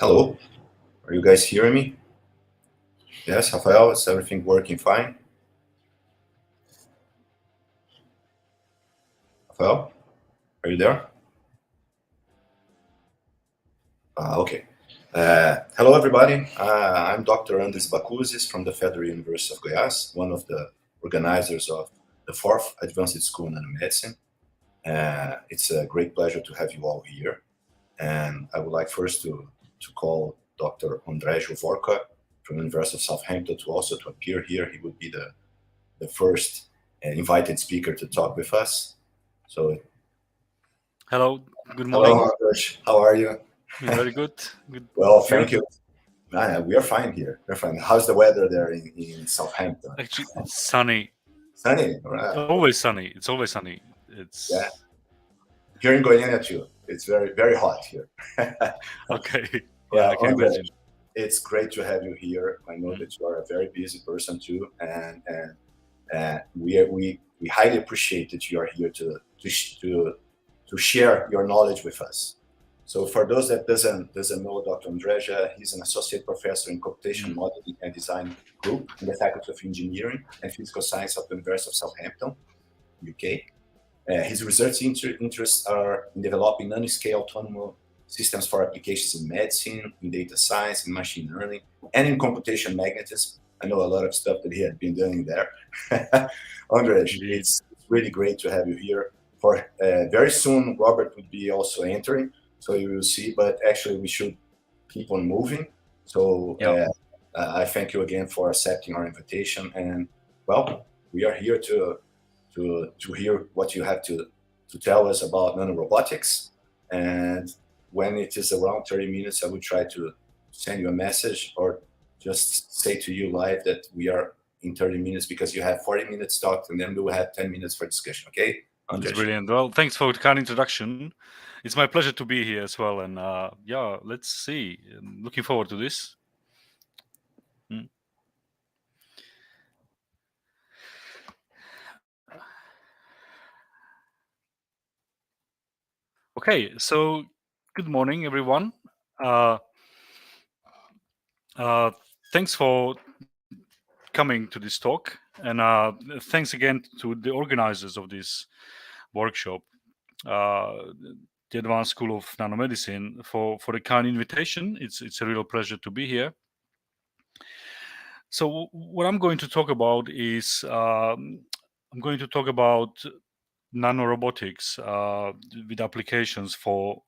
Hello, are you guys hearing me? Yes, Rafael, is everything working fine? Rafael, are you there? Okay. Hello, everybody. I'm Dr. Andris Bakuzis from the Federal University of Goiás, one of the organizers of the fourth Advanced School in Nanomedicine. It's a great pleasure to have you all here. And I would like first to call Dr. Andris Bakuzis from the University of Southampton to appear here. He would be the first invited speaker to talk with us. So, hello, good morning. Hello, Andris. How are you? Very good. Good. Well, thank you. We are fine here. We're fine. How's the weather there in Southampton? Actually, it's sunny. Sunny. Right. Always sunny. It's always sunny. It's here in Goiânia too. It's very, very hot here. Okay. Well, I can imagine. It's great to have you here. I know that you are a very busy person too, and we highly appreciate that you are here to share your knowledge with us. So for those that doesn't know Dr. Andreja, he's an associate professor in computation modeling and design group in the Faculty of Engineering and Physical Science of the University of Southampton, UK. His research interests are in developing nanoscale autonomous systems for applications in medicine, in data science, in machine learning, and in computation magnetism. I know a lot of stuff that he had been doing there. Andrej, it's really great to have you here. For very soon, Robert would be also entering. So you will see, but actually we should keep on moving. So I thank you again for accepting our invitation. And well, we are here to hear what you have to tell us about nanorobotics. And when it is around 30 minutes, I will try to send you a message or just say to you live that we are in 30 minutes because you have 40 minutes talk and then we will have 10 minutes for discussion. Okay? That's brilliant. Well, thanks for the kind introduction. It's my pleasure to be here as well. And let's see. I'm looking forward to this. Okay, so good morning, everyone. Thanks for coming to this talk, and thanks again to the organizers of this workshop, the Advanced School of Nanomedicine, for the kind invitation. It's a real pleasure to be here. So what I'm going to talk about is I'm going to talk about nanorobotics with applications for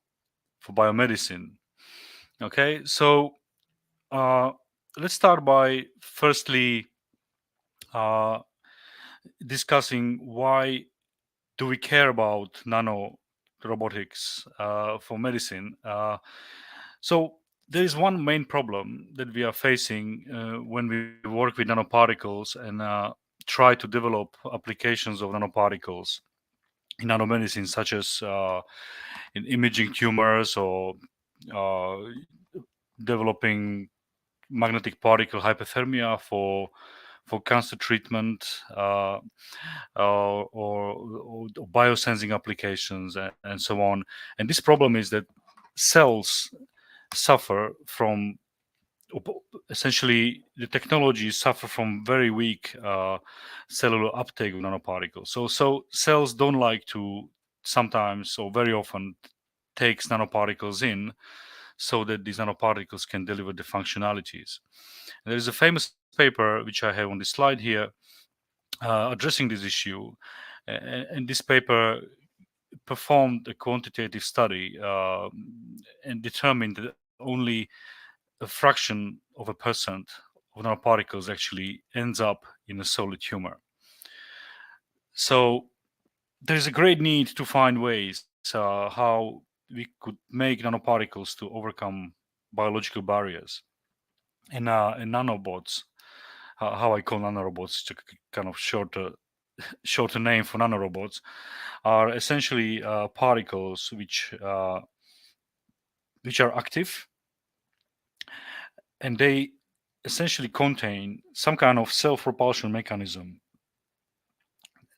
biomedicine. Okay, so let's start by firstly discussing why do we care about nanorobotics for medicine. So there is one main problem that we are facing when we work with nanoparticles and try to develop applications of nanoparticles in nanomedicine, such as in imaging tumors or developing magnetic particle hypothermia for cancer treatment or biosensing applications and so on. And this problem is that cells suffer from, essentially, the technologies suffer from very weak cellular uptake of nanoparticles. So cells don't like to sometimes or very often takes nanoparticles in so that these nanoparticles can deliver the functionalities. And there is a famous paper which I have on the slide here addressing this issue. And this paper performed a quantitative study and determined that only a fraction of a percent of nanoparticles actually ends up in a solid tumor. So there's a great need to find ways how we could make nanoparticles to overcome biological barriers. And nanobots, how I call nanorobots, to kind of shorter name for nanorobots, are essentially particles which are active, and they essentially contain some kind of self-propulsion mechanism.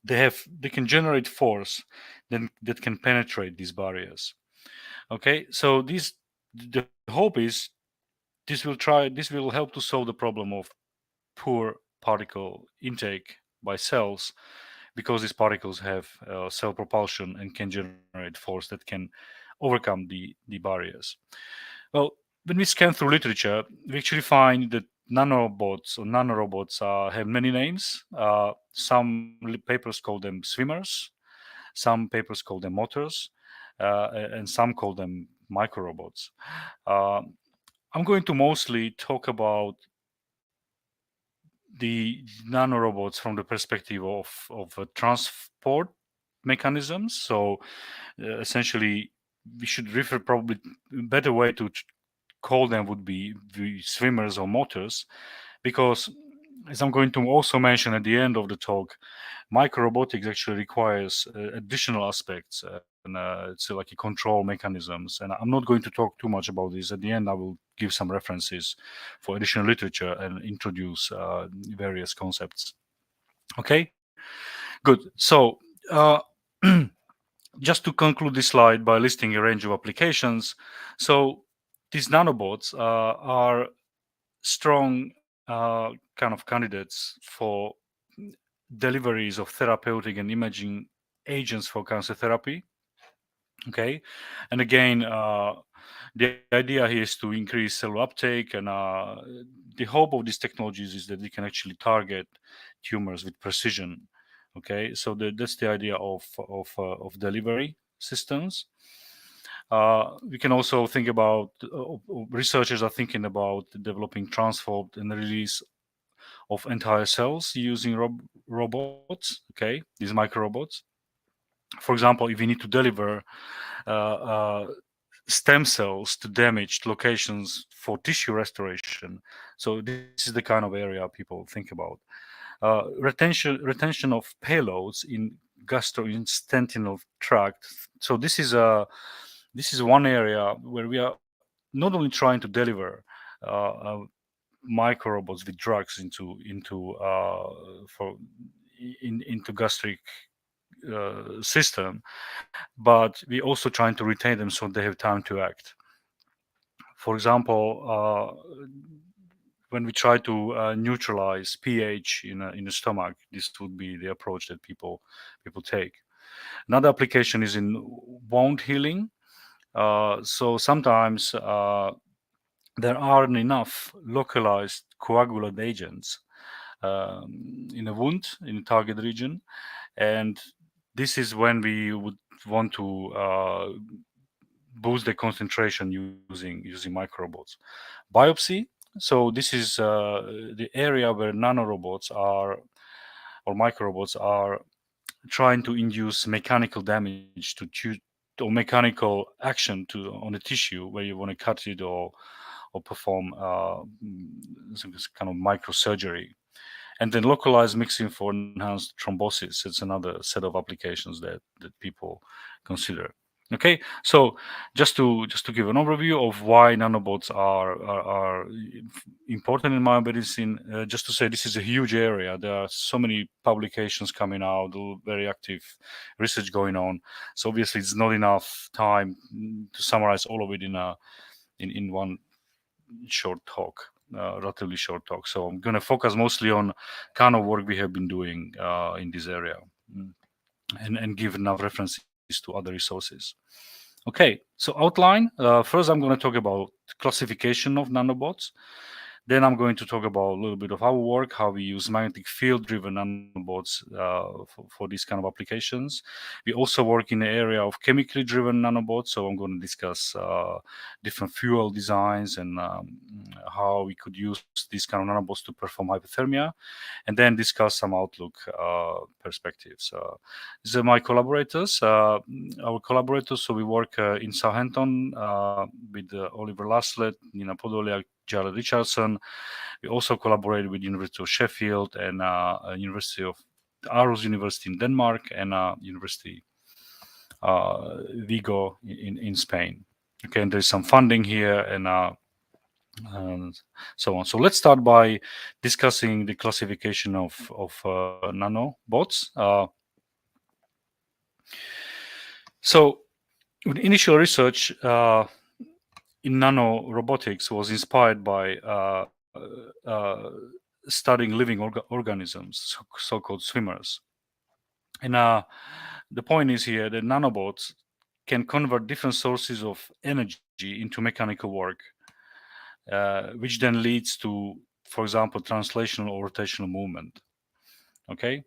They can generate force that can penetrate these barriers. Okay, so the hope is this will help to solve the problem of poor particle intake by cells, because these particles have cell propulsion and can generate force that can overcome the barriers. Well, when we scan through literature, we actually find that nanobots or nanorobots have many names. Some papers call them swimmers, some papers call them motors, and some call them microrobots. Uh, I'm going to mostly talk about the nanorobots from the perspective of transport mechanisms. So essentially, we should refer, probably better way to call them would be the swimmers or motors, because as I'm going to also mention at the end of the talk, microrobotics actually requires additional aspects, and it's like a control mechanisms. And I'm not going to talk too much about this. At the end, I will give some references for additional literature and introduce various concepts. Okay, good. So just to conclude this slide by listing a range of applications. So these nanobots are strong kind of candidates for deliveries of therapeutic and imaging agents for cancer therapy. Okay, and again, the idea here is to increase cell uptake, and the hope of these technologies is that they can actually target tumors with precision. Okay, so that's the idea of delivery systems. We can also think about researchers are thinking about developing transformed and release of entire cells using robots. Okay, these microrobots. For example, if you need to deliver uh, uh, stem cells to damaged locations for tissue restoration. So this is the kind of area people think about. Retention of payloads in gastrointestinal tract. So this is one area where we are not only trying to deliver microrobots with drugs into gastric system, but we're also trying to retain them so they have time to act. For example, when we try to neutralize pH in the stomach, this would be the approach that people take. Another application is in wound healing. So sometimes there aren't enough localized coagulant agents in a wound in a target region, and this is when we would want to boost the concentration using microrobots. Biopsy. So this is the area where nanorobots are or microrobots are trying to induce mechanical damage or mechanical action on the tissue where you want to cut it or perform some kind of microsurgery. And then localized mixing for enhanced thrombosis. It's another set of applications that people consider. Okay, so just to give an overview of why nanobots are important in biomedicine, just to say this is a huge area. There are so many publications coming out, very active research going on. So obviously, it's not enough time to summarize all of it in one short talk, relatively short talk. So I'm going to focus mostly on kind of work we have been doing in this area, and give enough references to other resources. Okay, so outline. First, I'm going to talk about classification of nanobots. Then I'm going to talk about a little bit of our work, how we use magnetic field-driven nanobots for these kind of applications. We also work in the area of chemically driven nanobots, so I'm going to discuss different fuel designs and how we could use these kind of nanobots to perform hypothermia, and then discuss some outlook perspectives. These are my collaborators, our collaborators. So we work in Southampton with Oliver Laslett, Nina Podoliak, Jared Richardson. We also collaborate with University of Sheffield and University of Aarhus University in Denmark and University Vigo in Spain. Okay, and there's some funding here and so on. So let's start by discussing the classification of nanobots. So with initial research in nanorobotics was inspired by studying living organisms, so-called swimmers. And the point is here that nanobots can convert different sources of energy into mechanical work, which then leads to, for example, translational or rotational movement. Okay,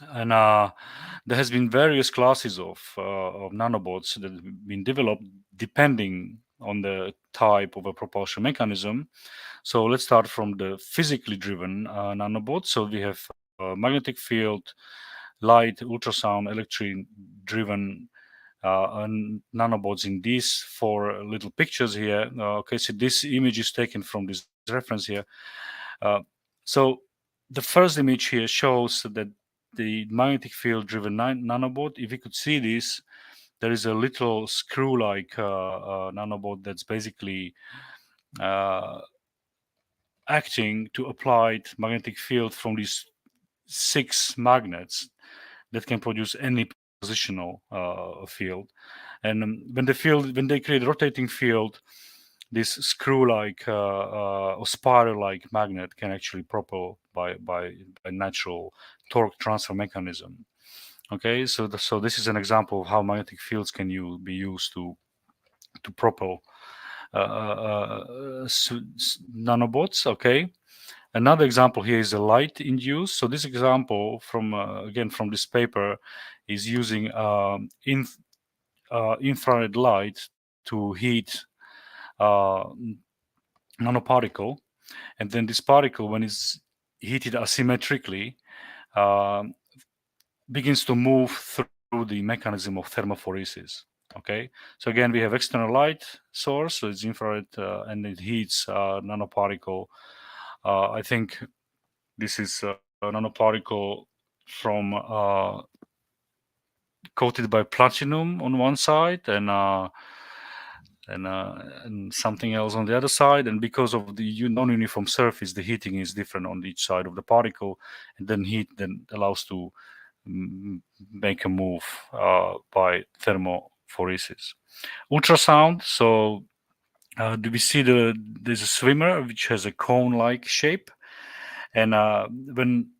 and there has been various classes of nanobots that have been developed depending on the type of a propulsion mechanism. So let's start from the physically driven nanobots. So we have magnetic field, light, ultrasound, electric driven nanobots in these four little pictures here. Okay, so this image is taken from this reference here. So the first image here shows that the magnetic field driven nanobot, if you could see this, there is a little screw-like nanobot that's basically acting to apply magnetic field from these 6 magnets that can produce any positional field. And when they create a rotating field, this screw-like or spiral-like magnet can actually propel by natural torque transfer mechanism. Okay, so this is an example of how magnetic fields can be used to propel nanobots. Okay, another example here is a light induced. So this example from again from this paper is using infrared light to heat nanoparticle, and then this particle, when it's heated asymmetrically, uh, begins to move through the mechanism of thermophoresis. Okay, so again we have external light source, so it's infrared, and it heats nanoparticle. I think this is a nanoparticle from coated by platinum on one side and something else on the other side, and because of the non-uniform surface, the heating is different on each side of the particle, and then heat then allows to make a move by thermophoresis. Ultrasound. So do we see there's a swimmer which has a cone-like shape, and when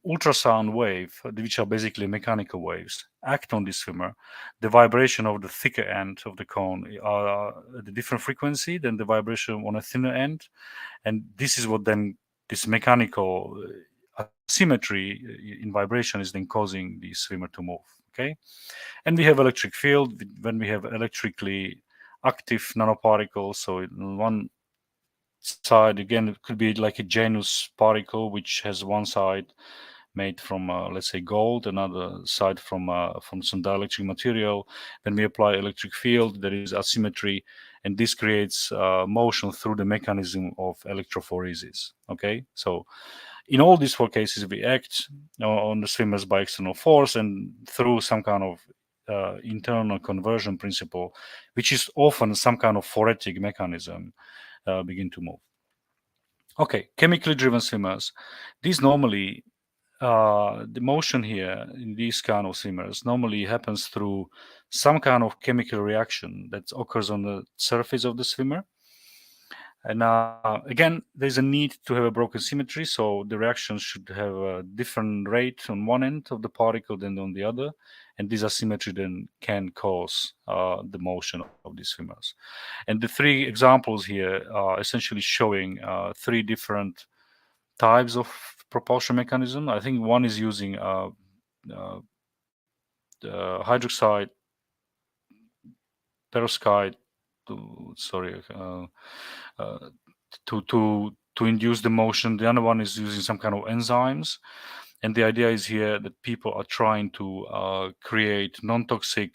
ultrasound wave, which are basically mechanical waves, act on this swimmer, the vibration of the thicker end of the cone are at a different frequency than the vibration on a thinner end, and this is what then this mechanical asymmetry in vibration is then causing the swimmer to move. Okay, and we have electric field when we have electrically active nanoparticles. So in one side, again, it could be like a genus particle, which has one side made from let's say gold, another side from some dielectric material. When we apply electric field, there is asymmetry, and this creates motion through the mechanism of electrophoresis. Okay, so in all these 4 cases, we act on the swimmers by external force and through some kind of internal conversion principle, which is often some kind of phoretic mechanism, begin to move. Okay, chemically driven swimmers. These normally, the motion here in these kind of swimmers normally happens through some kind of chemical reaction that occurs on the surface of the swimmer. And again, there's a need to have a broken symmetry, so the reactions should have a different rate on one end of the particle than on the other, and this asymmetry then can cause the motion of these swimmers. And the 3 examples here are essentially showing 3 different types of propulsion mechanism. I think one is using hydroxide perovskite uh, to induce the motion. The other one is using some kind of enzymes, and the idea is here that people are trying to create non-toxic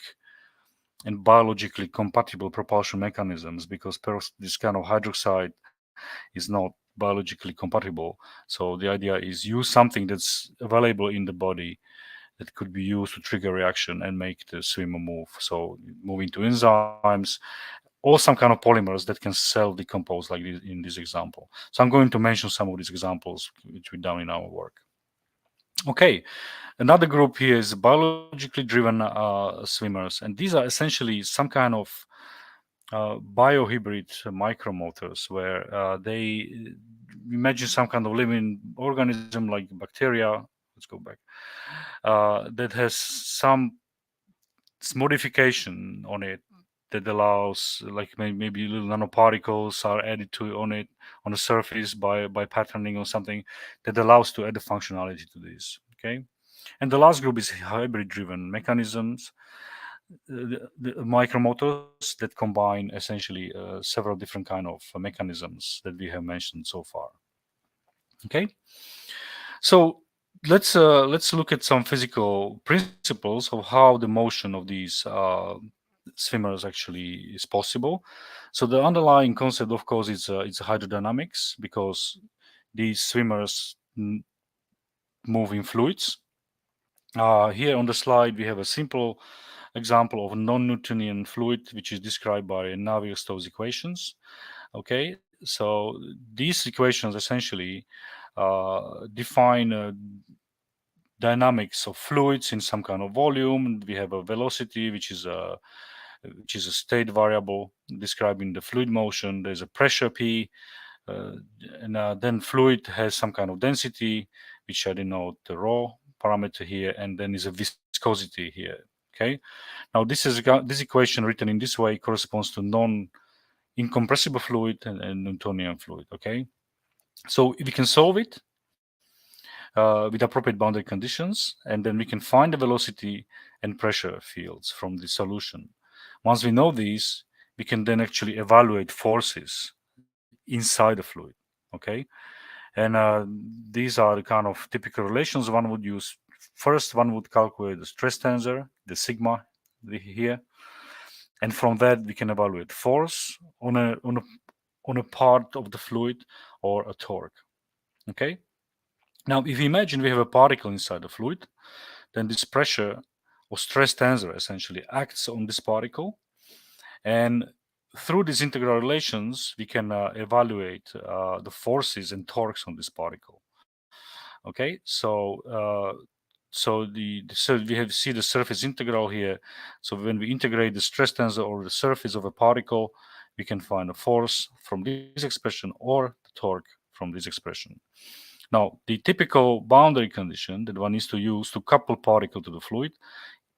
and biologically compatible propulsion mechanisms, because this kind of hydroxide is not biologically compatible. So the idea is use something that's available in the body that could be used to trigger reaction and make the swimmer move. So moving to enzymes or some kind of polymers that can self-decompose like this in this example. So I'm going to mention some of these examples which we've done in our work. Okay, another group here is biologically driven swimmers, and these are essentially some kind of biohybrid micromotors, where they imagine some kind of living organism like bacteria. Let's go back. That has some modification on it that allows, like maybe little nanoparticles are added to on it on the surface by patterning or something that allows to add the functionality to this. Okay, and the last group is hybrid-driven mechanisms, the micromotors that combine essentially several different kind of mechanisms that we have mentioned so far. Okay, so let's look at some physical principles of how the motion of these swimmers actually is possible. So the underlying concept, of course, is it's hydrodynamics, because these swimmers move in fluids. Here on the slide, we have a simple example of a non-Newtonian fluid, which is described by Navier-Stokes equations. Okay, so these equations essentially define dynamics of fluids in some kind of volume. We have a velocity, which is a state variable describing the fluid motion. There's a pressure P, uh, and then fluid has some kind of density, which I denote the rho parameter here, and then is a viscosity here. Okay, now this equation written in this way corresponds to non-incompressible fluid and Newtonian fluid. Okay, so if we can solve it with appropriate boundary conditions, and then we can find the velocity and pressure fields from the solution. Once we know these, we can then actually evaluate forces inside the fluid. Okay, and these are the kind of typical relations one would use. First, one would calculate the stress tensor, the sigma here, and from that we can evaluate force on a part of the fluid or a torque. Okay. Now, if you imagine we have a particle inside the fluid, then this pressure or stress tensor essentially acts on this particle, and through these integral relations, we can evaluate the forces and torques on this particle. Okay, so we have see the surface integral here. So when we integrate the stress tensor over the surface of a particle, we can find a force from this expression or the torque from this expression. Now, the typical boundary condition that one needs to use to couple particle to the fluid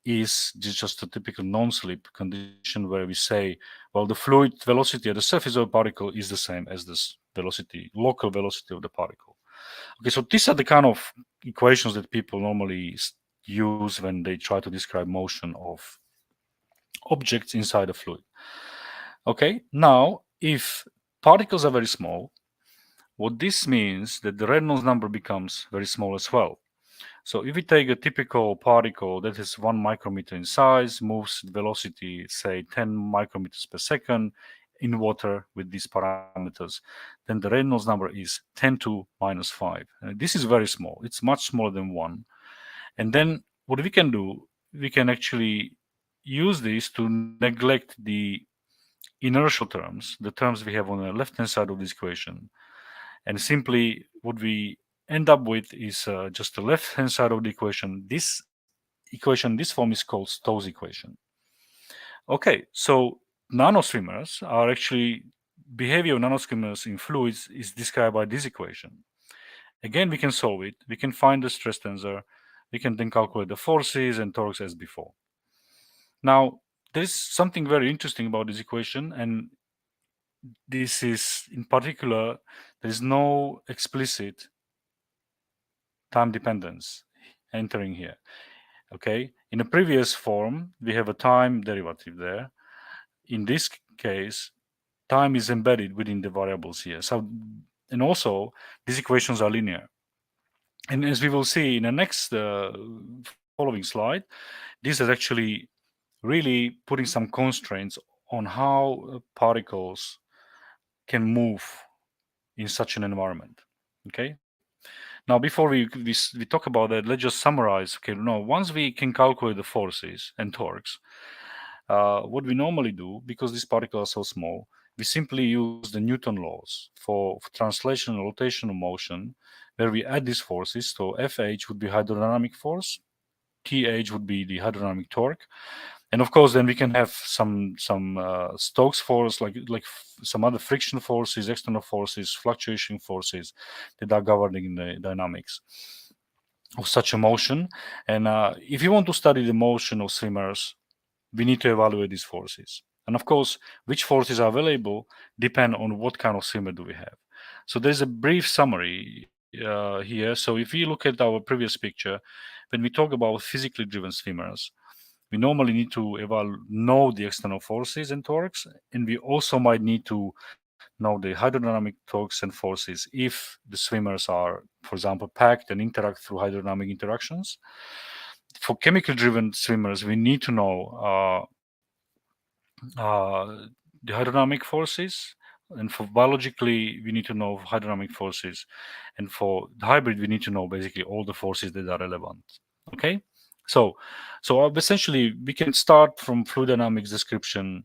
is just a typical non-slip condition, where we say, well, the fluid velocity at the surface of a particle is the same as this velocity, local velocity of the particle. Okay, so these are the kind of equations that people normally use when they try to describe motion of objects inside a fluid. Okay, now if particles are very small, what this means that the Reynolds number becomes very small as well. So if we take a typical particle that is 1 micrometer in size, moves at velocity, say 10 micrometers per second in water with these parameters, then the Reynolds number is 10 to minus 5. This is very small. It's much smaller than 1. And then what we can do, we can actually use this to neglect the inertial terms, the terms we have on the left-hand side of this equation. And simply what we end up with is just the left-hand side of the equation. This equation, this form is called Stokes equation. Okay, so nanoswimmers are actually, behavior of nanoswimmers in fluids is described by this equation. Again, we can solve it. We can find the stress tensor. We can then calculate the forces and torques as before. Now, there's something very interesting about this equation, and this is in particular, there is no explicit time dependence entering here. Okay, in the previous form, we have a time derivative there. In this case, time is embedded within the variables here. So, and also these equations are linear. And as we will see in the next following slide, this is actually really putting some constraints on how particles can move in such an environment. Okay. Now, before we talk about that, let's just summarize. Okay, now once we can calculate the forces and torques, what we normally do, because these particles are so small, we simply use the Newton laws for translation and rotational motion, where we add these forces. So Fh would be hydrodynamic force, Th would be the hydrodynamic torque, And of course, then we can have some Stokes force, like some other friction forces, external forces, fluctuation forces that are governing the dynamics of such a motion. And if you want to study the motion of swimmers, we need to evaluate these forces. And of course, which forces are available depend on what kind of swimmer do we have. So there's a brief summary here. So if you look at our previous picture, when we talk about physically driven swimmers, we normally need to know the external forces and torques, and we also might need to know the hydrodynamic torques and forces if the swimmers are, for example, packed and interact through hydrodynamic interactions. For chemical driven swimmers, we need to know the hydrodynamic forces, and for biologically we need to know hydrodynamic forces, and for the hybrid we need to know basically all the forces that are relevant. Okay, so essentially we can start from fluid dynamics description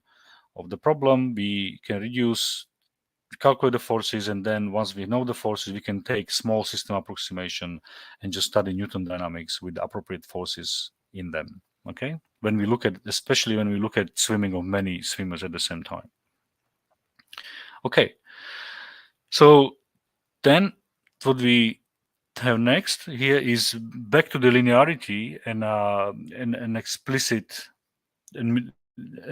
of the problem. We can calculate the forces, and then once we know the forces, we can take small system approximation and just study Newton dynamics with the appropriate forces in them. Okay, especially when we look at swimming of many swimmers at the same time. Okay, so then what we have next here is back to the linearity and an explicit and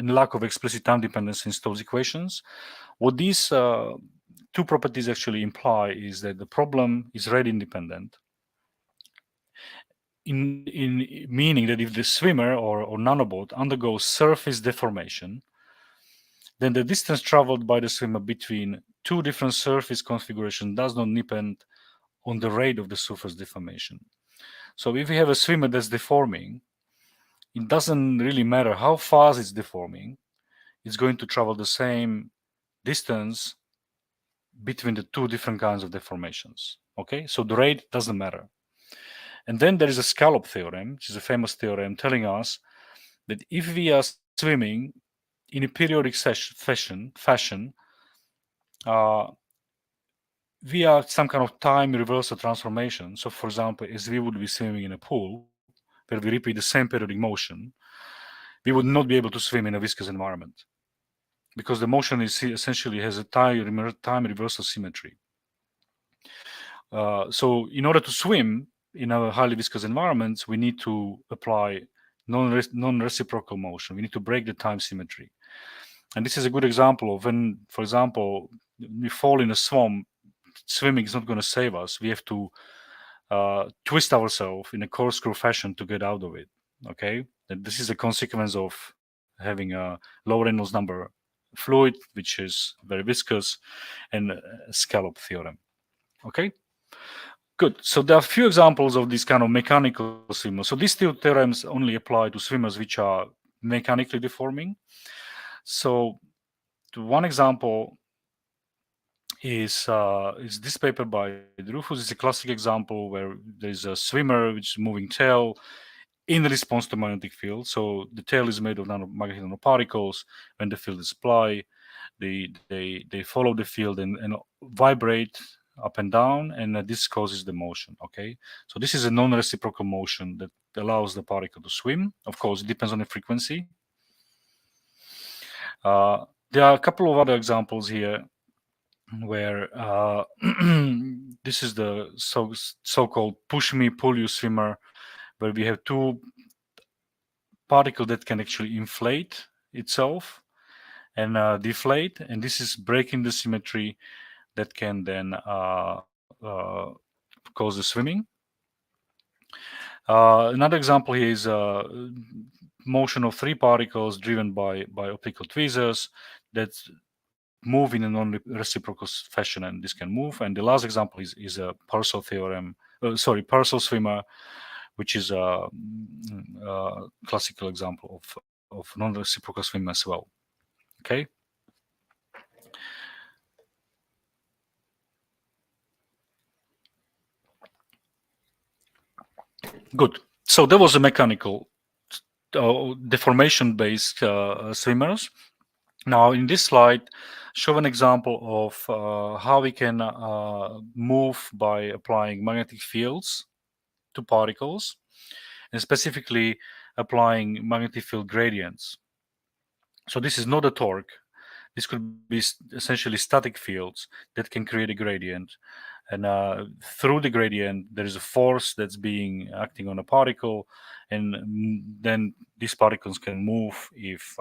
lack of explicit time dependence in Stokes equations. What these two properties actually imply is that the problem is rate independent, in meaning that if the swimmer or nanobot undergoes surface deformation, then the distance traveled by the swimmer between two different surface configurations does not depend on the rate of the surface deformation. So if we have a swimmer that's deforming, it doesn't really matter how fast it's deforming, it's going to travel the same distance between the two different kinds of deformations. Okay, so the rate doesn't matter. And then there is a scallop theorem, which is a famous theorem telling us that if we are swimming in a periodic fashion, we are some kind of time reversal transformation. So, for example, as we would be swimming in a pool where we repeat the same periodic motion, we would not be able to swim in a viscous environment because the motion is essentially has a time reversal symmetry. So, in order to swim in a highly viscous environments, we need to apply non-reciprocal motion. We need to break the time symmetry. And this is a good example of when, for example, we fall in a swamp, swimming is not going to save us. We have to twist ourselves in a corkscrew fashion to get out of it. Okay, and this is a consequence of having a low Reynolds number fluid, which is very viscous, and a scallop theorem. Okay, good. So there are a few examples of these kind of mechanical swimmers. So these two theorems only apply to swimmers which are mechanically deforming. So one example is this paper by Drufus. It's a classic example where there's a swimmer which is moving tail in response to magnetic field. So the tail is made of magnetic nanoparticles. When the field is applied, they follow the field and vibrate up and down, and this causes the motion. Okay, so this is a non-reciprocal motion that allows the particle to swim. Of course, it depends on the frequency. There are a couple of other examples here where this is the so-called push me pull you swimmer, where we have two particles that can actually inflate itself and deflate, and this is breaking the symmetry that can then cause the swimming. Another example here is motion of three particles driven by optical tweezers that move in a non-reciprocal fashion, and this can move. And the last example is a Purcell theorem, Purcell swimmer, which is a classical example of non-reciprocal swim as well. Okay. Good. So there was a mechanical deformation-based swimmers. Now, in this slide, show an example of how we can move by applying magnetic fields to particles, and specifically applying magnetic field gradients. So this is not a torque. This could be essentially static fields that can create a gradient, and through the gradient there is a force that's being acting on a particle, and then these particles can move if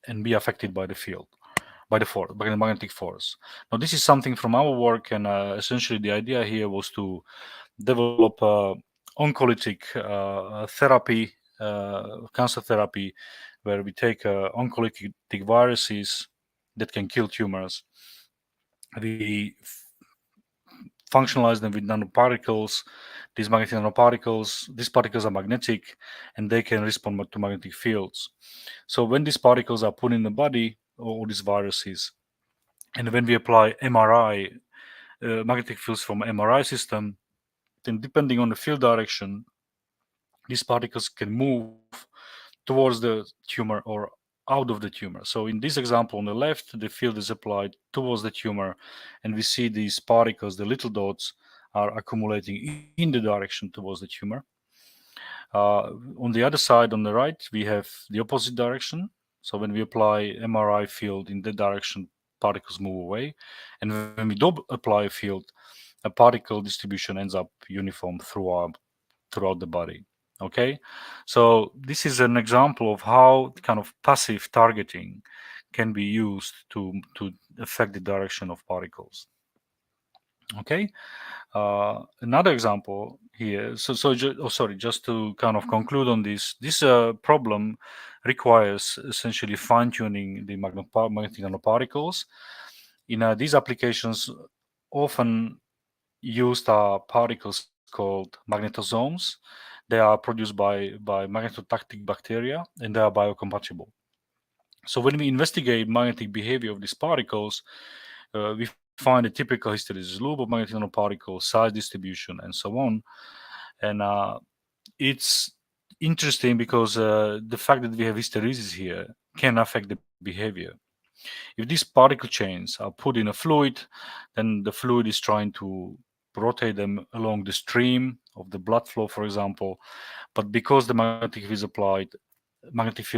and be affected by the field, by the force, by the magnetic force. Now this is something from our work, and essentially the idea here was to develop oncolytic therapy, cancer therapy, where we take oncolytic viruses that can kill tumors. We functionalize them with nanoparticles. These magnetic nanoparticles, these particles are magnetic and they can respond to magnetic fields. So when these particles are put in the body, or these viruses, and when we apply MRI, magnetic fields from MRI system, then depending on the field direction, these particles can move towards the tumor or out of the tumor. So in this example on the left, the field is applied towards the tumor, and we see these particles, the little dots, are accumulating in the direction towards the tumor. On the other side, on the right, we have the opposite direction. So when we apply MRI field in that direction, particles move away. And when we don't apply a field, a particle distribution ends up uniform throughout the body. Okay, so this is an example of how kind of passive targeting can be used to affect the direction of particles. Okay, another example here. Just to kind of conclude on this, problem requires essentially fine-tuning the magnetic nanoparticles. In these applications, often used are particles called magnetosomes. They are produced by magnetotactic bacteria, and they are biocompatible. So when we investigate magnetic behavior of these particles, we find a typical hysteresis loop of magnetic nanoparticles, size distribution, and so on. And it's interesting because the fact that we have hysteresis here can affect the behavior. If these particle chains are put in a fluid, then the fluid is trying to rotate them along the stream of the blood flow, for example. But because the magnetic field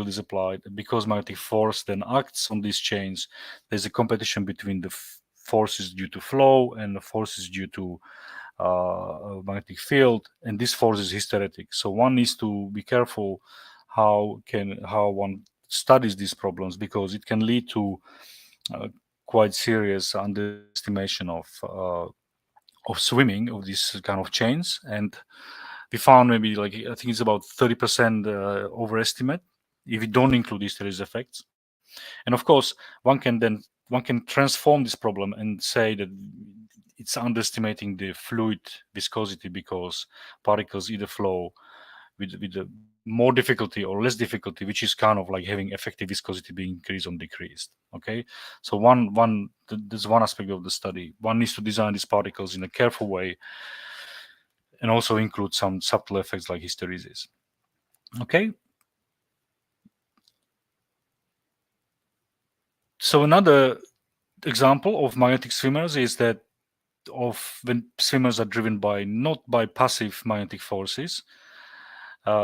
is applied, because magnetic force then acts on these chains, there's a competition between the forces due to flow and the forces due to magnetic field, and this force is hysteretic. So one needs to be careful how one studies these problems, because it can lead to quite serious underestimation of swimming of these kind of chains. And we found maybe, like, I think it's about 30% overestimate if we don't include these hysteresis effects. And of course, one can transform this problem and say that it's underestimating the fluid viscosity, because particles either flow with more difficulty or less difficulty, which is kind of like having effective viscosity being increased or decreased. Okay, so there's one aspect of the study. One needs to design these particles in a careful way, and also include some subtle effects like hysteresis. Okay. So another example of magnetic swimmers is that of when swimmers are driven not by passive magnetic forces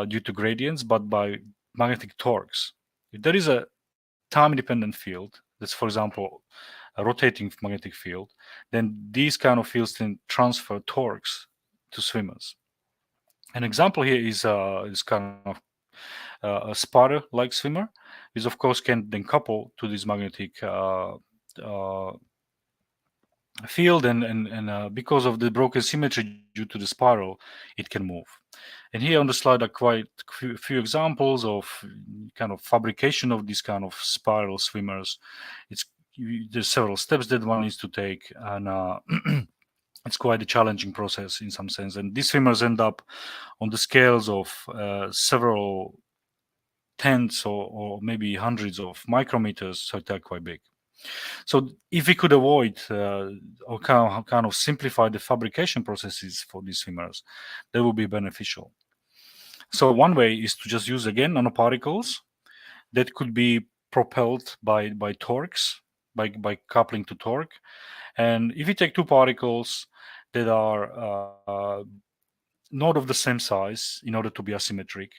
due to gradients, but by magnetic torques. If there is a time-independent field, that's, for example, a rotating magnetic field, then these kind of fields can transfer torques to swimmers. An example here is kind of a spider-like swimmer, which of course can then couple to this magnetic field, and because of the broken symmetry due to the spiral, it can move. And here on the slide are quite few examples of kind of fabrication of these kind of spiral swimmers. There's several steps that one needs to take, and it's quite a challenging process in some sense. And these swimmers end up on the scales of several tens or maybe hundreds of micrometers, so they're quite big. So if we could avoid or kind of simplify the fabrication processes for these swimmers, that would be beneficial. So one way is to just use, again, nanoparticles that could be propelled by torques, by coupling to torque. And if you take two particles that are not of the same size in order to be asymmetric.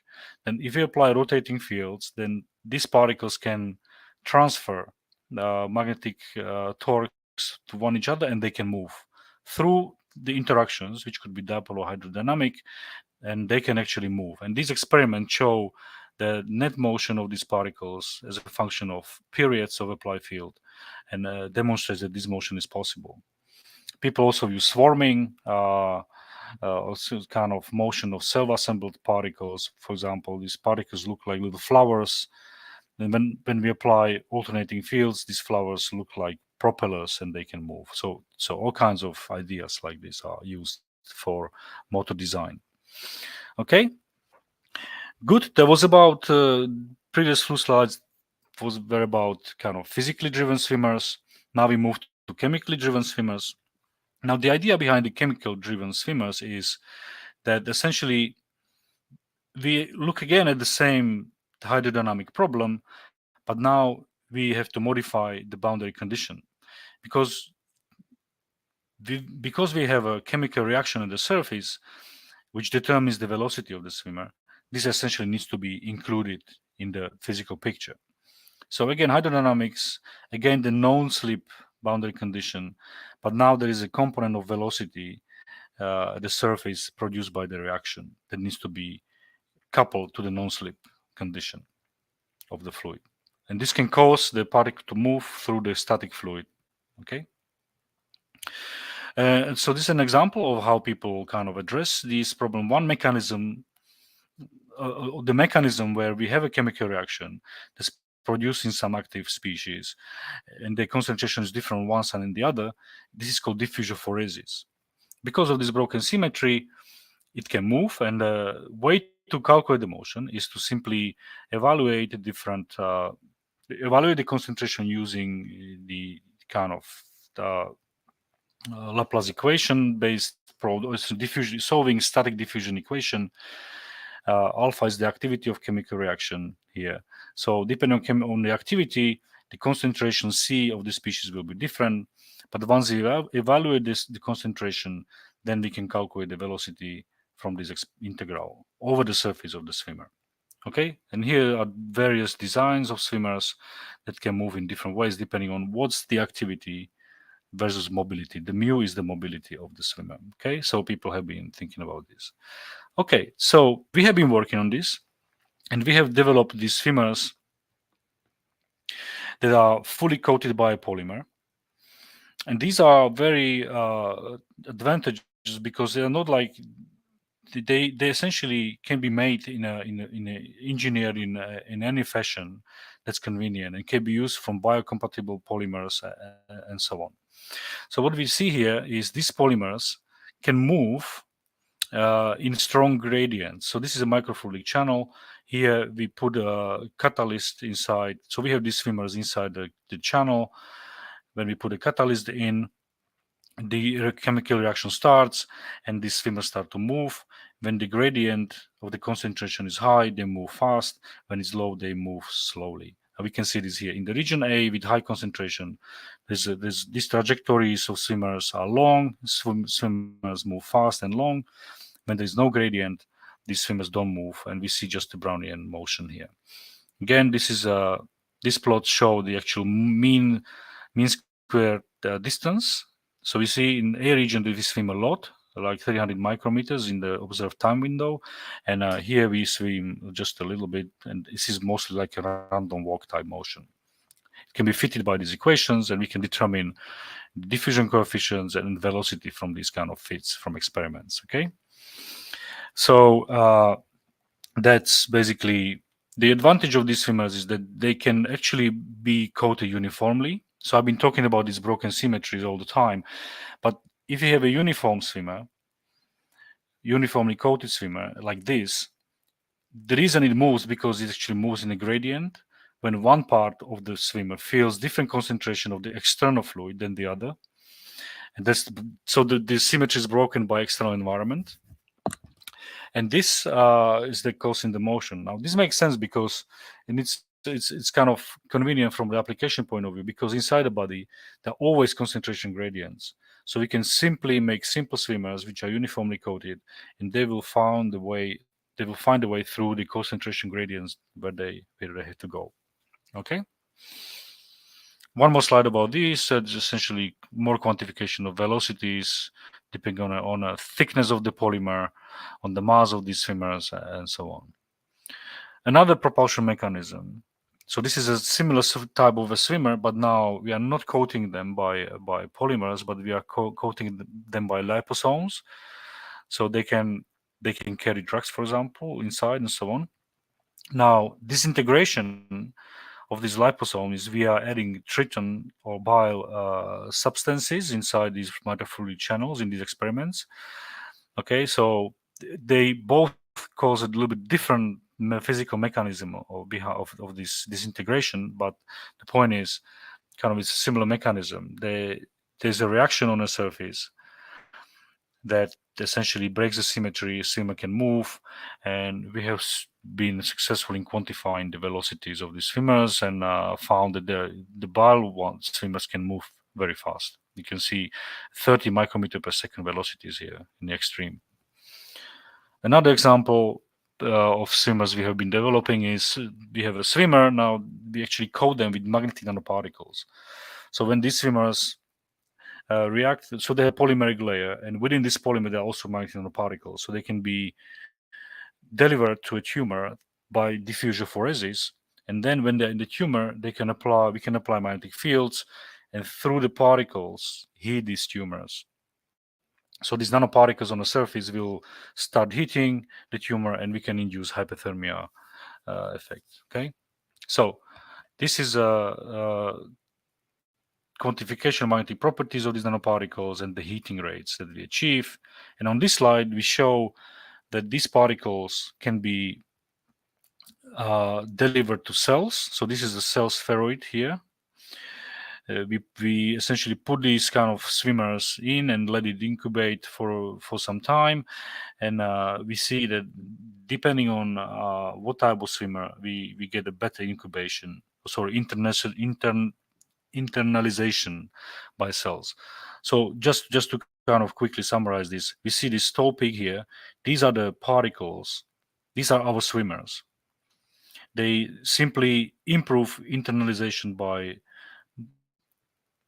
Then if you apply rotating fields, then these particles can transfer magnetic torques to one each other, and they can move through the interactions, which could be dipole or hydrodynamic, and they can actually move. And these experiments show the net motion of these particles as a function of periods of applied field, and demonstrates that this motion is possible. People also use swarming, also kind of motion of self-assembled particles. For example, these particles look like little flowers. And when we apply alternating fields, these flowers look like propellers and they can move. So all kinds of ideas like this are used for motor design. Okay, good. That was about previous few slides were about kind of physically driven swimmers. Now we move to chemically driven swimmers. Now, the idea behind the chemical driven swimmers is that essentially we look again at the same hydrodynamic problem, but now we have to modify the boundary condition because we have a chemical reaction on the surface which determines the velocity of the swimmer. This essentially needs to be included in the physical picture. So again, hydrodynamics, again, the non-slip boundary condition, but now there is a component of velocity at the surface produced by the reaction that needs to be coupled to the non-slip condition of the fluid. And this can cause the particle to move through the static fluid, okay? So this is an example of how people kind of address this problem. One mechanism, the mechanism where we have a chemical reaction that's producing some active species, and the concentration is different on one side and the other. This is called diffusion-phoresis. Because of this broken symmetry, it can move, and the way to calculate the motion is to simply evaluate the different, evaluate the concentration using the kind of Laplace equation based diffusion, solving static diffusion equation. Alpha is the activity of chemical reaction here. So depending on the activity, the concentration C of the species will be different. But once we evaluate the concentration, then we can calculate the velocity from this integral over the surface of the swimmer. Okay, and here are various designs of swimmers that can move in different ways depending on what's the activity versus mobility. The mu is the mobility of the swimmer. Okay, so people have been thinking about this. Okay, so we have been working on this, and we have developed these swimmers that are fully coated by a polymer. And these are very advantageous because they are not like they essentially can be made in engineered in any fashion that's convenient and can be used from biocompatible polymers and so on. So what we see here is these polymers can move in strong gradients. So this is a microfluidic channel. Here we put a catalyst inside. So we have these swimmers inside the channel. When we put a catalyst in, the chemical reaction starts and these swimmers start to move. When the gradient of the concentration is high, they move fast. When it's low, they move slowly. And we can see this here in the region A with high concentration. These trajectories of swimmers are long. Swimmers move fast and long. When there is no gradient, these swimmers don't move, and we see just the Brownian motion here. Again, these plots show the actual mean squared distance. So we see in A region we swim a lot, like 300 micrometers in the observed time window, and here we swim just a little bit, and this is mostly like a random walk type motion. It can be fitted by these equations, and we can determine the diffusion coefficients and velocity from these kind of fits from experiments. Okay, so that's basically the advantage of these swimmers is that they can actually be coated uniformly. So I've been talking about these broken symmetries all the time, but if you have a uniform swimmer, uniformly coated swimmer like this, the reason it moves because it actually moves in a gradient when one part of the swimmer feels different concentration of the external fluid than the other. And that's so the symmetry is broken by external environment. And this is the causing the motion. Now, this makes sense because in its it's kind of convenient from the application point of view, because inside the body there are always concentration gradients. So we can simply make simple swimmers which are uniformly coated, and they will find a way through the concentration gradients where they have to go. Okay. One more slide about this. It's essentially more quantification of velocities depending on the thickness of the polymer, on the mass of these swimmers, and so on. Another propulsion mechanism. So this is a similar type of a swimmer, but now we are not coating them by polymers, but we are coating them by liposomes. So they can carry drugs, for example, inside and so on. Now, disintegration of these liposomes is via adding triton or bile substances inside these mitochondrial channels in these experiments. Okay, so they both cause a little bit different physical mechanism of this disintegration, but the point is kind of it's a similar mechanism. There's a reaction on the surface that essentially breaks the symmetry. A swimmer can move, and we have been successful in quantifying the velocities of these swimmers, and found that the bile swimmers can move very fast. You can see 30 micrometer per second velocities here in the extreme. Another example of swimmers we have been developing is we have a swimmer. Now we actually coat them with magnetic nanoparticles. So when these swimmers react, so they have polymeric layer, and within this polymer there are also magnetic nanoparticles, so they can be delivered to a tumor by diffusion-phoresis, and then when they're in the tumor, we can apply magnetic fields, and through the particles heat these tumors. So these nanoparticles on the surface will start heating the tumor, and we can induce hypothermia effect. Okay, so this is a quantification of magnetic properties of these nanoparticles and the heating rates that we achieve. And on this slide, we show that these particles can be delivered to cells. So this is a cell spheroid here. We essentially put these kind of swimmers in and let it incubate for some time, and we see that depending on what type of swimmer, we get a better incubation. Sorry, internalization by cells. So just to kind of quickly summarize this, we see this tall pig here. These are the particles. These are our swimmers. They simply improve internalization by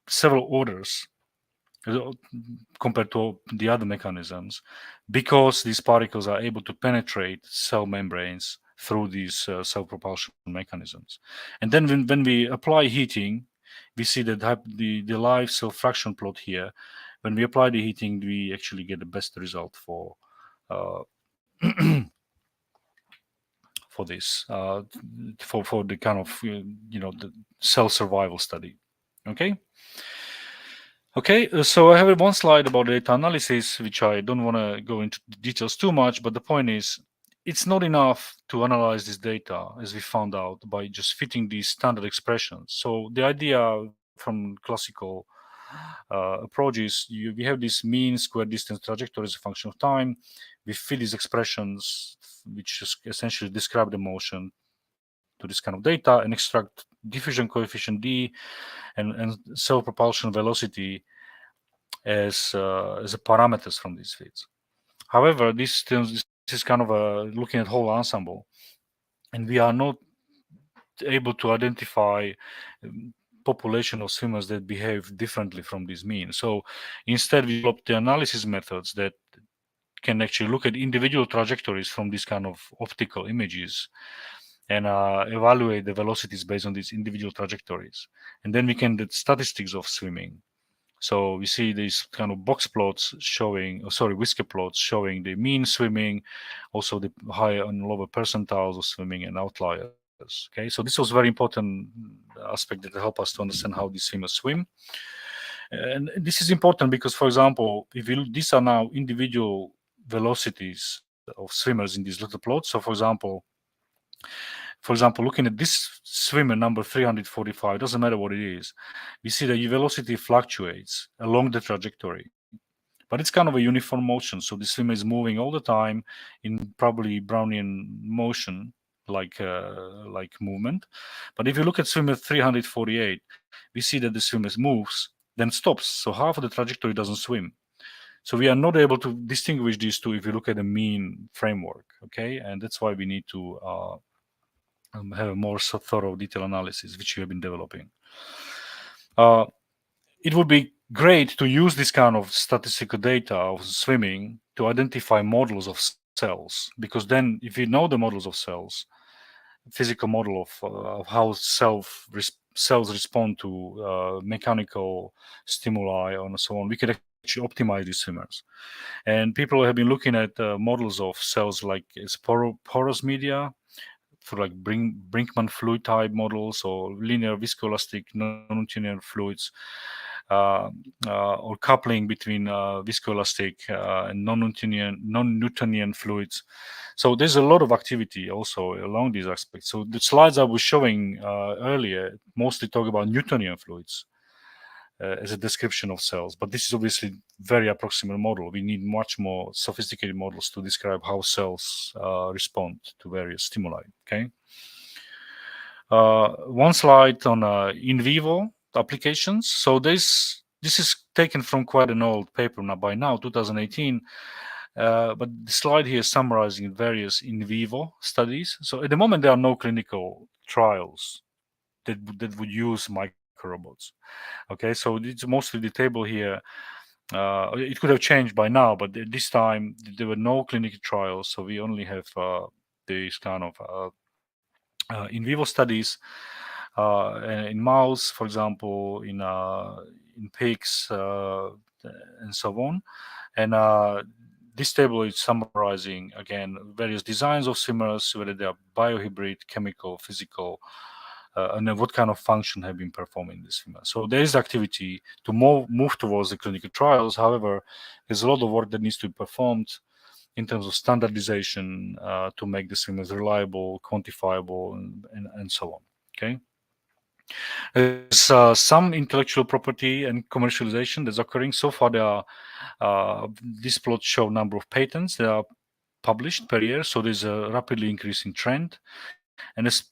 several orders compared to the other mechanisms, because these particles are able to penetrate cell membranes through these cell propulsion mechanisms. And then when we apply heating, we see that the live cell fraction plot here. When we apply the heating, we actually get the best result for for this for the kind of the cell survival study. Okay, so I have one slide about data analysis, which I don't want to go into details too much, but the point is, it's not enough to analyze this data, as we found out, by just fitting these standard expressions. So the idea from classical approaches, we have this mean square distance trajectory as a function of time. We fit these expressions, which just essentially describe the motion, to this kind of data, and extract diffusion coefficient D and cell propulsion velocity as a parameters from these fits. However, this is kind of looking at whole ensemble, and we are not able to identify population of swimmers that behave differently from this mean. So instead, we developed the analysis methods that can actually look at individual trajectories from these kind of optical images and evaluate the velocities based on these individual trajectories. And then we can do statistics of swimming. So we see these kind of box plots showing, whisker plots showing the mean swimming, also the higher and lower percentiles of swimming and outliers. Okay, so this was very important aspect that help us to understand how these swimmers swim. And this is important because, for example, if you look, these are now individual velocities of swimmers in these little plots. So, for example, looking at this swimmer number 345, doesn't matter what it is, we see that velocity fluctuates along the trajectory, but it's kind of a uniform motion. So the swimmer is moving all the time in probably Brownian motion, movement. But if you look at swimmer 348, we see that the swimmer moves, then stops. So half of the trajectory doesn't swim. So we are not able to distinguish these two if you look at the mean framework, okay? And that's why we need to have a more thorough detailed analysis, which we have been developing. It would be great to use this kind of statistical data of swimming to identify models of cells, because then if you know the models of cells, physical model of how cells respond to mechanical stimuli and so on, we could actually optimize these swimmers. And people have been looking at models of cells like porous media, for like Brinkman fluid type models or linear viscoelastic non-Newtonian fluids, or coupling between viscoelastic and non-Newtonian fluids. So there's a lot of activity also along these aspects. So the slides I was showing earlier mostly talk about Newtonian fluids as a description of cells, but this is obviously very approximate model. We need much more sophisticated models to describe how cells respond to various stimuli. Okay. One slide on in vivo applications. So this is taken from quite an old paper by now, 2018. But the slide here is summarizing various in vivo studies. So at the moment, there are no clinical trials that would use microrobots. Okay, so it's mostly the table here. It could have changed by now, but this time there were no clinical trials, so we only have these kind of in vivo studies in mouse, for example, in pigs, and so on. And this table is summarizing again various designs of swimmers, whether they are biohybrid, chemical, physical, and then what kind of function have been performed in this swimmer. So there is activity to move towards the clinical trials. However, there's a lot of work that needs to be performed in terms of standardization to make the swimmers reliable, quantifiable, and so on. Okay. There's some intellectual property and commercialization that's occurring. So far, there are these plots show number of patents that are published per year. So there's a rapidly increasing trend. And it's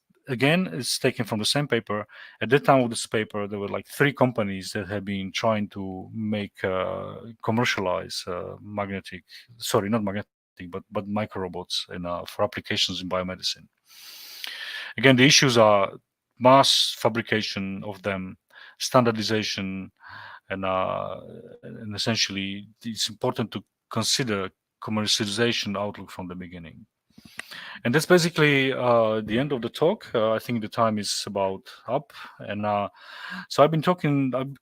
taken from the same paper. At the time of this paper, there were like 3 companies that have been trying to make commercialize not magnetic, but microrobots for applications in biomedicine. Again, the issues are mass fabrication of them, standardization, and essentially it's important to consider commercialization outlook from the beginning. And that's basically the end of the talk. I think the time is about up. And so I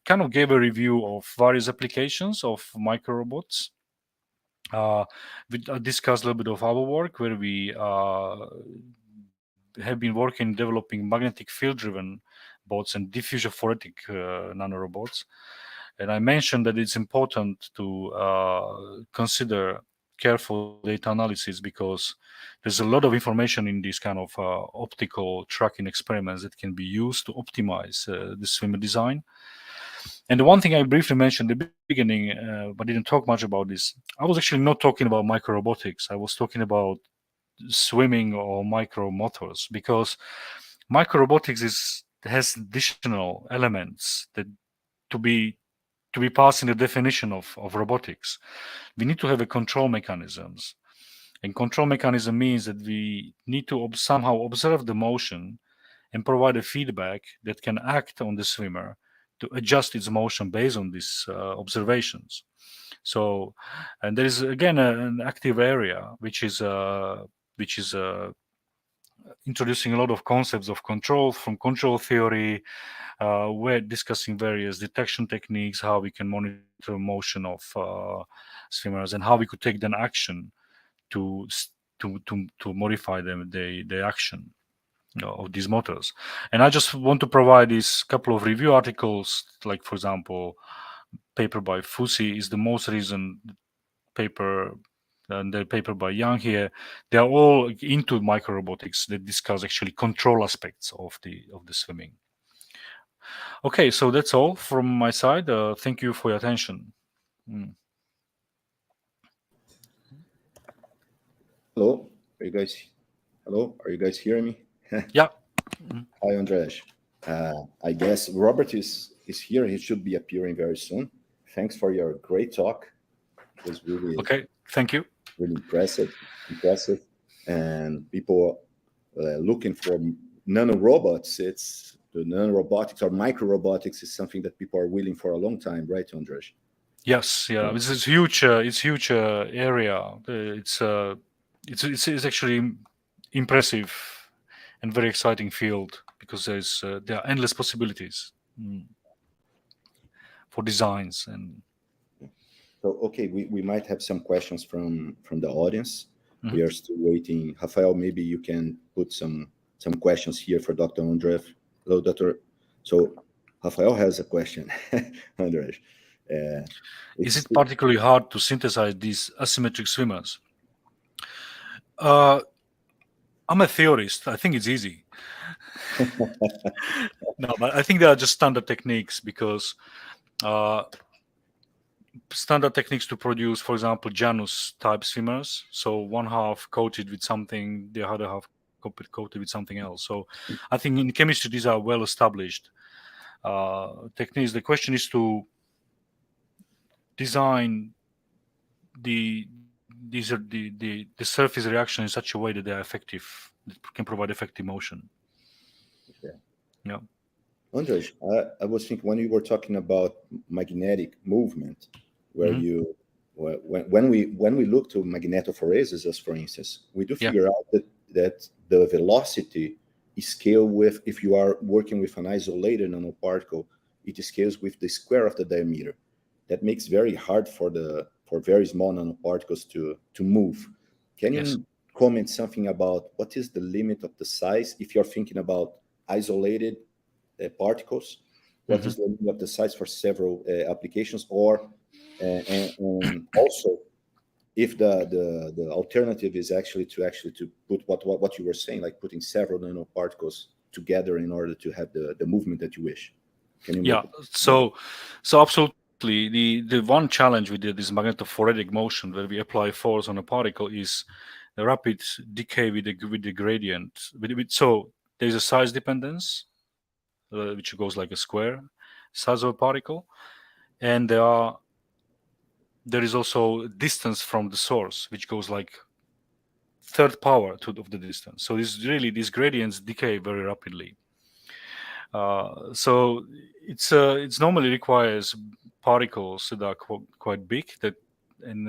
kind of gave a review of various applications of microrobots. We discussed a little bit of our work where we have been working developing magnetic field-driven bots and diffusion-phoretic nanorobots. And I mentioned that it's important to consider careful data analysis because there's a lot of information in these kind of optical tracking experiments that can be used to optimize the swimmer design. And the one thing I briefly mentioned at the beginning, but didn't talk much about this, I was actually not talking about microrobotics. I was talking about swimming or micro motors, because microrobotics has additional elements that to be passed in the definition of robotics. We need to have a control mechanisms, and control mechanism means that we need to somehow observe the motion and provide a feedback that can act on the swimmer to adjust its motion based on these observations. So, and there is again an active area which is introducing a lot of concepts of control from control theory. We're discussing various detection techniques, how we can monitor motion of swimmers, and how we could take then action to modify the action of these motors. And I just want to provide these couple of review articles, like for example, paper by Fusi is the most recent paper, and the paper by Young here. They are all into microrobotics that discuss actually control aspects of the swimming. Okay, so that's all from my side. Thank you for your attention. Hello, are you guys Hello, are you guys hearing me? Yeah. Hi, Andres. I guess Robert is here. He should be appearing very soon. Thanks for your great talk. It was really, Okay. Thank you. really impressive. And people looking for nanorobots. It's the nanorobotics or microrobotics is something that people are willing for a long time, right, Andres? Yes. Yeah. It's huge. It's huge area. It's actually impressive and very exciting field because there are endless possibilities for designs and. So, okay, we might have some questions from the audience. Mhm. We are still waiting. Rafael, maybe you can put some questions here for Dr. Andres. Hello, Doctor. So, Rafael has a question, Andres. Is It's it particularly hard to synthesize these asymmetric swimmers? I'm a theorist. I think it's easy. No, but I think they are just standard techniques because uh, standard techniques to produce, for example, Janus type swimmers. So one half coated with something, the other half coated with something else. So I think in chemistry these are well established techniques. The question is to design these are the surface reaction in such a way that they are effective, that can provide effective motion. okay. Yeah. Andres, I was thinking when you were talking about magnetic movement, where Mhm. you when we look to magnetophoresis, as for instance, we do Yeah. figure out that the velocity is scaled with, if you are working with an isolated nanoparticle, it scales with the square of the diameter. That makes very hard for very small nanoparticles to move. Can Yes. you comment something about what is the limit of the size if you're thinking about isolated particles? What Mhm. is the limit of the size for several applications? Or and also, if the alternative is actually to put what you were saying, like putting several nanoparticles together in order to have the movement that you wish. Can you make Yeah. it? So absolutely, the one challenge with this magnetophoretic motion, where we apply force on a particle, is the rapid decay with the gradient. So there's a size dependence, which goes like a square size of a particle, and there is also distance from the source, which goes like third power of the distance. So these gradients decay very rapidly. So it's normally requires particles that are quite big that and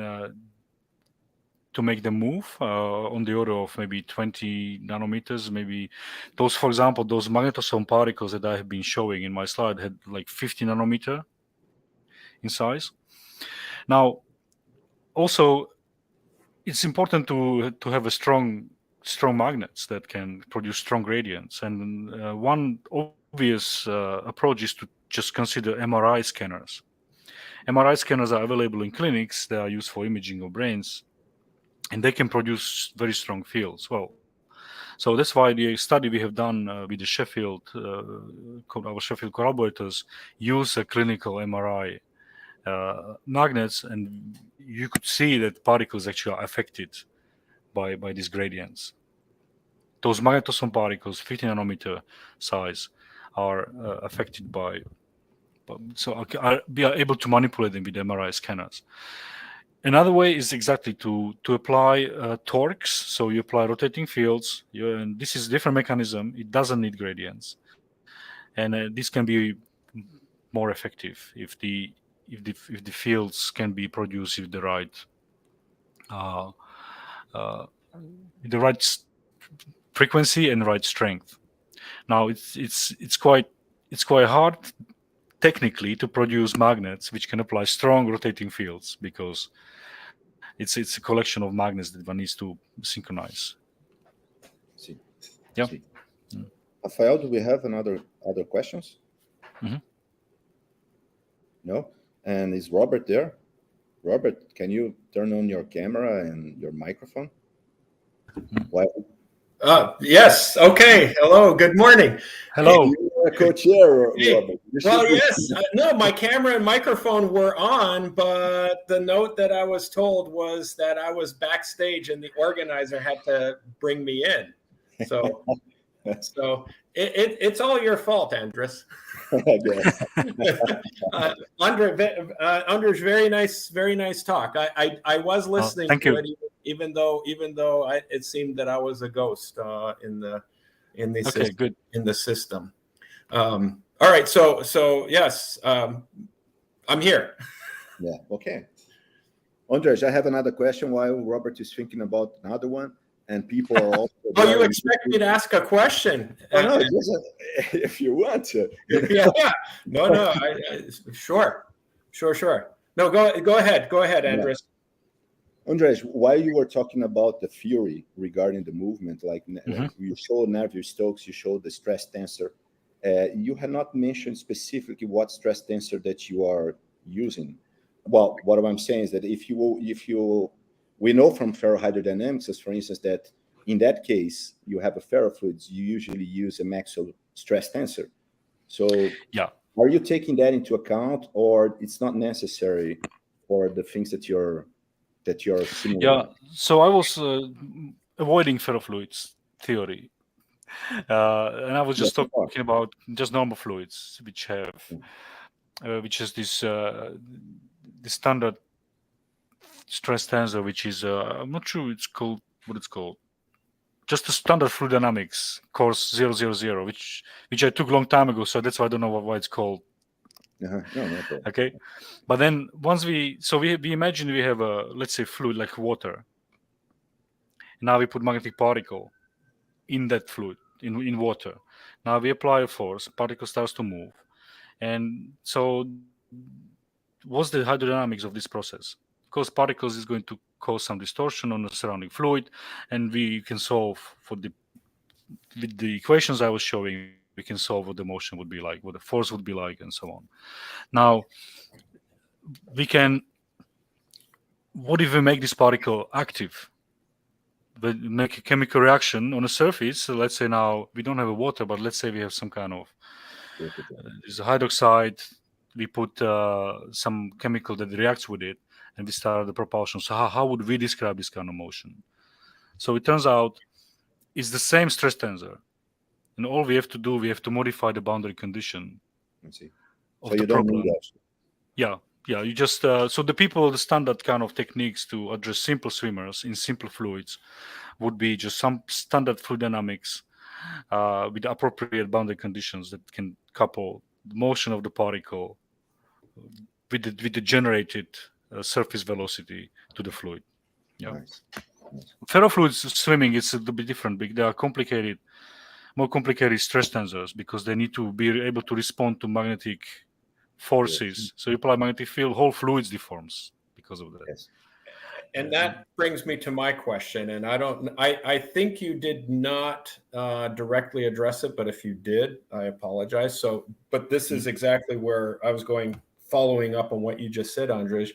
to make them move on the order of maybe 20 nanometers. Maybe those, for example, those magnetosome particles that I have been showing in my slide had like 50 nanometer in size. Now, also, it's important to have a strong magnets that can produce strong gradients. And one obvious approach is to just consider MRI scanners. MRI scanners are available in clinics. They are used for imaging of brains, and they can produce very strong fields. Well, so that's why the study we have done with the Sheffield, our Sheffield collaborators, use a clinical MRI magnets, and you could see that particles actually are affected by these gradients. Those magnetosome particles, 50 nanometer size, are affected so we are able to manipulate them with MRI scanners. Another way is exactly to apply torques. So you apply rotating fields, and this is a different mechanism. It doesn't need gradients, and this can be more effective if the fields can be produced uh, uh, with the right frequency and right strength. Now it's quite hard technically to produce magnets which can apply strong rotating fields because it's a collection of magnets that one needs to synchronize. See, Yeah. see. Rafael, do we have other questions? Mhm. No. And is Robert there? Robert, can you turn on your camera and your microphone? Why? Yes. Okay. Hello. Good morning. Hey, Hello. You are a co-chair, hey. Robert. You Well, should be. yes. No, my camera and microphone were on, but the note that I was told was that I was backstage and the organizer had to bring me in. So it's all your fault, Andris. I guess. Andris, very nice talk. I was listening thank to you. it, even though it seemed that I was a ghost in the system, Good. in the system. All right, so yes, I'm here. Yeah. Okay. Andres, I have another question while Robert is thinking about another one, and people are also. Oh, you expect me to ask a question? Oh, no, just, if you want to. Yeah. No. Sure. No, go ahead, Andris. Andres, while you were talking about the theory regarding the movement, like you showed Navier-Stokes, you showed the stress tensor, you had not mentioned specifically what stress tensor that you are using. Well, what I'm saying is that we know from ferrohydrodynamics, for instance, that in that case, you have a ferrofluids, you usually use a Maxwell stress tensor. So yeah, are you taking that into account, or it's not necessary for the things that you're simulating? Yeah, so I was avoiding ferrofluids theory. And I was just talking about just normal fluids, which is this standard stress tensor, which is I'm not sure what it's called. Just the standard fluid dynamics course 000, which I took a long time ago, so that's why I don't know why it's called. No, okay, but then once we imagine we have a, let's say, fluid like water. Now we put magnetic particle in that fluid, in water. Now we apply a force, particle starts to move. And so what's the hydrodynamics of this process? Because particles is going to cause some distortion on the surrounding fluid, and we can solve with the equations I was showing, we can solve what the motion would be like, what the force would be like, and so on. Now, what if we make this particle active? We make a chemical reaction on a surface. So let's say now we don't have a water, but let's say we have some kind of there's a hydroxide. We put some chemical that reacts with it, and we start the propulsion. So how would we describe this kind of motion? So it turns out it's the same stress tensor, and all we have to do, we have to modify the boundary condition of the you problem. Don't need that. Yeah. You just so the standard kind of techniques to address simple swimmers in simple fluids would be just some standard fluid dynamics with appropriate boundary conditions that can couple the motion of the particle with the generated surface velocity to the fluid. Yeah. Nice. Ferrofluids swimming is a little bit different. They are more complicated stress tensors because they need to be able to respond to magnetic forces. Yes. So you apply magnetic field, whole fluids deforms because of that. Yes. And that brings me to my question. And I think you did not directly address it, but if you did, I apologize. But this is exactly where I was going, following up on what you just said, Andris.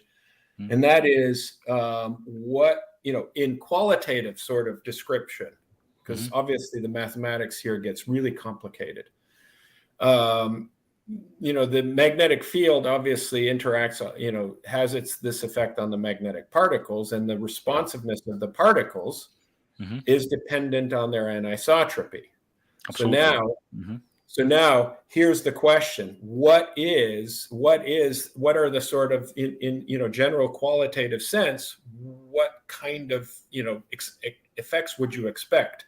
And that is what, in qualitative sort of description, because obviously the mathematics here gets really complicated. The magnetic field obviously interacts, has this effect on the magnetic particles, and the responsiveness of the particles is dependent on their anisotropy. Absolutely. So now here's the question: what are the sort of in general qualitative sense, what kind of effects would you expect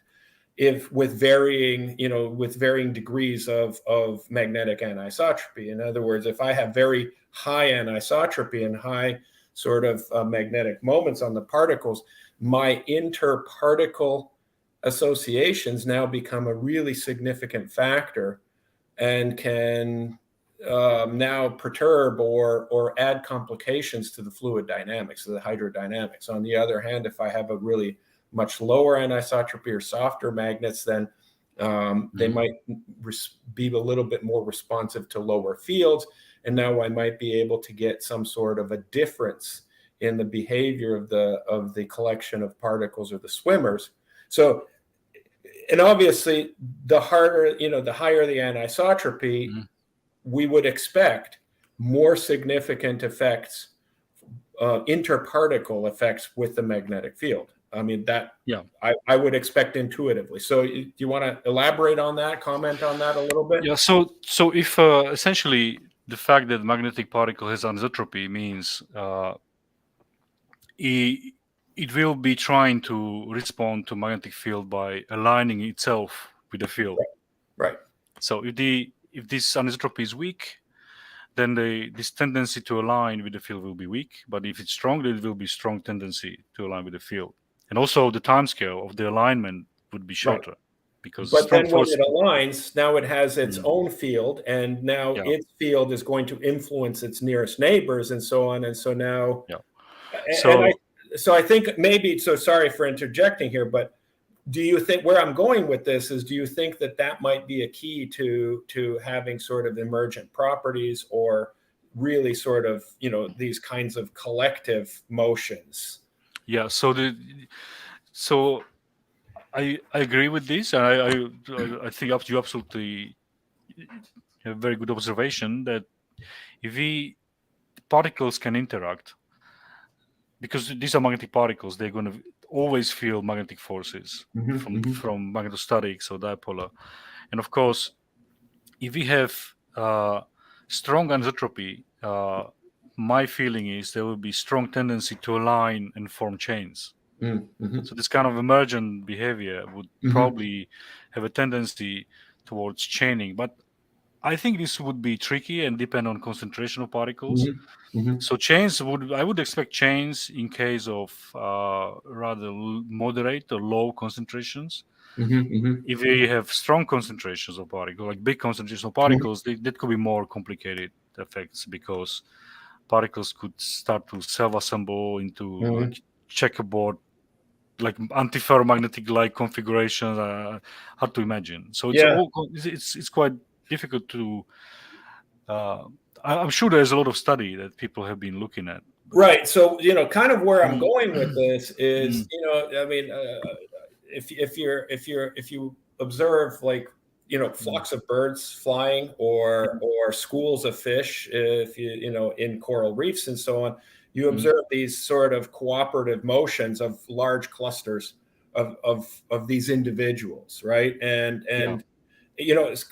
if with varying degrees of magnetic anisotropy? In other words, if I have very high anisotropy and high sort of magnetic moments on the particles, my interparticle associations now become a really significant factor and can now perturb or add complications to the fluid dynamics, to the hydrodynamics. On the other hand, if I have a really much lower anisotropy or softer magnets, then they might be a little bit more responsive to lower fields. And now I might be able to get some sort of a difference in the behavior of the collection of particles or the swimmers. So, and obviously the higher the anisotropy, we would expect more significant effects, interparticle effects with the magnetic field. I mean, that Yeah. I would expect intuitively. So do you want to elaborate on that, comment on that a little bit? Yeah. So if essentially the fact that magnetic particle has anisotropy means it will be trying to respond to magnetic field by aligning itself with the field. Right. So if this anisotropy is weak, then this tendency to align with the field will be weak. But if it's strong, then it will be strong tendency to align with the field. And also the time scale of the alignment would be shorter. Because but strong then when force, it aligns, now it has its own field, and now its field is going to influence its nearest neighbors and so on. And so now, so I think maybe, so sorry for interjecting here, but do you think, where I'm going with this is, do you think that that might be a key to having sort of emergent properties, or really sort of, these kinds of collective motions? Yeah. So I agree with this, and I think you absolutely have a very good observation that if particles can interact, because these are magnetic particles, they're going to always feel magnetic forces from magnetostatics or dipolar. And of course, if we have strong anisotropy, my feeling is there will be strong tendency to align and form chains. So this kind of emergent behavior would probably have a tendency towards chaining. But I think this would be tricky and depend on concentration of particles. So chains I would expect chains in case of rather moderate or low concentrations. If we have strong concentrations of particles, like big concentrations of particles, that could be more complicated effects, because particles could start to self-assemble into like checkerboard, like antiferromagnetic-like configurations. Hard to imagine. So it's quite difficult to. I'm sure there's a lot of study that people have been looking at. Right. So kind of where I'm going with this is, I mean, if you observe, like, flocks of birds flying, or schools of fish, if in coral reefs and so on, you observe these sort of cooperative motions of large clusters of these individuals, right? And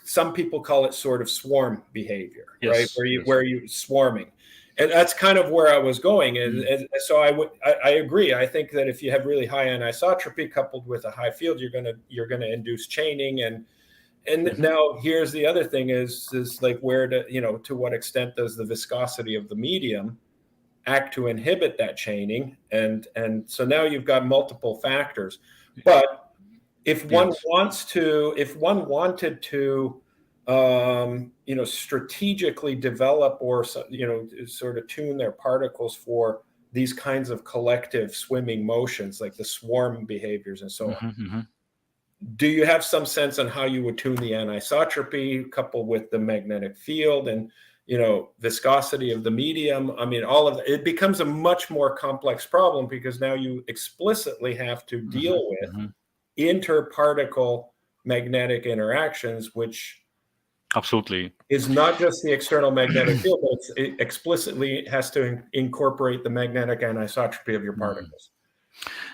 some people call it sort of swarm behavior, right? Where you swarming. And that's kind of where I was going. And so I agree. I think that if you have really high anisotropy coupled with a high field, you're gonna induce chaining. And now here's the other thing is like, where to what extent does the viscosity of the medium act to inhibit that chaining? And so now you've got multiple factors. But if one wanted to strategically develop, or sort of tune their particles for these kinds of collective swimming motions, like the swarm behaviors and so on, do you have some sense on how you would tune the anisotropy coupled with the magnetic field and viscosity of the medium? I mean, all of it becomes a much more complex problem, because now you explicitly have to deal with interparticle magnetic interactions, which absolutely is not just the external magnetic field, but it explicitly has to incorporate the magnetic anisotropy of your particles.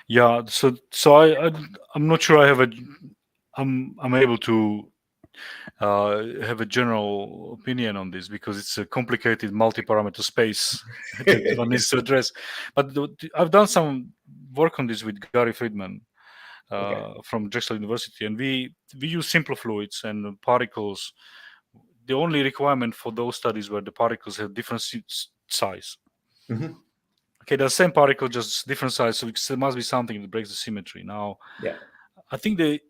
Yeah. So I'm not sure I'm able to have a general opinion on this, because it's a complicated multi-parameter space that one needs to address. But I've done some work on this with Gary Friedman from Drexel University, and we use simple fluids and particles. The only requirement for those studies were the particles have different size. Okay, the same particle, just different size, so there must be something that breaks the symmetry. Now, I think the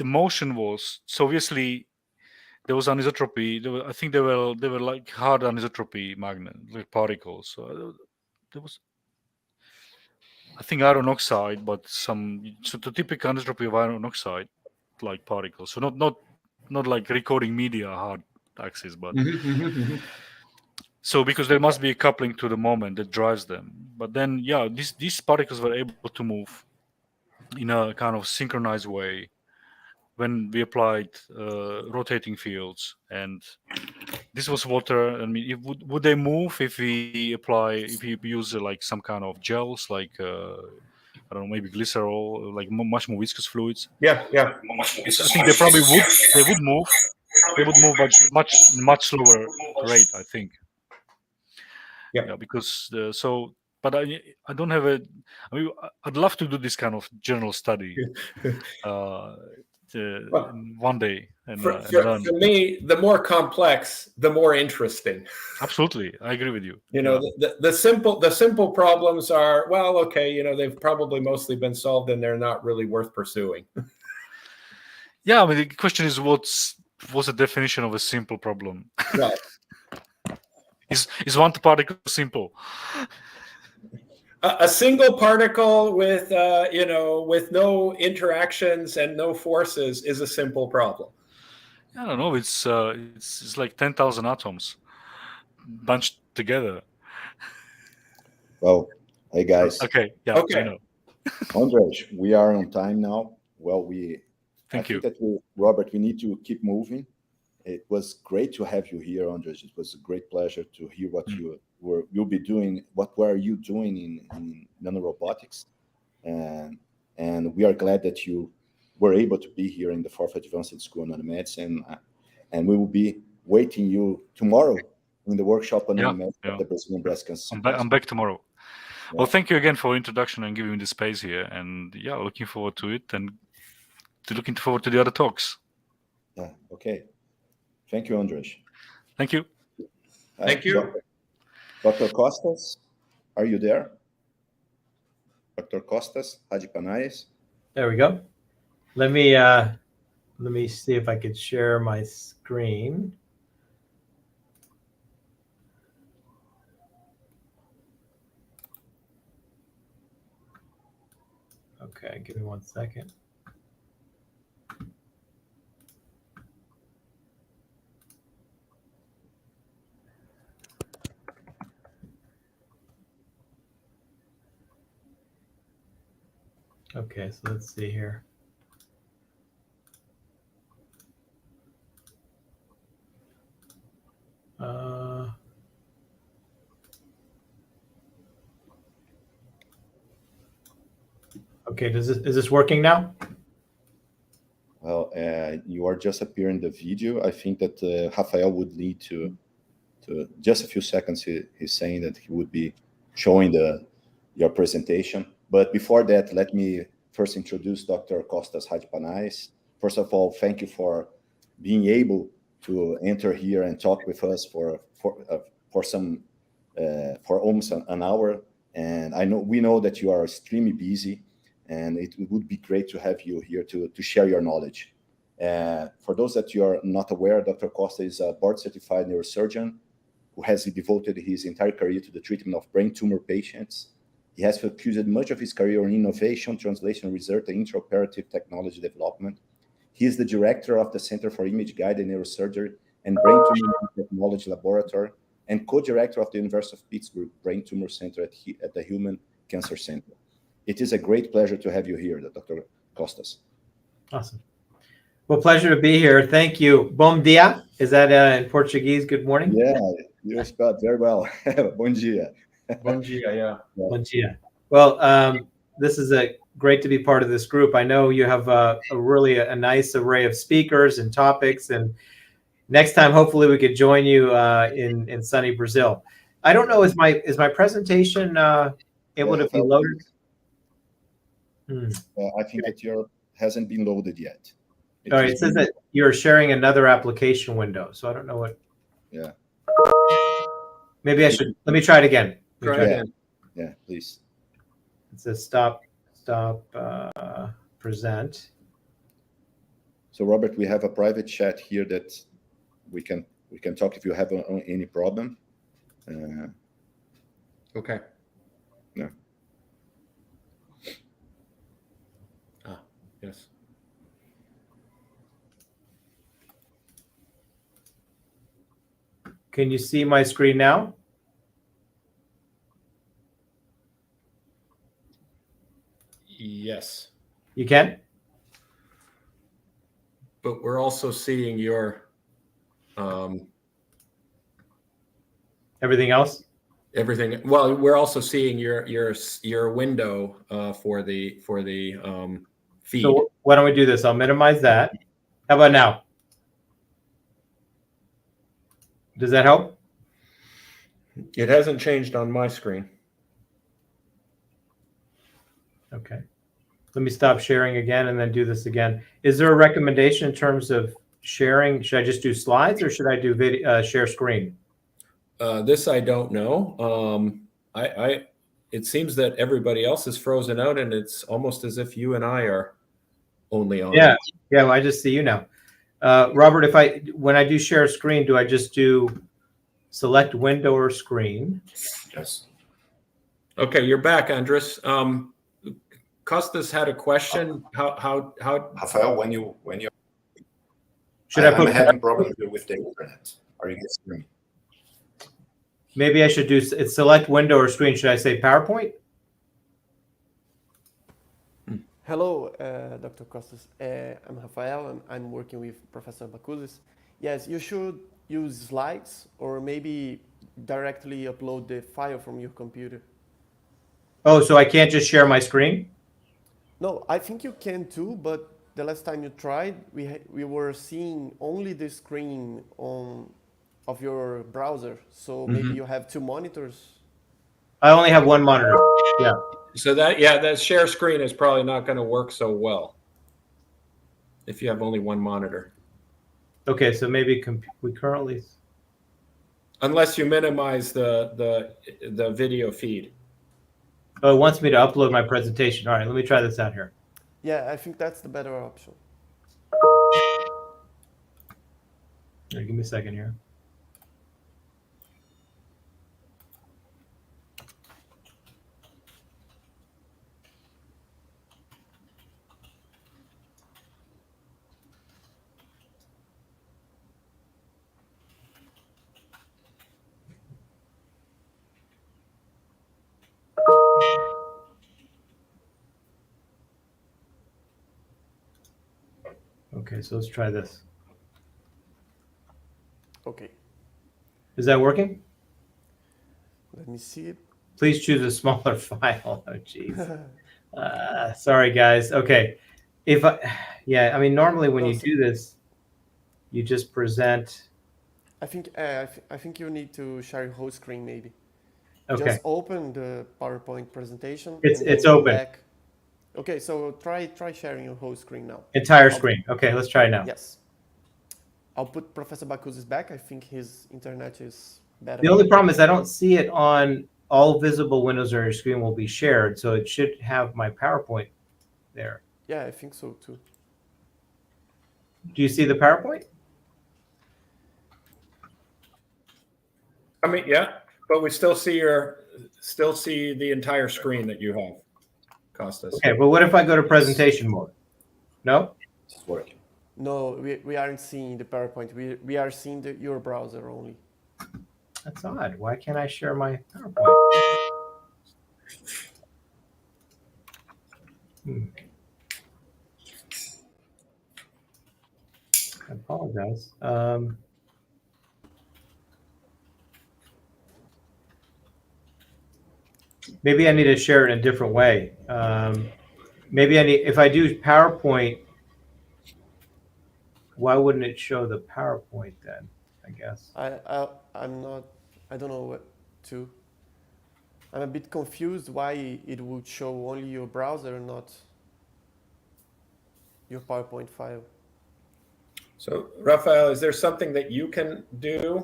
motion was, so obviously there was anisotropy. I think they were like hard anisotropy magnet, like particles. So there was, I think, iron oxide, but the typical anisotropy of iron oxide like particles. So not like recording media hard axis, but so because there must be a coupling to the moment that drives them. But then these particles were able to move in a kind of synchronized way when we applied rotating fields. And this was water. I mean, would they move if we use like some kind of gels, like I don't know, maybe glycerol, like much more viscous fluids. Yeah. I think they probably would. They would move. They would move much slower rate, I think. Yeah. Because but I don't have a. I mean, I'd love to do this kind of general study one day and For learn. me, the more complex, the more interesting. Absolutely, I agree with you. You know, the simple problems are, well, okay, you know, they've probably mostly been solved and they're not really worth pursuing. Yeah, I mean, the question is, what's the definition of a simple problem? Right. Is one particle simple? A single particle with with no interactions and no forces is a simple problem. I don't know. It's like 10,000 atoms bunched together. Well, hey guys. Okay. Yeah. Okay. I know. Andres, we are on time now. Well, Thank you. that Robert, we need to keep moving. It was great to have you here, Andres. It was a great pleasure to hear what you'll be doing. What were you doing in nanorobotics? And we are glad that you were able to be here in the 4th Advanced School of Nanomedicine. And we will be waiting you tomorrow in the workshop on nanomedicine at the Brazilian Breast Cancer. I'm back tomorrow. Yeah. Well, thank you again for introduction and giving me the space here. And looking forward to it and looking forward to the other talks. Yeah. Okay. Thank you, Andres. Thank you. Thank you. Dr. Costas, are you there? Dr. Costas Hadjipanais? There we go. Let me see if I could share my screen. Okay, give me 1 second. Okay, so let's see here. Okay, is this working now? Well, you are just appearing in the video. I think that Rafael would lead to just a few seconds. He's saying that he would be showing your presentation. But before that, let me first introduce Dr. Costas Hadjipanais. First of all, thank you for being able to enter here and talk with us for almost an hour. And we know that you are extremely busy, and it would be great to have you here to share your knowledge. For those that you are not aware, Dr. Costa is a board-certified neurosurgeon who has devoted his entire career to the treatment of brain tumor patients. He has focused much of his career on innovation, translational research, and intraoperative technology development. He is the director of the Center for Image-Guided Neurosurgery and Brain Tumor Technology Laboratory and co-director of the University of Pittsburgh Brain Tumor Center at the Human Cancer Center. It is a great pleasure to have you here, Dr. Costas. Awesome. Well, pleasure to be here. Thank you. Bom dia. Is that in Portuguese? Good morning? Yeah, you spelled very well. Bom dia. Bom dia, yeah. Bom dia. Well, this is great to be part of this group. I know you have a really nice array of speakers and topics, and next time, hopefully, we could join you in sunny Brazil. I don't know, is my presentation able to be loaded? I think that yours hasn't been loaded yet. All right, it says that you're sharing another application window, so I don't know what. Yeah. Maybe I should. Let me try it again. Try it again. Yeah, please. It says stop present. So Robert, we have a private chat here that we can talk if you have any problem. Okay. Yeah. Yes. Can you see my screen now? Yes. You can? But we're also seeing your Everything else? Everything. Well, we're also seeing your window for the feed. So why don't we do this? I'll minimize that. How about now? Does that help? It hasn't changed on my screen. Okay. Let me stop sharing again and then do this again. Is there a recommendation in terms of sharing? Should I just do slides or should I do video, share screen? This I don't know. It seems that everybody else is frozen out, and it's almost as if you and I are only on. Yeah, yeah. Well, I just see you now, Robert. When I do share screen, do I just do select window or screen? Yes. Okay, you're back, Andris. Costas had a question. How Rafael, when you should I I'm put having problems with the internet. Are you getting me? Maybe I should do it's select window or screen. Should I say PowerPoint? Hello, Dr. Costas. I'm Rafael, and I'm working with Professor Bakuzis. Yes, you should use slides or maybe directly upload the file from your computer. Oh, so I can't just share my screen? No, I think you can too, but the last time you tried, we were seeing only the screen of your browser. So maybe you have two monitors. I only have one monitor. Yeah. So that share screen is probably not going to work so well if you have only one monitor. Okay, so maybe we currently, unless you minimize the video feed. Oh, it wants me to upload my presentation. All right, let me try this out here. Yeah, I think that's the better option. Right, give me a second here. Okay, so let's try this. Okay. Is that working? Let me see it. Please choose a smaller file. Oh, geez. Sorry, guys. Okay. I mean, normally when you do this, you just present. I think you need to share your whole screen, maybe. Okay. Just open the PowerPoint presentation. It's open. Back. Okay, so try sharing your whole screen now. Entire screen. Okay, let's try now. Yes. I'll put Professor Bakuzis back. I think his internet is better. The only problem is I don't see it on all visible windows on your screen will be shared, so it should have my PowerPoint there. Yeah, I think so too. Do you see the PowerPoint? I mean, yeah, but we still see the entire screen that you have, Costas. Okay, but what if I go to presentation mode? No? It's working. No, we aren't seeing the PowerPoint. We are seeing your browser only. That's odd. Why can't I share my PowerPoint? I apologize. Maybe I need to share it in a different way. If I do PowerPoint, why wouldn't it show the PowerPoint then? I guess. I don't know what to. I'm a bit confused why it would show only your browser and not your PowerPoint file. So, Rafael, is there something that you can do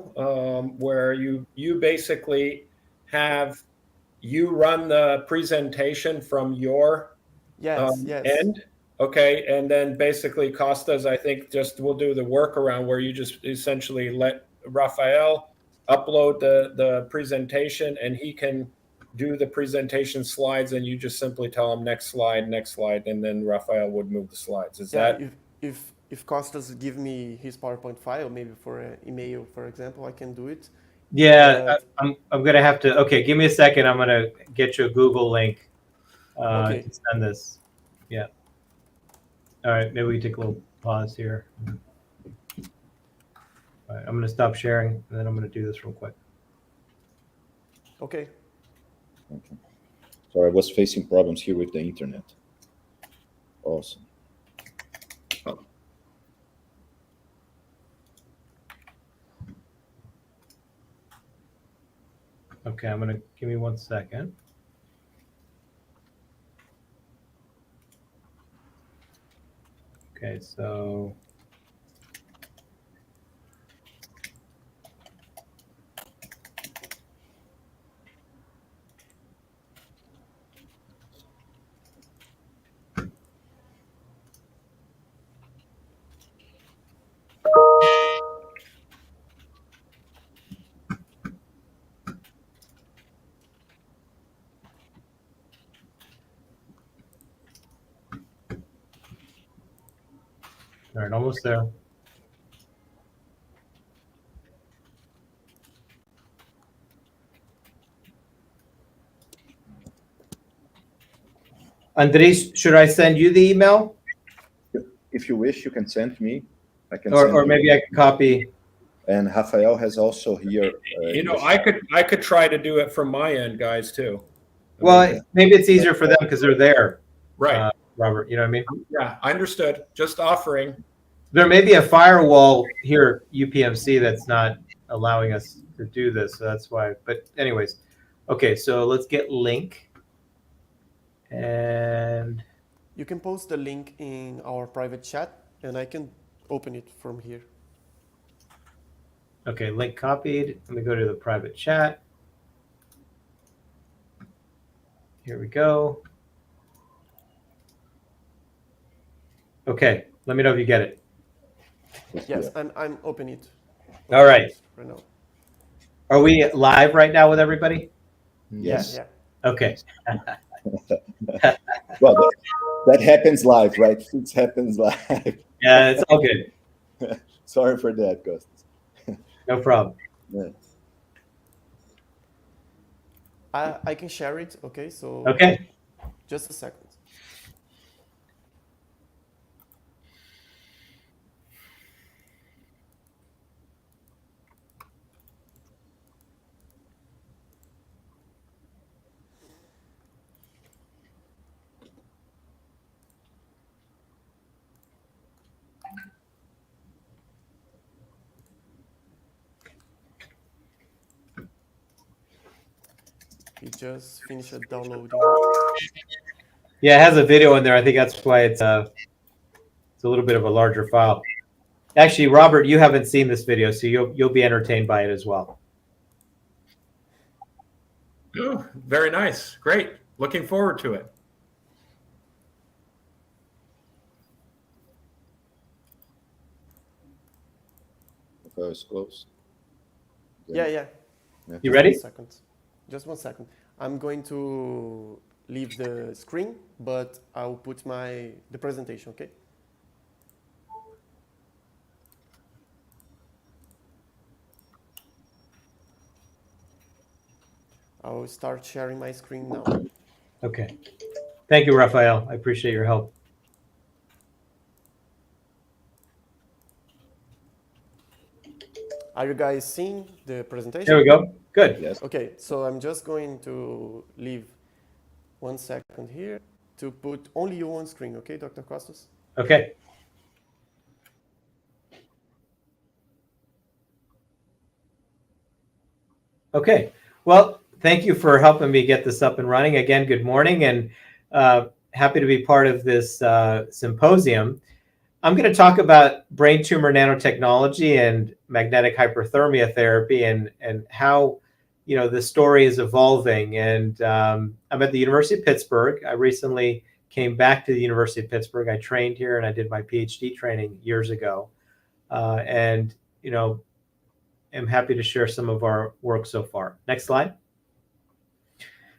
where you basically you run the presentation from your end? Okay, and then basically Costas, I think, just will do the workaround where you just essentially let Rafael upload the presentation and he can do the presentation slides and you just simply tell him next slide, and then Rafael would move the slides. Is that? If Costas give me his PowerPoint file, maybe for an email, for example, I can do it. Yeah, I'm gonna have to. Okay, give me a second. I'm gonna get you a Google link to send this. Yeah. All right, maybe we take a little pause here. All right, I'm gonna stop sharing and then I'm gonna do this real quick. Okay. Okay. Sorry, I was facing problems here with the internet. Awesome. Okay, I'm gonna give me 1 second. Okay, so all right, almost there. Andris, should I send you the email? If you wish, you can send me. I can Or send you. maybe I can copy. And Rafael has also here. I could try to do it from my end, guys, too. Well, maybe it's easier for them because they're there. Right. Robert, you know what I mean? Yeah, I understood. Just offering. There may be a firewall here at UPMC that's not allowing us to do this, so that's why. But anyways, okay, so let's get link. And You can post the link in our private chat, and I can open it from here. okay, link copied. Let me go to the private chat. Here we go. Okay, let me know if you get it. Yes, I'm opening it. All right. Right now. Are we live right now with everybody? Yes. Yeah. Okay. Well, that happens live, right? It happens live. Yeah, it's all good. Sorry for that, Costas. No problem. Yeah. I can share it. Okay, so Okay. just a second. We just finished downloading. Yeah, it has a video in there. I think that's why it's a little bit of a larger file. Actually, Robert, you haven't seen this video, so you'll be entertained by it as well. Oh, very nice. Great. Looking forward to it. Okay, it's close. Yeah. You ready? 1 second. Just 1 second. I'm going to leave the screen, but I'll put the presentation, okay? I'll start sharing my screen now. Okay. Thank you, Rafael. I appreciate your help. Are you guys seeing the presentation? There we go. Good. Yes. Okay, so I'm just going to leave 1 second here to put only you on screen, okay, Dr. Costas? Okay. Okay. Well, thank you for helping me get this up and running. Again, good morning, and happy to be part of this symposium. I'm going to talk about brain tumor nanotechnology and magnetic hyperthermia therapy and how the story is evolving. And I'm at the University of Pittsburgh. I recently came back to the University of Pittsburgh. I trained here and I did my PhD training years ago. And I'm happy to share some of our work so far. Next slide.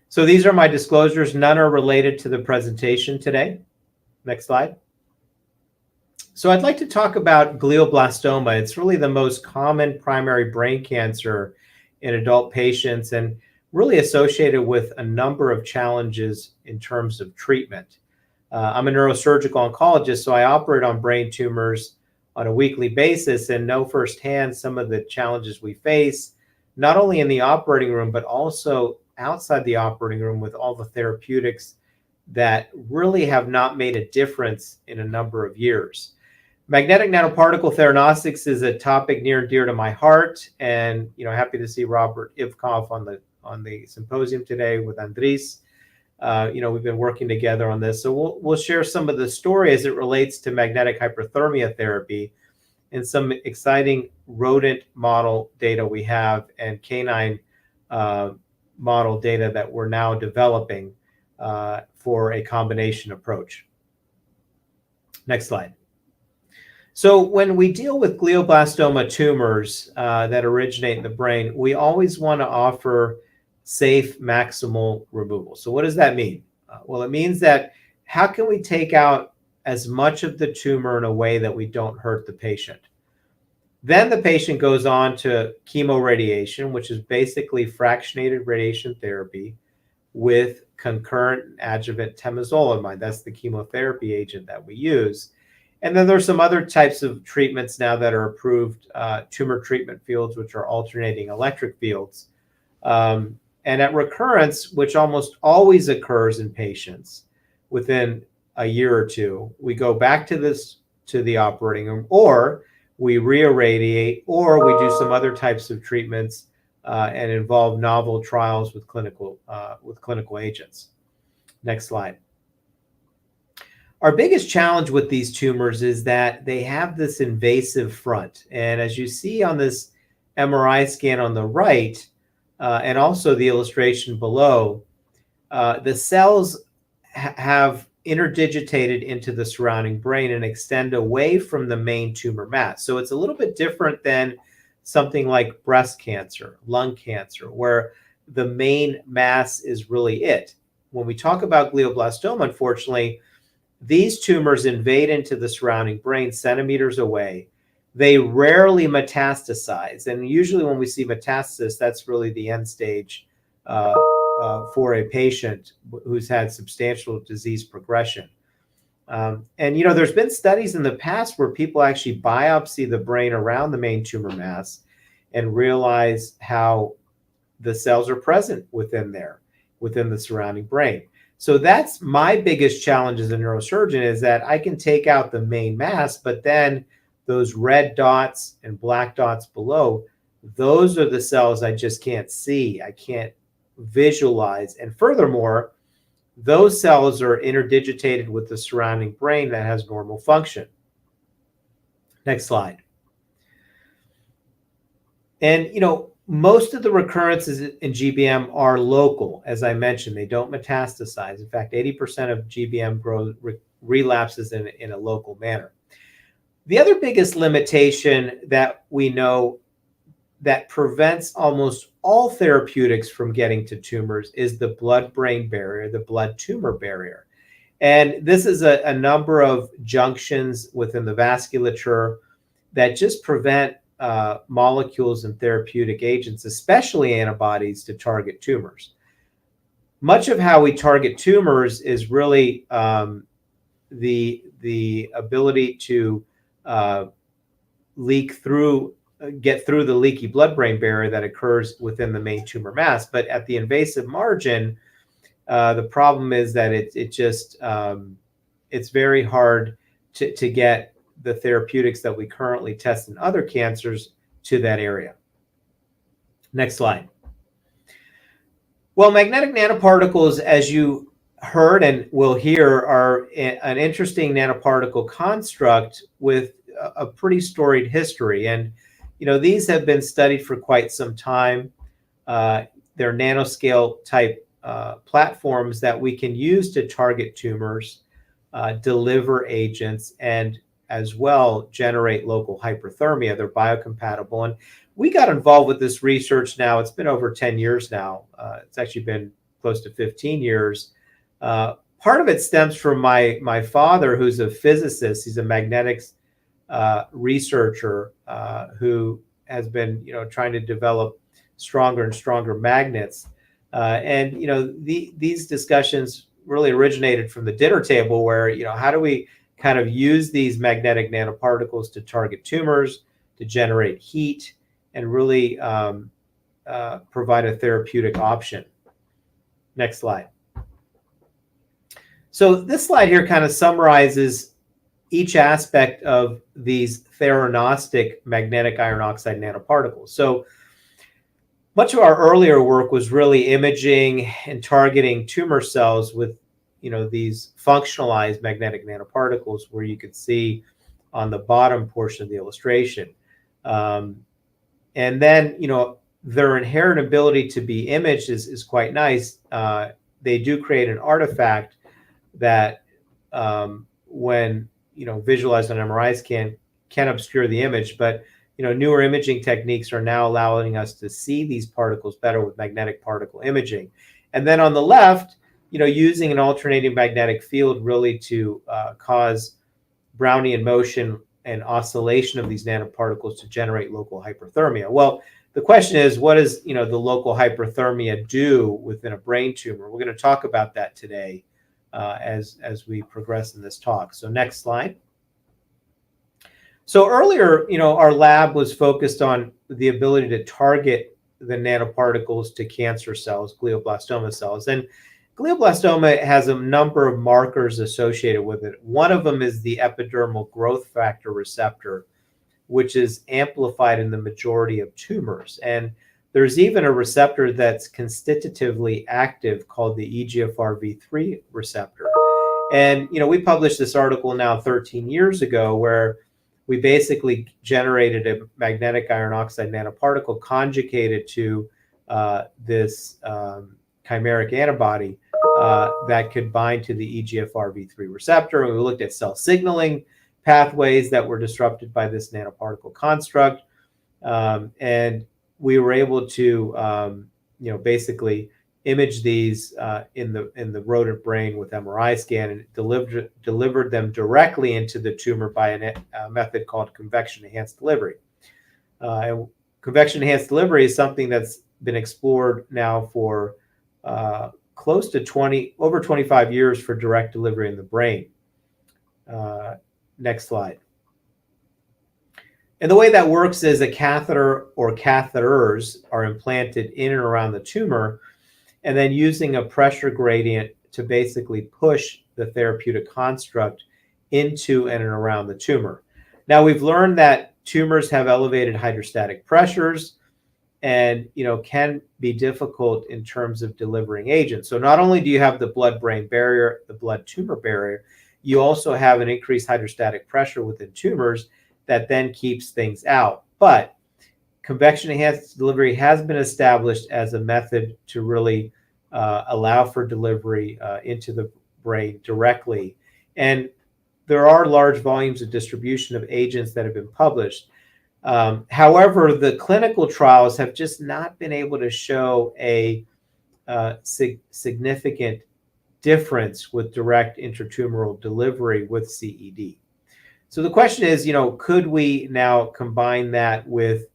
So these are my disclosures. None are related to the presentation today. Next slide. So I'd like to talk about glioblastoma. It's really the most common primary brain cancer in adult patients and really associated with a number of challenges in terms of treatment. I'm a neurosurgical oncologist, so I operate on brain tumors on a weekly basis and know firsthand some of the challenges we face, not only in the operating room, but also outside the operating room with all the therapeutics that really have not made a difference in a number of years. Magnetic nanoparticle theranostics is a topic near and dear to my heart, and happy to see Robert Ivkov on the symposium today with Andris. We've been working together on this, so we'll share some of the story as it relates to magnetic hyperthermia therapy and some exciting rodent model data we have and canine model data that we're now developing for a combination approach. Next slide. So when we deal with glioblastoma tumors that originate in the brain, we always want to offer safe maximal removal. So what does that mean? Well, it means that how can we take out as much of the tumor in a way that we don't hurt the patient? Then the patient goes on to chemoradiation, which is basically fractionated radiation therapy with concurrent adjuvant temozolomide. That's the chemotherapy agent that we use. And then there's some other types of treatments now that are approved, tumor treatment fields, which are alternating electric fields. And at recurrence, which almost always occurs in patients within a year or two, we go back to the operating room, or we reirradiate, or we do some other types of treatments and involve novel trials with clinical agents. Next slide. Our biggest challenge with these tumors is that they have this invasive front. And as you see on this MRI scan on the right, and also the illustration below, the cells have interdigitated into the surrounding brain and extend away from the main tumor mass. So it's a little bit different than something like breast cancer, lung cancer, where the main mass is really it. When we talk about glioblastoma, unfortunately, these tumors invade into the surrounding brain centimeters away. They rarely metastasize. And usually when we see metastasis, that's really the end stage for a patient who's had substantial disease progression. And there's been studies in the past where people actually biopsy the brain around the main tumor mass and realize how the cells are present within the surrounding brain. So that's my biggest challenge as a neurosurgeon, is that I can take out the main mass, but then those red dots and black dots below, those are the cells I just can't see. I can't visualize. And furthermore, those cells are interdigitated with the surrounding brain that has normal function. Next slide. And, most of the recurrences in GBM are local. As I mentioned, they don't metastasize. In fact, 80% of GBM relapses in a local manner. The other biggest limitation that we know that prevents almost all therapeutics from getting to tumors is the blood-brain barrier, the blood-tumor barrier. And this is a number of junctions within the vasculature that just prevent molecules and therapeutic agents, especially antibodies, to target tumors. Much of how we target tumors is really the ability to get through the leaky blood-brain barrier that occurs within the main tumor mass. But at the invasive margin, the problem is that it's very hard to get the therapeutics that we currently test in other cancers to that area. Next slide. Well, magnetic nanoparticles, as you heard and will hear, are an interesting nanoparticle construct with a pretty storied history. And, these have been studied for quite some time. They're nanoscale type platforms that we can use to target tumors, deliver agents, and as well generate local hyperthermia. They're biocompatible. And we got involved with this research now. It's been over 10 years now. It's actually been close to 15 years. Part of it stems from my father, who's a physicist. He's a magnetics researcher who has been, trying to develop stronger and stronger magnets. These discussions really originated from the dinner table where, how do we kind of use these magnetic nanoparticles to target tumors, to generate heat, and really provide a therapeutic option. Next slide. So this slide here kind of summarizes each aspect of these theranostic magnetic iron oxide nanoparticles. So much of our earlier work was really imaging and targeting tumor cells with, these functionalized magnetic nanoparticles, where you could see on the bottom portion of the illustration. And then, their inherent ability to be imaged is quite nice. They do create an artifact that when visualized on MRI scan can obscure the image, but newer imaging techniques are now allowing us to see these particles better with magnetic particle imaging. And then on the left, using an alternating magnetic field really to cause Brownian motion and oscillation of these nanoparticles to generate local hyperthermia. Well, the question is, what does the local hyperthermia do within a brain tumor? We're going to talk about that today as we progress in this talk. So next slide. So earlier, our lab was focused on the ability to target the nanoparticles to cancer cells, glioblastoma cells. And glioblastoma has a number of markers associated with it. One of them is the epidermal growth factor receptor, which is amplified in the majority of tumors. And there's even a receptor that's constitutively active called the EGFRV3 receptor. And, we published this article now 13 years ago where we basically generated a magnetic iron oxide nanoparticle conjugated to this chimeric antibody that could bind to the EGFRV3 receptor. And we looked at cell signaling pathways that were disrupted by this nanoparticle construct. And we were able to, basically image these in the rodent brain with MRI scan and delivered them directly into the tumor by a method called convection-enhanced delivery. And convection-enhanced delivery is something that's been explored now for close to over 25 years for direct delivery in the brain. Next slide. And the way that works is a catheter or catheters are implanted in and around the tumor, and then using a pressure gradient to basically push the therapeutic construct into and around the tumor. Now, we've learned that tumors have elevated hydrostatic pressures and can be difficult in terms of delivering agents. So not only do you have the blood-brain barrier, the blood-tumor barrier, you also have an increased hydrostatic pressure within tumors that then keeps things out. But convection-enhanced delivery has been established as a method to really allow for delivery into the brain directly. And there are large volumes of distribution of agents that have been published. However, the clinical trials have just not been able to show a significant difference with direct intratumoral delivery with CED. So the question is, could we now combine that with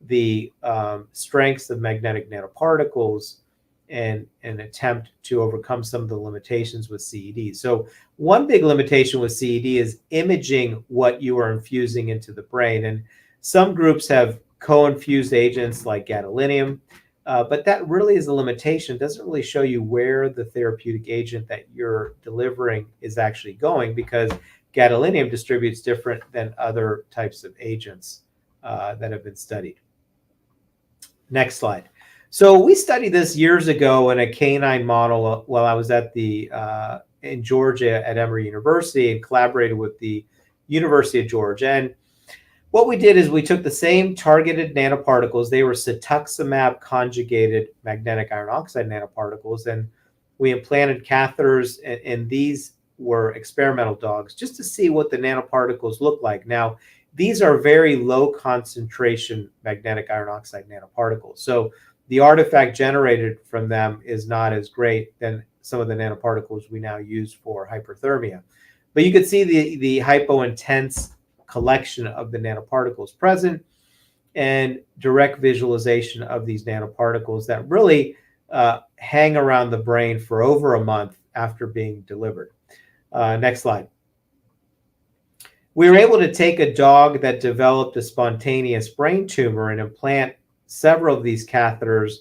the strengths of magnetic nanoparticles and attempt to overcome some of the limitations with CED? So one big limitation with CED is imaging what you are infusing into the brain. And some groups have co-infused agents like gadolinium, but that really is a limitation. It doesn't really show you where the therapeutic agent that you're delivering is actually going, because gadolinium distributes different than other types of agents that have been studied. Next slide. So we studied this years ago in a canine model while I was at in Georgia at Emory University and collaborated with the University of Georgia. And what we did is we took the same targeted nanoparticles. They were cetuximab conjugated magnetic iron oxide nanoparticles, and we implanted catheters, and these were experimental dogs just to see what the nanoparticles look like. Now, these are very low concentration magnetic iron oxide nanoparticles. So the artifact generated from them is not as great than some of the nanoparticles we now use for hyperthermia. But you can see the hypo-intense collection of the nanoparticles present and direct visualization of these nanoparticles that really hang around the brain for over a month after being delivered. Next slide. We were able to take a dog that developed a spontaneous brain tumor and implant several of these catheters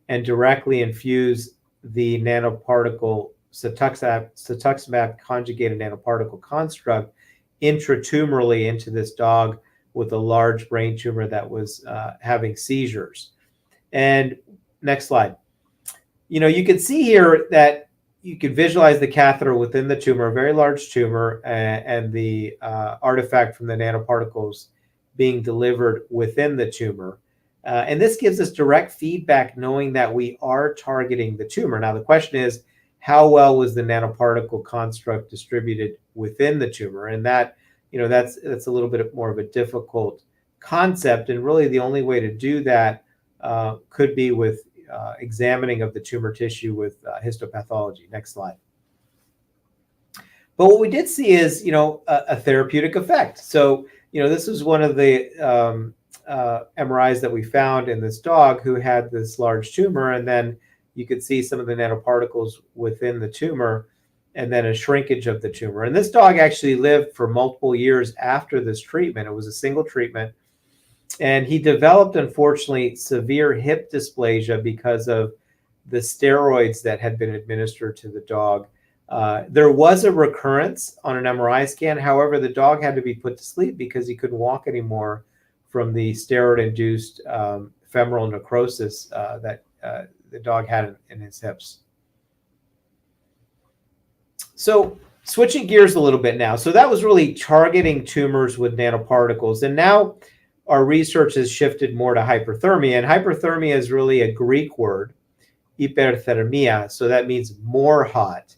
and directly infuse the nanoparticle cetuximab conjugated nanoparticle construct intratumorally into this dog with a large brain tumor that was having seizures. And next slide. You can see here that you can visualize the catheter within the tumor, a very large tumor, and the artifact from the nanoparticles being delivered within the tumor. And this gives us direct feedback knowing that we are targeting the tumor. Now, the question is, how well was the nanoparticle construct distributed within the tumor? And that, that's a little bit more of a difficult concept. And really the only way to do that could be with examining of the tumor tissue with histopathology. Next slide. But what we did see is, a therapeutic effect. So, this is one of the MRIs that we found in this dog who had this large tumor, and then you could see some of the nanoparticles within the tumor and then a shrinkage of the tumor. And this dog actually lived for multiple years after this treatment. It was a single treatment. And he developed, unfortunately, severe hip dysplasia because of the steroids that had been administered to the dog. There was a recurrence on an MRI scan. However, the dog had to be put to sleep because he couldn't walk anymore from the steroid-induced femoral necrosis that the dog had in his hips. So switching gears a little bit now. So that was really targeting tumors with nanoparticles. And now our research has shifted more to hyperthermia. And hyperthermia is really a Greek word, hyperthermia. So that means more hot.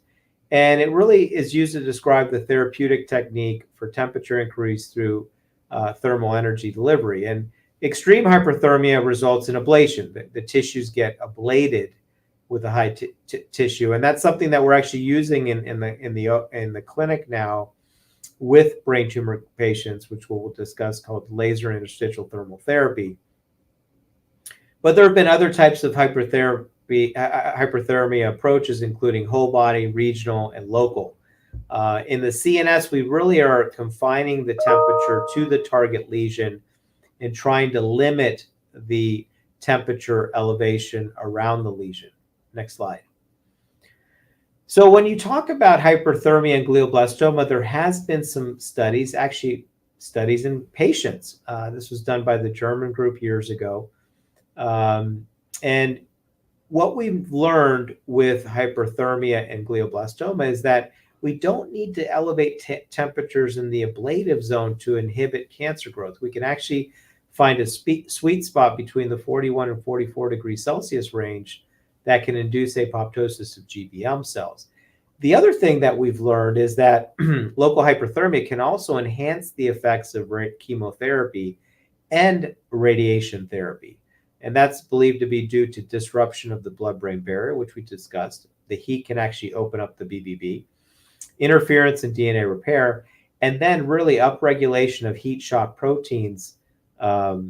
And it really is used to describe the therapeutic technique for temperature increase through thermal energy delivery. And extreme hyperthermia results in ablation. The tissues get ablated with a high tissue, and that's something that we're actually using in the clinic now with brain tumor patients, which we'll discuss, called laser interstitial thermal therapy. But there have been other types of hyperthermia approaches, including whole body, regional, and local. In the CNS, we really are confining the temperature to the target lesion and trying to limit the temperature elevation around the lesion. Next slide. So when you talk about hyperthermia and glioblastoma, there has been some studies, actually studies in patients. This was done by the German group years ago. And what we've learned with hyperthermia and glioblastoma is that we don't need to elevate temperatures in the ablative zone to inhibit cancer growth. We can actually find a sweet spot between the 41 and 44 degrees Celsius range that can induce apoptosis of GBM cells. The other thing that we've learned is that local hyperthermia can also enhance the effects of chemotherapy and radiation therapy. And that's believed to be due to disruption of the blood-brain barrier, which we discussed. The heat can actually open up the BBB, interference in DNA repair, and then really upregulation of heat shock proteins that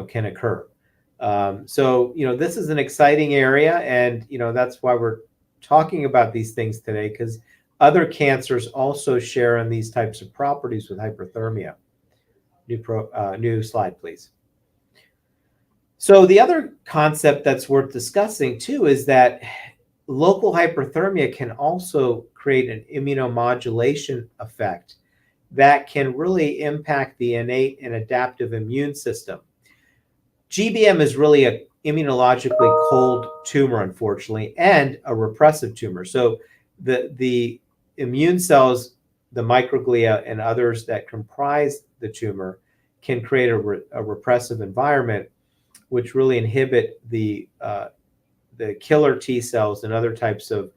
can occur. So this is an exciting area, and that's why we're talking about these things today, because other cancers also share in these types of properties with hyperthermia. New slide, please. So the other concept that's worth discussing too is that local hyperthermia can also create an immunomodulation effect that can really impact the innate and adaptive immune system. GBM is really an immunologically cold tumor, unfortunately, and a repressive tumor. So the immune cells, the microglia, and others that comprise the tumor can create a repressive environment, which really inhibit the killer T cells and other types of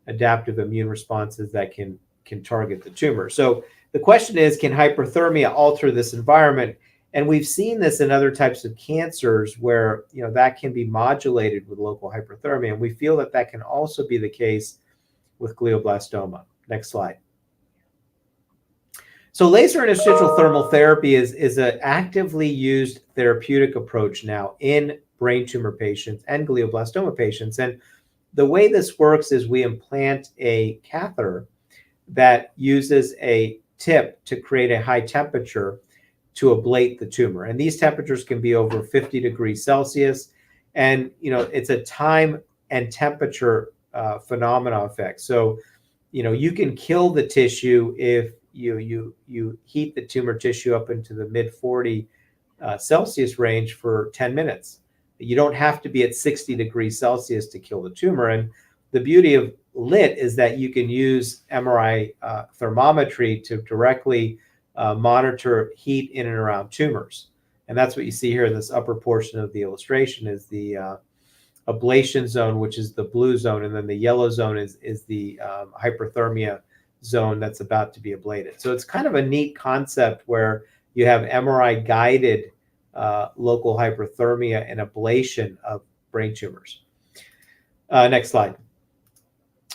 adaptive immune responses that can target the tumor. So the question is, can hyperthermia alter this environment? And we've seen this in other types of cancers where that can be modulated with local hyperthermia, and we feel that that can also be the case with glioblastoma. Next slide. So laser interstitial thermal therapy is an actively used therapeutic approach now in brain tumor patients and glioblastoma patients. And the way this works is we implant a catheter that uses a tip to create a high temperature to ablate the tumor. And these temperatures can be over 50 degrees Celsius. And, it's a time and temperature phenomena effect. So, you can kill the tissue if you heat the tumor tissue up into the mid 40 Celsius range for 10 minutes. You don't have to be at 60 degrees Celsius to kill the tumor. And the beauty of LIT is that you can use MRI thermometry to directly monitor heat in and around tumors. And that's what you see here in this upper portion of the illustration is the ablation zone, which is the blue zone. And then the yellow zone is the hyperthermia zone that's about to be ablated. So it's kind of a neat concept where you have MRI guided local hyperthermia and ablation of brain tumors. Next slide.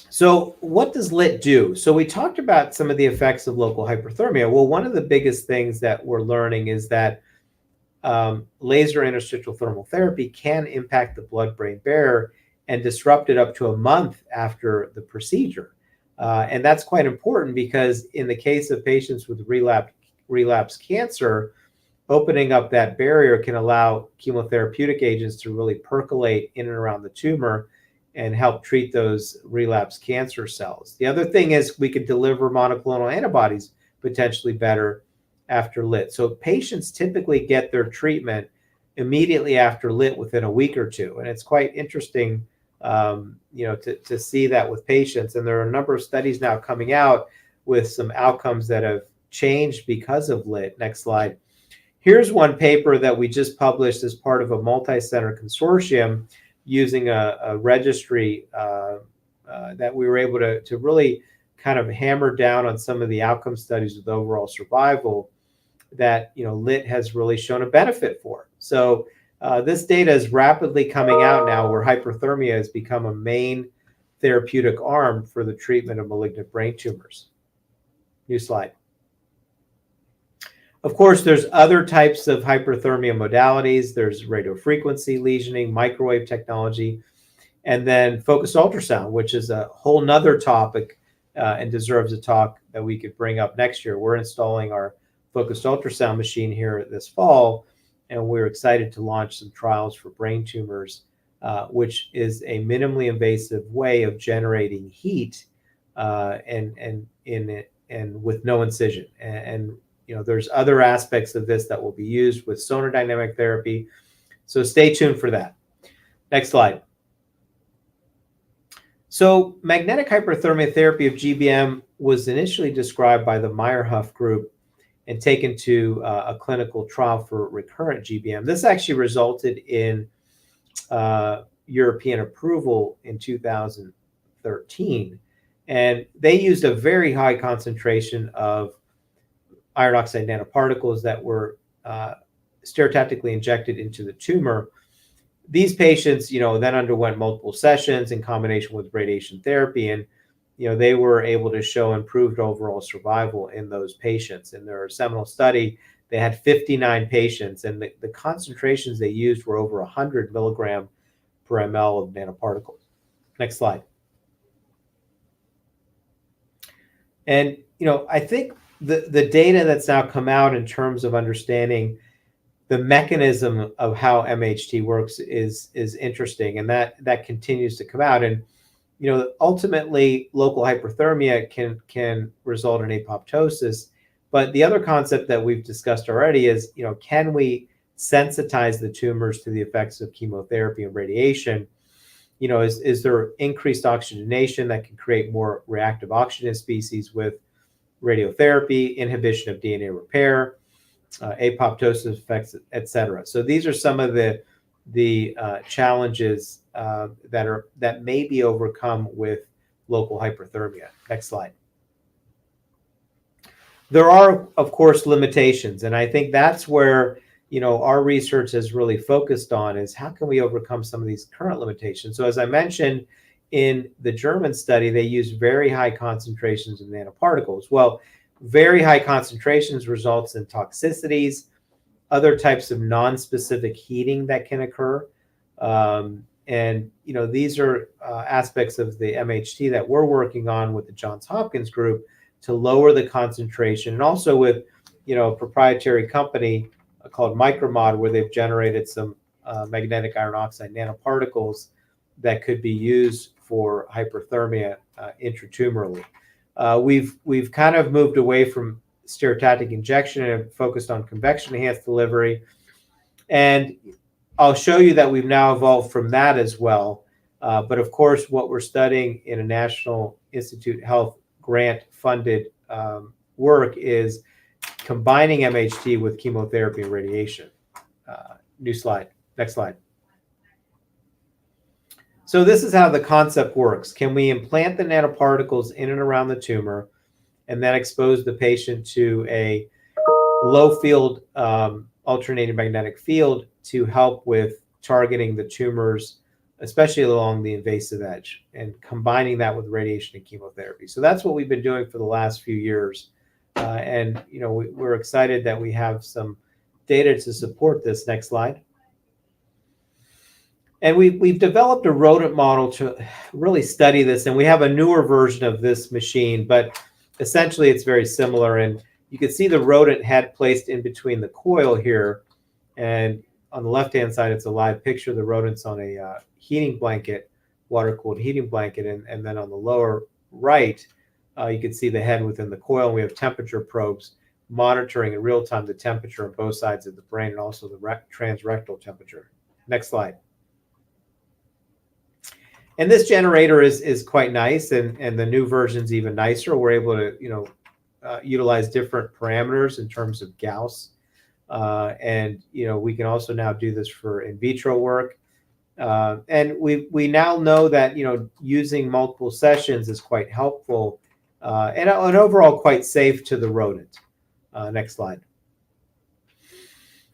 So what does LIT do? So we talked about some of the effects of local hyperthermia. Well, one of the biggest things that we're learning is that laser interstitial thermal therapy can impact the blood-brain barrier and disrupt it up to a month after the procedure. And that's quite important because in the case of patients with relapsed cancer, opening up that barrier can allow chemotherapeutic agents to really percolate in and around the tumor and help treat those relapsed cancer cells. The other thing is we could deliver monoclonal antibodies potentially better after LIT. So patients typically get their treatment immediately after LIT within a week or two. And it's quite interesting, to see that with patients. And there are a number of studies now coming out with some outcomes that have changed because of LIT. Next slide. Here's one paper that we just published as part of a multi-center consortium using a registry that we were able to really kind of hammer down on some of the outcome studies with overall survival that LIT has really shown a benefit for. So this data is rapidly coming out now where hyperthermia has become a main therapeutic arm for the treatment of malignant brain tumors. New slide. Of course, there's other types of hyperthermia modalities. There's radiofrequency lesioning, microwave technology, and then focused ultrasound, which is a whole nother topic and deserves a talk that we could bring up next year. We're installing our focused ultrasound machine here this fall, and we're excited to launch some trials for brain tumors, which is a minimally invasive way of generating heat and with no incision. And there's other aspects of this that will be used with sonar dynamic therapy. So stay tuned for that. Next slide. So magnetic hyperthermia therapy of GBM was initially described by the Meyerhoff group and taken to a clinical trial for recurrent GBM. This actually resulted in European approval in 2013. And they used a very high concentration of iron oxide nanoparticles that were stereotactically injected into the tumor. These patients, then underwent multiple sessions in combination with radiation therapy, and they were able to show improved overall survival in those patients. In their seminal study, they had 59 patients, and the concentrations they used were over 100 milligram per ml of nanoparticles. Next slide. And I think the data that's now come out in terms of understanding the mechanism of how MHT works is interesting, and that continues to come out. And ultimately, local hyperthermia can result in apoptosis. But the other concept that we've discussed already is, can we sensitize the tumors to the effects of chemotherapy and radiation? Is there increased oxygenation that can create more reactive oxygen species with radiotherapy, inhibition of DNA repair, apoptosis effects, et cetera? So these are some of the challenges that may be overcome with local hyperthermia. Next slide. There are, of course, limitations, and I think that's where our research has really focused on is how can we overcome some of these current limitations. So as I mentioned, in the German study, they used very high concentrations of nanoparticles. Well, very high concentrations results in toxicities, other types of non-specific heating that can occur. And these are aspects of the MHT that we're working on with the Johns Hopkins group to lower the concentration, and also with a proprietary company called Micromod, where they've generated some magnetic iron oxide nanoparticles that could be used for hyperthermia intratumorally. We've kind of moved away from stereotactic injection and focused on convection enhanced delivery. And I'll show you that we've now evolved from that as well. But of course, what we're studying in a National Institute Health grant funded work is combining MHT with chemotherapy and radiation. New slide. Next slide. So this is how the concept works. Can we implant the nanoparticles in and around the tumor and then expose the patient to a low field alternating magnetic field to help with targeting the tumors, especially along the invasive edge, and combining that with radiation and chemotherapy? So that's what we've been doing for the last few years. And we're excited that we have some data to support this. Next slide. And we've developed a rodent model to really study this, and we have a newer version of this machine, but essentially it's very similar. And you can see the rodent head placed in between the coil here, and on the left-hand side, it's a live picture. The rodent's on a heating blanket, water-cooled heating blanket, and then on the lower right, you can see the head within the coil. We have temperature probes monitoring in real time the temperature on both sides of the brain and also the transrectal temperature. Next slide. And this generator is quite nice, and the new version's even nicer. We're able to utilize different parameters in terms of Gauss, and we can also now do this for in vitro work. And we now know that using multiple sessions is quite helpful and overall quite safe to the rodent. Next slide.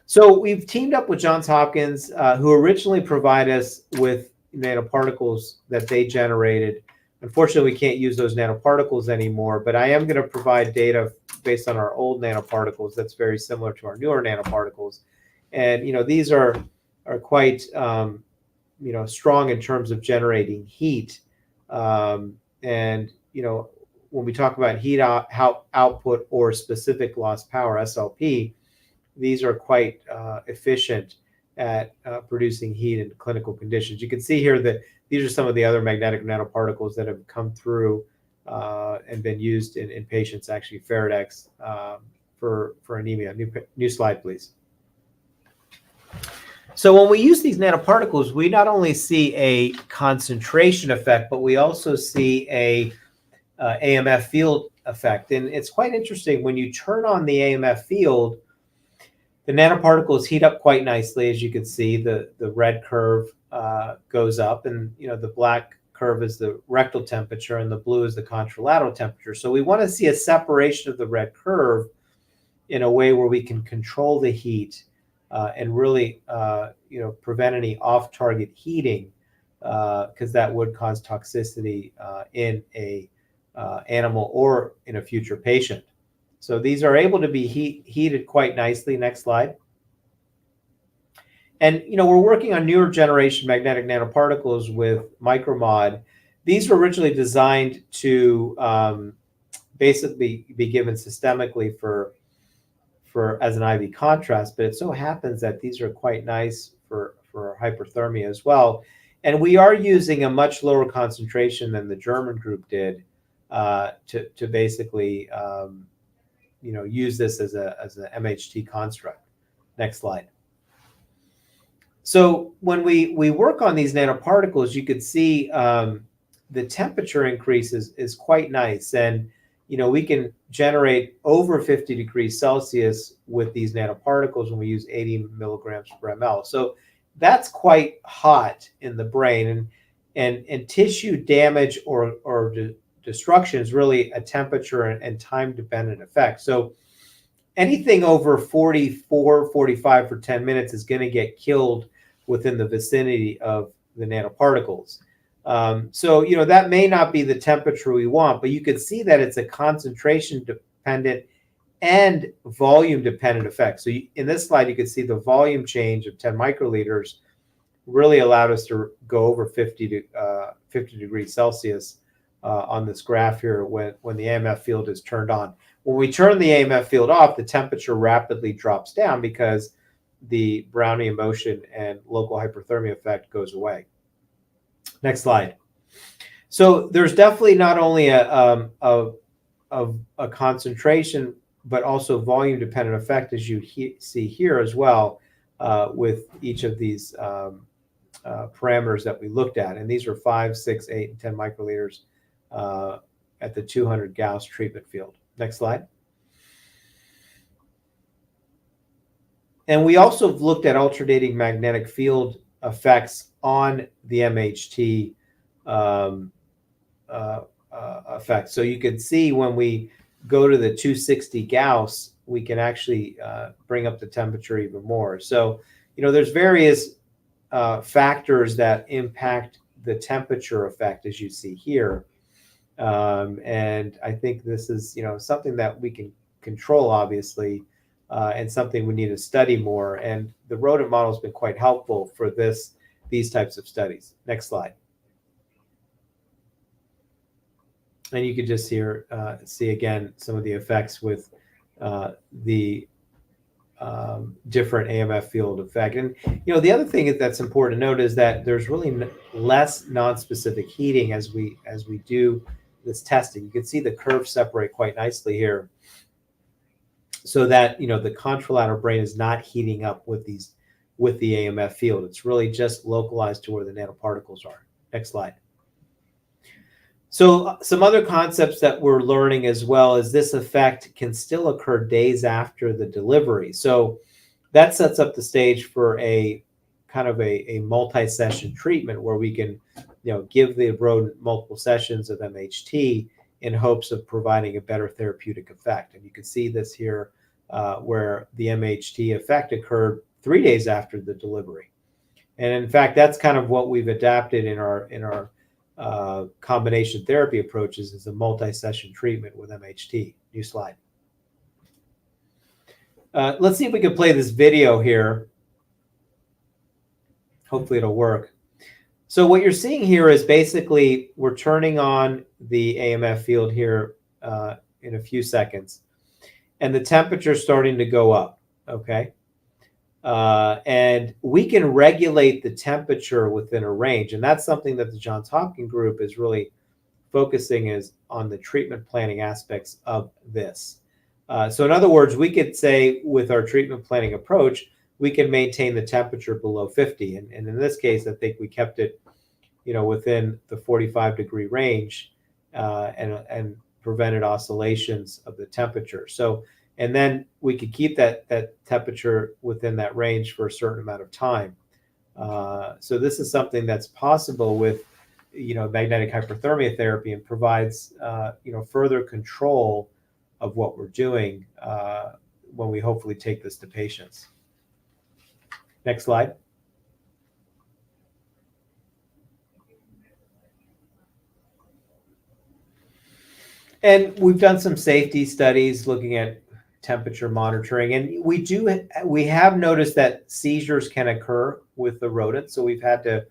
So we've teamed up with Johns Hopkins, who originally provided us with nanoparticles that they generated. Unfortunately, we can't use those nanoparticles anymore, but I am going to provide data based on our old nanoparticles that's very similar to our newer nanoparticles. And these are quite strong in terms of generating heat. And when we talk about heat output or specific loss power, SLP, these are quite efficient at producing heat in clinical conditions. You can see here that these are some of the other magnetic nanoparticles that have come through and been used in patients, actually Feradex for anemia. New slide, please. So when we use these nanoparticles, we not only see a concentration effect, but we also see a AMF field effect. And it's quite interesting when you turn on the AMF field, the nanoparticles heat up quite nicely. As you can see, the red curve goes up, and the black curve is the rectal temperature, and the blue is the contralateral temperature. So we want to see a separation of the red curve in a way where we can control the heat and really prevent any off-target heating, because that would cause toxicity in a animal or in a future patient. So these are able to be heated quite nicely. Next slide. And we're working on newer generation magnetic nanoparticles with Micromod. These were originally designed to basically be given systemically for as an IV contrast, but it so happens that these are quite nice for hyperthermia as well. And we are using a much lower concentration than the German group did to basically use this as a MHT construct. Next slide. So when we work on these nanoparticles, you could see the temperature increase is quite nice. And, we can generate over 50 degrees Celsius with these nanoparticles when we use 80 milligrams per ml. So that's quite hot in the brain. And tissue damage or destruction is really a temperature and time-dependent effect. So anything over 44, 45 for 10 minutes is going to get killed within the vicinity of the nanoparticles. So that may not be the temperature we want, but you can see that it's a concentration-dependent and volume-dependent effect. So in this slide, you can see the volume change of 10 microliters really allowed us to go over 50 degrees Celsius on this graph here when the AMF field is turned on. When we turn the AMF field off, the temperature rapidly drops down because the Brownian motion and local hyperthermia effect goes away. Next slide. So there's definitely not only a concentration, but also volume dependent effect, as you see here as well, with each of these parameters that we looked at. And these are 5, 6, 8, and 10 microliters at the 200 Gauss treatment field. Next slide. And we also looked at alternating magnetic field effects on the MHT effect. So you can see when we go to the 260 Gauss, we can actually bring up the temperature even more. So, there's various factors that impact the temperature effect, as you see here. And I think this is, something that we can control, obviously, and something we need to study more. And the rodent model has been quite helpful for these types of studies. Next slide. And you can just see again some of the effects with the different AMF field effect. And the other thing that's important to note is that there's really less non-specific heating as we do this testing. You can see the curves separate quite nicely here, so that the contralateral brain is not heating up with the AMF field. It's really just localized to where the nanoparticles are. Next slide. So some other concepts that we're learning as well is this effect can still occur days after the delivery. So that sets up the stage for a kind of a multi-session treatment where we can, give the rodent multiple sessions of MHT in hopes of providing a better therapeutic effect. And you can see this here where the MHT effect occurred 3 days after the delivery. And in fact, that's kind of what we've adapted in our combination therapy approaches, is a multi-session treatment with MHT. New slide. Let's see if we can play this video here. Hopefully it'll work. So what you're seeing here is basically we're turning on the AMF field here in a few seconds, and the temperature is starting to go up, okay? And we can regulate the temperature within a range. And that's something that the Johns Hopkins group is really focusing on the treatment planning aspects of this. So in other words, we could say with our treatment planning approach, we can maintain the temperature below 50. And in this case, I think we kept it, within the 45-degree range and prevented oscillations of the temperature. So, and then we could keep that temperature within that range for a certain amount of time. So this is something that's possible with, magnetic hyperthermia therapy, and provides, further control of what we're doing when we hopefully take this to patients. Next slide. And we've done some safety studies looking at temperature monitoring, and we have noticed that seizures can occur with the rodents. So we've had to,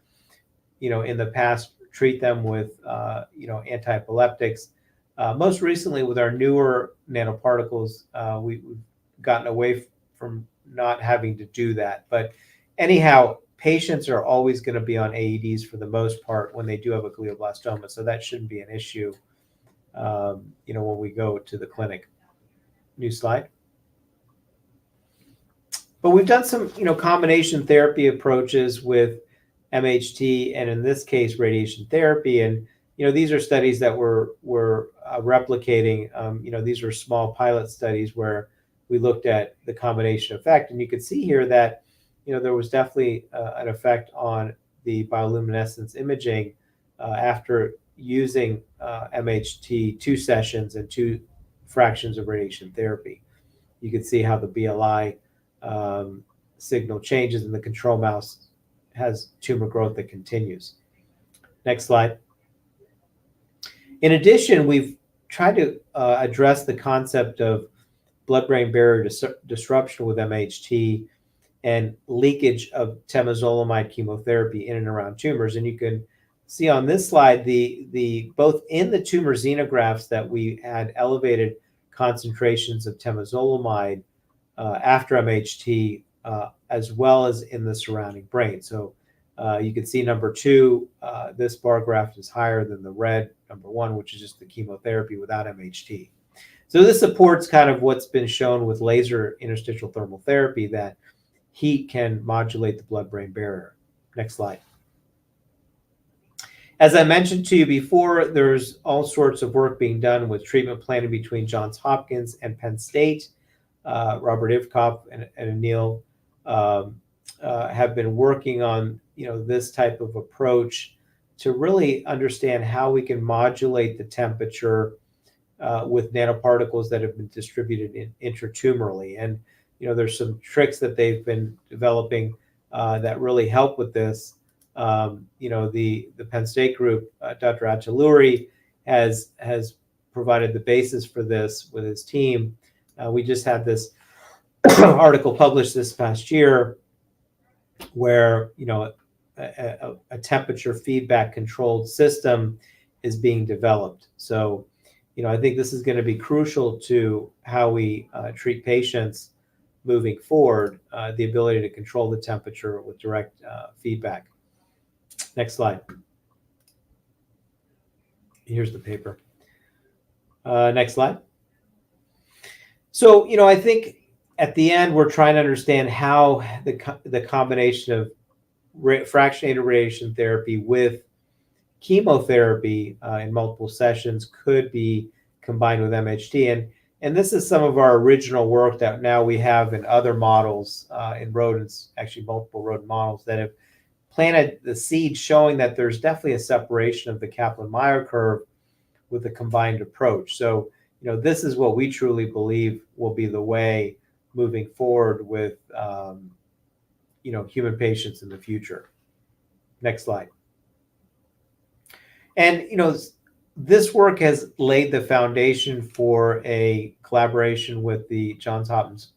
in the past, treat them with, anti-epileptics. Most recently, with our newer nanoparticles, we've gotten away from not having to do that. But anyhow, patients are always going to be on AEDs for the most part when they do have a glioblastoma. So that shouldn't be an issue, when we go to the clinic. New slide. But we've done some, combination therapy approaches with MHT, and in this case, radiation therapy. And, these are studies that we're replicating. These are small pilot studies where we looked at the combination effect. And you can see here that, there was definitely an effect on the bioluminescence imaging after using MHT 2 sessions and 2 fractions of radiation therapy. You can see how the BLI signal changes, and the control mouse has tumor growth that continues. Next slide. In addition, we've tried to address the concept of blood-brain barrier disruption with MHT and leakage of temozolomide chemotherapy in and around tumors. And you can see on this slide, the both in the tumor xenografts that we had elevated concentrations of temozolomide after MHT, as well as in the surrounding brain. So you can see number 2, this bar graph is higher than the red number 1, which is just the chemotherapy without MHT. So this supports kind of what's been shown with laser interstitial thermal therapy, that heat can modulate the blood-brain barrier. Next slide. As I mentioned to you before, there's all sorts of work being done with treatment planning between Johns Hopkins and Penn State. Robert Ivkov and Anil have been working on this type of approach to really understand how we can modulate the temperature with nanoparticles that have been distributed intratumorally. And there's some tricks that they've been developing that really help with this. The Penn State group, Dr. Achaluri has provided the basis for this with his team. We just had this article published this past year where a temperature feedback controlled system is being developed. So I think this is going to be crucial to how we treat patients moving forward, the ability to control the temperature with direct feedback. Next slide. Here's the paper. Next slide. So, I think at the end, we're trying to understand how the combination of fractionated radiation therapy with chemotherapy in multiple sessions could be combined with MHT. And this is some of our original work that now we have in other models, in rodents, actually multiple rodent models, that have planted the seed showing that there's definitely a separation of the Kaplan-Meier curve with the combined approach. So, this is what we truly believe will be the way moving forward with, human patients in the future. Next slide. And, this work has laid the foundation for a collaboration with the Johns Hopkins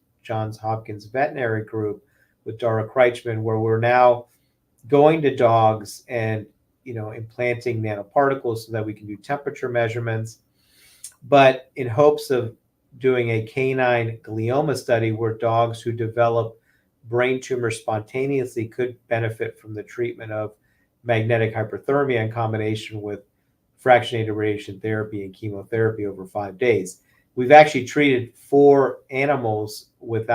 Veterinary Group with Dara Kreichman, where we're now going to dogs and implanting nanoparticles so that we can do temperature measurements, but in hopes of doing a canine glioma study where dogs who develop brain tumors spontaneously could benefit from the treatment of magnetic hyperthermia in combination with fractionated radiation therapy and chemotherapy over 5 days. We've actually treated 4 animals with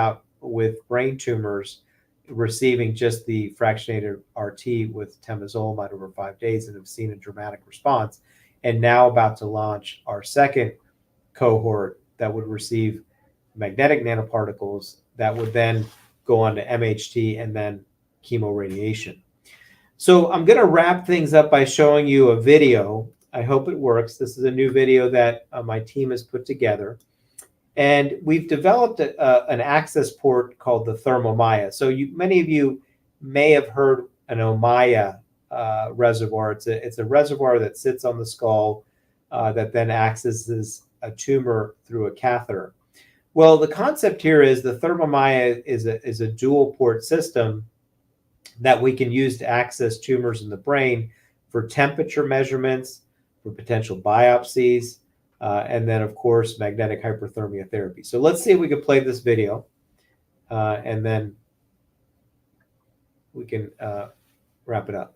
brain tumors receiving just the fractionated RT with temozolomide over 5 days and have seen a dramatic response, and now about to launch our second cohort that would receive magnetic nanoparticles that would then go on to MHT and then chemoradiation. So I'm going to wrap things up by showing you a video. I hope it works. This is a new video that my team has put together. And we've developed an access port called the Thermomaya. So many of you may have heard an Omaya reservoir. It's a reservoir that sits on the skull that then accesses a tumor through a catheter. Well, the concept here is the Thermomaya is a dual port system that we can use to access tumors in the brain for temperature measurements, for potential biopsies, and then, of course, magnetic hyperthermia therapy. So let's see if we can play this video, and then we can wrap it up.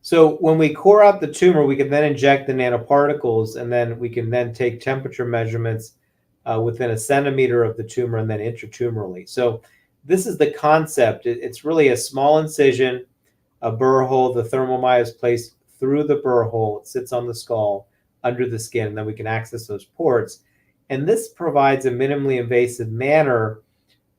So when we core out the tumor, we can then inject the nanoparticles, and then we can then take temperature measurements within a centimeter of the tumor and then intratumorally. So this is the concept. It's really a small incision, a burr hole. The Thermomaya is placed through the burr hole. It sits on the skull under the skin, and then we can access those ports. And this provides a minimally invasive manner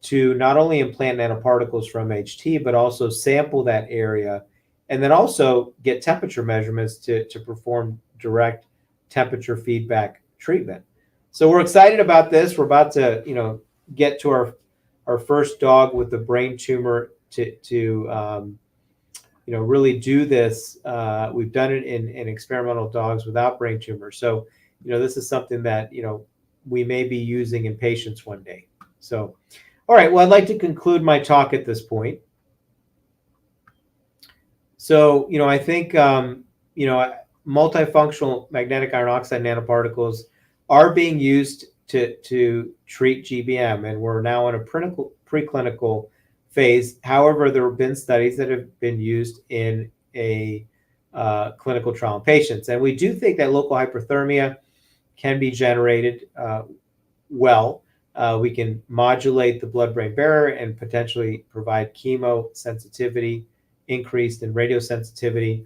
to not only implant nanoparticles from HT, but also sample that area, and then also get temperature measurements to perform direct temperature feedback treatment. So we're excited about this. We're about to, get to our first dog with the brain tumor to really do this. We've done it in experimental dogs without brain tumors. So, this is something that, we may be using in patients one day. So, all right, well, I'd like to conclude my talk at this point. So, I think, multifunctional magnetic iron oxide nanoparticles are being used to treat GBM, and we're now in a preclinical phase. However, there have been studies that have been used in a clinical trial in patients, and we do think that local hyperthermia can be generated well. We can modulate the blood-brain barrier and potentially provide chemo sensitivity, increased in radiosensitivity.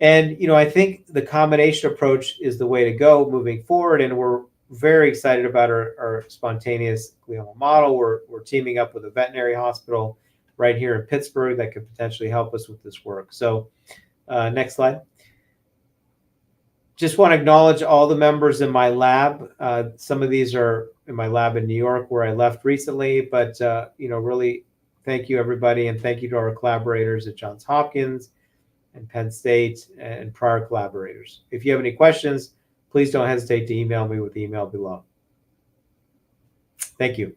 And, I think the combination approach is the way to go moving forward. And we're very excited about our spontaneous glioma model. We're teaming up with a veterinary hospital right here in Pittsburgh that could potentially help us with this work. So next slide. Just want to acknowledge all the members in my lab. Some of these are in my lab in New York where I left recently, but, really thank you, everybody. And thank you to our collaborators at Johns Hopkins and Penn State and prior collaborators. If you have any questions, please don't hesitate to email me with the email below. Thank you.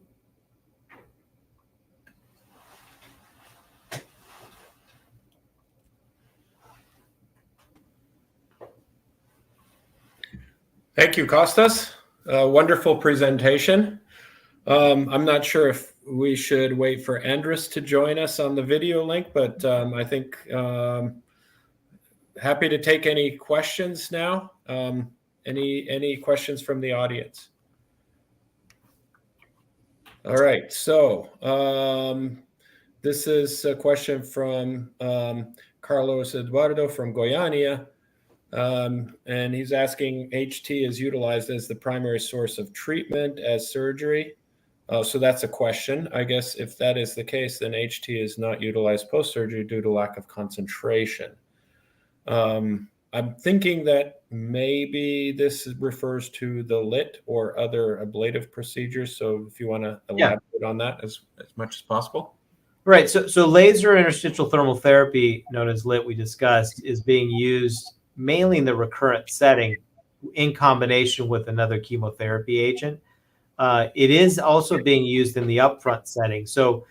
Thank you, Kostas. Wonderful presentation. I'm not sure if we should wait for Andris to join us on the video link, but I think happy to take any questions now. Any questions from the audience? All right, so this is a question from Carlos Eduardo from Goiânia. And he's asking, HT is utilized as the primary source of treatment as surgery. So that's a question. I guess if that is the case, then HT is not utilized post-surgery due to lack of concentration. I'm thinking that maybe this refers to the LIT or other ablative procedures. So if you want to elaborate on that as much as possible. Right. So laser interstitial thermal therapy, known as LIT, we discussed, is being used mainly in the recurrent setting in combination with another chemotherapy agent. It is also being used in the upfront setting. So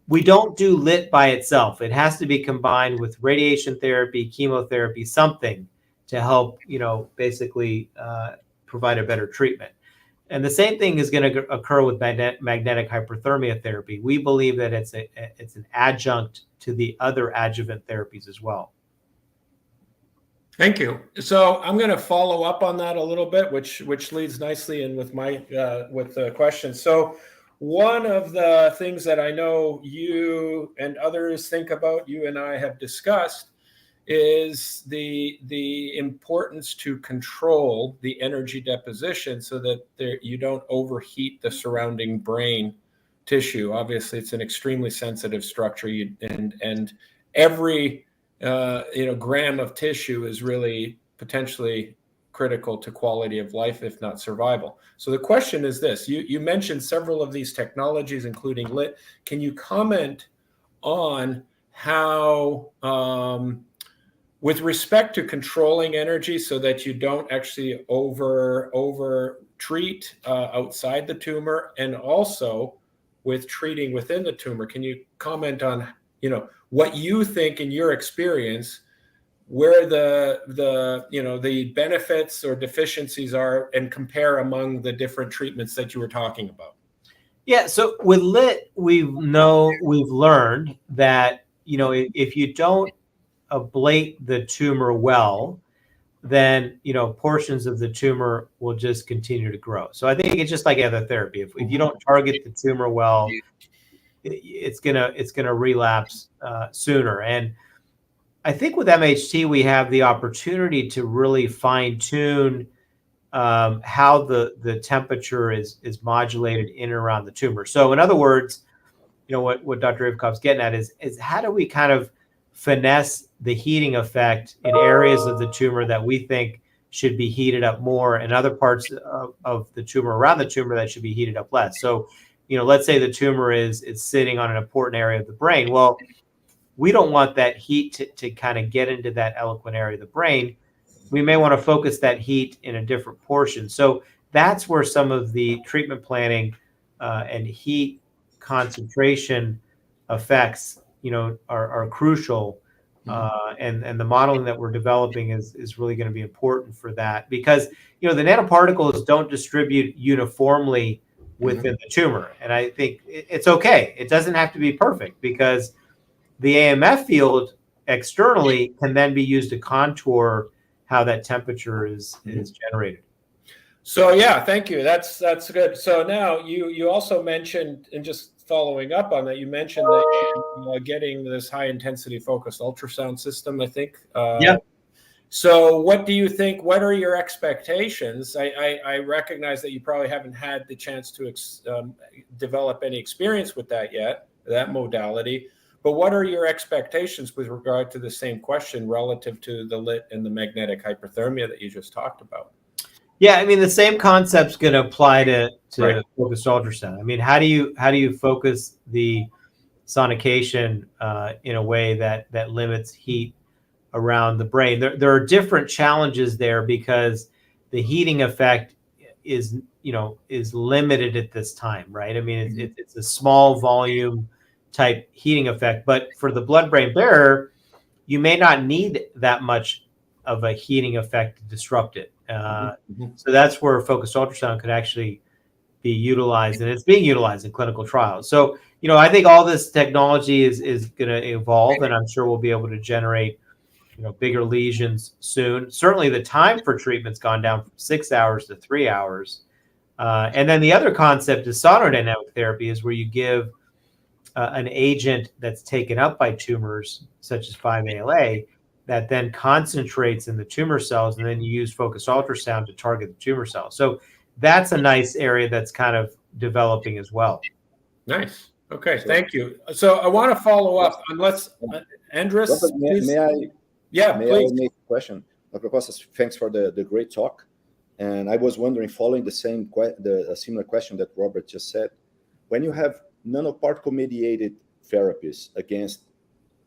we don't do LIT by itself. It has to be combined with radiation therapy, chemotherapy, something to help, basically provide a better treatment. And the same thing is going to occur with magnetic hyperthermia therapy. We believe that it's an adjunct to the other adjuvant therapies as well. Thank you. So I'm going to follow up on that a little bit, which leads nicely in with my with the question. So one of the things that I know you and others think about, you and I have discussed, is the importance to control the energy deposition so that you don't overheat the surrounding brain tissue. Obviously, it's an extremely sensitive structure, and every gram of tissue is really potentially critical to quality of life, if not survival. So the question is this: you mentioned several of these technologies, including LIT. Can you comment on how, with respect to controlling energy so that you don't actually over treat outside the tumor, and also with treating within the tumor, can you comment on what you think in your experience, where the benefits or deficiencies are, and compare among the different treatments that you were talking about? Yeah, so with LIT, we've learned that if you don't ablate the tumor well, then portions of the tumor will just continue to grow. So I think it's just like other therapy. If you don't target the tumor well, it's gonna relapse sooner. And I think with MHT, we have the opportunity to really fine tune how the temperature is modulated in and around the tumor. So in other words, what Dr. Ivkov's getting at is how do we kind of finesse the heating effect in areas of the tumor that we think should be heated up more, and other parts of the tumor around the tumor that should be heated up less. So, let's say the tumor is sitting on an important area of the brain. Well, we don't want that heat to kind of get into that eloquent area of the brain. We may want to focus that heat in a different portion. So that's where some of the treatment planning and heat concentration effects, are crucial. And the modeling that we're developing is really going to be important for that, because the nanoparticles don't distribute uniformly within the tumor. And I think it's okay. It doesn't have to be perfect, because the AMF field externally can then be used to contour how that temperature is generated. So yeah, thank you. That's good. So now you also mentioned, and just following up on that, you mentioned that getting this high intensity focused ultrasound system, I think. Yeah. So what do you think? What are your expectations? I recognize that you probably haven't had the chance to develop any experience with that yet, that modality. But what are your expectations with regard to the same question relative to the lit and the magnetic hyperthermia that you just talked about? Yeah, I mean, the same concept's going to apply to Right. focused ultrasound. I mean, how do you focus the sonication in a way that limits heat around the brain? There are different challenges there, because the heating effect is limited at this time, right? I mean, it's a small volume type heating effect, but for the blood-brain barrier, you may not need that much of a heating effect to disrupt it. So that's where focused ultrasound could actually be utilized, and it's being utilized in clinical trials. So, I think all this technology is going to evolve, and I'm sure we'll be able to generate, bigger lesions soon. Certainly the time for treatment's gone down from 6 hours to 3 hours. And then the other concept is sonodynamic therapy, is where you give an agent that's taken up by tumors, such as 5-ALA, that then concentrates in the tumor cells, and then you use focused ultrasound to target the tumor cells. So that's a nice area that's kind of developing as well. Nice. Okay, thank you. So I want to follow up, unless Andris, please. May I please. make a question? Dr. Costas, thanks for the great talk. And I was wondering, following a similar question that Robert just said, when you have nanoparticle mediated therapies against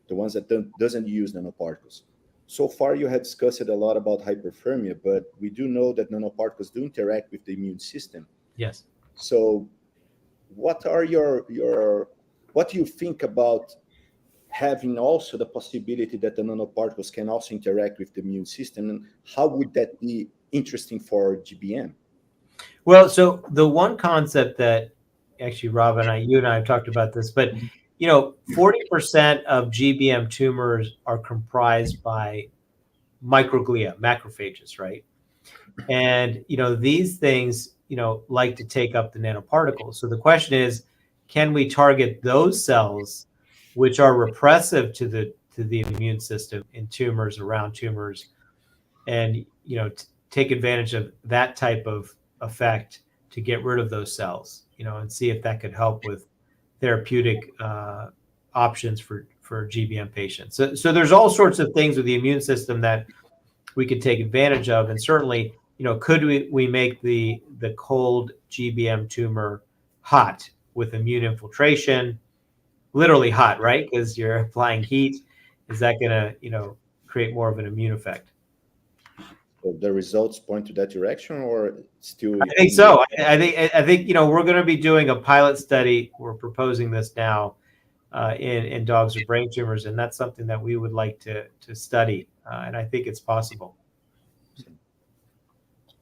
the ones that doesn't use nanoparticles, so far you have discussed a lot about hyperthermia, but we do know that nanoparticles do interact with the immune system. Yes. So what are what do you think about having also the possibility that the nanoparticles can also interact with the immune system, and how would that be interesting for GBM? Well, so the one concept that actually, Rob and you and I have talked about this, but 40% of GBM tumors are comprised by microglia, macrophages, right? And these things like to take up the nanoparticles. So the question is, can we target those cells which are repressive to the immune system in tumors, around tumors, and take advantage of that type of effect to get rid of those cells, and see if that could help with therapeutic options for GBM patients. So there's all sorts of things with the immune system that we could take advantage of, and certainly, could we make the cold GBM tumor hot with immune infiltration? Literally hot, right? Because you're applying heat. Is that going to create more of an immune effect? So the results point to that direction, or still? I think so. I think we're going to be doing a pilot study. We're proposing this now in dogs with brain tumors, and that's something that we would like to study, and I think it's possible.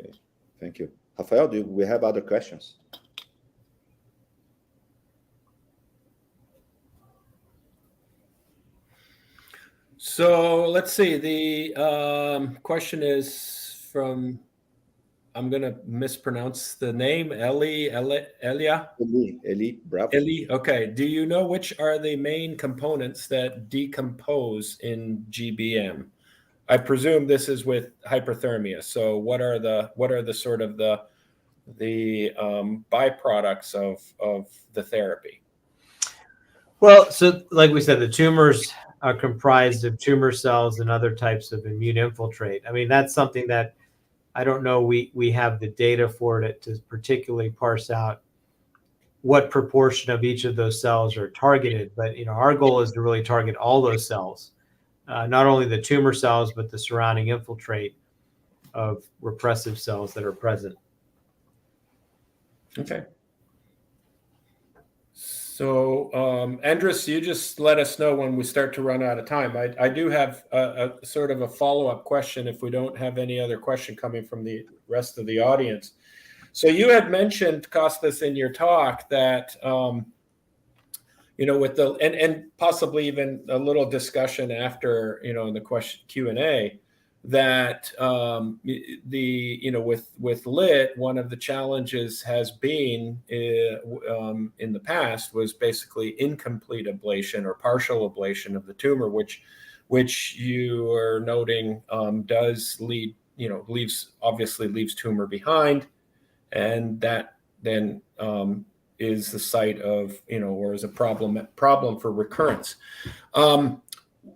Okay. Thank you. Rafael, do we have other questions? So let's see. The question is from, I'm going to mispronounce the name, Elia? Eli, bravo. Eli, okay. Do you know which are the main components that decompose in GBM? I presume this is with hyperthermia. So what are the sort of the byproducts of the therapy? Well, so like we said, the tumors are comprised of tumor cells and other types of immune infiltrate. I mean, that's something that I don't know we have the data for it to particularly parse out what proportion of each of those cells are targeted. But our goal is to really target all those cells, not only the tumor cells, but the surrounding infiltrate of repressive cells that are present. Okay. So, Andris, you just let us know when we start to run out of time. I do have a sort of a follow-up question if we don't have any other question coming from the rest of the audience. So you had mentioned, Kostas, in your talk that, with the, and possibly even a little discussion after, in the question Q&A, that with LIT, one of the challenges has been in the past was basically incomplete ablation or partial ablation of the tumor, which you are noting does lead, obviously leaves tumor behind, and that then is the site of, or is a problem for recurrence.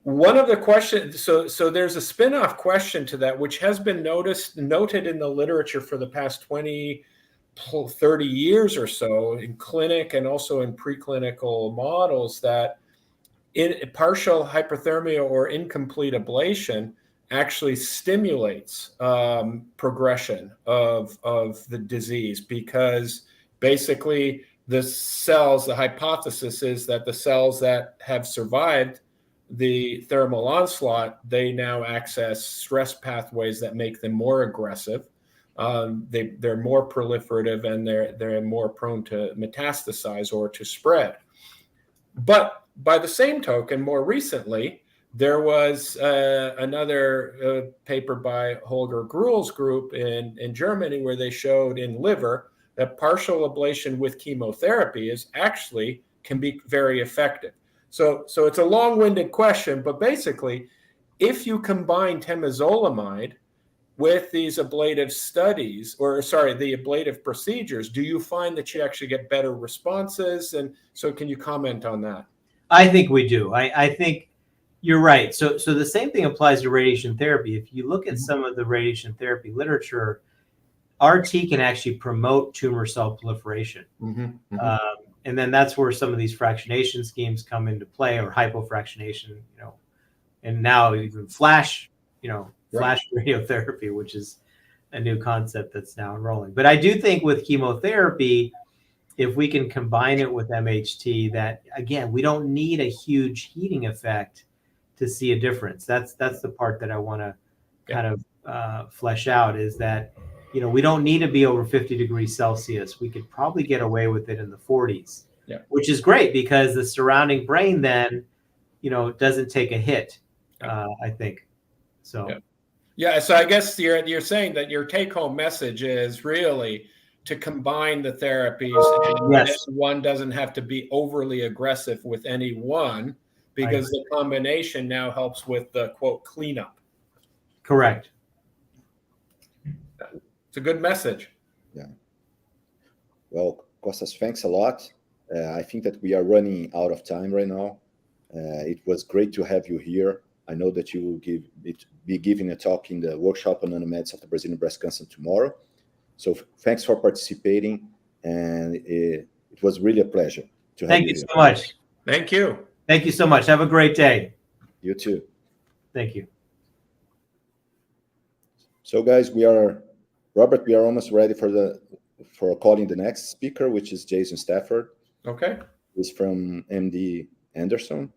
One of the questions, so there's a spin-off question to that, which has been noted in the literature for the past 20, 30 years or so in clinic and also in preclinical models, that in partial hyperthermia or incomplete ablation actually stimulates progression of the disease, because basically the hypothesis is that the cells that have survived the thermal onslaught, they now access stress pathways that make them more aggressive. They're more proliferative, and they're more prone to metastasize or to spread. But by the same token, more recently, there was another paper by Holger Gruhl's group in Germany, where they showed in liver that partial ablation with chemotherapy can be very effective. So it's a long-winded question, but basically, if you combine temozolomide with these ablative the ablative procedures, do you find that you actually get better responses? And so can you comment on that? I think we do. I think you're right. So the same thing applies to radiation therapy. If you look at some of the radiation therapy literature, RT can actually promote tumor cell proliferation. And then that's where some of these fractionation schemes come into play, or hypofractionation, and now even flash radiotherapy, which is a new concept that's now enrolling. But I do think with chemotherapy, if we can combine it with MHT, that again, we don't need a huge heating effect to see a difference. That's the part that I want to kind of flesh out, is that we don't need to be over 50 degrees Celsius. We could probably get away with it in the 40s, which is great, because the surrounding brain then, doesn't take a hit, I think. So, so I guess you're saying that your take-home message is really to combine the therapies, and one doesn't have to be overly aggressive with any one, because the combination now helps with the, quote, cleanup. Correct. It's a good message. Yeah. Well, Kostas, thanks a lot. I think that we are running out of time right now. It was great to have you here. I know that you will be giving a talk in the workshop on nanomeds of the Brazilian breast cancer tomorrow. So thanks for participating, and it was really a pleasure to have you. Thank you so much. Thank you. Thank you so much. Have a great day. You too. Thank you. So guys, we are almost ready for calling the next speaker, which is Jason Stafford. Okay. He's from MD Anderson.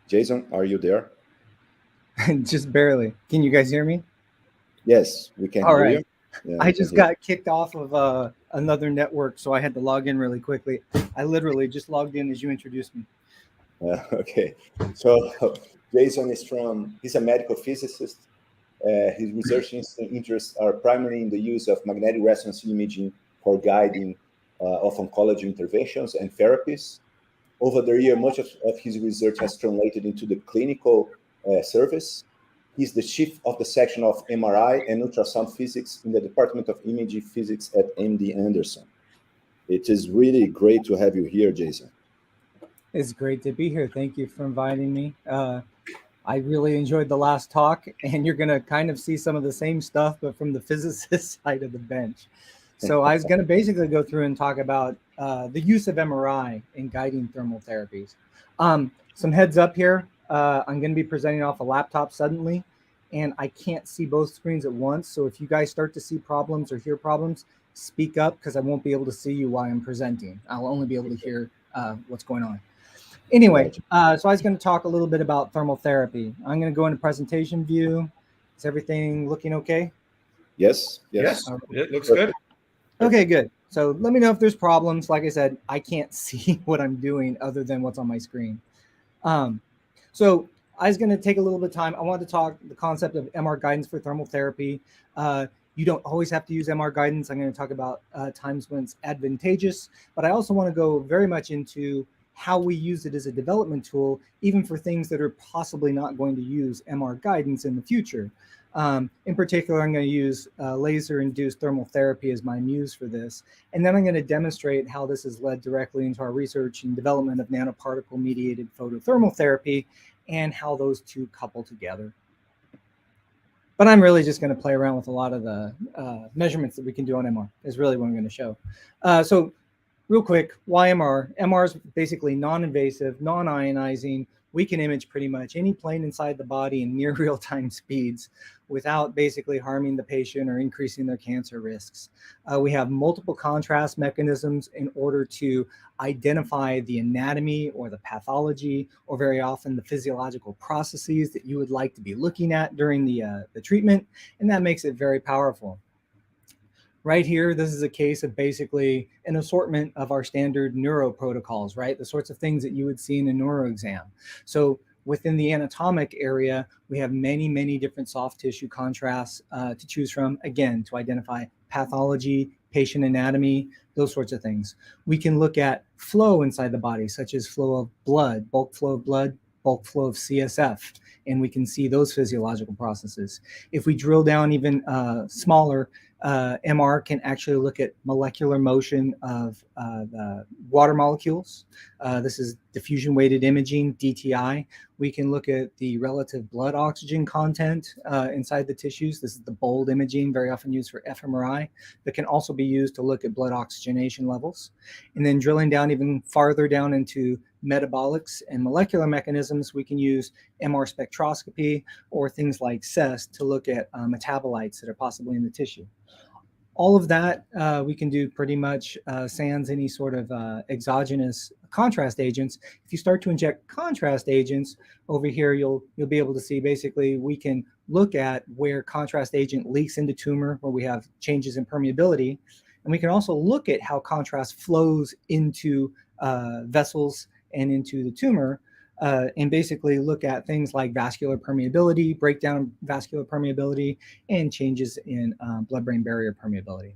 Jason, are you there? Just barely. Can you guys hear me? Yes, we can hear you. Yeah, I just got kicked off of another network, so I had to log in really quickly. I literally just logged in as you introduced me. Okay. So Jason he's a medical physicist. His research interests are primarily in the use of magnetic resonance imaging for guiding of oncology interventions and therapies. Over the year, much of his research has translated into the clinical service. He's the chief of the section of MRI and ultrasound physics in the Department of Imaging Physics at MD Anderson. It is really great to have you here, Jason. It's great to be here. Thank you for inviting me. I really enjoyed the last talk, and you're going to kind of see some of the same stuff, but from the physicist side of the bench. So I was going to basically go through and talk about the use of MRI in guiding thermal therapies. Some heads up here. I'm going to be presenting off a laptop suddenly, and I can't see both screens at once. So if you guys start to see problems or hear problems, speak up, because I won't be able to see you while I'm presenting. I'll only be able to hear what's going on. Anyway, so I was going to talk a little bit about thermal therapy. I'm going to go into presentation view. Is everything looking okay? Yes. Yes, it looks good. Okay, good. So let me know if there's problems. Like I said, I can't see what I'm doing other than what's on my screen. So I was going to take a little bit of time. I wanted to talk the concept of MR guidance for thermal therapy. You don't always have to use MR guidance. I'm going to talk about times when it's advantageous, but I also want to go very much into how we use it as a development tool, even for things that are possibly not going to use MR guidance in the future. In particular, I'm going to use laser-induced thermal therapy as my muse for this. And then I'm going to demonstrate how this has led directly into our research and development of nanoparticle-mediated photothermal therapy and how those two couple together. But I'm really just going to play around with a lot of the measurements that we can do on MR is really what I'm going to show. So real quick, why MR? MR is basically non-invasive, non-ionizing. We can image pretty much any plane inside the body in near real-time speeds without basically harming the patient or increasing their cancer risks. We have multiple contrast mechanisms in order to identify the anatomy or the pathology, or very often the physiological processes that you would like to be looking at during the treatment, and that makes it very powerful. Right here, this is a case of basically an assortment of our standard neuro protocols, right? The sorts of things that you would see in a neuro exam. So within the anatomic area, we have many, many different soft tissue contrasts to choose from, again, to identify pathology, patient anatomy, those sorts of things. We can look at flow inside the body, such as flow of blood, bulk flow of blood, bulk flow of CSF, and we can see those physiological processes. If we drill down even smaller, MR can actually look at molecular motion of the water molecules. This is diffusion weighted imaging, DTI. We can look at the relative blood oxygen content inside the tissues. This is the bold imaging, very often used for fMRI, that can also be used to look at blood oxygenation levels. And then drilling down even farther down into metabolics and molecular mechanisms, we can use MR spectroscopy or things like CESS to look at metabolites that are possibly in the tissue. All of that we can do pretty much sans any sort of exogenous contrast agents. If you start to inject contrast agents over here, you'll be able to see basically we can look at where contrast agent leaks into tumor, where we have changes in permeability. And we can also look at how contrast flows into vessels and into the tumor, and basically look at things like vascular permeability, breakdown vascular permeability, and changes in blood-brain barrier permeability.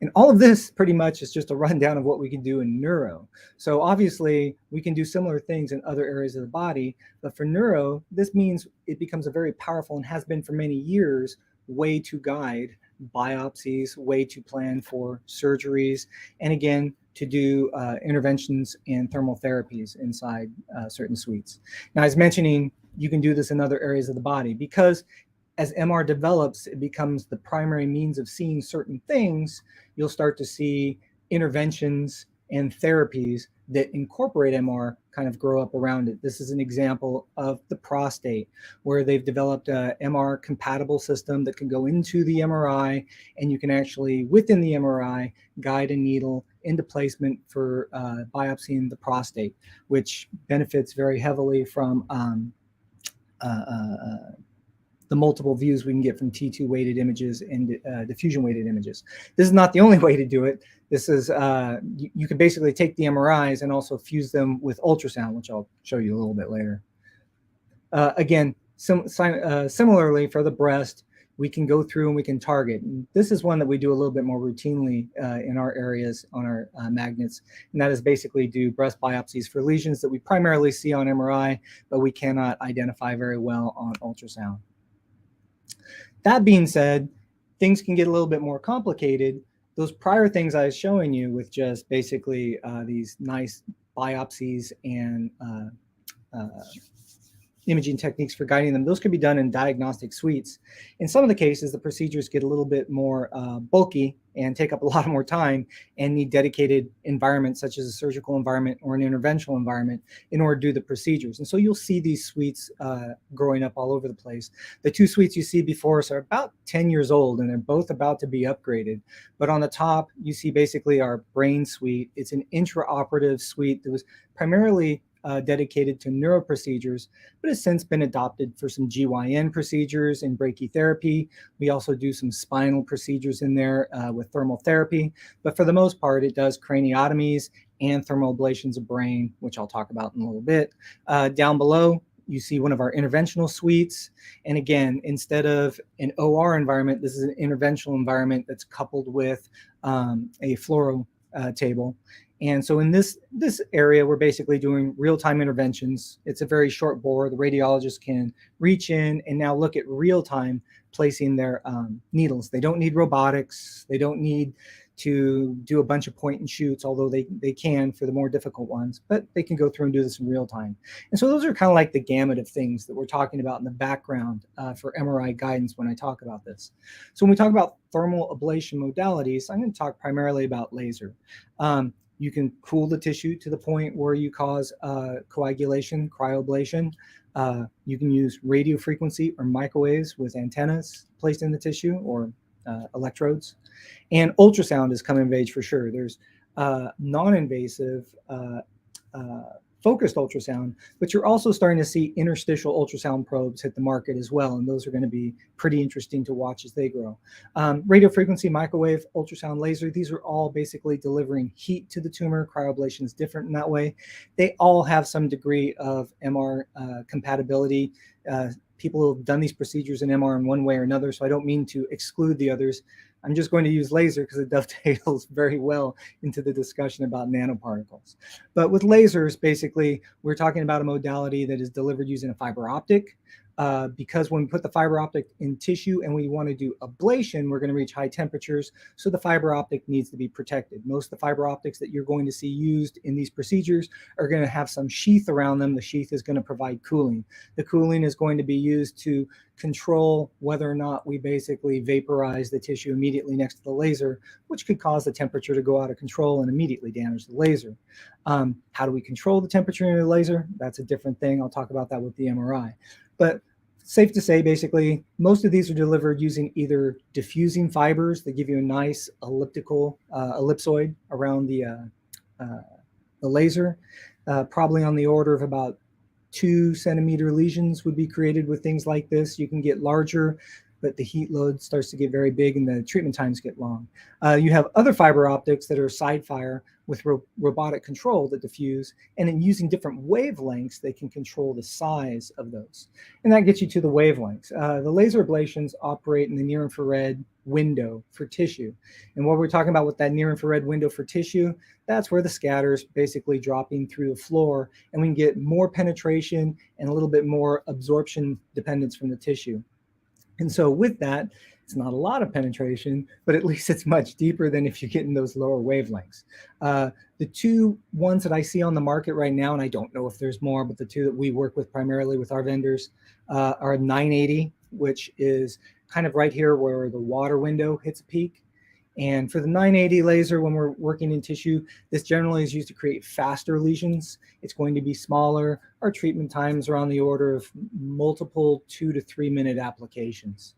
And all of this pretty much is just a rundown of what we can do in neuro. So obviously, we can do similar things in other areas of the body, but for neuro, this means it becomes a very powerful, and has been for many years, way to guide biopsies, way to plan for surgeries, and again, to do interventions and thermal therapies inside certain suites. Now, I was mentioning you can do this in other areas of the body because as MR develops, it becomes the primary means of seeing certain things. You'll start to see interventions and therapies that incorporate MR kind of grow up around it. This is an example of the prostate, where they've developed a MR compatible system that can go into the MRI, and you can actually, within the MRI, guide a needle into placement for biopsying the prostate, which benefits very heavily from the multiple views we can get from T2 weighted images and diffusion weighted images. This is not the only way to do it. This is, you can basically take the MRIs and also fuse them with ultrasound, which I'll show you a little bit later. Again, similarly for the breast, we can go through and we can target. And this is one that we do a little bit more routinely in our areas on our magnets. And that is basically do breast biopsies for lesions that we primarily see on MRI, but we cannot identify very well on ultrasound. That being said, things can get a little bit more complicated. Those prior things I was showing you with just basically these nice biopsies and imaging techniques for guiding them. Those can be done in diagnostic suites. In some of the cases, the procedures get a little bit more bulky and take up a lot more time and need dedicated environments such as a surgical environment or an interventional environment in order to do the procedures. And so you'll see these suites growing up all over the place. The two suites you see before us are about 10 years old, and they're both about to be upgraded. But on the top, you see basically our brain suite. It's an intraoperative suite that was primarily dedicated to neuro procedures, but has since been adopted for some GYN procedures and brachytherapy. We also do some spinal procedures in there with thermal therapy, but for the most part, it does craniotomies and thermal ablations of brain, which I'll talk about in a little bit. Down below, you see one of our interventional suites. And again, instead of an OR environment, this is an interventional environment that's coupled with a fluoro table. And so in this area, we're basically doing real-time interventions. It's a very short bore. The radiologist can reach in and now look at real-time placing their needles. They don't need robotics. They don't need to do a bunch of point and shoots, although they can for the more difficult ones, but they can go through and do this in real time. And so those are kind of like the gamut of things that we're talking about in the background for MRI guidance when I talk about this. So when we talk about thermal ablation modalities, I'm going to talk primarily about laser. You can cool the tissue to the point where you cause coagulation, cryoablation. You can use radio frequency or microwaves with antennas placed in the tissue or electrodes. And ultrasound is coming of age for sure. There's non-invasive focused ultrasound, but you're also starting to see interstitial ultrasound probes hit the market as well. And those are going to be pretty interesting to watch as they grow. Radio frequency, microwave, ultrasound, laser, these are all basically delivering heat to the tumor. Cryoablation is different in that way. They all have some degree of MR compatibility. People have done these procedures in MR in one way or another, so I don't mean to exclude the others. I'm just going to use laser because it dovetails very well into the discussion about nanoparticles. But with lasers, basically, we're talking about a modality that is delivered using a fiber optic. Because when we put the fiber optic in tissue and we want to do ablation, we're going to reach high temperatures. So the fiber optic needs to be protected. Most of the fiber optics that you're going to see used in these procedures are going to have some sheath around them. The sheath is going to provide cooling. The cooling is going to be used to control whether or not we basically vaporize the tissue immediately next to the laser, which could cause the temperature to go out of control and immediately damage the laser. How do we control the temperature in the laser? That's a different thing. I'll talk about that with the MRI. But safe to say, basically, most of these are delivered using either diffusing fibers that give you a nice elliptical ellipsoid around the laser, probably on the order of about 2 centimeter lesions would be created with things like this. You can get larger, but the heat load starts to get very big and the treatment times get long. You have other fiber optics that are side fire with robotic control that diffuse, and in using different wavelengths, they can control the size of those. And that gets you to the wavelengths. The laser ablations operate in the near infrared window for tissue. And what we're talking about with that near infrared window for tissue, that's where the scatter is basically dropping through the floor, and we can get more penetration and a little bit more absorption dependence from the tissue. And so with that, it's not a lot of penetration, but at least it's much deeper than if you get in those lower wavelengths. The two ones that I see on the market right now, and I don't know if there's more, but the two that we work with primarily with our vendors are 980, which is kind of right here where the water window hits a peak. And for the 980 laser, when we're working in tissue, this generally is used to create faster lesions. It's going to be smaller. Our treatment times are on the order of multiple 2 to 3 minute applications.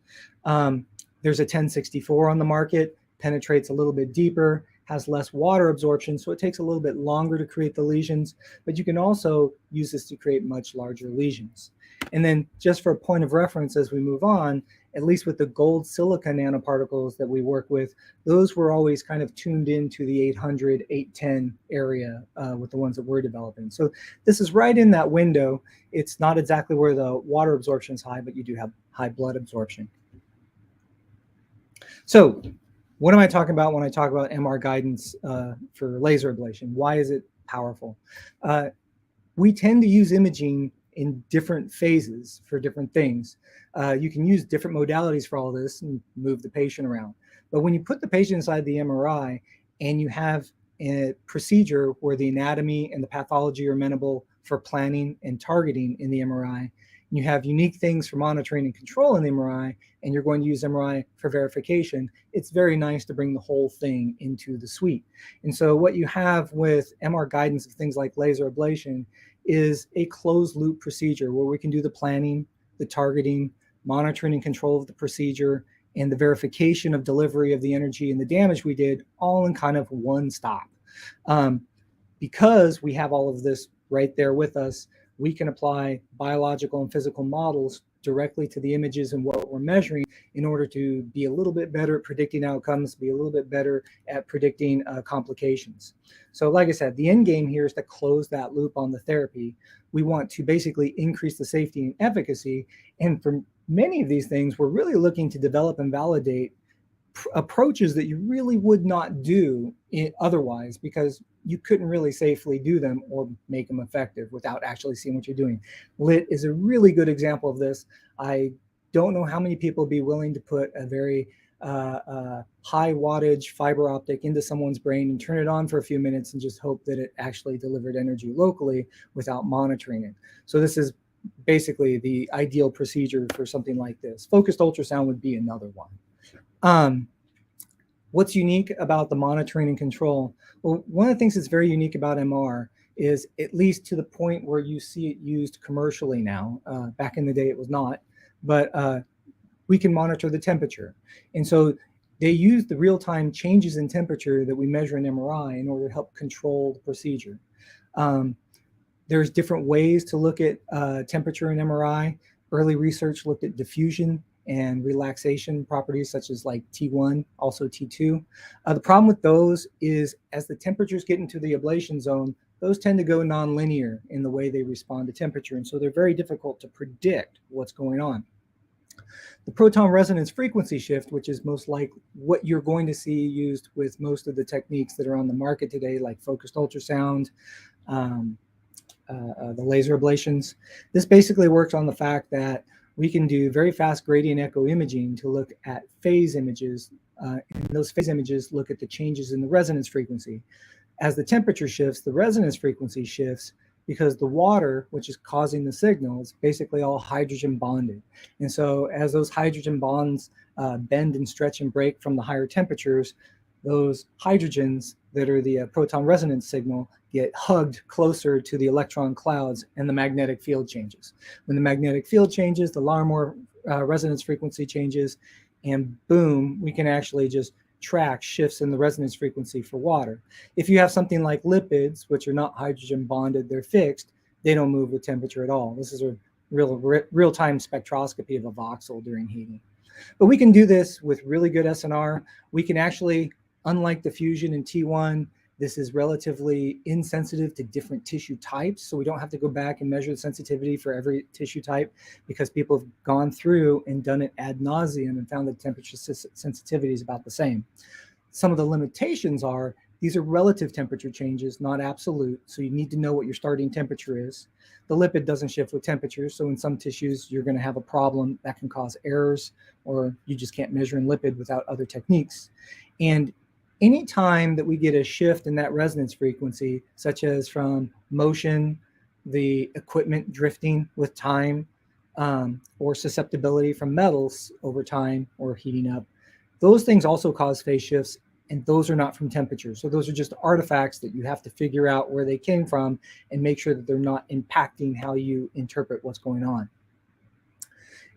There's a 1064 on the market, penetrates a little bit deeper, has less water absorption, so it takes a little bit longer to create the lesions, but you can also use this to create much larger lesions. And then just for a point of reference as we move on, at least with the gold silica nanoparticles that we work with, those were always kind of tuned into the 800, 810 area with the ones that we're developing. So this is right in that window. It's not exactly where the water absorption is high, but you do have high blood absorption. So what am I talking about when I talk about MR guidance for laser ablation? Why is it powerful? We tend to use imaging in different phases for different things. You can use different modalities for all this and move the patient around. But when you put the patient inside the MRI and you have a procedure where the anatomy and the pathology are amenable for planning and targeting in the MRI, You have unique things for monitoring and control in the MRI, and you're going to use MRI for verification. It's very nice to bring the whole thing into the suite. And so what you have with MR guidance of things like laser ablation is a closed loop procedure where we can do the planning, the targeting, monitoring and control of the procedure, and the verification of delivery of the energy and the damage we did all in kind of one stop. Because we have all of this right there with us, we can apply biological and physical models directly to the images and what we're measuring in order to be a little bit better at predicting outcomes, be a little bit better at predicting complications. So like I said, the end game here is to close that loop on the therapy. We want to basically increase the safety and efficacy. And for many of these things, we're really looking to develop and validate approaches that you really would not do otherwise, because you couldn't really safely do them or make them effective without actually seeing what you're doing. LIT is a really good example of this. I don't know how many people would be willing to put a very high wattage fiber optic into someone's brain and turn it on for a few minutes and just hope that it actually delivered energy locally without monitoring it. So this is basically the ideal procedure for something like this. Focused ultrasound would be another one. What's unique about the monitoring and control? Well, one of the things that's very unique about MR is, at least to the point where you see it used commercially now, back in the day it was not, but we can monitor the temperature. And so they use the real-time changes in temperature that we measure in MRI in order to help control the procedure. There's different ways to look at temperature in MRI. Early research looked at diffusion and relaxation properties such as like T1, also T2. The problem with those is, as the temperatures get into the ablation zone, those tend to go nonlinear in the way they respond to temperature. And so they're very difficult to predict what's going on. The proton resonance frequency shift, which is most like what you're going to see used with most of the techniques that are on the market today, like focused ultrasound, the laser ablations. This basically works on the fact that we can do very fast gradient echo imaging to look at phase images, and those phase images look at the changes in the resonance frequency. As the temperature shifts, the resonance frequency shifts, because the water, which is causing the signal, is basically all hydrogen bonded. And so as those hydrogen bonds bend and stretch and break from the higher temperatures, those hydrogens that are the proton resonance signal get hugged closer to the electron clouds, and the magnetic field changes. When the magnetic field changes, the Larmor resonance frequency changes, and boom, we can actually just track shifts in the resonance frequency for water. If you have something like lipids, which are not hydrogen bonded, they're fixed, they don't move with temperature at all. This is a real-time spectroscopy of a voxel during heating. But we can do this with really good SNR. We can actually, unlike diffusion in T1, this is relatively insensitive to different tissue types. So we don't have to go back and measure the sensitivity for every tissue type, because people have gone through and done it ad nauseum and found that temperature sensitivity is about the same. Some of the limitations are, these are relative temperature changes, not absolute. So you need to know what your starting temperature is. The lipid doesn't shift with temperature. So in some tissues, you're going to have a problem that can cause errors, or you just can't measure in lipid without other techniques. And anytime that we get a shift in that resonance frequency, such as from motion, the equipment drifting with time, or susceptibility from metals over time or heating up, those things also cause phase shifts, and those are not from temperature. So those are just artifacts that you have to figure out where they came from and make sure that they're not impacting how you interpret what's going on.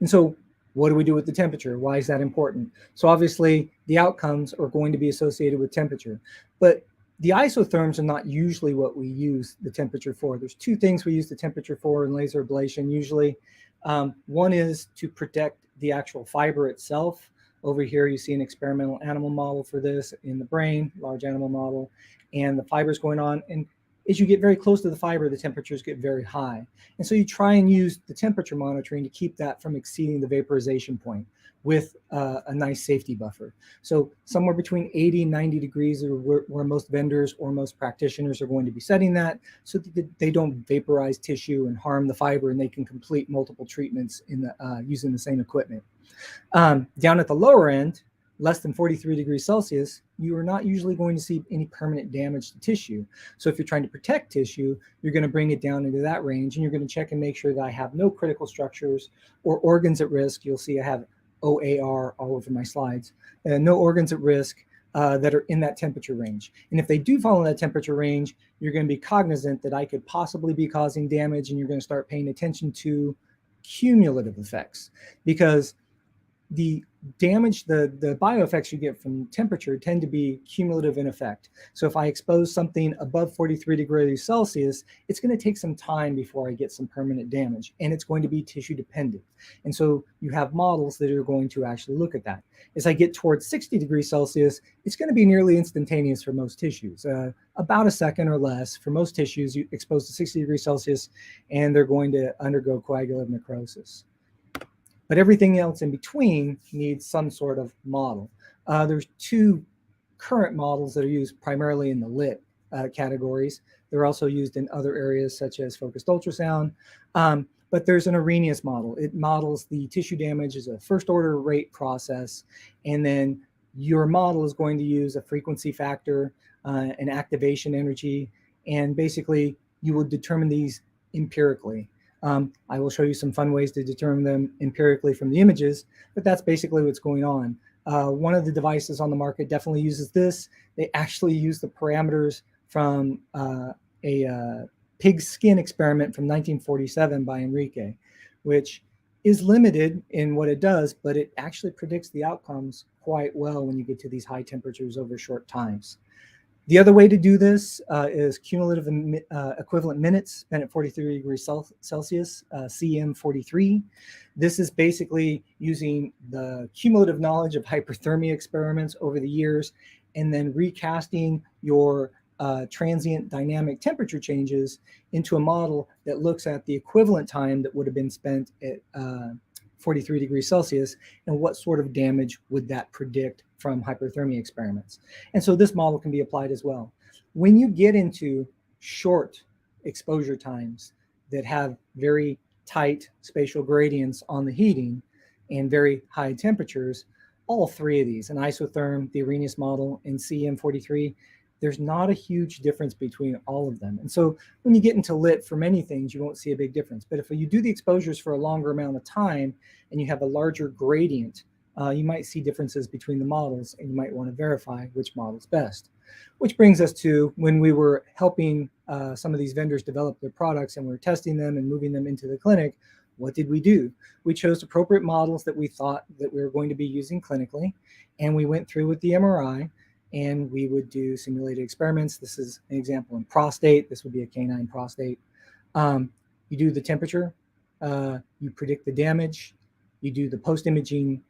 And so what do we do with the temperature? Why is that important? So obviously the outcomes are going to be associated with temperature, but the isotherms are not usually what we use the temperature for. There's two things we use the temperature for in laser ablation usually. One is to protect the actual fiber itself. Over here you see an experimental animal model for this in the brain, large animal model, and the fiber's going on. And as you get very close to the fiber, the temperatures get very high. And so you try and use the temperature monitoring to keep that from exceeding the vaporization point with a nice safety buffer. So somewhere between 80 and 90 degrees are where most vendors or most practitioners are going to be setting that, so that they don't vaporize tissue and harm the fiber, and they can complete multiple treatments in the, using the same equipment. Down at the lower end, less than 43 degrees Celsius, you are not usually going to see any permanent damage to tissue. So if you're trying to protect tissue, you're going to bring it down into that range, and you're going to check and make sure that I have no critical structures or organs at risk. You'll see I have OAR all over my slides, no organs at risk that are in that temperature range. And if they do fall in that temperature range, you're going to be cognizant that I could possibly be causing damage, and you're going to start paying attention to cumulative effects, because the damage, the bioeffects you get from temperature tend to be cumulative in effect. So if I expose something above 43 degrees Celsius, it's going to take some time before I get some permanent damage, and it's going to be tissue dependent. And so you have models that are going to actually look at that. As I get towards 60 degrees Celsius, it's going to be nearly instantaneous for most tissues, about a second or less for most tissues you expose to 60 degrees Celsius, and they're going to undergo coagulative necrosis. But everything else in between needs some sort of model. There's two current models that are used primarily in the lit categories. They're also used in other areas such as focused ultrasound. But there's an Arrhenius model. It models the tissue damage as a first order rate process. And then your model is going to use a frequency factor, an activation energy, and basically you will determine these empirically. I will show you some fun ways to determine them empirically from the images, but that's basically what's going on. One of the devices on the market definitely uses this. They actually use the parameters from a pig skin experiment from 1947 by Enrique, which is limited in what it does, but it actually predicts the outcomes quite well when you get to these high temperatures over short times. The other way to do this is cumulative equivalent minutes spent at 43 degrees Celsius, CM43. This is basically using the cumulative knowledge of hyperthermia experiments over the years, and then recasting your transient dynamic temperature changes into a model that looks at the equivalent time that would have been spent at 43 degrees Celsius, and what sort of damage would that predict from hyperthermia experiments. And so this model can be applied as well. When you get into short exposure times that have very tight spatial gradients on the heating and very high temperatures, all three of these, an isotherm, the Arrhenius model, and CM43, there's not a huge difference between all of them. And so when you get into lit for many things, you won't see a big difference. But if you do the exposures for a longer amount of time and you have a larger gradient, you might see differences between the models, and you might want to verify which model is best. Which brings us to when we were helping some of these vendors develop their products and we were testing them and moving them into the clinic, what did we do? We chose appropriate models that we thought that we were going to be using clinically, and we went through with the MRI, and we would do simulated experiments. This is an example in prostate. This would be a canine prostate. You do the temperature, you predict the damage, you do the post-imaging,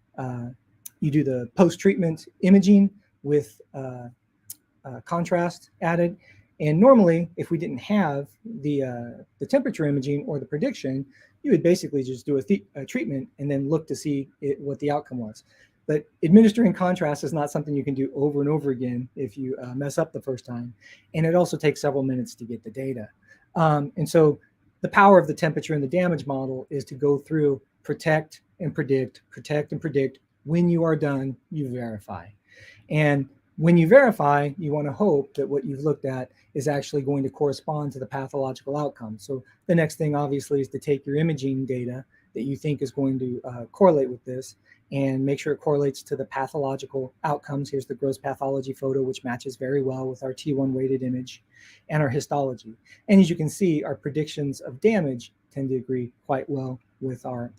you do the post-treatment imaging with contrast added. And normally, if we didn't have the temperature imaging or the prediction, you would basically just do a treatment and then look to see what the outcome was. But administering contrast is not something you can do over and over again if you mess up the first time. And it also takes several minutes to get the data. And so the power of the temperature and the damage model is to go through, protect and predict. When you are done, you verify. And when you verify, you want to hope that what you've looked at is actually going to correspond to the pathological outcome. So the next thing, obviously, is to take your imaging data that you think is going to correlate with this and make sure it correlates to the pathological outcomes. Here's the gross pathology photo, which matches very well with our T1 weighted image and our histology. And as you can see, our predictions of damage tend to agree quite well with our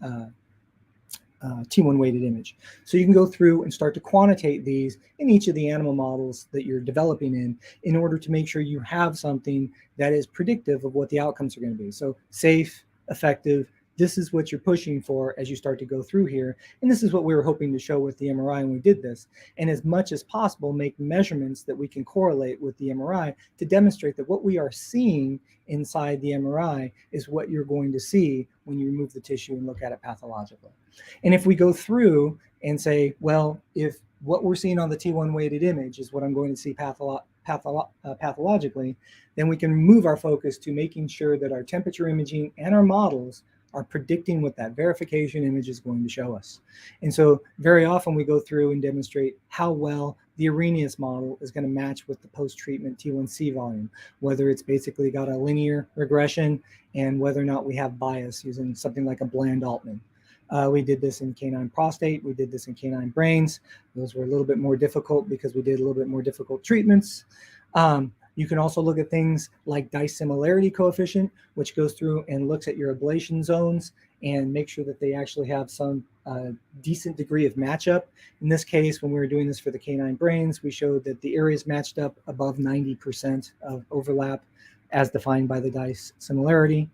T1 weighted image. So you can go through and start to quantitate these in each of the animal models that you're developing in order to make sure you have something that is predictive of what the outcomes are going to be. So safe, effective, this is what you're pushing for as you start to go through here. And this is what we were hoping to show with the MRI when we did this. And as much as possible, make measurements that we can correlate with the MRI to demonstrate that what we are seeing inside the MRI is what you're going to see when you remove the tissue and look at it pathologically. And if we go through and say, well, if what we're seeing on the T1 weighted image is what I'm going to see pathologically, then we can move our focus to making sure that our temperature imaging and our models are predicting what that verification image is going to show us. And so very often we go through and demonstrate how well the Arrhenius model is going to match with the post-treatment T1C volume, whether it's basically got a linear regression and whether or not we have bias using something like a bland Altman. We did this in canine prostate. We did this in canine brains. Those were a little bit more difficult because we did a little bit more difficult treatments. You can also look at things like dissimilarity coefficient, which goes through and looks at your ablation zones and make sure that they actually have some decent degree of matchup. In this case, when we were doing this for the canine brains, we showed that the areas matched up above 90% of overlap as defined by the dissimilarity.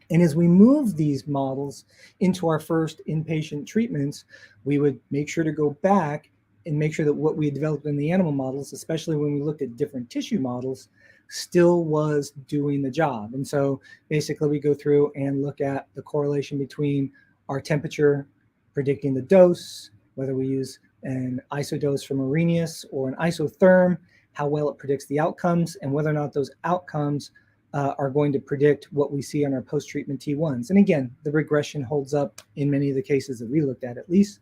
And as we move these models into our first inpatient treatments, we would make sure to go back and make sure that what we had developed in the animal models, especially when we looked at different tissue models, still was doing the job. And so basically we go through and look at the correlation between our temperature predicting the dose, whether we use an isodose from Arrhenius or an isotherm, how well it predicts the outcomes, and whether or not those outcomes are going to predict what we see on our post-treatment T1s. And again, the regression holds up in many of the cases that we looked at least.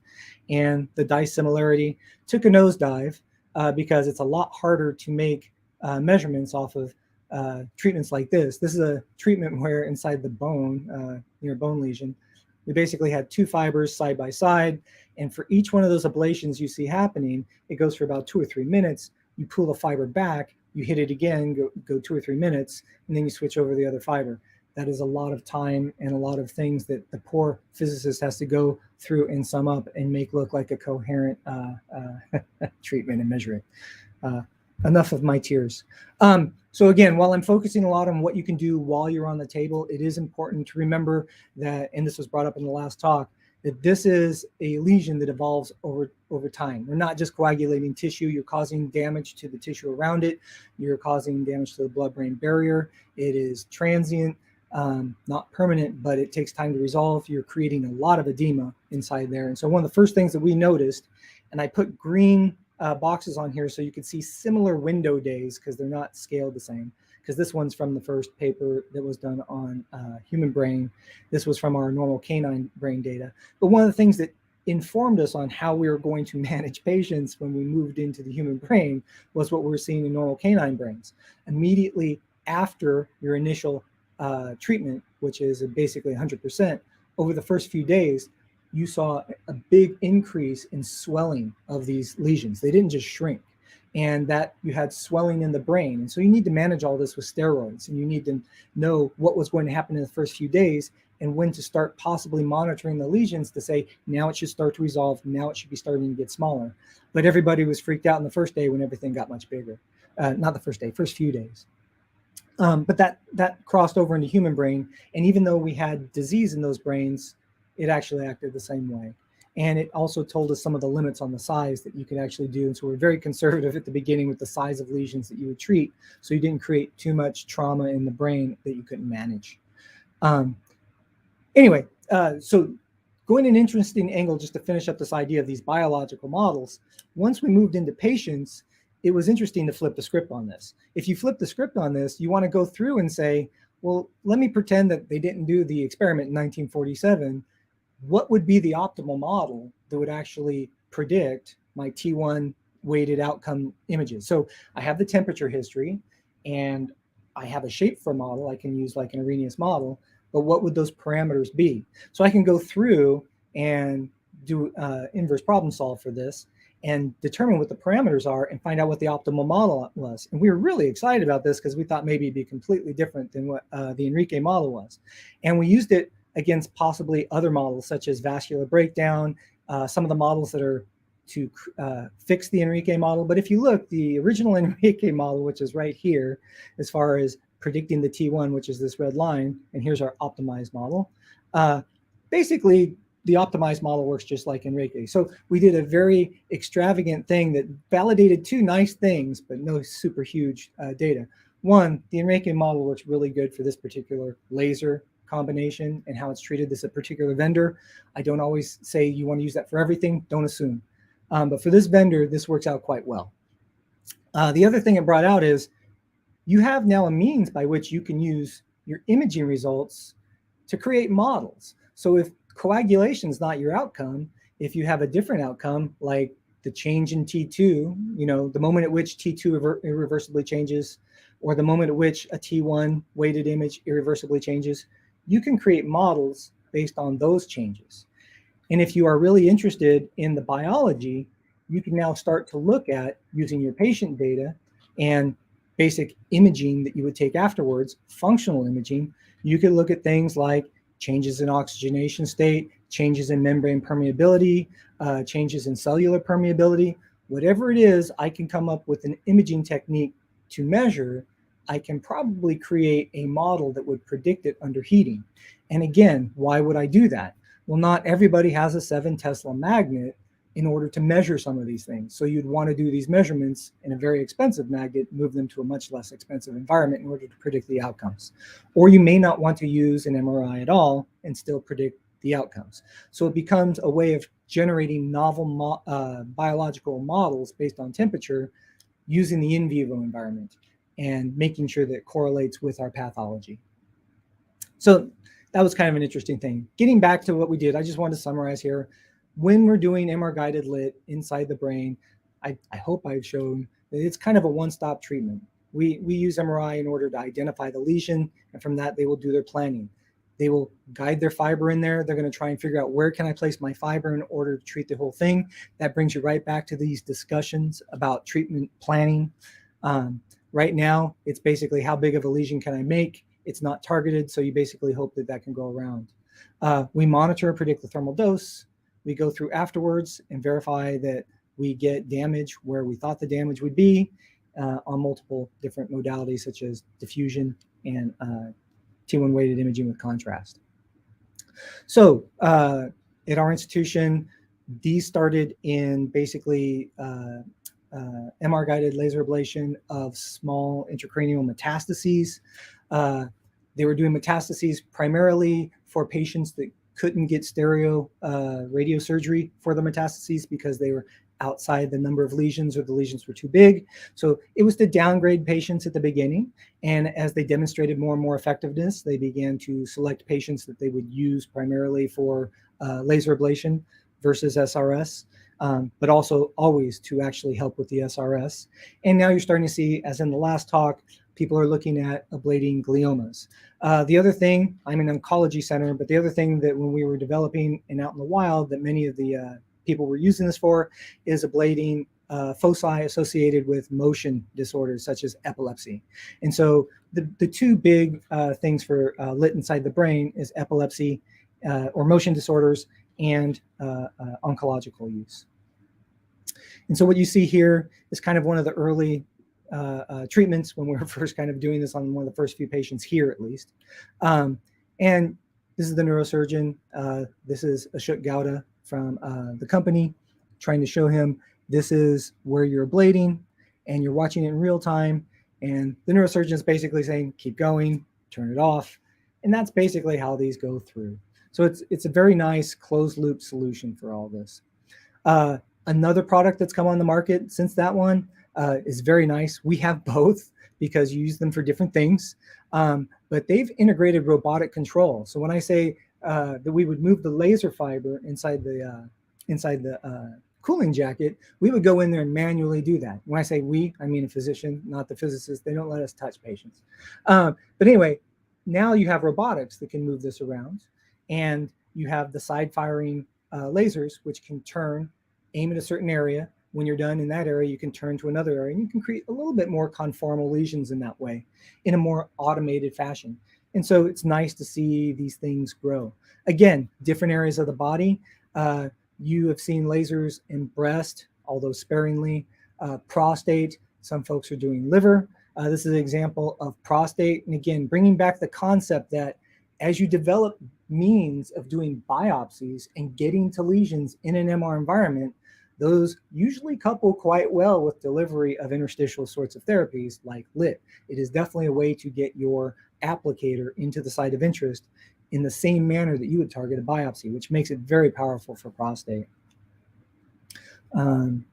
And the dissimilarity took a nosedive because it's a lot harder to make measurements off of treatments like this. This is a treatment where inside the bone, near bone lesion, we basically had two fibers side by side. And for each one of those ablations you see happening, it goes for about 2 or 3 minutes. You pull the fiber back, you hit it again, go 2 or 3 minutes, and then you switch over the other fiber. That is a lot of time and a lot of things that the poor physicist has to go through and sum up and make look like a coherent treatment and measure it. Enough of my tears. So again, while I'm focusing a lot on what you can do while you're on the table, it is important to remember that, and this was brought up in the last talk, that this is a lesion that evolves over time. We're not just coagulating tissue, you're causing damage to the tissue around it, you're causing damage to the blood-brain barrier. It is transient, not permanent, but it takes time to resolve. You're creating a lot of edema inside there. And so one of the first things that we noticed, and I put green boxes on here so you could see similar window days because they're not scaled the same. Because this one's from the first paper that was done on human brain. This was from our normal canine brain data. But one of the things that informed us on how we were going to manage patients when we moved into the human brain was what we were seeing in normal canine brains. Immediately after your initial treatment, which is basically 100%, over the first few days, you saw a big increase in swelling of these lesions. They didn't just shrink. And that you had swelling in the brain. And so you need to manage all this with steroids, and you need to know what was going to happen in the first few days and when to start possibly monitoring the lesions to say, now it should start to resolve, now it should be starting to get smaller. But everybody was freaked out in the first day when everything got much bigger. Not the first day, first few days. But that crossed over into human brain. And even though we had disease in those brains, it actually acted the same way. And it also told us some of the limits on the size that you could actually do. And so we're very conservative at the beginning with the size of lesions that you would treat, so you didn't create too much trauma in the brain that you couldn't manage. Anyway, so going an interesting angle just to finish up this idea of these biological models, once we moved into patients, it was interesting to flip the script on this. If you flip the script on this, you want to go through and say, well, let me pretend that they didn't do the experiment in 1947. What would be the optimal model that would actually predict my T1 weighted outcome images? So I have the temperature history and I have a shape for a model I can use like an Arrhenius model, but what would those parameters be? So I can go through and do inverse problem solve for this and determine what the parameters are and find out what the optimal model was. And we were really excited about this because we thought maybe it'd be completely different than what the Enrique model was. And we used it against possibly other models such as vascular breakdown, some of the models that are to fix the Enrique model. But if you look, the original Enrique model, which is right here, as far as predicting the T1, which is this red line, and here's our optimized model. Basically, the optimized model works just like Enrique. So we did a very extravagant thing that validated two nice things, but no super huge data. One, the Enrique model works really good for this particular laser combination and how it's treated. This is a particular vendor. I don't always say you want to use that for everything. Don't assume. But for this vendor, this works out quite well. The other thing it brought out is you have now a means by which you can use your imaging results to create models. So if coagulation is not your outcome, if you have a different outcome, like the change in T2, you know, the moment at which T2 irreversibly changes, or the moment at which a T1 weighted image irreversibly changes, you can create models based on those changes. And if you are really interested in the biology, you can now start to look at, using your patient data and basic imaging that you would take afterwards, functional imaging, you could look at things like changes in oxygenation state, changes in membrane permeability, changes in cellular permeability. Whatever it is, I can come up with an imaging technique to measure. I can probably create a model that would predict it under heating. And again, why would I do that? Well, not everybody has a 7 Tesla magnet in order to measure some of these things. So you'd want to do these measurements in a very expensive magnet, move them to a much less expensive environment in order to predict the outcomes. Or you may not want to use an MRI at all and still predict the outcomes. So it becomes a way of generating novel biological models based on temperature using the in vivo environment and making sure that it correlates with our pathology. So that was kind of an interesting thing. Getting back to what we did, I just wanted to summarize here. When we're doing MR-guided lit inside the brain, I hope I've shown that it's kind of a one-stop treatment. We use MRI in order to identify the lesion, and from that, they will do their planning. They will guide their fiber in there. They're going to try and figure out where can I place my fiber in order to treat the whole thing. That brings you right back to these discussions about treatment planning. Right now, it's basically how big of a lesion can I make? It's not targeted, so you basically hope that that can go around. We monitor and predict the thermal dose. We go through afterwards and verify that we get damage where we thought the damage would be on multiple different modalities, such as diffusion and T1 weighted imaging with contrast. So at our institution, these started in basically MR-guided laser ablation of small intracranial metastases. They were doing metastases primarily for patients that couldn't get stereo radiosurgery for the metastases because they were outside the number of lesions or the lesions were too big. So it was to downgrade patients at the beginning. And as they demonstrated more and more effectiveness, they began to select patients that they would use primarily for laser ablation versus SRS, but also always to actually help with the SRS. And now you're starting to see, as in the last talk, people are looking at ablating gliomas. The other thing, I'm an oncology center, but the other thing that when we were developing and out in the wild that many of the people were using this for is ablating foci associated with motion disorders such as epilepsy. And so the two big things for lit inside the brain is epilepsy or motion disorders and oncological use. And so what you see here is kind of one of the early treatments when we were first kind of doing this on one of the first few patients here, at least. And this is the neurosurgeon. This is Ashok Gowda from the company, trying to show him this is where you're ablating and you're watching it in real time. And the neurosurgeon is basically saying, keep going, turn it off. And that's basically how these go through. So it's a very nice closed loop solution for all this. Another product that's come on the market since that one is very nice. We have both because you use them for different things, but they've integrated robotic control. So when I say that we would move the laser fiber inside the cooling jacket, we would go in there and manually do that. When I say we, I mean a physician, not the physicist. They don't let us touch patients. But anyway, now you have robotics that can move this around, and you have the side firing lasers, which can turn, aim at a certain area. When you're done in that area, you can turn to another area, and you can create a little bit more conformal lesions in that way, in a more automated fashion. And so it's nice to see these things grow. Again, different areas of the body. You have seen lasers in breast, although sparingly, prostate. Some folks are doing liver. This is an example of prostate. And again, bringing back the concept that as you develop means of doing biopsies and getting to lesions in an MR environment, those usually couple quite well with delivery of interstitial sorts of therapies like lit. It is definitely a way to get your applicator into the site of interest in the same manner that you would target a biopsy, which makes it very powerful for prostate. And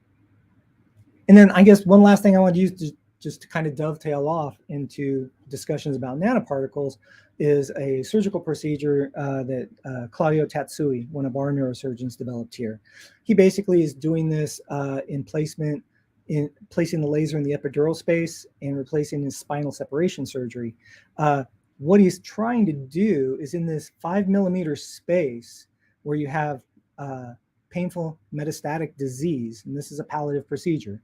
then I guess one last thing I want to use to just to kind of dovetail off into discussions about nanoparticles, is a surgical procedure that Claudio Tatsui, one of our neurosurgeons, developed here. He basically is doing this in placing the laser in the epidural space and replacing his spinal separation surgery. What he's trying to do is in this 5 millimeter space where you have painful metastatic disease, and this is a palliative procedure.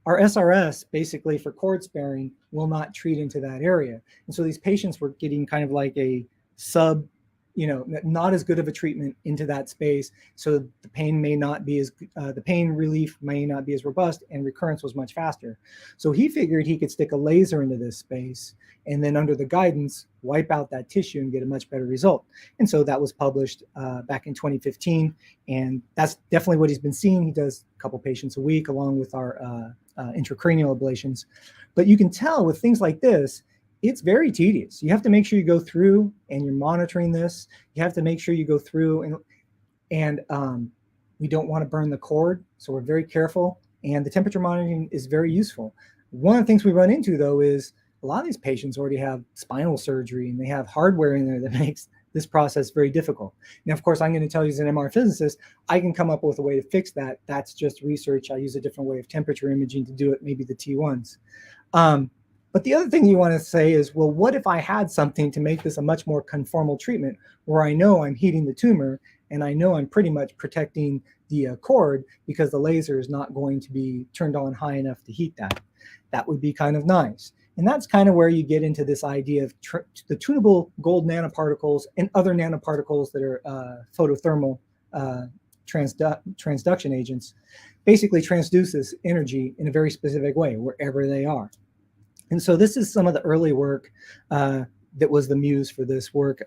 Our SRS, basically for cord sparing, will not treat into that area. And so these patients were getting kind of like a not as good of a treatment into that space. So the pain may not be as, the pain relief may not be as robust, and recurrence was much faster. So he figured he could stick a laser into this space and then under the guidance, wipe out that tissue and get a much better result. And so that was published back in 2015. And that's definitely what he's been seeing. He does a couple patients a week along with our intracranial ablations. But you can tell with things like this, it's very tedious. You have to make sure you go through and you're monitoring this. You have to make sure you go through and we don't want to burn the cord. So we're very careful, and the temperature monitoring is very useful. One of the things we run into though is a lot of these patients already have spinal surgery and they have hardware in there that makes this process very difficult. Now, of course, I'm going to tell you as an MR physicist, I can come up with a way to fix that. That's just research. I use a different way of temperature imaging to do it, maybe the T1s. But the other thing you want to say is, well, what if I had something to make this a much more conformal treatment where I know I'm heating the tumor and I know I'm pretty much protecting the cord because the laser is not going to be turned on high enough to heat that. That would be kind of nice. And that's kind of where you get into this idea of the tunable gold nanoparticles and other nanoparticles that are photothermal transduction agents, basically transduce this energy in a very specific way wherever they are. And so this is some of the early work that was the muse for this work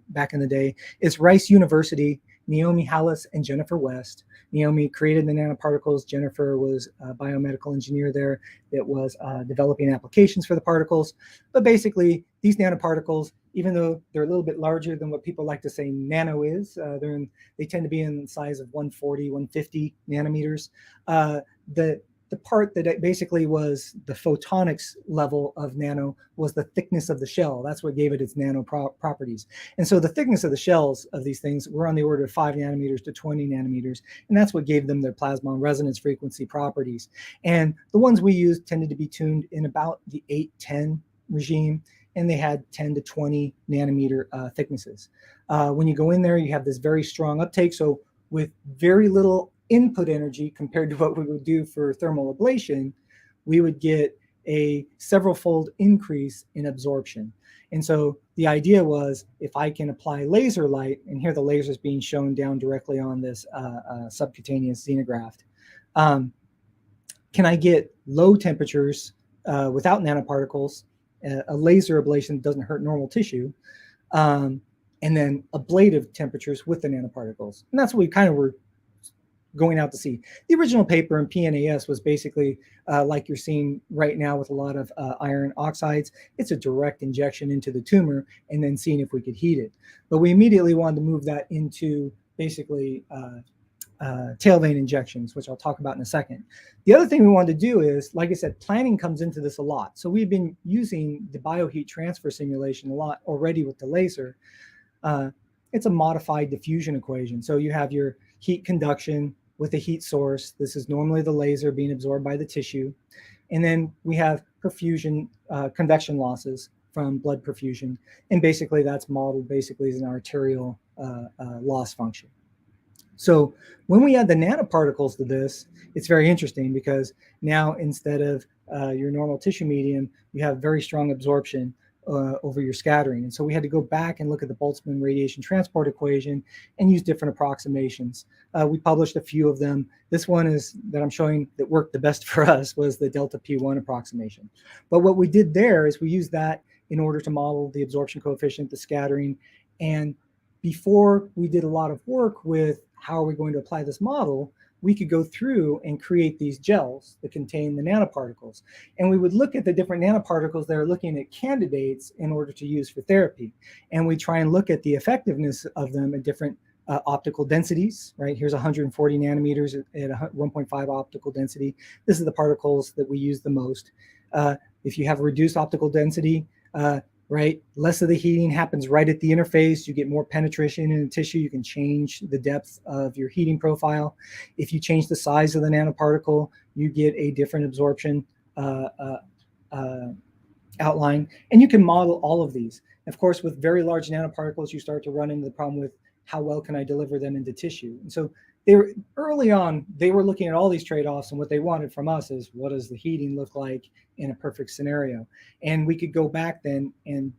back in the day. It's Rice University, Naomi Hallis and Jennifer West. Naomi created the nanoparticles. Jennifer was a biomedical engineer there that was developing applications for the particles. But basically, these nanoparticles, even though they're a little bit larger than what people like to say nano is, they tend to be in the size of 140, 150 nanometers. The part that basically was the photonics level of nano was the thickness of the shell. That's what gave it its nano properties. And so the thickness of the shells of these things were on the order of 5 nanometers to 20 nanometers. And that's what gave them their plasma resonance frequency properties. And the ones we used tended to be tuned in about the 8-10 regime. And they had 10 to 20 nanometer thicknesses. When you go in there, you have this very strong uptake. So with very little input energy compared to what we would do for thermal ablation, we would get a several-fold increase in absorption. And so the idea was, if I can apply laser light, and here the laser is being shown down directly on this subcutaneous xenograft, can I get low temperatures without nanoparticles, a laser ablation doesn't hurt normal tissue, and then ablative temperatures with the nanoparticles. And that's what we kind of were going out to see. The original paper in PNAS was basically like you're seeing right now with a lot of iron oxides. It's a direct injection into the tumor and then seeing if we could heat it. But we immediately wanted to move that into basically tail vein injections, which I'll talk about in a second. The other thing we wanted to do is, like I said, planning comes into this a lot. So we've been using the bioheat transfer simulation a lot already with the laser. It's a modified diffusion equation. So you have your heat conduction with a heat source. This is normally the laser being absorbed by the tissue. And then we have perfusion, convection losses from blood perfusion. And basically that's modeled basically as an arterial loss function. So when we add the nanoparticles to this, it's very interesting because now instead of your normal tissue medium, you have very strong absorption over your scattering. And so we had to go back and look at the Boltzmann radiation transport equation and use different approximations. We published a few of them. This one is that I'm showing that worked the best for us was the delta P1 approximation. But what we did there is we used that in order to model the absorption coefficient, the scattering. And before we did a lot of work with how are we going to apply this model, we could go through and create these gels that contain the nanoparticles. And we would look at the different nanoparticles that are looking at candidates in order to use for therapy. And we try and look at the effectiveness of them at different optical densities, right? Here's 140 nanometers at 1.5 optical density. This is the particles that we use the most. If you have a reduced optical density, right, less of the heating happens right at the interface. You get more penetration in the tissue. You can change the depth of your heating profile. If you change the size of the nanoparticle, you get a different absorption outline. And you can model all of these. Of course, with very large nanoparticles, you start to run into the problem with how well can I deliver them into tissue? And so they were early on, they were looking at all these trade-offs, and what they wanted from us is, what does the heating look like in a perfect scenario? And we could go back then and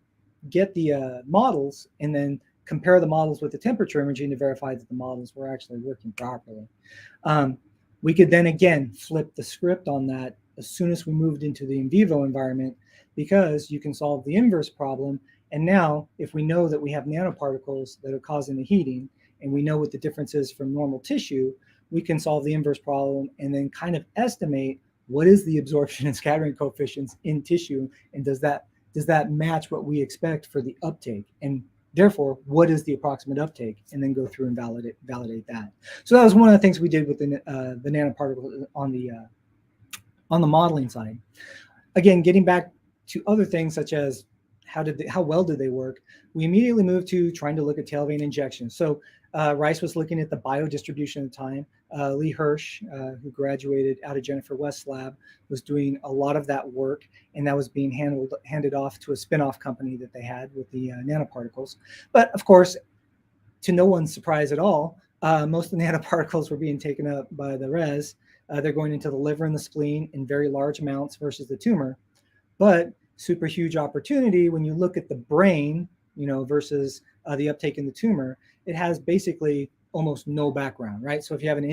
get the models and then compare the models with the temperature imaging to verify that the models were actually working properly. We could then again flip the script on that as soon as we moved into the in vivo environment, because you can solve the inverse problem. And now, if we know that we have nanoparticles that are causing the heating, and we know what the difference is from normal tissue, we can solve the inverse problem and then kind of estimate what is the absorption and scattering coefficients in tissue, and does that match what we expect for the uptake, and therefore what is the approximate uptake, and then go through and validate that. So that was one of the things we did with the nanoparticles on the modeling side. Again, getting back to other things such as how well did they work, we immediately moved to trying to look at tail vein injections. So Rice was looking at the biodistribution at the time. Lee Hirsch, who graduated out of Jennifer West's lab, was doing a lot of that work, and that was being handed off to a spin-off company that they had with the nanoparticles. But of course, to no one's surprise at all, most of the nanoparticles were being taken up by the res. They're going into the liver and the spleen in very large amounts versus the tumor. But super huge opportunity when you look at the brain, versus the uptake in the tumor. It has basically almost no background, right? So if you have an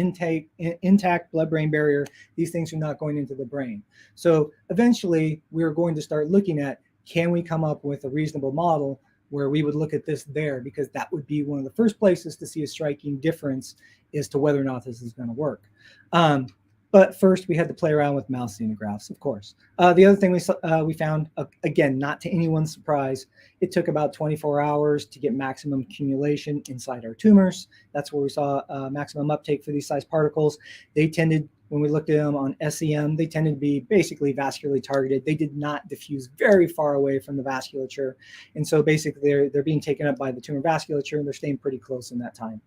intact blood-brain barrier, these things are not going into the brain. So eventually we're going to start looking at, can we come up with a reasonable model where we would look at this there, because that would be one of the first places to see a striking difference as to whether or not this is going to work. But first, we had to play around with mouse xenografts, of course. The other thing we found, again, not to anyone's surprise, it took about 24 hours to get maximum accumulation inside our tumors. That's where we saw maximum uptake for these size particles. They tended, when we looked at them on SEM, they tended to be basically vascularly targeted. They did not diffuse very far away from the vasculature. And so basically, they're being taken up by the tumor vasculature, and they're staying pretty close in that time.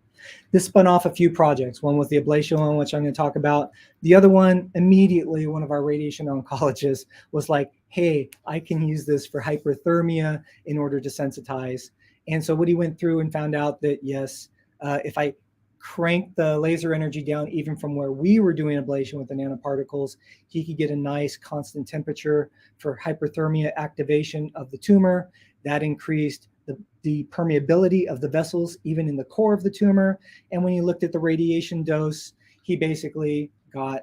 This spun off a few projects, one with the ablation one, which I'm going to talk about. The other one, immediately, one of our radiation oncologists was like, hey, I can use this for hyperthermia in order to sensitize. And so what he went through and found out that, yes, if I crank the laser energy down even from where we were doing ablation with the nanoparticles, he could get a nice constant temperature for hyperthermia activation of the tumor. That increased the permeability of the vessels, even in the core of the tumor. And when he looked at the radiation dose, he basically got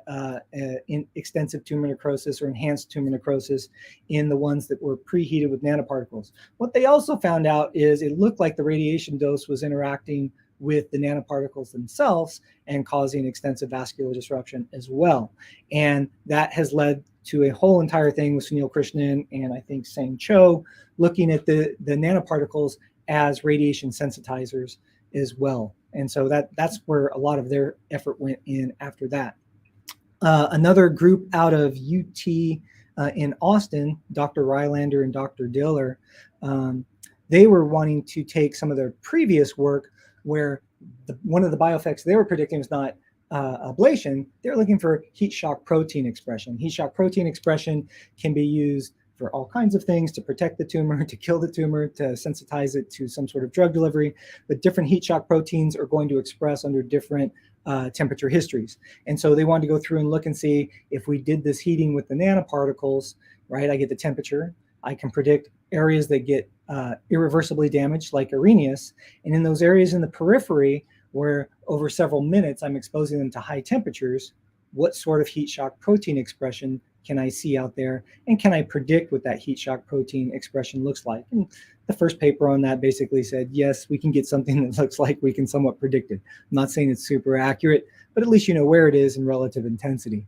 extensive tumor necrosis or enhanced tumor necrosis in the ones that were preheated with nanoparticles. What they also found out is it looked like the radiation dose was interacting with the nanoparticles themselves and causing extensive vascular disruption as well. And that has led to a whole entire thing with Sunil Krishnan and I think Sang Cho looking at the nanoparticles as radiation sensitizers as well. And so that's where a lot of their effort went in after that. Another group out of UT in Austin, Dr. Rylander and Dr. Diller, they were wanting to take some of their previous work where one of the bioeffects they were predicting was not ablation. They're looking for heat shock protein expression. Heat shock protein expression can be used for all kinds of things, to protect the tumor, to kill the tumor, to sensitize it to some sort of drug delivery. But different heat shock proteins are going to express under different temperature histories. And so they wanted to go through and look and see if we did this heating with the nanoparticles, right? I get the temperature. I can predict areas that get irreversibly damaged, like Arrhenius. And in those areas in the periphery, where over several minutes I'm exposing them to high temperatures, what sort of heat shock protein expression can I see out there? And can I predict what that heat shock protein expression looks like? And the first paper on that basically said, yes, we can get something that looks like we can somewhat predict it. I'm not saying it's super accurate, but at least you know where it is in relative intensity.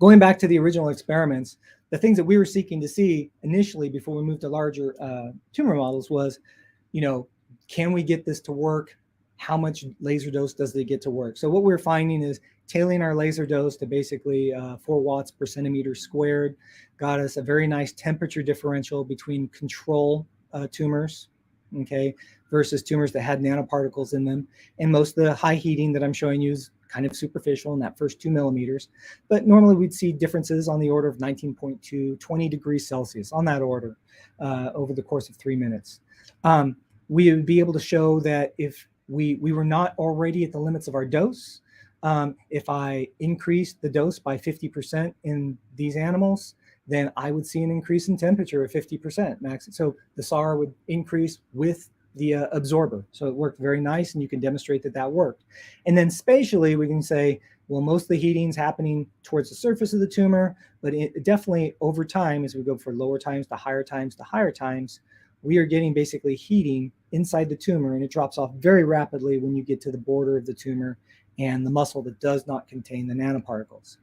Going back to the original experiments, the things that we were seeking to see initially before we moved to larger tumor models was, can we get this to work how much laser dose does they get to work. So what we're finding is tailoring our laser dose to basically 4 watts per centimeter squared got us a very nice temperature differential between control tumors, okay, versus tumors that had nanoparticles in them. And most of the high heating that I'm showing you is kind of superficial in that first 2 millimeters. But normally we'd see differences on the order of 19.2, 20 degrees Celsius on that order over the course of 3 minutes. We would be able to show that if we were not already at the limits of our dose, if I increased the dose by 50% in these animals, then I would see an increase in temperature of 50% max. So the SAR would increase with the absorber. So it worked very nice, and you can demonstrate that that worked. And then spatially, we can say, well, most of the heating's happening towards the surface of the tumor, but it definitely over time, as we go for lower times to higher times to higher times, we are getting basically heating inside the tumor, and it drops off very rapidly when you get to the border of the tumor and the muscle that does not contain the nanoparticles.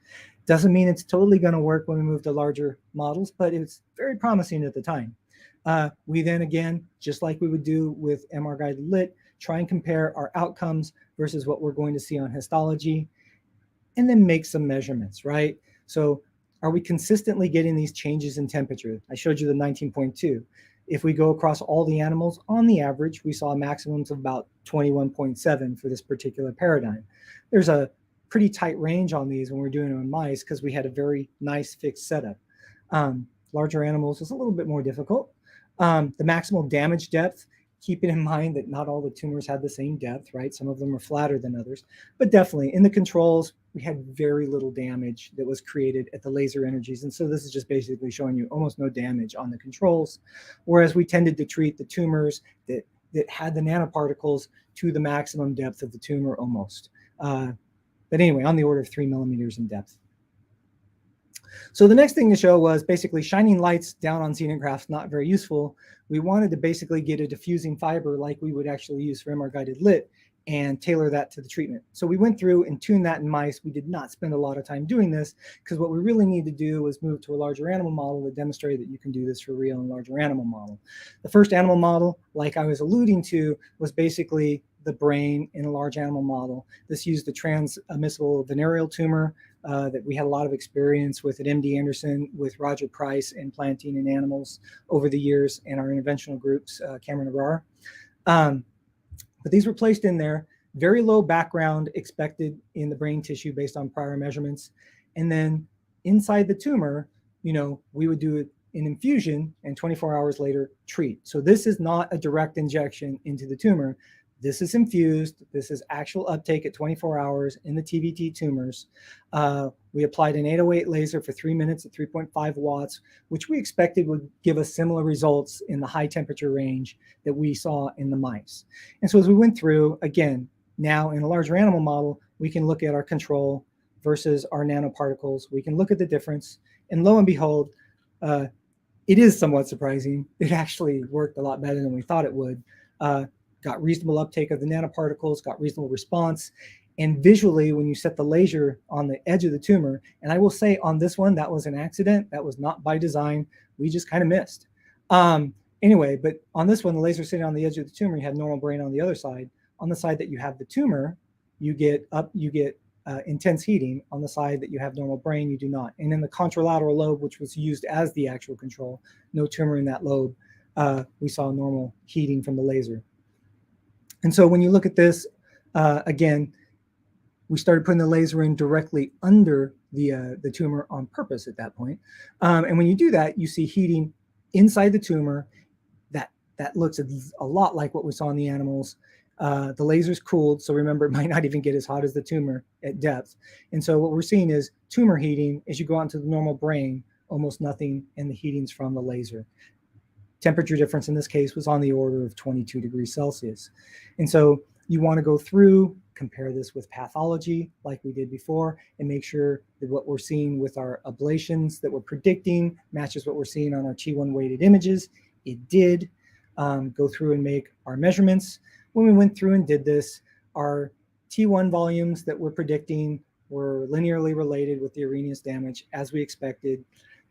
Doesn't mean it's totally going to work when we move to larger models, but it's very promising at the time. We then, again, just like we would do with MR-guided lit, try and compare our outcomes versus what we're going to see on histology, and then make some measurements, right? So are we consistently getting these changes in temperature? I showed you the 19.2. If we go across all the animals, on the average, we saw maximums of about 21.7 for this particular paradigm. There's a pretty tight range on these when we're doing it on mice because we had a very nice fixed setup. Larger animals is a little bit more difficult. The maximal damage depth, keeping in mind that not all the tumors had the same depth, right? Some of them are flatter than others, but definitely in the controls, we had very little damage that was created at the laser energies. And so this is just basically showing you almost no damage on the controls, whereas we tended to treat the tumors that had the nanoparticles to the maximum depth of the tumor almost. But anyway, on the order of 3 millimeters in depth. So the next thing to show was basically shining lights down on xenografts, not very useful. We wanted to basically get a diffusing fiber like we would actually use for MR-guided lit and tailor that to the treatment. So we went through and tuned that in mice. We did not spend a lot of time doing this because what we really need to do was move to a larger animal model to demonstrate that you can do this for real in a larger animal model. The first animal model, like I was alluding to, was basically the brain in a large animal model. This used the transmissible venereal tumor that we had a lot of experience with at MD Anderson with Roger Price implanting in animals over the years in our interventional groups, Cameron Arar. But these were placed in there, very low background expected in the brain tissue based on prior measurements. And then inside the tumor, you know, we would do it in infusion and 24 hours later treat. So this is not a direct injection into the tumor. This is infused. This is actual uptake at 24 hours in the TVT tumors. We applied an 808 laser for 3 minutes at 3.5 watts, which we expected would give us similar results in the high temperature range that we saw in the mice. And so as we went through, again, now in a larger animal model, we can look at our control versus our nanoparticles. We can look at the difference. And lo and behold, it is somewhat surprising. It actually worked a lot better than we thought it would. Got reasonable uptake of the nanoparticles, got reasonable response. And visually, when you set the laser on the edge of the tumor, and I will say on this one, that was an accident. That was not by design. We just kind of missed. Anyway, but on this one, the laser sitting on the edge of the tumor, you have normal brain on the other side. On the side that you have the tumor, you get intense heating. On the side that you have normal brain, you do not. And in the contralateral lobe, which was used as the actual control, no tumor in that lobe, we saw normal heating from the laser. And so when you look at this, again, we started putting the laser in directly under the tumor on purpose at that point. And when you do that, you see heating inside the tumor that looks a lot like what we saw in the animals. The laser's cooled, so remember, it might not even get as hot as the tumor at depth. And so what we're seeing is tumor heating as you go out into the normal brain, almost nothing, and the heating's from the laser. Temperature difference in this case was on the order of 22 degrees Celsius. And so you want to go through, compare this with pathology like we did before, and make sure that what we're seeing with our ablations that we're predicting matches what we're seeing on our T1 weighted images. It did. Go through and make our measurements. When we went through and did this, our T1 volumes that we're predicting were linearly related with the Arrhenius damage as we expected.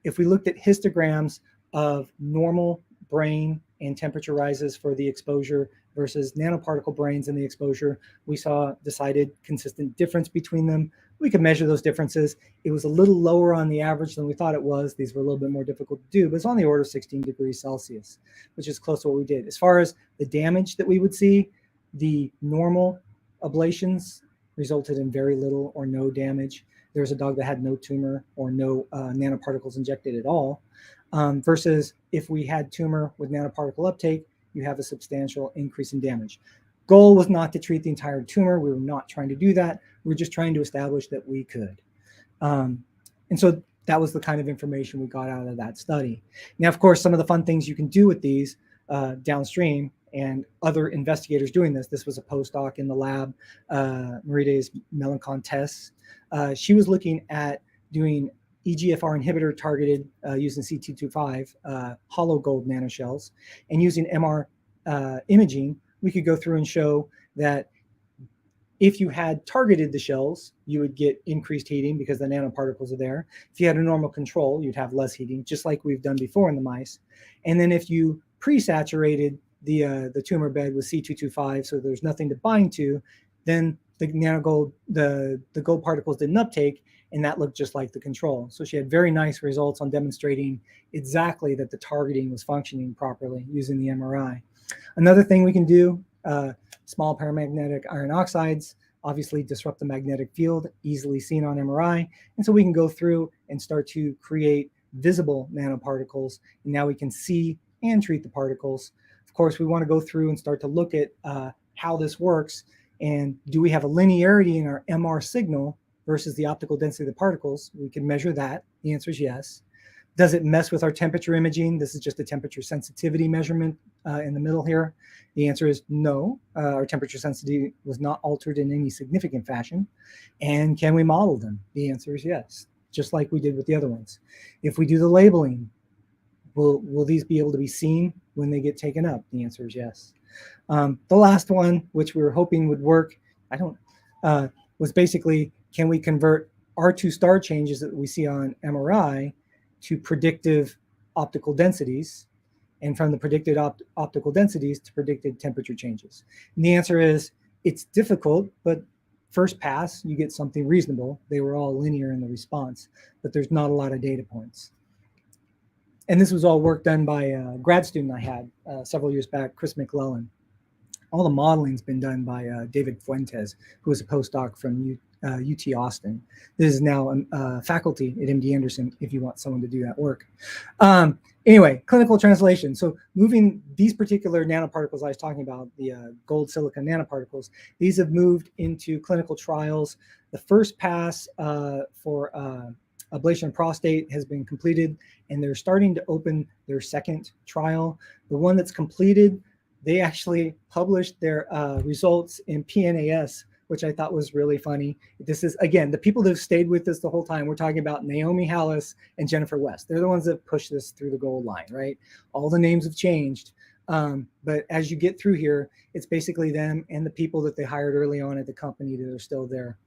If we looked at histograms of normal brain and temperature rises for the exposure versus nanoparticle brains in the exposure. We saw decided consistent difference between them. We could measure those differences. It was a little lower on the average than we thought it was. These were a little bit more difficult to do, but it's on the order of 16 degrees Celsius, which is close to what we did. As far as the damage that we would see, the normal ablations resulted in very little or no damage. There was a dog that had no tumor or no nanoparticles injected at all, versus if we had tumor with nanoparticle uptake, you have a substantial increase in damage. Goal was not to treat the entire tumor. We were not trying to do that. We were just trying to establish that we could. And so that was the kind of information we got out of that study. Now, of course, some of the fun things you can do with these downstream, and other investigators doing this. This was a postdoc in the lab, Marides Melancon Tess. She was looking at doing EGFR inhibitor targeted using C225 hollow gold nanoshells, and using MR imaging, we could go through and show that if you had targeted the shells, you would get increased heating because the nanoparticles are there. If you had a normal control, you'd have less heating, just like we've done before in the mice. And then if you pre-saturated the tumor bed with C225, so there's nothing to bind to, then the nanogold, the gold particles didn't uptake, and that looked just like the control. So she had very nice results on demonstrating exactly that the targeting was functioning properly using the MRI. Another thing we can do, small paramagnetic iron oxides obviously disrupt the magnetic field, easily seen on MRI. And so we can go through and start to create visible nanoparticles. And now we can see and treat the particles. Of course, we want to go through and start to look at how this works. And do we have a linearity in our MR signal versus the optical density of the particles? We can measure that. The answer is yes. Does it mess with our temperature imaging? This is just a temperature sensitivity measurement in the middle here. The answer is no. Our temperature sensitivity was not altered in any significant fashion. And can we model them? The answer is yes, just like we did with the other ones. If we do the labeling, will these be able to be seen when they get taken up? The answer is yes. The last one, which we were hoping would work, was basically, can we convert R2 star changes that we see on MRI to predictive optical densities, and from the predicted optical densities to predicted temperature changes? And the answer is, it's difficult, but first pass, you get something reasonable. They were all linear in the response, but there's not a lot of data points. And this was all work done by a grad student I had several years back, Chris McClellan. All the modeling's been done by David Fuentes, who was a postdoc from UT Austin. This is now faculty at MD Anderson if you want someone to do that work. Anyway, clinical translation. So moving these particular nanoparticles I was talking about, the gold silicon nanoparticles, these have moved into clinical trials. The first pass for ablation of prostate has been completed, and they're starting to open their second trial. The one that's completed, they actually published their results in PNAS, which I thought was really funny. This is, again, the people that have stayed with us the whole time. We're talking about Naomi Hallis and Jennifer West. They're the ones that pushed this through the goal line, right? All the names have changed. But as you get through here, it's basically them and the people that they hired early on at the company that are still there.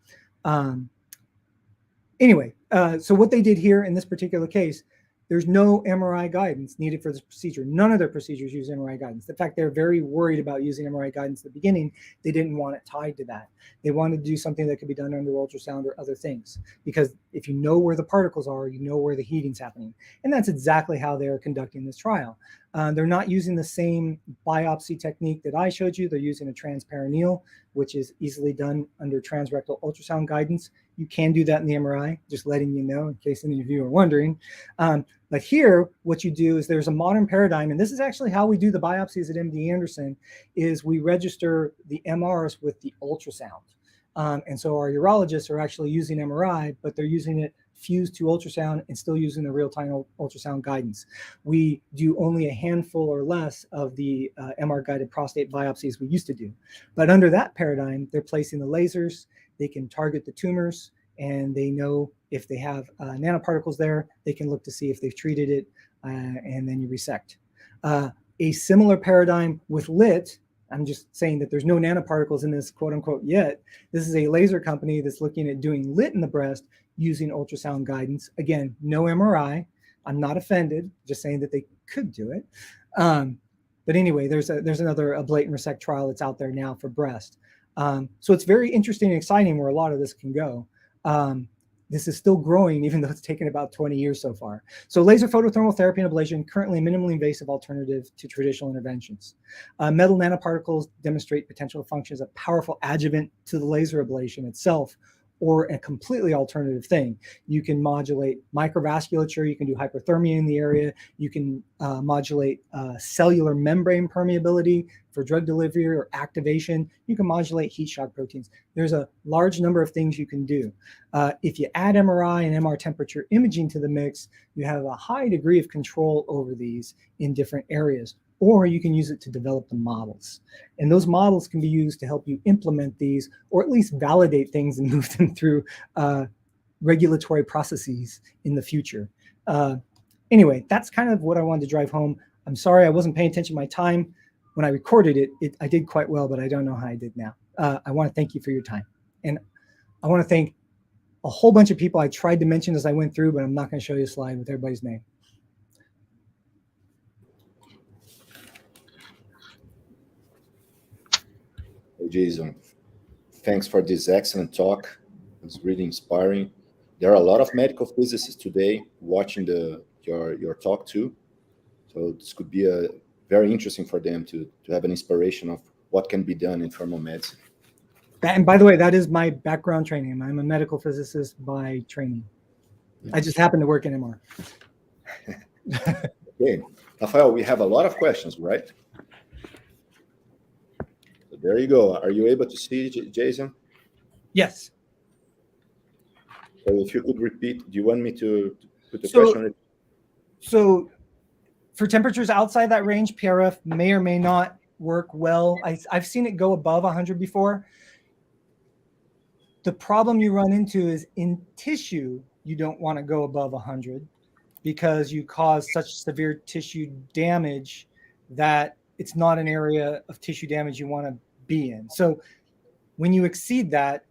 Anyway, so what they did here in this particular case, there's no MRI guidance needed for this procedure. None of their procedures use MRI guidance. In fact, they're very worried about using MRI guidance at the beginning. They didn't want it tied to that. They wanted to do something that could be done under ultrasound or other things, because if you know where the particles are, you know where the heating's happening. And that's exactly how they're conducting this trial. They're not using the same biopsy technique that I showed you. They're using a transperineal, which is easily done under transrectal ultrasound guidance. You can do that in the MRI, just letting you know in case any of you are wondering. But here, what you do is there's a modern paradigm, and this is actually how we do the biopsies at MD Anderson, is we register the MRs with the ultrasound. And so our urologists are actually using MRI, but they're using it fused to ultrasound and still using the real-time ultrasound guidance. We do only a handful or less of the MR-guided prostate biopsies we used to do. But under that paradigm, they're placing the lasers, they can target the tumors, and they know if they have nanoparticles there, they can look to see if they've treated it, and then you resect. A similar paradigm with LIT, I'm just saying that there's no nanoparticles in this quote unquote yet. This is a laser company that's looking at doing LIT in the breast using ultrasound guidance. Again, no MRI. I'm not offended, just saying that they could do it. But anyway, there's another ablatant resect trial that's out there now for breast. So it's very interesting and exciting where a lot of this can go. This is still growing, even though it's taken about 20 years so far. So laser photothermal therapy and ablation, currently a minimally invasive alternative to traditional interventions. Metal nanoparticles demonstrate potential functions as a powerful adjuvant to the laser ablation itself, or a completely alternative thing. You can modulate microvasculature, you can do hyperthermia in the area, you can modulate cellular membrane permeability for drug delivery or activation, you can modulate heat shock proteins. There's a large number of things you can do. If you add MRI and MR temperature imaging to the mix, you have a high degree of control over these in different areas. Or you can use it to develop the models. And those models can be used to help you implement these, or at least validate things and move them through regulatory processes in the future. Anyway, that's kind of what I wanted to drive home. I'm sorry I wasn't paying attention to my time. When I recorded it, I did quite well, but I don't know how I did now. I want to thank you for your time. And I want to thank a whole bunch of people I tried to mention as I went through, but I'm not going to show you a slide with everybody's name. Jason, thanks for this excellent talk. It's really inspiring. There are a lot of medical physicists today watching your talk too. So this could be very interesting for them to have an inspiration of what can be done in thermal medicine. And by the way, that is my background training. I'm a medical physicist by training. I just happen to work in MR. Okay, Rafael, we have a lot of questions, right? So there you go. Are you able to see, Jason? Yes. So if you could repeat, do you want me to put the question? So for temperatures outside that range, PRF may or may not work well. I've seen it go above 100 before. The problem you run into is in tissue, you don't want to go above 100 because you cause such severe tissue damage that it's not an area of tissue damage you want to be in. So when you exceed that,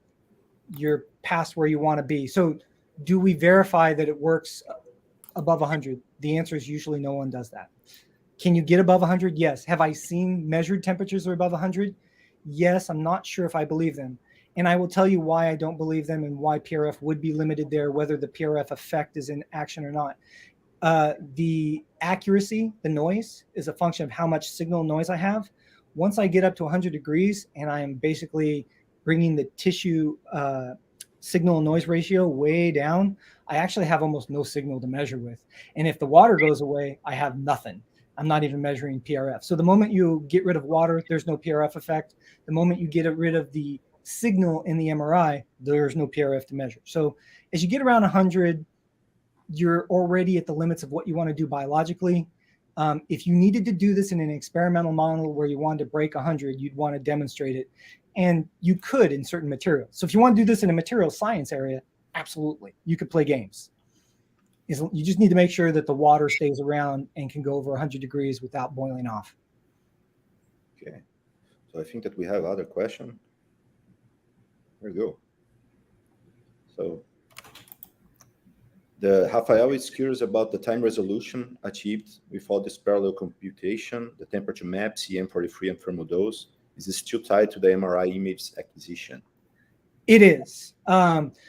you're past where you want to be. So do we verify that it works above 100? The answer is usually no one does that. Can you get above 100? Yes. Have I seen measured temperatures that are above 100? Yes. I'm not sure if I believe them. And I will tell you why I don't believe them and why PRF would be limited there, whether the PRF effect is in action or not. The accuracy, the noise, is a function of how much signal noise I have. Once I get up to 100 degrees and I am basically bringing the tissue signal noise ratio way down, I actually have almost no signal to measure with. And if the water goes away, I have nothing. I'm not even measuring PRF. So the moment you get rid of water, there's no PRF effect. The moment you get rid of the signal in the MRI, there's no PRF to measure. So as you get around 100, you're already at the limits of what you want to do biologically. If you needed to do this in an experimental model where you wanted to break 100, you'd want to demonstrate it. And you could in certain materials. So if you want to do this in a material science area, absolutely, you could play games. You just need to make sure that the water stays around and can go over 100 degrees without boiling off. Okay, so I think that we have other question. There we go. So the Rafael is curious about the time resolution achieved with all this parallel computation, the temperature map, CM43 and thermal dose. Is this still tied to the MRI image acquisition? It is.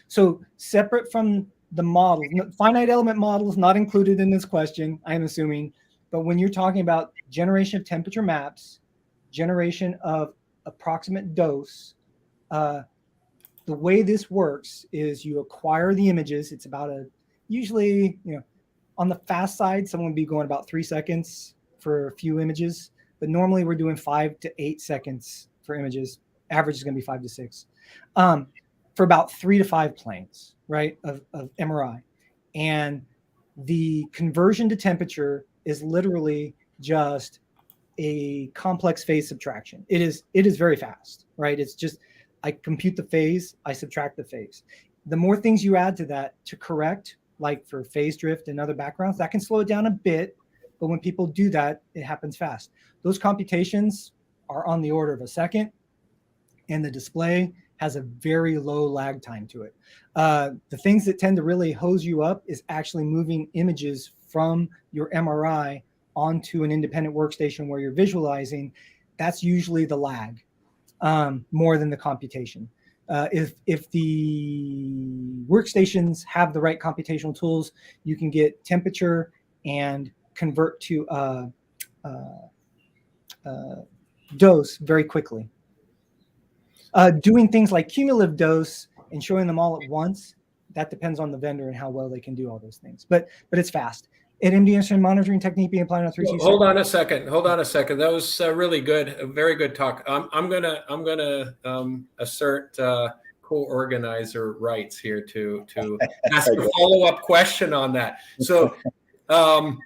So separate from the models, finite element models not included in this question, I'm assuming. But when you're talking about generation of temperature maps, generation of approximate dose, the way this works is you acquire the images. It's about usually, on the fast side, someone would be going about 3 seconds for a few images. But normally we're doing 5 to 8 seconds for images. Average is going to be 5 to 6 for about 3 to 5 planes, right, of MRI. And the conversion to temperature is literally just a complex phase subtraction. It is very fast, right? It's just I compute the phase, I subtract the phase. The more things you add to that to correct, like for phase drift and other backgrounds, that can slow it down a bit. But when people do that, it happens fast. Those computations are on the order of a second, and the display has a very low lag time to it. The things that tend to really hose you up is actually moving images from your MRI onto an independent workstation where you're visualizing, that's usually the lag, more than the computation. If the workstations have the right computational tools, you can get temperature and convert to dose very quickly. Doing things like cumulative dose and showing them all at once, that depends on the vendor and how well they can do all those things. But it's fast. An MD Anderson monitoring technique being applied on 3C. Hold on a second. That was really good. A very good talk. I'm gonna assert co-organizer rights here to ask a follow-up question on that. So, I'm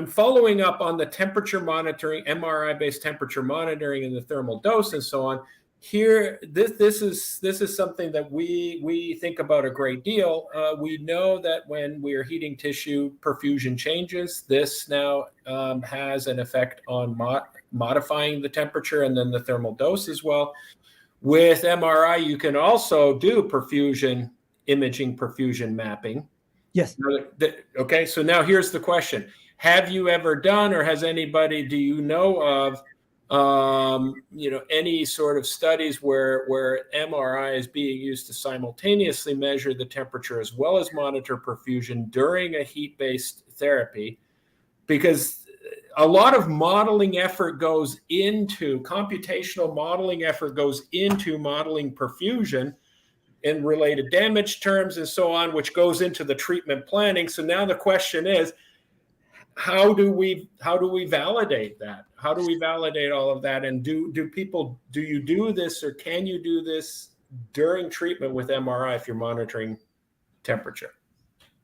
following up on the temperature monitoring, MRI-based temperature monitoring, and the thermal dose, and so on. Here, this is something that we think about a great deal. We know that when we are heating tissue, perfusion changes. This now has an effect on modifying the temperature and then the thermal dose as well. With MRI, you can also do perfusion imaging, perfusion mapping. Yes. Okay, so now here's the question. Have you ever done, or has anybody, do you know of, any sort of studies where MRI is being used to simultaneously measure the temperature as well as monitor perfusion during a heat-based therapy? Because a lot of modeling effort goes into, computational modeling effort goes into modeling perfusion in related damage terms and so on, which goes into the treatment planning. So now the question is, how do we validate that? How do we validate all of that? And do you do this, or can you do this during treatment with MRI if you're monitoring temperature?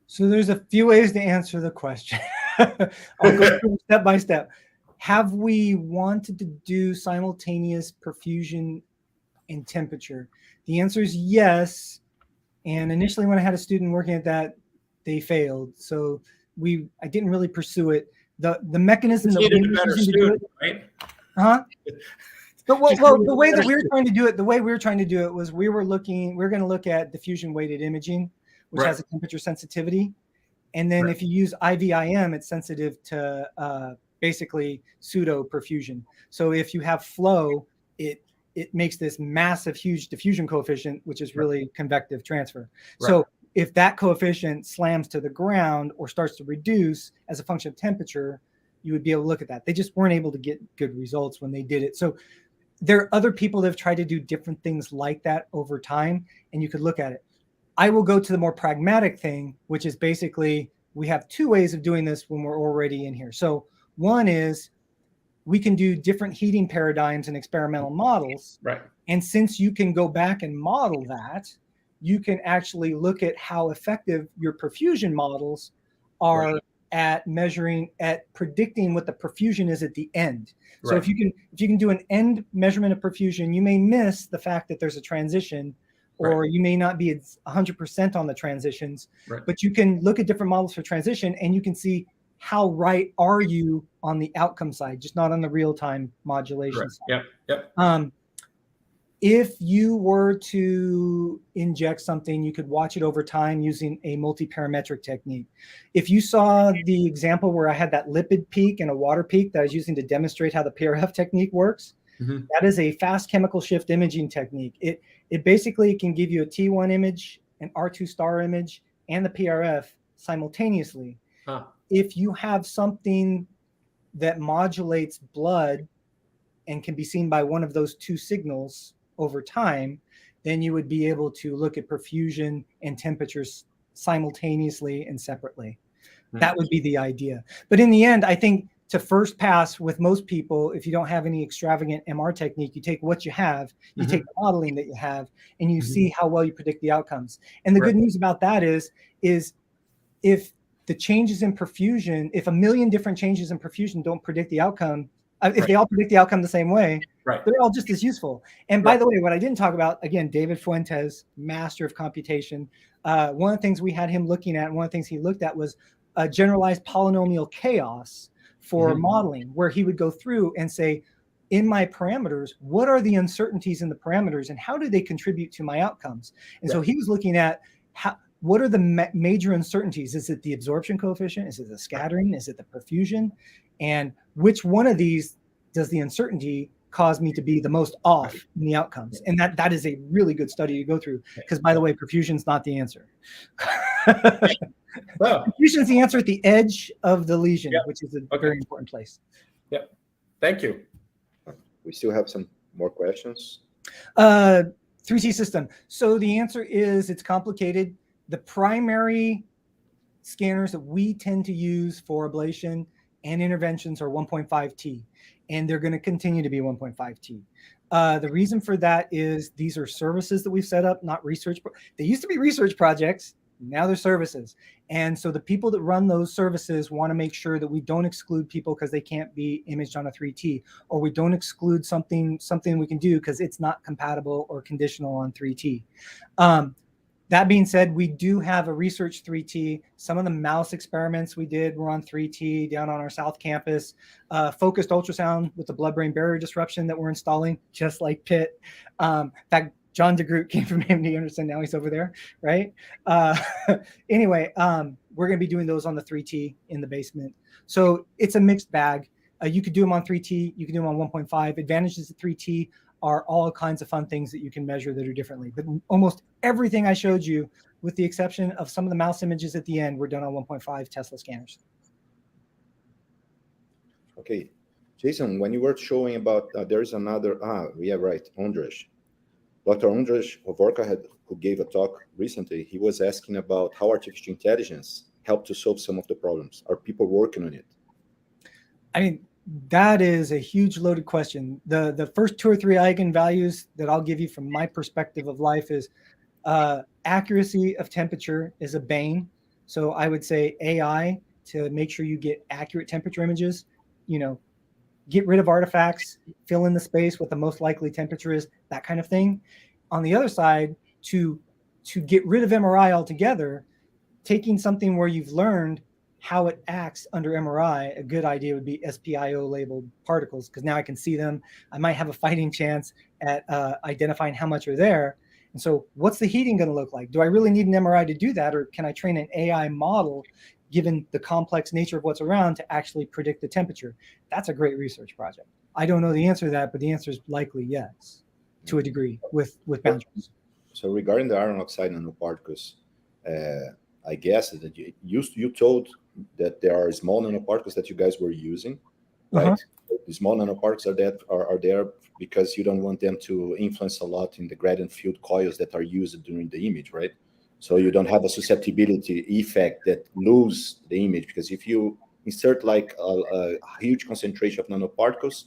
So there's a few ways to answer the question. I'll go through step by step. Have we wanted to do simultaneous perfusion and temperature? The answer is yes. And initially when I had a student working at that, they failed. So I didn't really pursue it. The mechanism that we were using to do it, right? The way that we were trying to do it, was we were going to look at diffusion weighted imaging, which has a temperature sensitivity. And then if you use IVIM, it's sensitive to basically pseudo perfusion. So if you have flow, it makes this massive, huge diffusion coefficient, which is really convective transfer. So if that coefficient slams to the ground or starts to reduce as a function of temperature, you would be able to look at that. They just weren't able to get good results when they did it. So there are other people that have tried to do different things like that over time, and you could look at it. I will go to the more pragmatic thing, which is basically we have two ways of doing this when we're already in here. So one is we can do different heating paradigms and experimental models. Right. And since you can go back and model that, you can actually look at how effective your perfusion models are at predicting what the perfusion is at the end. So if you can do an end measurement of perfusion, you may miss the fact that there's a transition, or you may not be 100% on the transitions, but you can look at different models for transition and you can see how right are you on the outcome side, just not on the real-time modulation side. If you were to inject something, you could watch it over time using a multi-parametric technique. If you saw the example where I had that lipid peak and a water peak that I was using to demonstrate how the PRF technique works, that is a fast chemical shift imaging technique. It basically can give you a T1 image, an R2 star image, and the PRF simultaneously. If you have something that modulates blood and can be seen by one of those two signals over time, then you would be able to look at perfusion and temperatures simultaneously and separately. That would be the idea. But in the end, I think to first pass with most people, if you don't have any extravagant MR technique, you take what you have, you take the modeling that you have, and you see how well you predict the outcomes. And the good news about that is if the changes in perfusion, if a million different changes in perfusion don't predict the outcome, if they all predict the outcome the same way, they're all just as useful. And by the way, what I didn't talk about, again, David Fuentes, master of computation. One of the things we had him looking at, one of the things he looked at was a generalized polynomial chaos for modeling, where he would go through and say, in my parameters, what are the uncertainties in the parameters and how do they contribute to my outcomes? And so he was looking at what are the major uncertainties? Is it the absorption coefficient? Is it the scattering? Is it the perfusion? And which one of these does the uncertainty cause me to be the most off in the outcomes? And that is a really good study to go through, because, by the way, perfusion is not the answer. Perfusion is the answer at the edge of the lesion, which is a very important place. Yep. Thank you. We still have some more questions. 3T system. So the answer is it's complicated. The primary scanners that we tend to use for ablation and interventions are 1.5T, and they're going to continue to be 1.5T. The reason for that is these are services that we've set up, not research. They used to be research projects. Now they're services. And so the people that run those services want to make sure that we don't exclude people because they can't be imaged on a 3T, or we don't exclude something we can do because it's not compatible or conditional on 3T. That being said, we do have a research 3T. Some of the mouse experiments we did were on 3T down on our South Campus. Focused ultrasound with the blood-brain barrier disruption that we're installing, just like Pitt. In fact, John DeGroot came from MD Anderson. Now he's over there, right? Anyway, we're going to be doing those on the 3T in the basement. So it's a mixed bag. You could do them on 3T. You can do them on 1.5. Advantages of 3T are all kinds of fun things that you can measure that are differently. But almost everything I showed you, with the exception of some of the mouse images at the end, were done on 1.5 Tesla scanners. Okay. Jason, when you were showing about, there's another, yeah, right, Andris. Dr. Andris Bakuzis, who gave a talk recently, he was asking about how artificial intelligence helped to solve some of the problems. Are people working on it? I mean, that is a huge loaded question. The first 2 or 3 eigenvalues that I'll give you from my perspective of life is accuracy of temperature is a bane. So I would say AI to make sure you get accurate temperature images, get rid of artifacts, fill in the space what the most likely temperature is, that kind of thing. On the other side, to get rid of MRI altogether, taking something where you've learned how it acts under MRI, a good idea would be SPIO labeled particles, because now I can see them. I might have a fighting chance at identifying how much are there. And so what's the heating going to look like? Do I really need an MRI to do that? Or can I train an AI model, given the complex nature of what's around, to actually predict the temperature? That's a great research project. I don't know the answer to that, but the answer is likely yes, to a degree, with boundaries. So regarding the iron oxide nanoparticles, I guess that you told that there are small nanoparticles that you guys were using, right? The small nanoparticles are there because you don't want them to influence a lot in the gradient field coils that are used during the image, right? So you don't have a susceptibility effect that lose the image, because if you insert like a huge concentration of nanoparticles,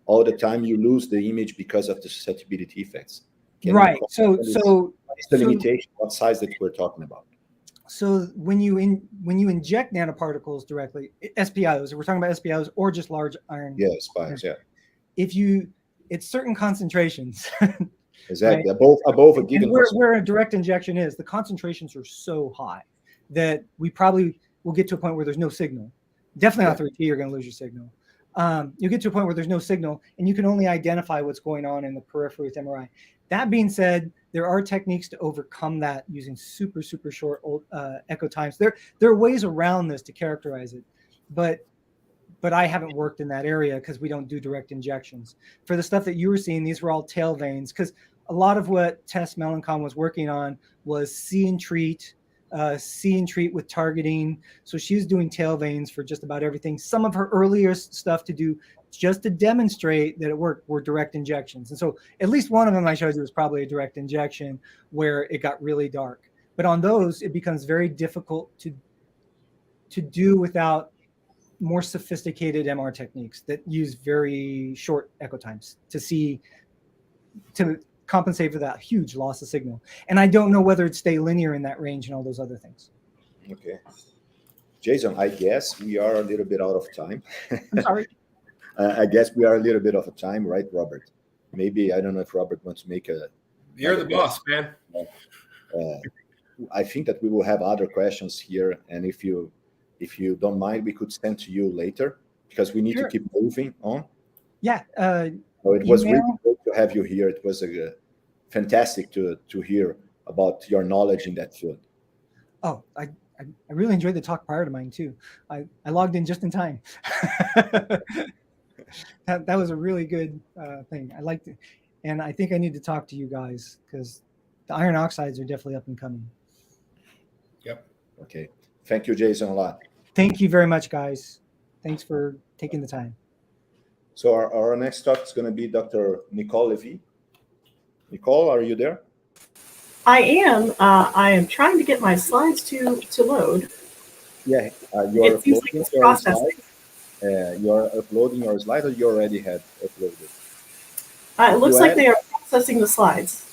all the time you lose the image because of the susceptibility effects. Right. So it's the limitation, what size that we're talking about. So when you inject nanoparticles directly, SPIOs, we're talking about SPIOs or just large iron. Yeah, SPIOs, yeah. It's certain concentrations. Exactly, right? above a given. Where a direct injection is, the concentrations are so high that we probably will get to a point where there's no signal. Definitely not 3T, you're going to lose your signal. You get to a point where there's no signal, and you can only identify what's going on in the periphery with MRI. That being said, there are techniques to overcome that using super, super short echo times. There are ways around this to characterize it, but I haven't worked in that area because we don't do direct injections. For the stuff that you were seeing, these were all tail veins, because a lot of what Tess Melancon was working on was see and treat with targeting. So she was doing tail veins for just about everything. Some of her earlier stuff to do just to demonstrate that it worked were direct injections. And so at least one of them I showed you was probably a direct injection where it got really dark. But on those, it becomes very difficult to do without more sophisticated MR techniques that use very short echo times to compensate for that huge loss of signal. And I don't know whether it'd stay linear in that range and all those other things. Okay. Jason, I guess we are a little bit out of time. I'm sorry. I guess we are a little bit of a time, right, Robert? Maybe, I don't know if Robert wants to make a... You're the boss, man. I think that we will have other questions here, and if you don't mind, we could send to you later, because we need to keep moving on. Yeah. So it was really great to have you here. It was fantastic to hear about your knowledge in that field. Oh, I really enjoyed the talk prior to mine too. I logged in just in time. that was a really good thing. I liked it, and I think I need to talk to you guys because the iron oxides are definitely up and coming. Yep. Okay. Thank you, Jason, a lot. Thank you very much, guys. Thanks for taking the time. So our next talk is going to be Dr. Nicole Levy. Nicole, are you there? I am. I am trying to get my slides to load. Yeah, you are It seems uploading like it's your processing. slide. You are uploading your slide, or you already had uploaded? It looks like they are processing the slides.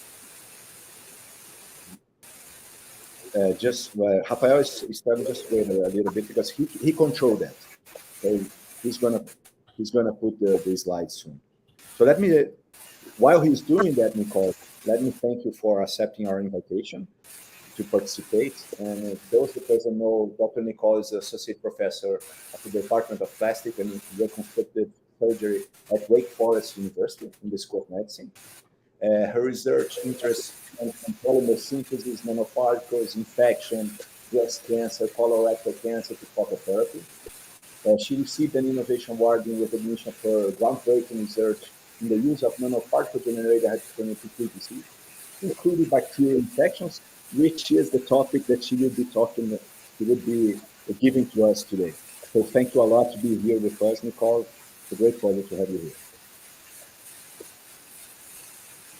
Rafael is starting just wait a little bit because he controlled that. So he's gonna put the slides soon. So let me, while he's doing that, Nicole, let me thank you for accepting our invitation to participate. And those who doesn't know, Dr. Nicole is associate professor at the Department of Plastic and Reconstructive Surgery at Wake Forest University in the School of Medicine. Her research interests in polymer synthesis, nanoparticles, infection, breast cancer, colorectal cancer, to phototherapy. She received an innovation award in recognition of her groundbreaking research in the use of nanoparticle-generated hypertrophic disease, including bacterial infections, which is the topic that she will be giving to us today. So thank you a lot to be here with us, Nicole. It's a great pleasure to have you here.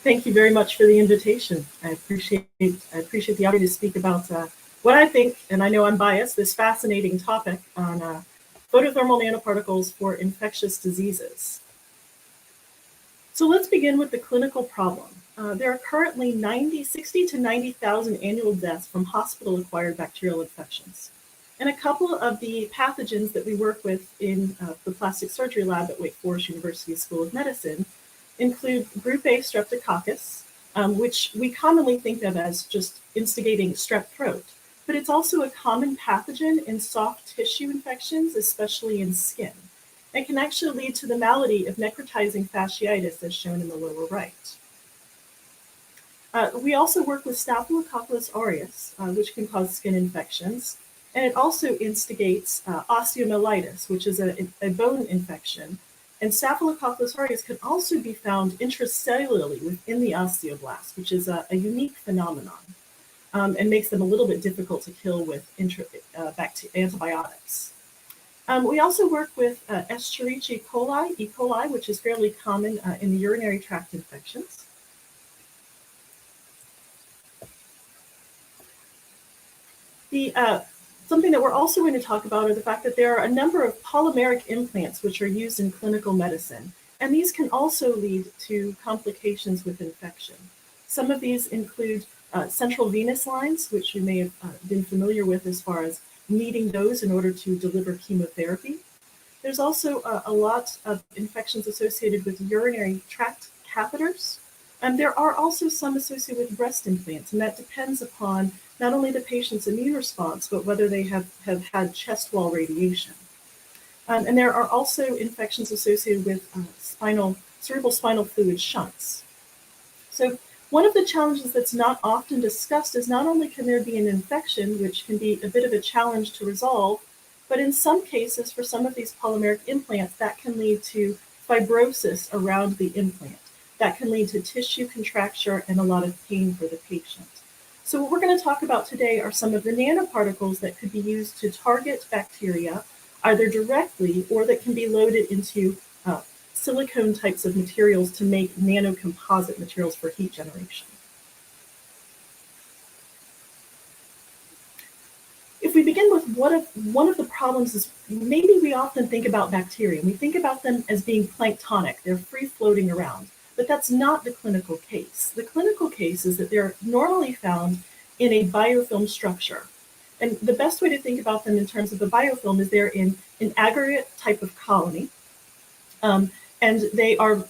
Thank you very much for the invitation. I appreciate the opportunity to speak about what I think, and I know I'm biased, this fascinating topic on photothermal nanoparticles for infectious diseases. So let's begin with the clinical problem. There are currently 60 to 90,000 annual deaths from hospital-acquired bacterial infections. And a couple of the pathogens that we work with in the plastic surgery lab at Wake Forest University School of Medicine include group A streptococcus, which we commonly think of as just instigating strep throat, but it's also a common pathogen in soft tissue infections, especially in skin. It can actually lead to the malady of necrotizing fasciitis, as shown in the lower right. We also work with Staphylococcus aureus, which can cause skin infections, and it also instigates osteomyelitis, which is a bone infection. And Staphylococcus aureus can also be found intracellularly within the osteoblast, which is a unique phenomenon, and makes them a little bit difficult to kill with antibiotics. We also work with Escherichia coli, E. coli, which is fairly common in the urinary tract infections. Something that we're also going to talk about are the fact that there are a number of polymeric implants which are used in clinical medicine, and these can also lead to complications with infection. Some of these include central venous lines, which you may have been familiar with as far as needing those in order to deliver chemotherapy. There's also a lot of infections associated with urinary tract catheters. And there are also some associated with breast implants, and that depends upon not only the patient's immune response, but whether they have had chest wall radiation. And there are also infections associated with cerebral spinal fluid shunts. So one of the challenges that's not often discussed is not only can there be an infection, which can be a bit of a challenge to resolve, but in some cases, for some of these polymeric implants, that can lead to fibrosis around the implant. That can lead to tissue contracture and a lot of pain for the patient. So what we're going to talk about today are some of the nanoparticles that could be used to target bacteria, either directly or that can be loaded into silicone types of materials to make nanocomposite materials for heat generation. If we begin with one of the problems is maybe we often think about bacteria. We think about them as being planktonic. They're free floating around. But that's not the clinical case. The clinical case is that they're normally found in a biofilm structure. And the best way to think about them in terms of the biofilm is they're in an aggregate type of colony. And they are,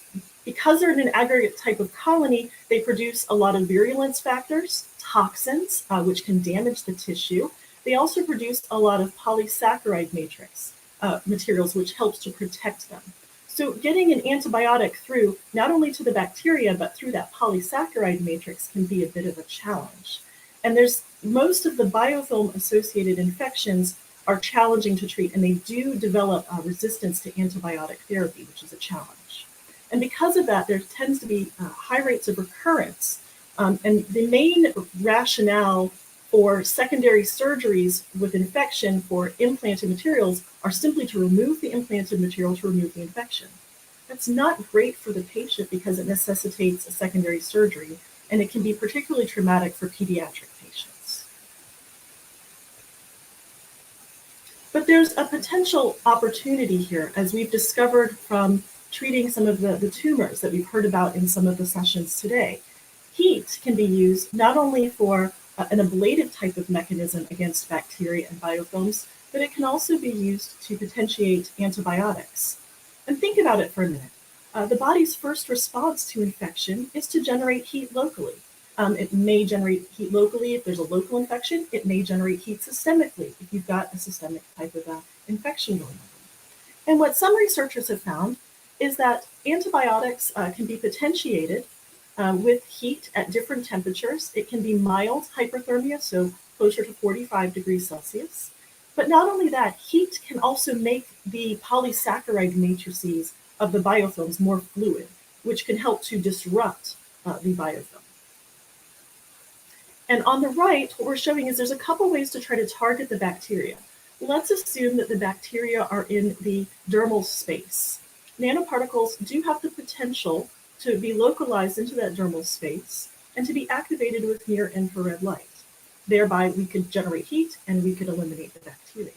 because they're in an aggregate type of colony, they produce a lot of virulence factors, toxins, which can damage the tissue. They also produce a lot of polysaccharide matrix materials, which helps to protect them. So getting an antibiotic through not only to the bacteria, but through that polysaccharide matrix can be a bit of a challenge. And most of the biofilm-associated infections are challenging to treat, and they do develop resistance to antibiotic therapy, which is a challenge. And because of that, there tends to be high rates of recurrence. And the main rationale for secondary surgeries with infection for implanted materials are simply to remove the implanted material to remove the infection. That's not great for the patient because it necessitates a secondary surgery, and it can be particularly traumatic for pediatric patients. But there's a potential opportunity here, as we've discovered from treating some of the tumors that we've heard about in some of the sessions today. Heat can be used not only for an ablative type of mechanism against bacteria and biofilms, but it can also be used to potentiate antibiotics. And think about it for a minute. The body's first response to infection is to generate heat locally. It may generate heat locally if there's a local infection. It may generate heat systemically if you've got a systemic type of infection going on. And what some researchers have found is that antibiotics can be potentiated with heat at different temperatures. It can be mild hyperthermia, so closer to 45 degrees Celsius. But not only that, heat can also make the polysaccharide matrices of the biofilms more fluid, which can help to disrupt the biofilm. And on the right, what we're showing is there's a couple ways to try to target the bacteria. Let's assume that the bacteria are in the dermal space. Nanoparticles do have the potential to be localized into that dermal space and to be activated with near-infrared light. Thereby, we could generate heat and we could eliminate the bacteria.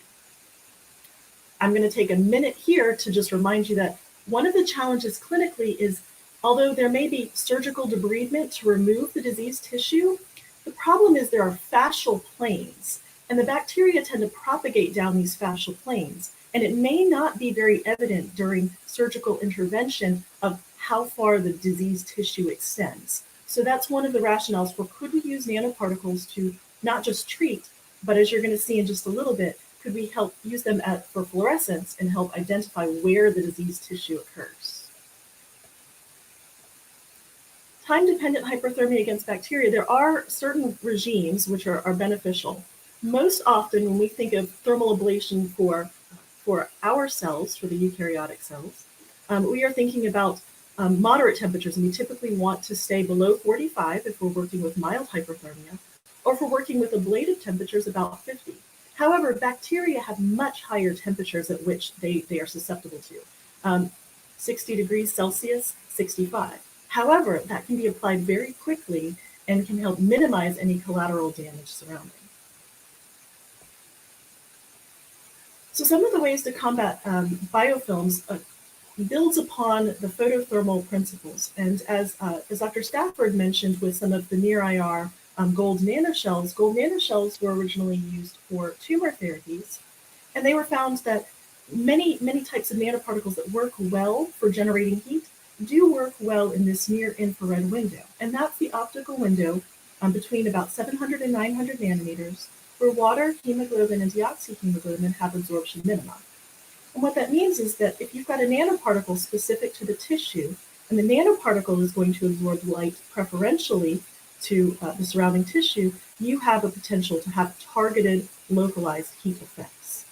I'm going to take a minute here to just remind you that one of the challenges clinically is, although there may be surgical debridement to remove the diseased tissue, the problem is there are fascial planes, and the bacteria tend to propagate down these fascial planes, and it may not be very evident during surgical intervention of how far the diseased tissue extends. So that's one of the rationales for could we use nanoparticles to not just treat, but as you're going to see in just a little bit, could we help use them for fluorescence and help identify where the diseased tissue occurs? Time-dependent hyperthermia against bacteria, there are certain regimes which are beneficial. Most often when we think of thermal ablation for our cells, for the eukaryotic cells, we are thinking about moderate temperatures, and we typically want to stay below 45 if we're working with mild hyperthermia, or if we're working with ablative temperatures about 50. However, bacteria have much higher temperatures at which they are susceptible to. 60 degrees Celsius, 65. However, that can be applied very quickly and can help minimize any collateral damage surrounding. So some of the ways to combat biofilms builds upon the photothermal principles. And as Dr. Stafford mentioned with some of the near-IR gold nanoshells were originally used for tumor therapies. And they were found that many types of nanoparticles that work well for generating heat do work well in this near-infrared window. And that's the optical window between about 700 and 900 nanometers, where water, hemoglobin, and deoxyhemoglobin have absorption minima. And what that means is that if you've got a nanoparticle specific to the tissue, and the nanoparticle is going to absorb light preferentially to the surrounding tissue, you have a potential to have targeted, localized heat effects.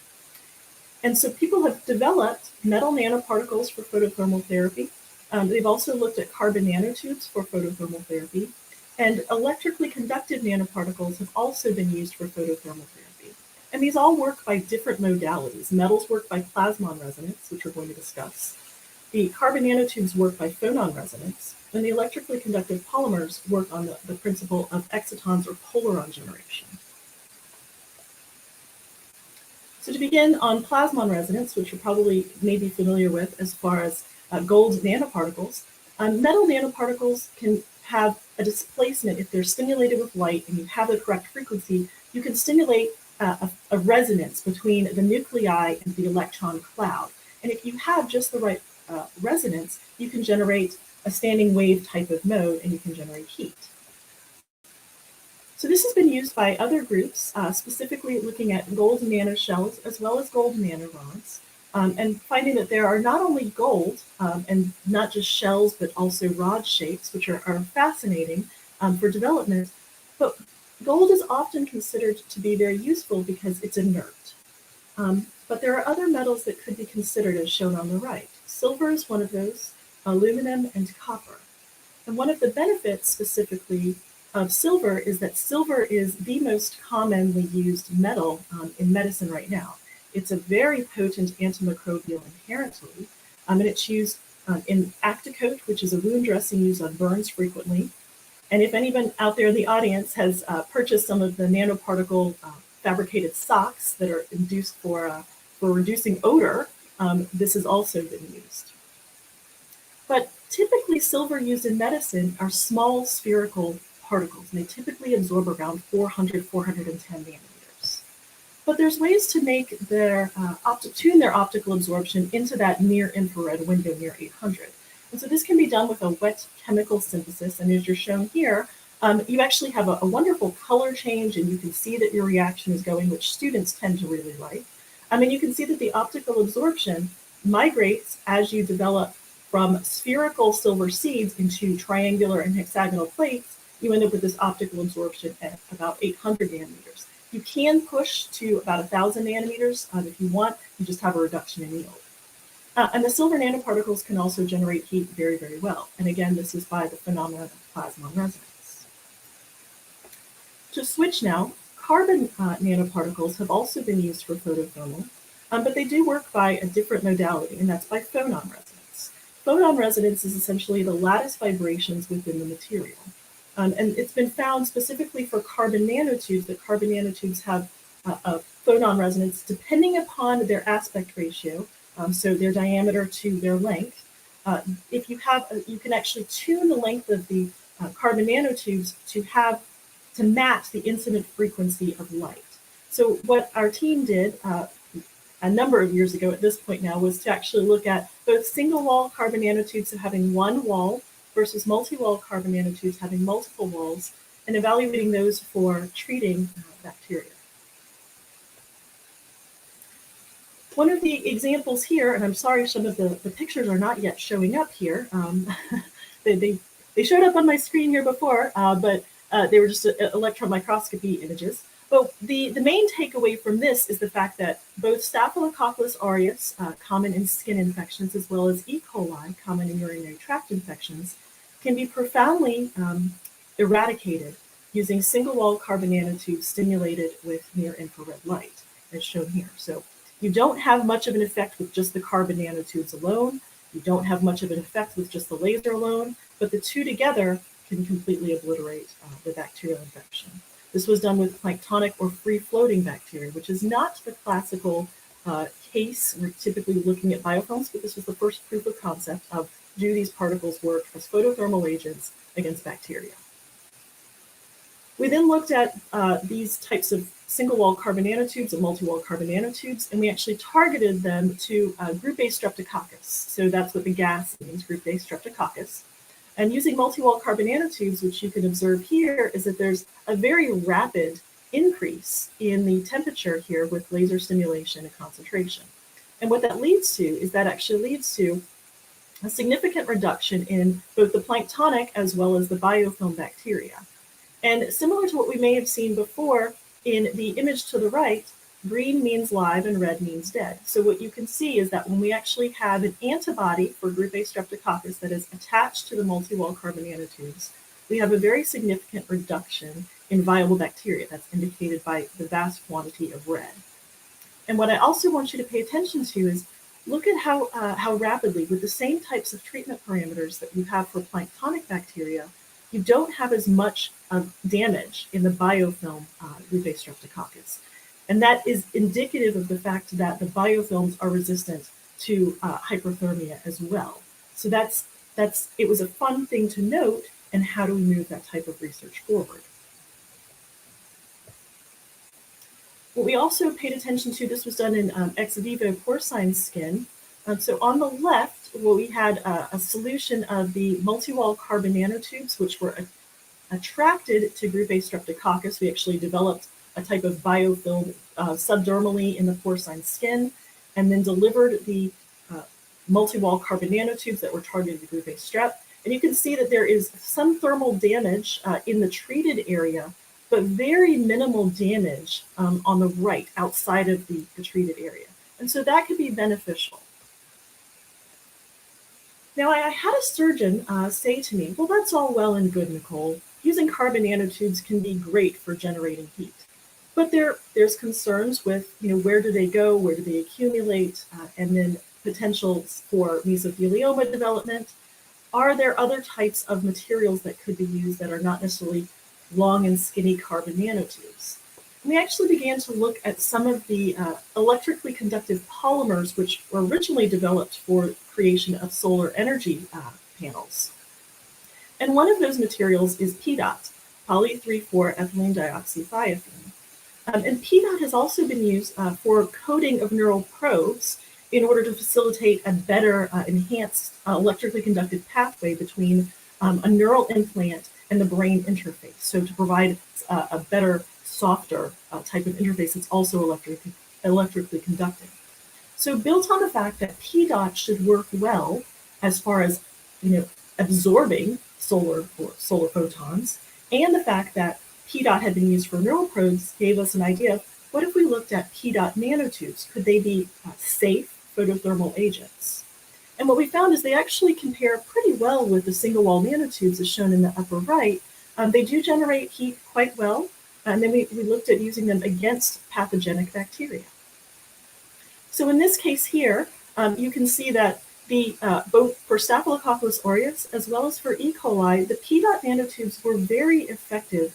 And so people have developed metal nanoparticles for photothermal therapy. They've also looked at carbon nanotubes for photothermal therapy. And electrically conductive nanoparticles have also been used for photothermal therapy. And these all work by different modalities. Metals work by plasmon resonance, which we're going to discuss. The carbon nanotubes work by phonon resonance, and the electrically conductive polymers work on the principle of excitons or polaron generation. So to begin on plasmon resonance, which you're probably maybe familiar with as far as gold nanoparticles, metal nanoparticles can have a displacement. If they're stimulated with light and you have the correct frequency, you can stimulate a resonance between the nuclei and the electron cloud. And if you have just the right resonance, you can generate a standing wave type of mode and you can generate heat. So this has been used by other groups, specifically looking at gold nanoshells as well as gold nanorods, and finding that there are not only gold and not just shells, but also rod shapes, which are fascinating for development. But gold is often considered to be very useful because it's inert. But there are other metals that could be considered as shown on the right. Silver is one of those, aluminum, and copper. And one of the benefits specifically of silver is that silver is the most commonly used metal in medicine right now. It's a very potent antimicrobial inherently, and it's used in Acticoat, which is a wound dressing used on burns frequently. And if anyone out there in the audience has purchased some of the nanoparticle fabricated socks that are induced for reducing odor, this has also been used. But typically silver used in medicine are small spherical particles, and they typically absorb around 400, 410 nanometers. But there's ways to make their tune their optical absorption into that near infrared window near 800. And so this can be done with a wet chemical synthesis, and as you're shown here, you actually have a wonderful color change, and you can see that your reaction is going, which students tend to really like. And you can see that the optical absorption migrates as you develop from spherical silver seeds into triangular and hexagonal plates. You end up with this optical absorption at about 800 nanometers. You can push to about 1,000 nanometers if you want. You just have a reduction in yield. And the silver nanoparticles can also generate heat very, very well. And again, this is by the phenomenon of plasmon resonance. To switch now, carbon nanoparticles have also been used for photothermal, but they do work by a different modality, and that's by phonon resonance. Phonon resonance is essentially the lattice vibrations within the material. And it's been found specifically for carbon nanotubes that carbon nanotubes have a phonon resonance depending upon their aspect ratio, so their diameter to their length. If you have, you can actually tune the length of the carbon nanotubes to match the incident frequency of light. So what our team did a number of years ago at this point now was to actually look at both single wall carbon nanotubes, so having one wall, versus multi-wall carbon nanotubes having multiple walls, and evaluating those for treating bacteria. One of the examples here, and I'm sorry some of the pictures are not yet showing up here. They showed up on my screen here before, but they were just electron microscopy images. But the main takeaway from this is the fact that both Staphylococcus aureus, common in skin infections, as well as E. coli, common in urinary tract infections, can be profoundly eradicated using single-wall carbon nanotubes stimulated with near-infrared light, as shown here. So you don't have much of an effect with just the carbon nanotubes alone. You don't have much of an effect with just the laser alone, but the two together can completely obliterate the bacterial infection. This was done with planktonic or free-floating bacteria, which is not the classical case. We're typically looking at biofilms, but this was the first proof of concept of do these particles work as photothermal agents against bacteria. We then looked at these types of single-wall carbon nanotubes and multi-wall carbon nanotubes, and we actually targeted them to group A streptococcus. So that's what the gas means, group A streptococcus. And using multi-wall carbon nanotubes, which you can observe here, is that there's a very rapid increase in the temperature here with laser stimulation and concentration. And what that leads to is that actually leads to a significant reduction in both the planktonic as well as the biofilm bacteria. And similar to what we may have seen before in the image to the right, green means live and red means dead. So what you can see is that when we actually have an antibody for group A streptococcus that is attached to the multi-wall carbon nanotubes, we have a very significant reduction in viable bacteria. That's indicated by the vast quantity of red. And what I also want you to pay attention to is look at how rapidly, with the same types of treatment parameters that you have for planktonic bacteria, you don't have as much damage in the biofilm group A streptococcus. And that is indicative of the fact that the biofilms are resistant to hyperthermia as well. So it was a fun thing to note, and how do we move that type of research forward? What we also paid attention to, this was done in ex vivo porcine skin. So on the left, well, we had a solution of the multi-wall carbon nanotubes, which were attracted to group A streptococcus. We actually developed a type of biofilm subdermally in the porcine skin, and then delivered the multi-wall carbon nanotubes that were targeted to group A strep. And you can see that there is some thermal damage in the treated area but very minimal damage on the right outside of the treated area. And so that could be beneficial. Now, I had a surgeon say to me, well, that's all well and good, Nicole. Using carbon nanotubes can be great for generating heat. But there's concerns with, where do they go, where do they accumulate, and then potentials for mesothelioma development. Are there other types of materials that could be used that are not necessarily long and skinny carbon nanotubes? And we actually began to look at some of the electrically conductive polymers which were originally developed for creation of solar energy panels. And one of those materials is PDOT, poly-3,4-ethylene dioxythiophene. And PDOT has also been used for coating of neural probes in order to facilitate a better enhanced electrically conductive pathway between a neural implant and the brain interface. So to provide a better, softer type of interface that's also electrically conductive. So built on the fact that PDOT should work well as far as absorbing solar photons, and the fact that PDOT had been used for neural probes gave us an idea of what if we looked at PDOT nanotubes? Could they be safe photothermal agents? And what we found is they actually compare pretty well with the single wall nanotubes as shown in the upper right. They do generate heat quite well. And then we looked at using them against pathogenic bacteria. So in this case here, you can see that both for Staphylococcus aureus as well as for E. coli, the PDOT nanotubes were very effective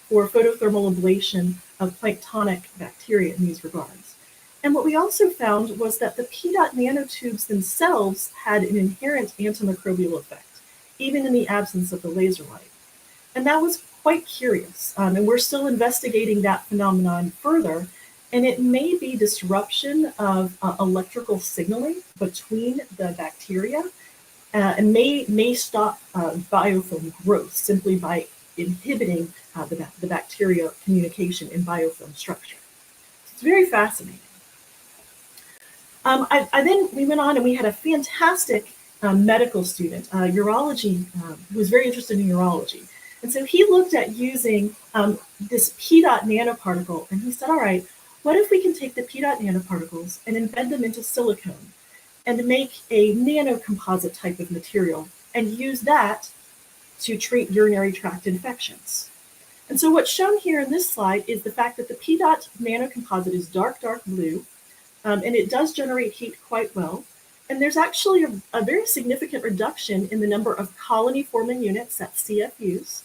for photothermal ablation of planktonic bacteria in these regards. And what we also found was that the PDOT nanotubes themselves had an inherent antimicrobial effect, even in the absence of the laser light. And that was quite curious. And we're still investigating that phenomenon further. And it may be disruption of electrical signaling between the bacteria and may stop biofilm growth simply by inhibiting the bacteria communication in biofilm structure. It's very fascinating. Then we went on and we had a fantastic medical student, urology, who was very interested in urology. And so he looked at using this PDOT nanoparticle, and he said, all right, what if we can take the PDOT nanoparticles and embed them into silicone and make a nanocomposite type of material and use that to treat urinary tract infections? And so what's shown here in this slide is the fact that the PDOT nanocomposite is dark blue, and it does generate heat quite well. And there's actually a very significant reduction in the number of colony-forming units, that's CFUs,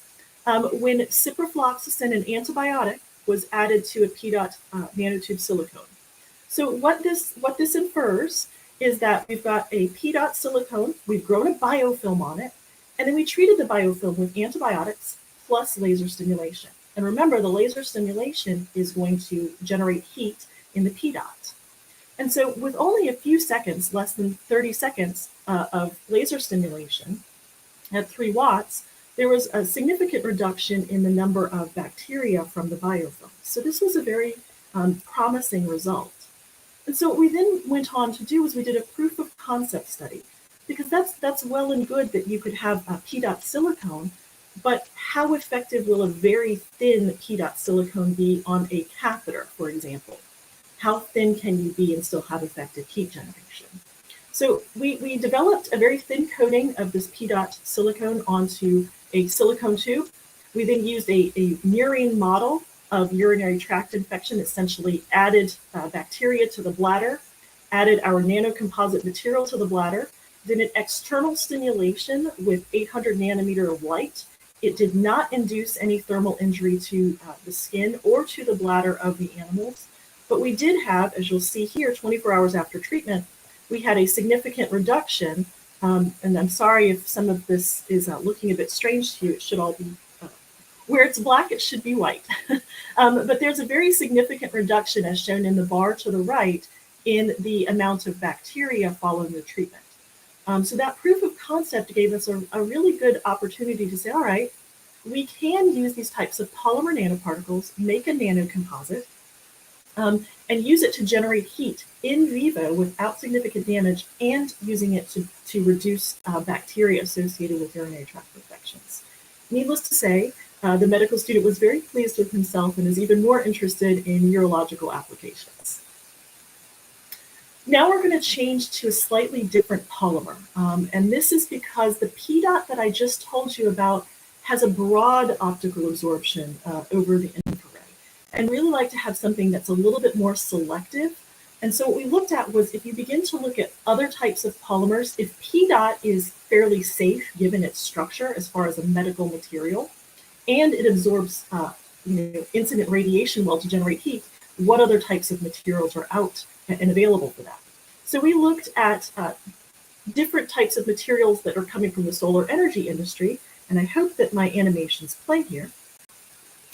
when ciprofloxacin, an antibiotic, was added to a PDOT nanotube silicone. So what this infers is that we've got a PDOT silicone, we've grown a biofilm on it, and then we treated the biofilm with antibiotics plus laser stimulation. And remember, the laser stimulation is going to generate heat in the PDOT. And so with only a few seconds, less than 30 seconds of laser stimulation at 3 watts, there was a significant reduction in the number of bacteria from the biofilm. So this was a very promising result. And so what we then went on to do was we did a proof of concept study, because that's well and good that you could have a PDOT silicone, but how effective will a very thin PDOT silicone be on a catheter, for example? How thin can you be and still have effective heat generation? So we developed a very thin coating of this PDOT silicone onto a silicone tube. We then used a murine model of urinary tract infection, essentially added bacteria to the bladder, added our nanocomposite material to the bladder, then an external stimulation with 800 nanometer of light. It did not induce any thermal injury to the skin or to the bladder of the animals. But we did have, as you'll see here, 24 hours after treatment, we had a significant reduction. And I'm sorry if some of this is looking a bit strange to you. It should all be, where it's black, it should be white. But there's a very significant reduction, as shown in the bar to the right, in the amount of bacteria following the treatment. So that proof of concept gave us a really good opportunity to say, all right, we can use these types of polymer nanoparticles, make a nanocomposite, and use it to generate heat in vivo without significant damage, and using it to reduce bacteria associated with urinary tract infections. Needless to say, The medical student was very pleased with himself and is even more interested in neurological applications. Now we're going to change to a slightly different polymer. And this is because the P dot that I just told you about has a broad optical absorption over the infrared, and really like to have something that's a little bit more selective. And so what we looked at was, if you begin to look at other types of polymers, if P dot is fairly safe given its structure as far as a medical material, and it absorbs incident radiation well to generate heat, what other types of materials are out and available for that? So we looked at different types of materials that are coming from the solar energy industry, and I hope that my animations play here.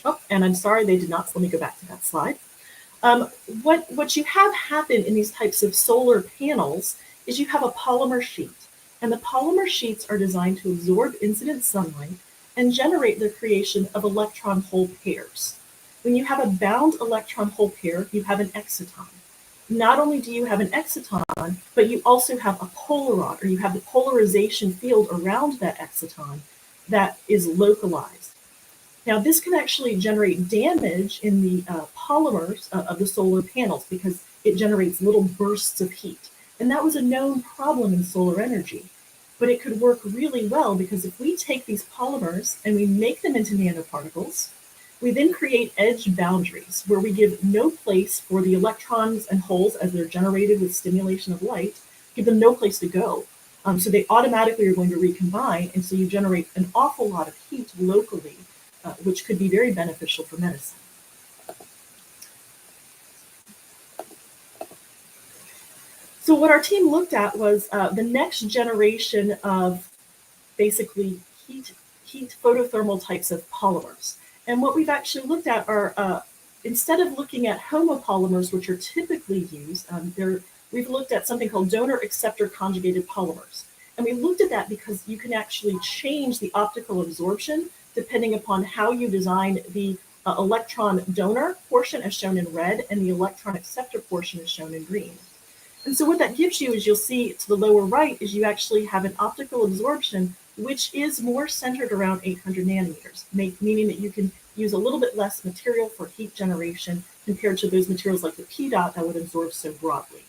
Oh, and I'm sorry they did not, so let me go back to that slide. What you have happen in these types of solar panels is you have a polymer sheet, and the polymer sheets are designed to absorb incident sunlight and generate the creation of electron hole pairs. When you have a bound electron hole pair, you have an exciton. Not only do you have an exciton, but you also have a polaron, or you have the polarization field around that exciton that is localized. Now, this can actually generate damage in the polymers of the solar panels because it generates little bursts of heat. And that was a known problem in solar energy. But it could work really well because if we take these polymers and we make them into nanoparticles, we then create edge boundaries where we give no place for the electrons and holes as they're generated with stimulation of light, give them no place to go. So they automatically are going to recombine, and so you generate an awful lot of heat locally, which could be very beneficial for medicine. So what our team looked at was the next generation of basically heat photothermal types of polymers. And what we've actually looked at are, instead of looking at homopolymers, which are typically used, we've looked at something called donor-acceptor conjugated polymers. And we looked at that because you can actually change the optical absorption depending upon how you design the electron donor portion as shown in red and the electron acceptor portion as shown in green. And so what that gives you is, you'll see to the lower right, is you actually have an optical absorption which is more centered around 800 nanometers, meaning that you can use a little bit less material for heat generation compared to those materials like the P dot that would absorb so broadly.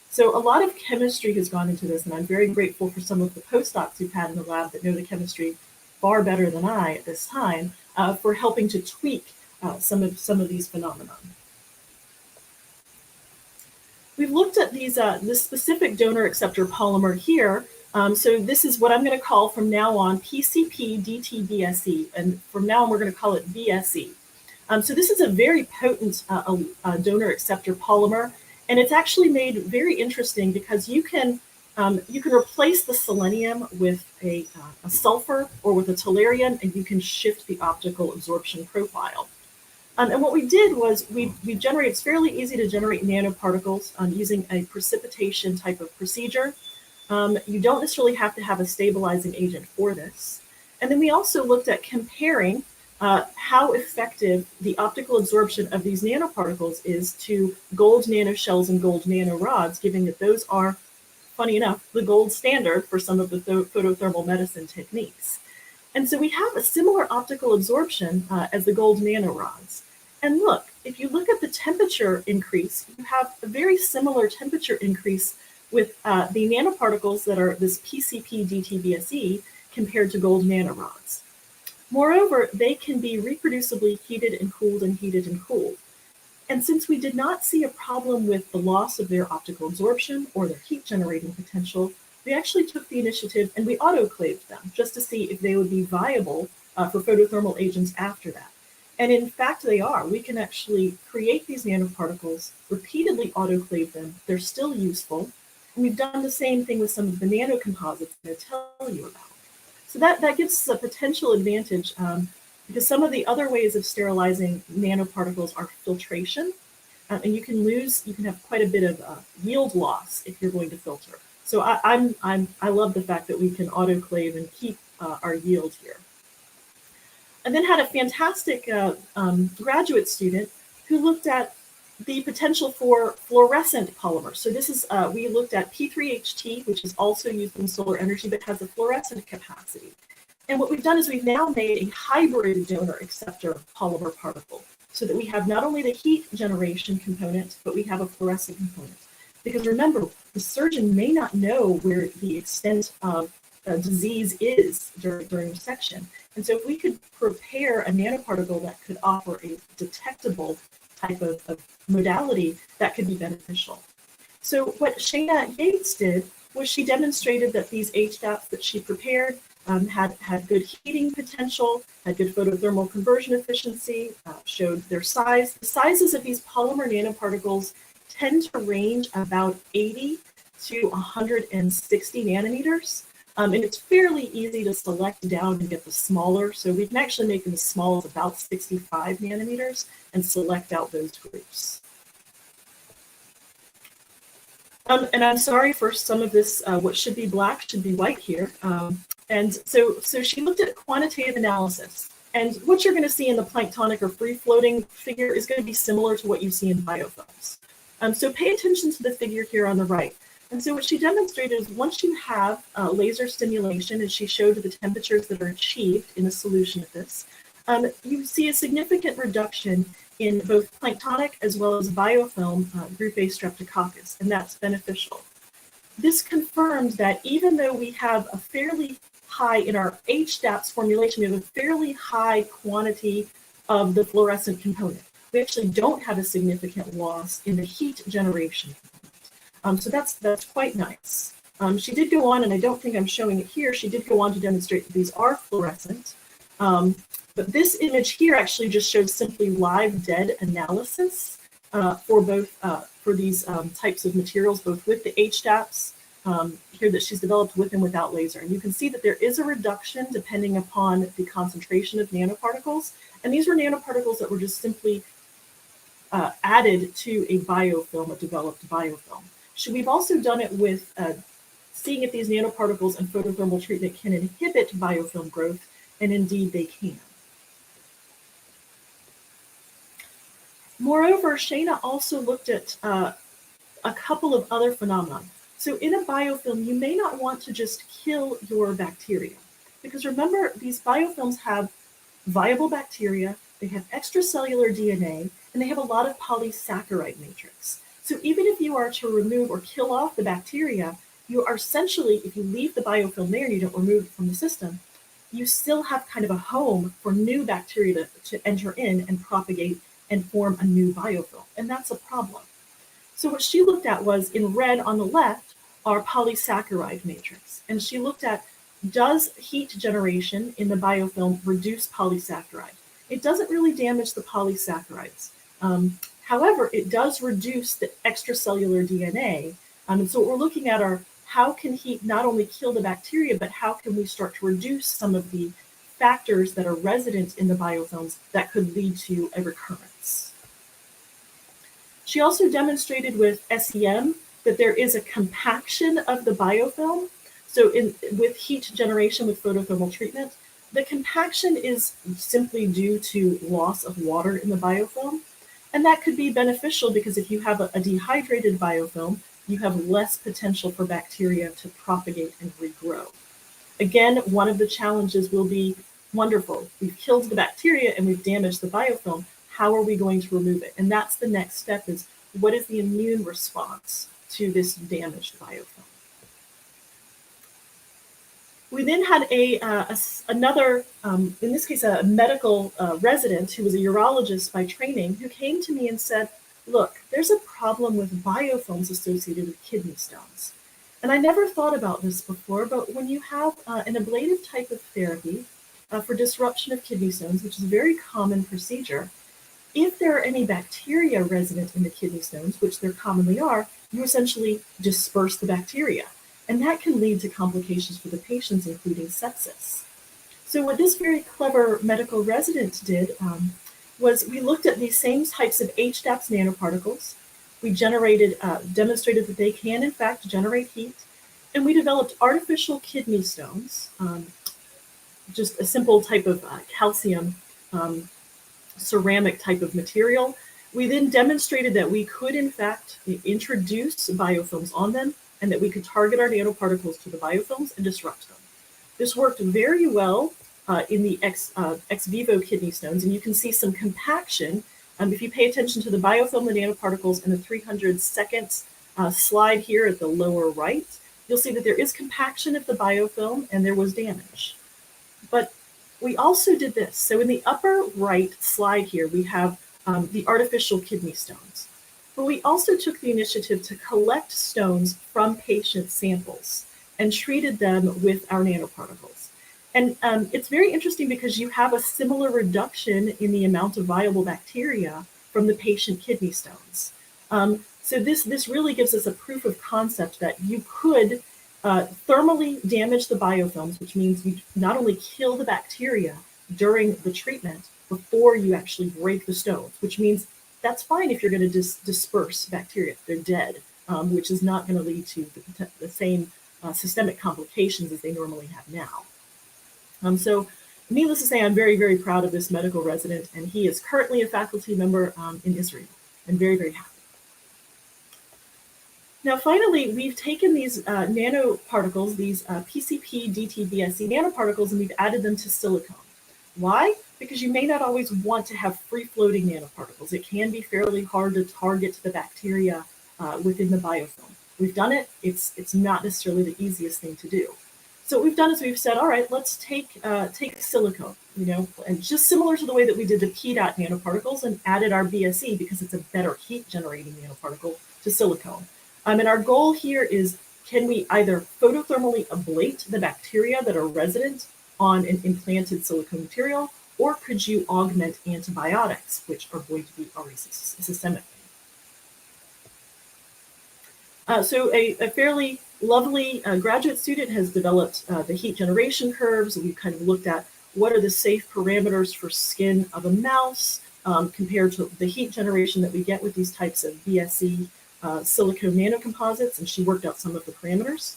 So a lot of chemistry has gone into this, and I'm very grateful for some of the postdocs we've had in the lab that know the chemistry far better than I at this time, for helping to tweak some of these phenomena. We've looked at this specific donor acceptor polymer here. So this is what I'm going to call from now on PCP DTBSE, and from now on we're going to call it BSE. So this is a very potent donor acceptor polymer, and it's actually made very interesting because you can replace the selenium with a sulfur or with a tellurium, and you can shift the optical absorption profile. And what we did was it's fairly easy to generate nanoparticles using a precipitation type of procedure. You don't necessarily have to have a stabilizing agent for this. And then we also looked at comparing how effective the optical absorption of these nanoparticles is to gold nanoshells and gold nanorods, given that those are, funny enough, the gold standard for some of the photothermal medicine techniques. And so we have a similar optical absorption as the gold nanorods. And look, if you look at the temperature increase, you have a very similar temperature increase with the nanoparticles that are this PCP DTBSE compared to gold nanorods. Moreover, they can be reproducibly heated and cooled and heated and cooled. And since we did not see a problem with the loss of their optical absorption or their heat generating potential, we actually took the initiative and we autoclaved them just to see if they would be viable for photothermal agents after that. And in fact, they are. We can actually create these nanoparticles, repeatedly autoclave them. They're still useful. And we've done the same thing with some of the nanocomposites that I'll tell you about. So that gives us a potential advantage because some of the other ways of sterilizing nanoparticles are filtration. And you can have quite a bit of yield loss if you're going to filter. So I love the fact that we can autoclave and keep our yield here. And then had a fantastic graduate student who looked at the potential for fluorescent polymers. So this is, we looked at P3HT, which is also used in solar energy, but has a fluorescent capacity. And what we've done is we've now made a hybrid donor acceptor polymer particle so that we have not only the heat generation component, but we have a fluorescent component. Because remember, the surgeon may not know where the extent of disease is during resection. And so if we could prepare a nanoparticle that could offer a detectable type of modality, that could be beneficial. So what Shana Yates did was she demonstrated that these HDAPs that she prepared had good heating potential, had good photothermal conversion efficiency, showed their size. The sizes of these polymer nanoparticles tend to range about 80 to 160 nanometers. And it's fairly easy to select down and get the smaller. So we can actually make them as small as about 65 nanometers and select out those groups. And I'm sorry for some of this, what should be black should be white here. And so she looked at quantitative analysis. And what you're going to see in the planktonic or free-floating figure is going to be similar to what you see in biofilms. So pay attention to the figure here on the right. And so what she demonstrated is once you have laser stimulation, and she showed the temperatures that are achieved in a solution of this, you see a significant reduction in both planktonic as well as biofilm group A streptococcus, and that's beneficial. This confirms that even though we have a fairly high, in our HDAPs formulation, we have a fairly high quantity of the fluorescent component. We actually don't have a significant loss in the heat generation component. So that's quite nice. She did go on, and I don't think I'm showing it here, she did go on to demonstrate that these are fluorescent. But this image here actually just shows simply live dead analysis for both for these types of materials, both with the HDAPs here that she's developed with and without laser. And you can see that there is a reduction depending upon the concentration of nanoparticles. And these were nanoparticles that were just simply added to a biofilm, a developed biofilm. We've also done it with seeing if these nanoparticles and photothermal treatment can inhibit biofilm growth, and indeed they can. Moreover, Shana also looked at a couple of other phenomena. So in a biofilm, you may not want to just kill your bacteria, because remember, these biofilms have viable bacteria, they have extracellular DNA, and they have a lot of polysaccharide matrix. So even if you are to remove or kill off the bacteria, you are essentially, if you leave the biofilm there and you don't remove it from the system, you still have kind of a home for new bacteria to enter in and propagate and form a new biofilm, and that's a problem. So what she looked at was, in red on the left, our polysaccharide matrix, and she looked at, does heat generation in the biofilm reduce polysaccharide? It doesn't really damage the polysaccharides. However, it does reduce the extracellular DNA, and so what we're looking at are, how can heat not only kill the bacteria, but how can we start to reduce some of the factors that are resident in the biofilms that could lead to a recurrence. She also demonstrated with SEM that there is a compaction of the biofilm. So with heat generation with photothermal treatment, the compaction is simply due to loss of water in the biofilm. And that could be beneficial because if you have a dehydrated biofilm, you have less potential for bacteria to propagate and regrow. Again, one of the challenges will be, wonderful, we've killed the bacteria and we've damaged the biofilm. How are we going to remove it? And that's the next step, is what is the immune response to this damaged biofilm? We then had another, in this case, a medical resident who was a urologist by training, who came to me and said, look, there's a problem with biofilms associated with kidney stones. And I never thought about this before, but when you have an ablative type of therapy for disruption of kidney stones, which is a very common procedure, if there are any bacteria resident in the kidney stones, which there commonly are, you essentially disperse the bacteria. And that can lead to complications for the patients, including sepsis. So what this very clever medical resident did was we looked at these same types of HDAPs nanoparticles. We demonstrated that they can, in fact, generate heat. And we developed artificial kidney stones, just a simple type of calcium ceramic type of material. We then demonstrated that we could, in fact, introduce biofilms on them, and that we could target our nanoparticles to the biofilms and disrupt them. This worked very well in the ex vivo kidney stones, and you can see some compaction. If you pay attention to the biofilm, the nanoparticles, and the 300 seconds slide here at the lower right, you'll see that there is compaction of the biofilm and there was damage. But we also did this. So in the upper right slide here, we have the artificial kidney stones. But we also took the initiative to collect stones from patient samples and treated them with our nanoparticles. And it's very interesting because you have a similar reduction in the amount of viable bacteria from the patient kidney stones. So this really gives us a proof of concept that you could thermally damage the biofilms, which means you not only kill the bacteria during the treatment before you actually break the stones, which means that's fine if you're going to disperse bacteria if they're dead, which is not going to lead to the same systemic complications as they normally have now. So needless to say, I'm very, very proud of this medical resident, and he is currently a faculty member in Israel. I'm very, very happy. Now, finally, we've taken these nanoparticles, these PCP, DT-BSE nanoparticles, and we've added them to silicone. Why? Because you may not always want to have free-floating nanoparticles. It can be fairly hard to target the bacteria within the biofilm. We've done it. It's not necessarily the easiest thing to do. So what we've done is we've said, all right, let's take silicone, and just similar to the way that we did the PDOT nanoparticles and added our BSE because it's a better heat-generating nanoparticle to silicone. And our goal here is, can we either photothermally ablate the bacteria that are resident on an implanted silicone material, or could you augment antibiotics, which are going to be already systemic? So a fairly lovely graduate student has developed the heat generation curves. We've kind of looked at what are the safe parameters for skin of a mouse compared to the heat generation that we get with these types of BSE silicone nanocomposites, and she worked out some of the parameters.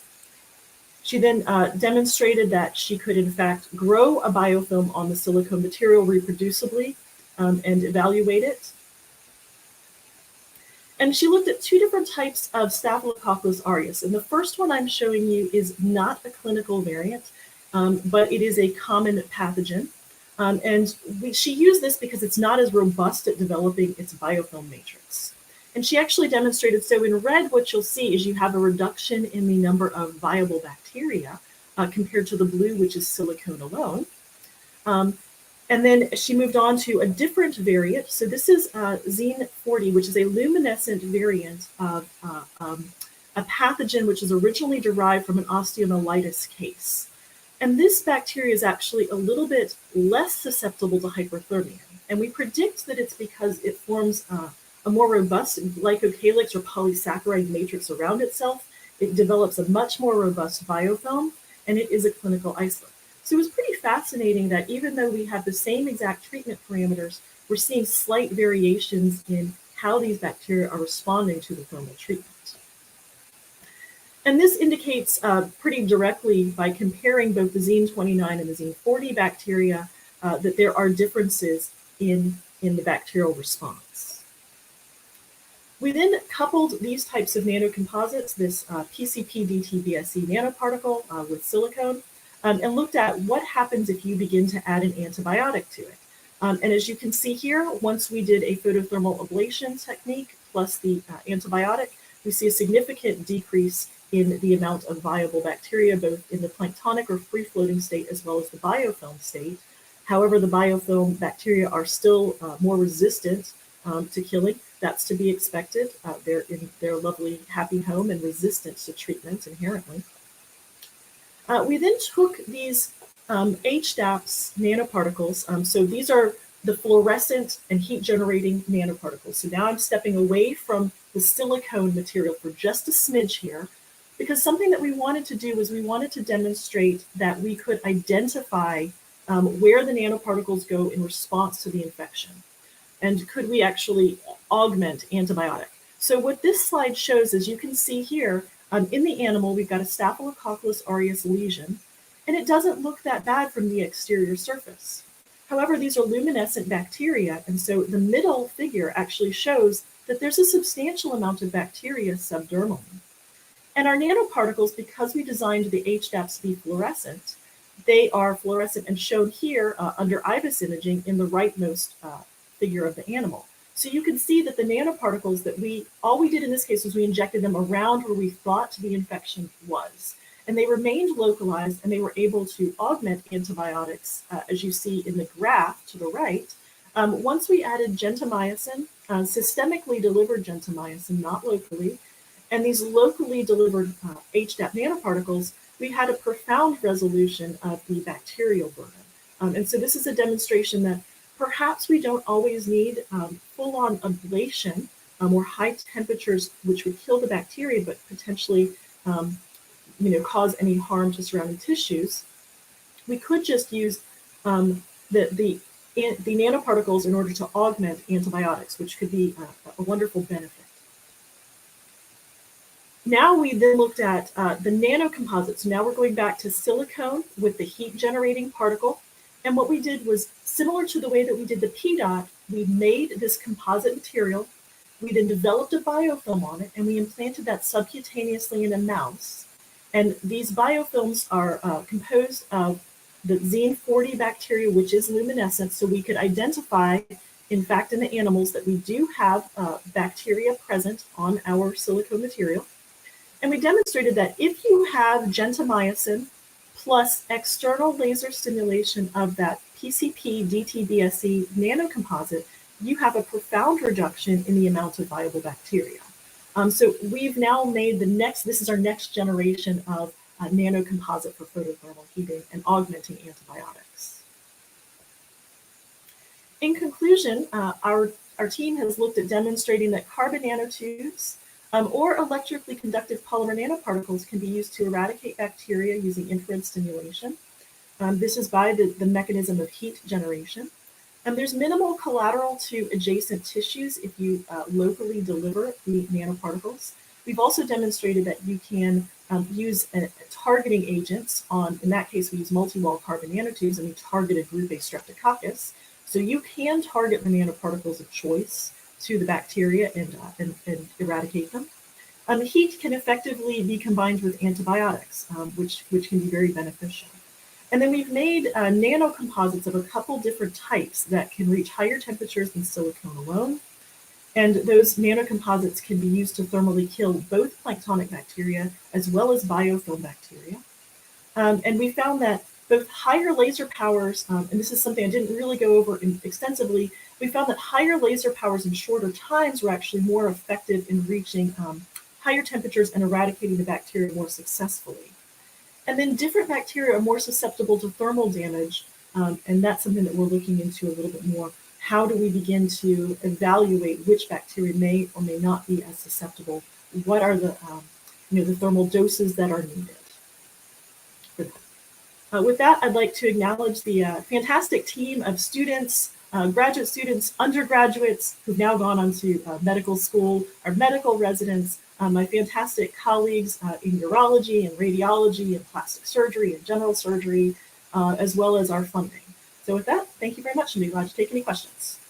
She then demonstrated that she could, in fact, grow a biofilm on the silicone material reproducibly and evaluate it. And she looked at two different types of Staphylococcus aureus. And the first one I'm showing you is not a clinical variant, but it is a common pathogen. She used this because it's not as robust at developing its biofilm matrix. And she actually demonstrated, so in red, what you'll see is you have a reduction in the number of viable bacteria compared to the blue, which is silicone alone. And then she moved on to a different variant. So this is Xene 40, which is a luminescent variant of a pathogen which is originally derived from an osteomyelitis case. And this bacteria is actually a little bit less susceptible to hyperthermia. And we predict that it's because it forms a more robust glycocalyx or polysaccharide matrix around itself. It develops a much more robust biofilm, and it is a clinical isolate. So it was pretty fascinating that even though we have the same exact treatment parameters, we're seeing slight variations in how these bacteria are responding to the thermal treatment. And this indicates pretty directly by comparing both the Xene 29 and the Xene 40 bacteria that there are differences in the bacterial response. We then coupled these types of nanocomposites, this PCP-DT-BSE nanoparticle with silicone, and looked at what happens if you begin to add an antibiotic to it. And as you can see here, once we did a photothermal ablation technique plus the antibiotic, we see a significant decrease in the amount of viable bacteria, both in the planktonic or free-floating state as well as the biofilm state. However, the biofilm bacteria are still more resistant to killing. That's to be expected. They're in their lovely happy home and resistant to treatment inherently. We then took these HDAPS nanoparticles. So these are the fluorescent and heat-generating nanoparticles. So now I'm stepping away from the silicone material for just a smidge here, because something that we wanted to do was we wanted to demonstrate that we could identify where the nanoparticles go in response to the infection. And could we actually augment antibiotic? So what this slide shows is you can see here, in the animal, we've got a Staphylococcus aureus lesion, and it doesn't look that bad from the exterior surface. However, these are luminescent bacteria, and so the middle figure actually shows that there's a substantial amount of bacteria subdermally. And our nanoparticles, because we designed the HDAPs to be fluorescent, they are fluorescent and shown here under IBIS imaging in the rightmost figure of the animal. So you can see that the nanoparticles that all we did in this case was we injected them around where we thought the infection was. And they remained localized, and they were able to augment antibiotics, as you see in the graph to the right. Once we added gentamicin, systemically delivered gentamicin, not locally, and these locally delivered HDAP nanoparticles, we had a profound resolution of the bacterial burden. And so this is a demonstration that perhaps we don't always need full-on ablation or high temperatures, which would kill the bacteria, but potentially cause any harm to surrounding tissues. We could just use the nanoparticles in order to augment antibiotics, which could be a wonderful benefit. Now we then looked at the nanocomposites. So now we're going back to silicone with the heat generating particle. And what we did was similar to the way that we did the PDOT, we made this composite material. We then developed a biofilm on it, and we implanted that subcutaneously in a mouse. And these biofilms are composed of the Xene40 bacteria, which is luminescent, so we could identify, in fact, in the animals that we do have bacteria present on our silicone material. And we demonstrated that if you have gentamicin plus external laser stimulation of that PCP DTBSE nanocomposite, you have a profound reduction in the amount of viable bacteria. So we've now made this is our next generation of nanocomposite for photothermal heating and augmenting antibiotics. In conclusion, our team has looked at demonstrating that carbon nanotubes or electrically conductive polymer nanoparticles can be used to eradicate bacteria using infrared stimulation. This is by the mechanism of heat generation. There's minimal collateral to adjacent tissues if you locally deliver the nanoparticles. We've also demonstrated that you can use targeting agents on, in that case, we use multi-wall carbon nanotubes, and we targeted group A streptococcus. So you can target the nanoparticles of choice to the bacteria and eradicate them. Heat can effectively be combined with antibiotics, which can be very beneficial. And then we've made nanocomposites of a couple different types that can reach higher temperatures than silicone alone. And those nanocomposites can be used to thermally kill both planktonic bacteria as well as biofilm bacteria. And we found that both higher laser powers, and this is something I didn't really go over extensively, we found that higher laser powers in shorter times were actually more effective in reaching higher temperatures and eradicating the bacteria more successfully. And then different bacteria are more susceptible to thermal damage, and that's something that we're looking into a little bit more. How do we begin to evaluate which bacteria may or may not be as susceptible? What are the thermal doses that are needed for that? With that, I'd like to acknowledge the fantastic team of students, graduate students, undergraduates who've now gone on to medical school, our medical residents, my fantastic colleagues in urology and radiology and plastic surgery and general surgery, as well as our funding. So with that, thank you very much, and be glad to take any questions.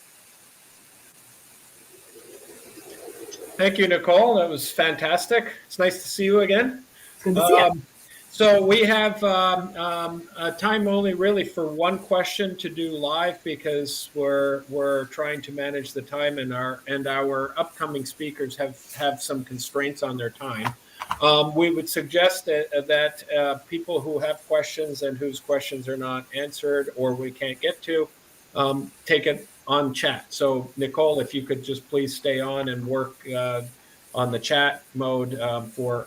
Thank you, Nicole. That was fantastic. It's nice to see you again. It's good to see you. So we have time only really for one question to do live, because we're trying to manage the time, and our upcoming speakers have some constraints on their time. We would suggest that people who have questions and whose questions are not answered or we can't get to, take it on chat. So Nicole, if you could just please stay on and work on the chat mode for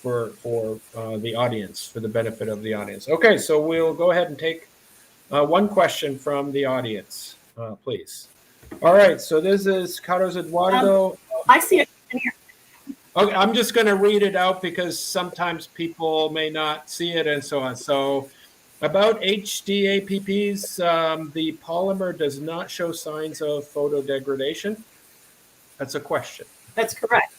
the audience, for the benefit of the audience. Okay, so we'll go ahead and take one question from the audience, please. All right, so this is Carlos Eduardo. I see it in here. Okay, I'm just going to read it out because sometimes people may not see it and so on. So about HDAPPs, the polymer does not show signs of photodegradation. That's a question. That's correct.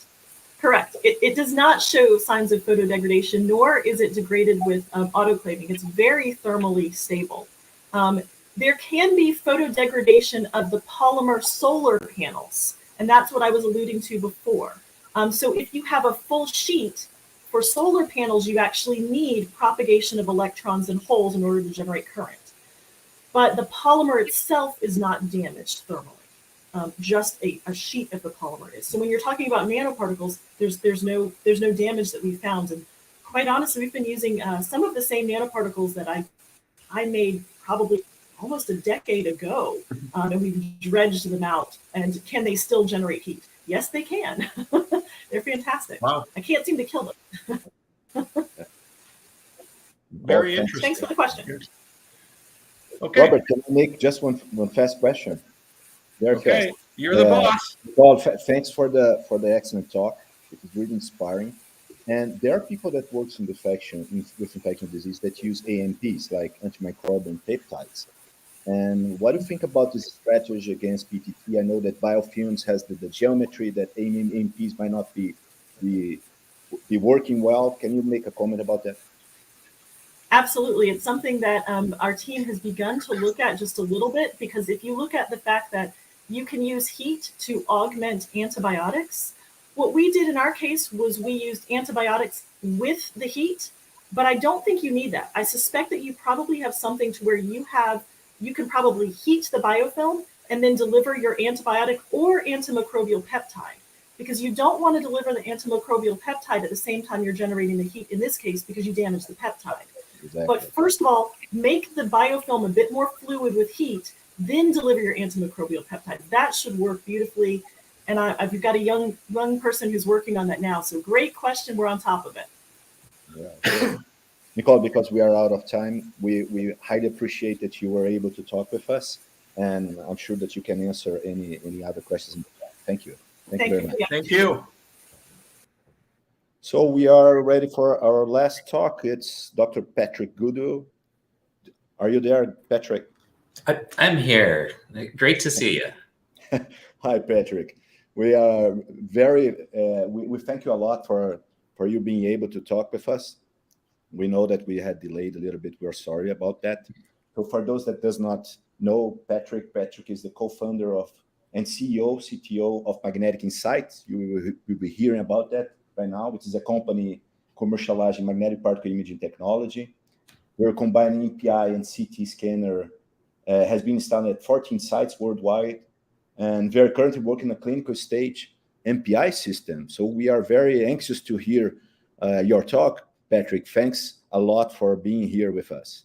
Correct. It does not show signs of photodegradation, nor is it degraded with autoclaving. It's very thermally stable. There can be photodegradation of the polymer solar panels, and that's what I was alluding to before. So if you have a full sheet For solar panels, you actually need propagation of electrons in holes in order to generate current. But the polymer itself is not damaged thermally. Just a sheet of the polymer is. So when you're talking about nanoparticles, there's no damage that we found. And quite honestly, we've been using some of the same nanoparticles that I made probably almost a decade ago, and we've dredged them out. And can they still generate heat? Yes, they can. They're fantastic. Wow. I can't seem to kill them. Very interesting. Thanks for the question. Okay. Robert, can I make just one fast question? Very Okay. fast. You're the boss. Well, thanks for the excellent talk. It was really inspiring. And there are people that work with infectious disease that use AMPs, like antimicrobial peptides. And what do you think about this strategy against PTT? I know that biofilms has the geometry that AMPs might not be working well. Can you make a comment about that? Absolutely. It's something that our team has begun to look at just a little bit, because if you look at the fact that you can use heat to augment antibiotics, what we did in our case was we used antibiotics with the heat, but I don't think you need that. I suspect that you probably have something to where you can probably heat the biofilm and then deliver your antibiotic or antimicrobial peptide, because you don't want to deliver the antimicrobial peptide at the same time you're generating the heat in this case, because you damage the peptide. Exactly. But first of all, make the biofilm a bit more fluid with heat, then deliver your antimicrobial peptide. That should work beautifully. And I've got a young person who's working on that now. So great question. We're on top of it. Yeah. Nicole, because we are out of time, we highly appreciate that you were able to talk with us. And I'm sure that you can answer any other questions. Thank you. Thank you very much. Thank you. So we are ready for our last talk. It's Dr. Patrick Goodall. Are you there, Patrick? I'm here. Great to see you. Hi, Patrick. We are we thank you a lot for you being able to talk with us. We know that we had delayed a little bit. We're sorry about that. So for those that does not know Patrick is the co-founder of and CEO, CTO of Magnetic Insights. You will be hearing about that right now, which is a company commercializing magnetic particle imaging technology. We're combining EPI and CT scanner, has been installed at 14 sites worldwide, and we're currently working a clinical stage MPI system. So we are very anxious to hear your talk, Patrick. Thanks a lot for being here with us.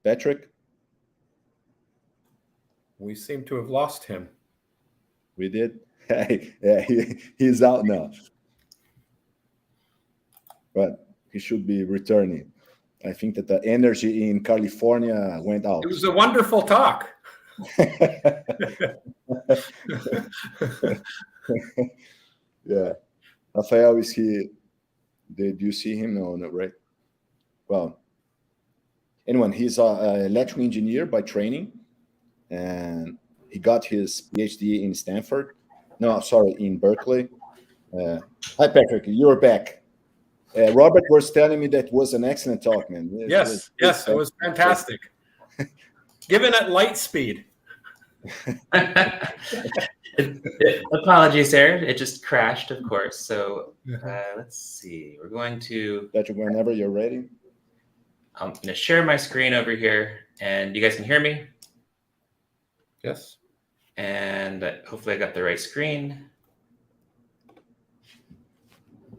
Patrick? We seem to have lost him. We did? Yeah, he's out now. But he should be returning. I think that the energy in California went out. It was a wonderful talk. Yeah. Rafael, is he? Did you see him? No, right? Well, anyway, he's an electrical engineer by training, and he got his PhD in Stanford. No, sorry, in Berkeley. Hi, Patrick. You're back. Robert was telling me that was an excellent talk, man. Yes, it was fantastic. Given at light speed. Apologies there. It just crashed, of course. So let's see. We're going to... Patrick, whenever you're ready. I'm going to share my screen over here, and you guys can hear me? Yes. And hopefully I got the right screen.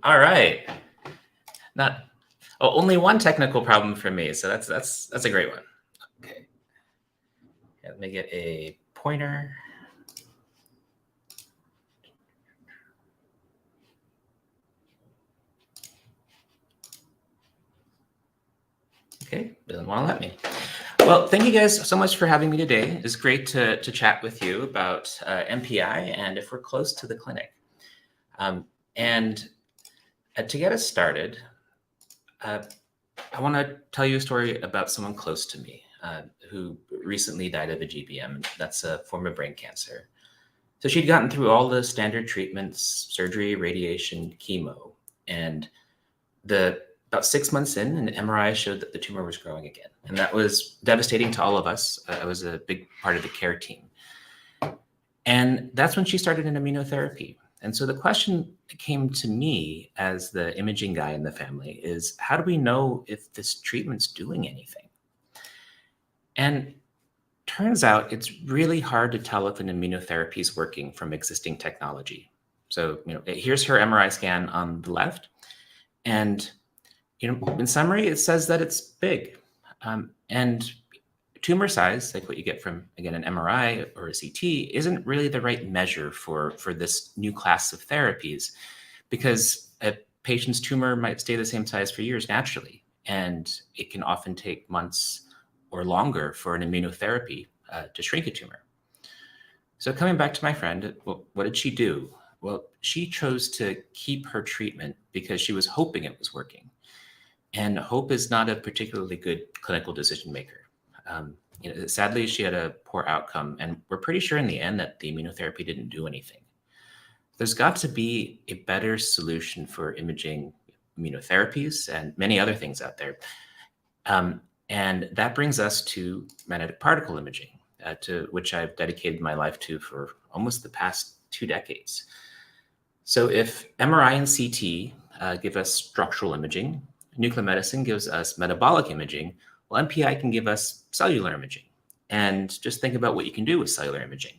All right. Only one technical problem for me, so that's a great one. Okay. Yeah, let me get a pointer. Okay, doesn't want to let me. Well, thank you guys so much for having me today. It's great to chat with you about MPI and if we're close to the clinic. And to get us started, I want to tell you a story about someone close to me who recently died of a GBM. That's a form of brain cancer. So she'd gotten through all the standard treatments, surgery, radiation, chemo, and about 6 months in, an MRI showed that the tumor was growing again. And that was devastating to all of us. I was a big part of the care team. And that's when she started an immunotherapy. And so the question that came to me as the imaging guy in the family is, how do we know if this treatment's doing anything? And turns out it's really hard to tell if an immunotherapy is working from existing technology. So, here's her MRI scan on the left. And, in summary, it says that it's big. And tumor size, like what you get from, again, an MRI or a CT, isn't really the right measure for this new class of therapies, because a patient's tumor might stay the same size for years naturally, and it can often take months or longer for an immunotherapy to shrink a tumor. So coming back to my friend, what did she do? Well, she chose to keep her treatment because she was hoping it was working. And hope is not a particularly good clinical decision maker. Sadly, she had a poor outcome, and we're pretty sure in the end that the immunotherapy didn't do anything. There's got to be a better solution for imaging immunotherapies and many other things out there. And that brings us to magnetic particle imaging, to which I've dedicated my life to for almost the past 2 decades. So if MRI and CT give us structural imaging, nuclear medicine gives us metabolic imaging, well, MPI can give us cellular imaging. And just think about what you can do with cellular imaging.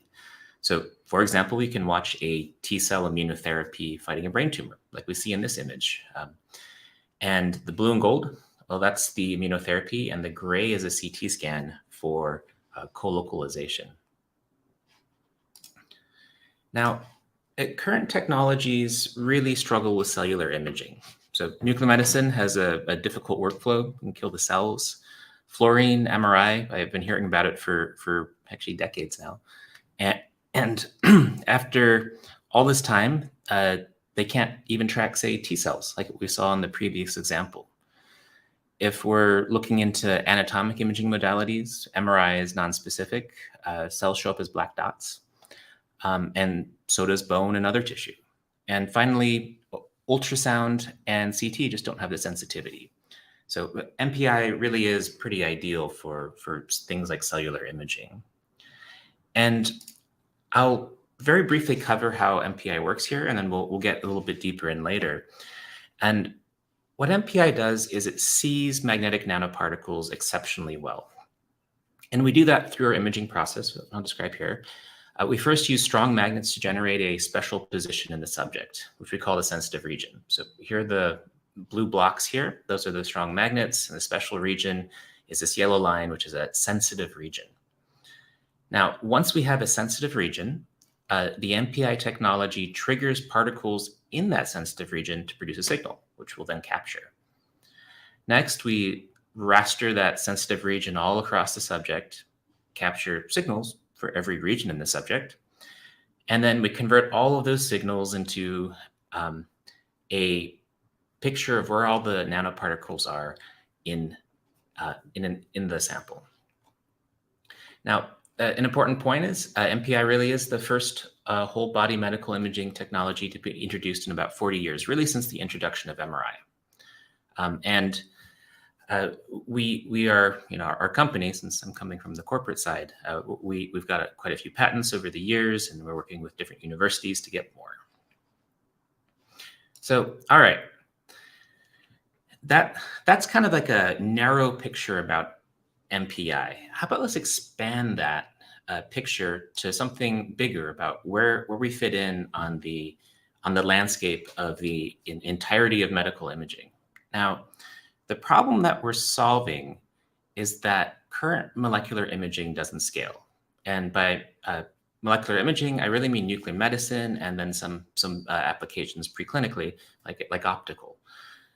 So, for example, we can watch a T-cell immunotherapy fighting a brain tumor, like we see in this image. And the blue and gold, well, that's the immunotherapy, and the gray is a CT scan for co-localization. Now, current technologies really struggle with cellular imaging. So nuclear medicine has a difficult workflow, can kill the cells. Fluorine MRI, I've been hearing about it for actually decades now. And after all this time, they can't even track, say, T cells, like we saw in the previous example. If we're looking into anatomic imaging modalities, MRI is nonspecific. Cells show up as black dots, and so does bone and other tissue. And finally, ultrasound and CT just don't have the sensitivity. So MPI really is pretty ideal for things like cellular imaging. And I'll very briefly cover how MPI works here, and then we'll get a little bit deeper in later. And what MPI does is it sees magnetic nanoparticles exceptionally well. And we do that through our imaging process, I'll describe here. We first use strong magnets to generate a special position in the subject, which we call the sensitive region. So here are the blue blocks here. Those are the strong magnets, and the special region is this yellow line, which is a sensitive region. Now, once we have a sensitive region, the MPI technology triggers particles in that sensitive region to produce a signal, which we'll then capture. Next, we raster that sensitive region all across the subject, capture signals for every region in the subject, and then we convert all of those signals into a picture of where all the nanoparticles are in the sample. Now, an important point is MPI really is the first whole body medical imaging technology to be introduced in about 40 years, really since the introduction of MRI. We are, our company, since I'm coming from the corporate side, we've got quite a few patents over the years, and we're working with different universities to get more. So, all right. That's kind of like a narrow picture about MPI. How about let's expand that picture to something bigger about where we fit in on the landscape of the entirety of medical imaging. Now, the problem that we're solving is that current molecular imaging doesn't scale. And by molecular imaging, I really mean nuclear medicine and then some applications preclinically, like optical.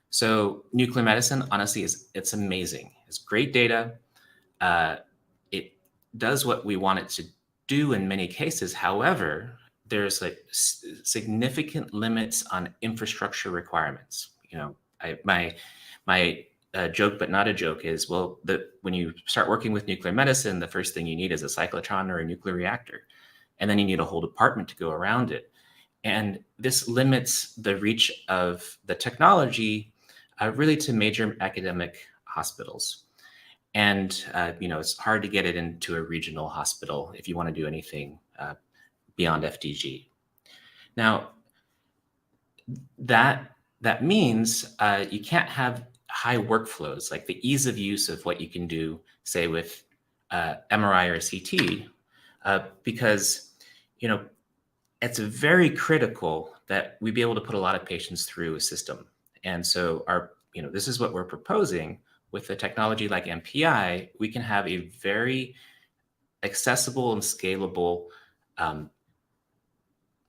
So nuclear medicine, honestly, it's amazing. It's great data. It does what we want it to do in many cases. However, there's like significant limits on infrastructure requirements. My joke, but not a joke, is, well, when you start working with nuclear medicine, the first thing you need is a cyclotron or a nuclear reactor. And then you need a whole department to go around it. And this limits the reach of the technology really to major academic hospitals. And, it's hard to get it into a regional hospital if you want to do anything beyond FDG. Now, that means you can't have high workflows, like the ease of use of what you can do, say with MRI or CT, because it's very critical that we be able to put a lot of patients through a system. And so this is what we're proposing with a technology like MPI. We can have a very accessible and scalable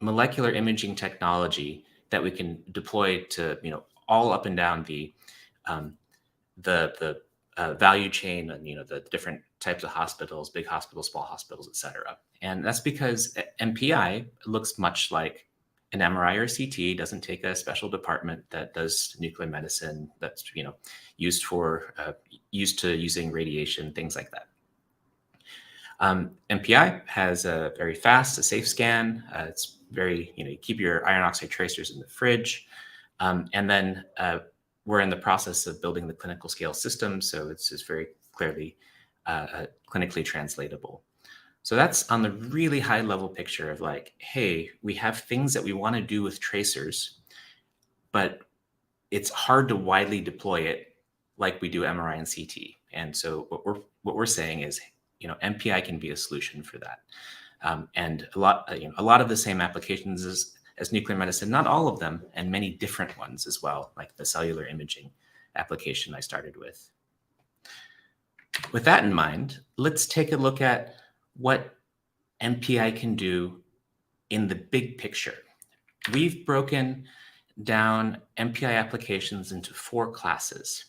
molecular imaging technology that we can deploy to all up and down the value chain, and the different types of hospitals, big hospitals, small hospitals, etc. And that's because MPI looks much like an MRI or CT. Doesn't take a special department that does nuclear medicine, that's used to using radiation, things like that. MPI has a very fast, a safe scan. It's very, you keep your iron oxide tracers in the fridge. And then we're in the process of building the clinical scale system. So it's just very clearly clinically translatable. So that's on the really high level picture of like, hey, we have things that we want to do with tracers, but it's hard to widely deploy it like we do MRI and CT. And so what we're saying is, MPI can be a solution for that. And a lot of the same applications as nuclear medicine, not all of them, and many different ones as well, like the cellular imaging application I started with. With that in mind, let's take a look at what MPI can do in the big picture. We've broken down MPI applications into 4 classes: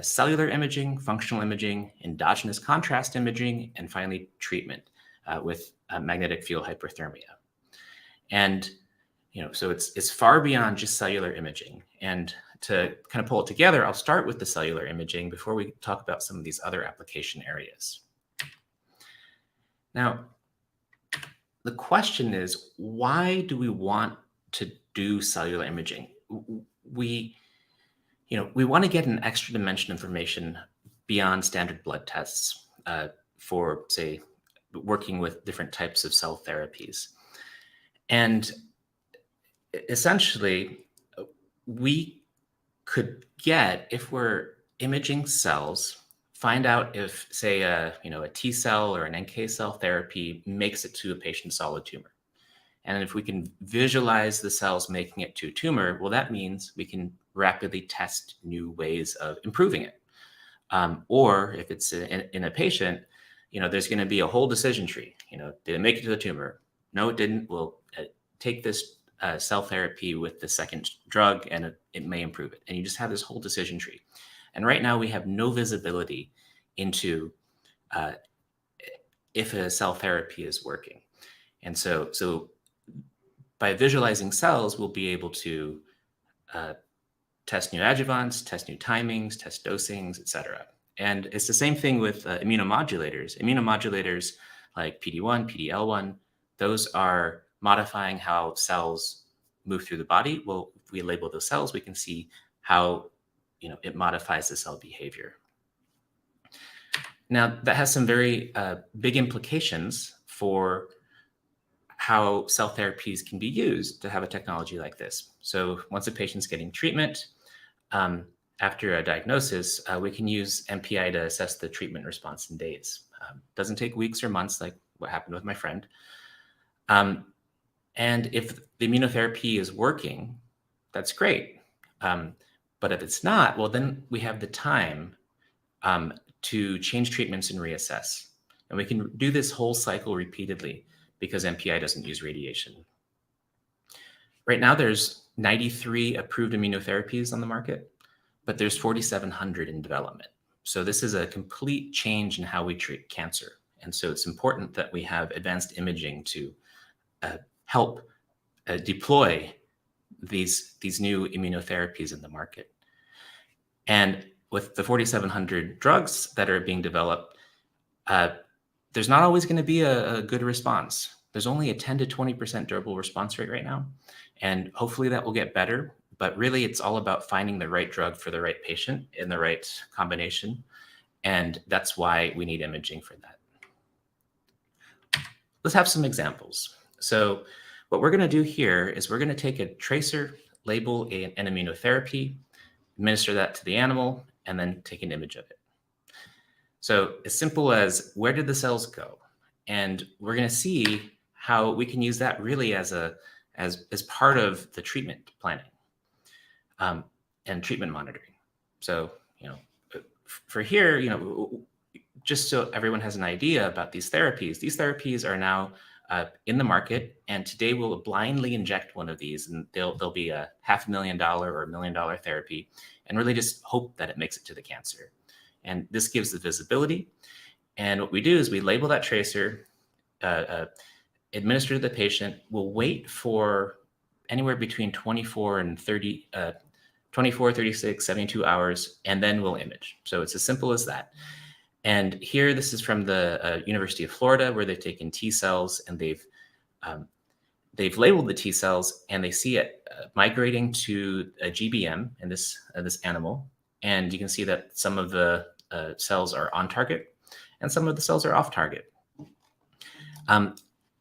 cellular imaging, functional imaging, endogenous contrast imaging, and finally treatment with magnetic field hyperthermia. And so it's far beyond just cellular imaging. And to kind of pull it together, I'll start with the cellular imaging before we talk about some of these other application areas. Now, the question is, why do we want to do cellular imaging? We want to get an extra dimension information beyond standard blood tests for, say, working with different types of cell therapies. And essentially, we could get, if we're imaging cells, find out if, say, a T cell or an NK cell therapy makes it to a patient's solid tumor. And if we can visualize the cells making it to a tumor, well, that means we can rapidly test new ways of improving it. Or if it's in a patient, there's going to be a whole decision tree. Did it make it to the tumor? No, it didn't. We'll take this cell therapy with the second drug, and it may improve it. And you just have this whole decision tree. And right now we have no visibility into if a cell therapy is working. And so by visualizing cells, we'll be able to test new adjuvants, test new timings, test dosings, etc. And it's the same thing with immunomodulators. Immunomodulators like PD-1, PD-L1, those are modifying how cells move through the body. Well, if we label those cells, we can see how it modifies the cell behavior. Now, that has some very big implications for how cell therapies can be used to have a technology like this. So once a patient's getting treatment, after a diagnosis, we can use MPI to assess the treatment response in days. Doesn't take weeks or months like what happened with my friend. And if the immunotherapy is working, that's great. But if it's not, well, then we have the time to change treatments and reassess. And we can do this whole cycle repeatedly because MPI doesn't use radiation. Right now, there's 93 approved immunotherapies on the market, but there's 4,700 in development. So this is a complete change in how we treat cancer. And so it's important that we have advanced imaging to help deploy these new immunotherapies in the market. And with the 4,700 drugs that are being developed, there's not always going to be a good response. There's only a 10 to 20% durable response rate right now. And hopefully that will get better. But really, it's all about finding the right drug for the right patient in the right combination. And that's why we need imaging for that. Let's have some examples. So What we're going to do here is we're going to take a tracer, label an immunotherapy, administer that to the animal, and then take an image of it. So as simple as where did the cells go? And we're going to see how we can use that really as part of the treatment planning and treatment monitoring. So, for here, just so everyone has an idea about these therapies are now in the market, and today we'll blindly inject one of these, and they'll be a $500,000 or $1 million therapy, and really just hope that it makes it to the cancer. And this gives the visibility. And what we do is we label that tracer, administer to the patient. We'll wait for anywhere between 24, 36, 72 hours, and then we'll image. So it's as simple as that. And here, this is from the University of Florida, where they've taken T cells and they've labeled the T cells, and they see it migrating to a GBM in this animal. And you can see that some of the cells are on target and some of the cells are off target.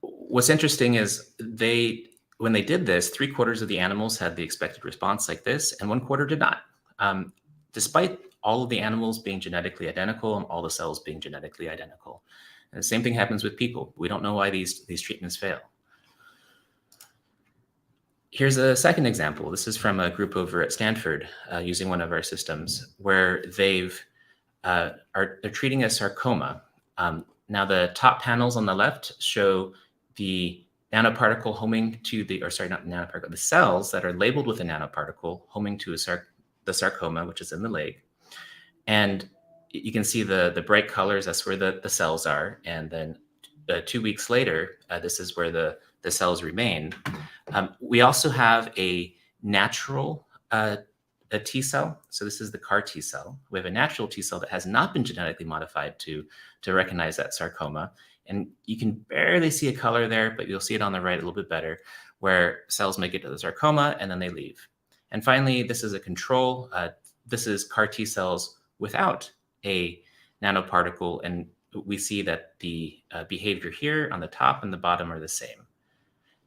What's interesting is when they did this, 3/4 of the animals had the expected response like this, and 1/4 did not. Despite all of the animals being genetically identical and all the cells being genetically identical. And the same thing happens with people. We don't know why these treatments fail. Here's a second example. This is from a group over at Stanford using one of our systems where they're treating a sarcoma. Now the top panels on the left show the nanoparticle homing to the cells that are labeled with a nanoparticle homing to the sarcoma, which is in the leg. And you can see the bright colors, that's where the cells are. And then 2 weeks later, this is where the cells remain. We also have a natural T cell. So this is the CAR T cell. We have a natural T cell that has not been genetically modified to recognize that sarcoma. And you can barely see a color there, but you'll see it on the right a little bit better, where cells make it to the sarcoma and then they leave. And finally, this is a control. This is CAR T cells without a nanoparticle. And we see that the behavior here on the top and the bottom are the same.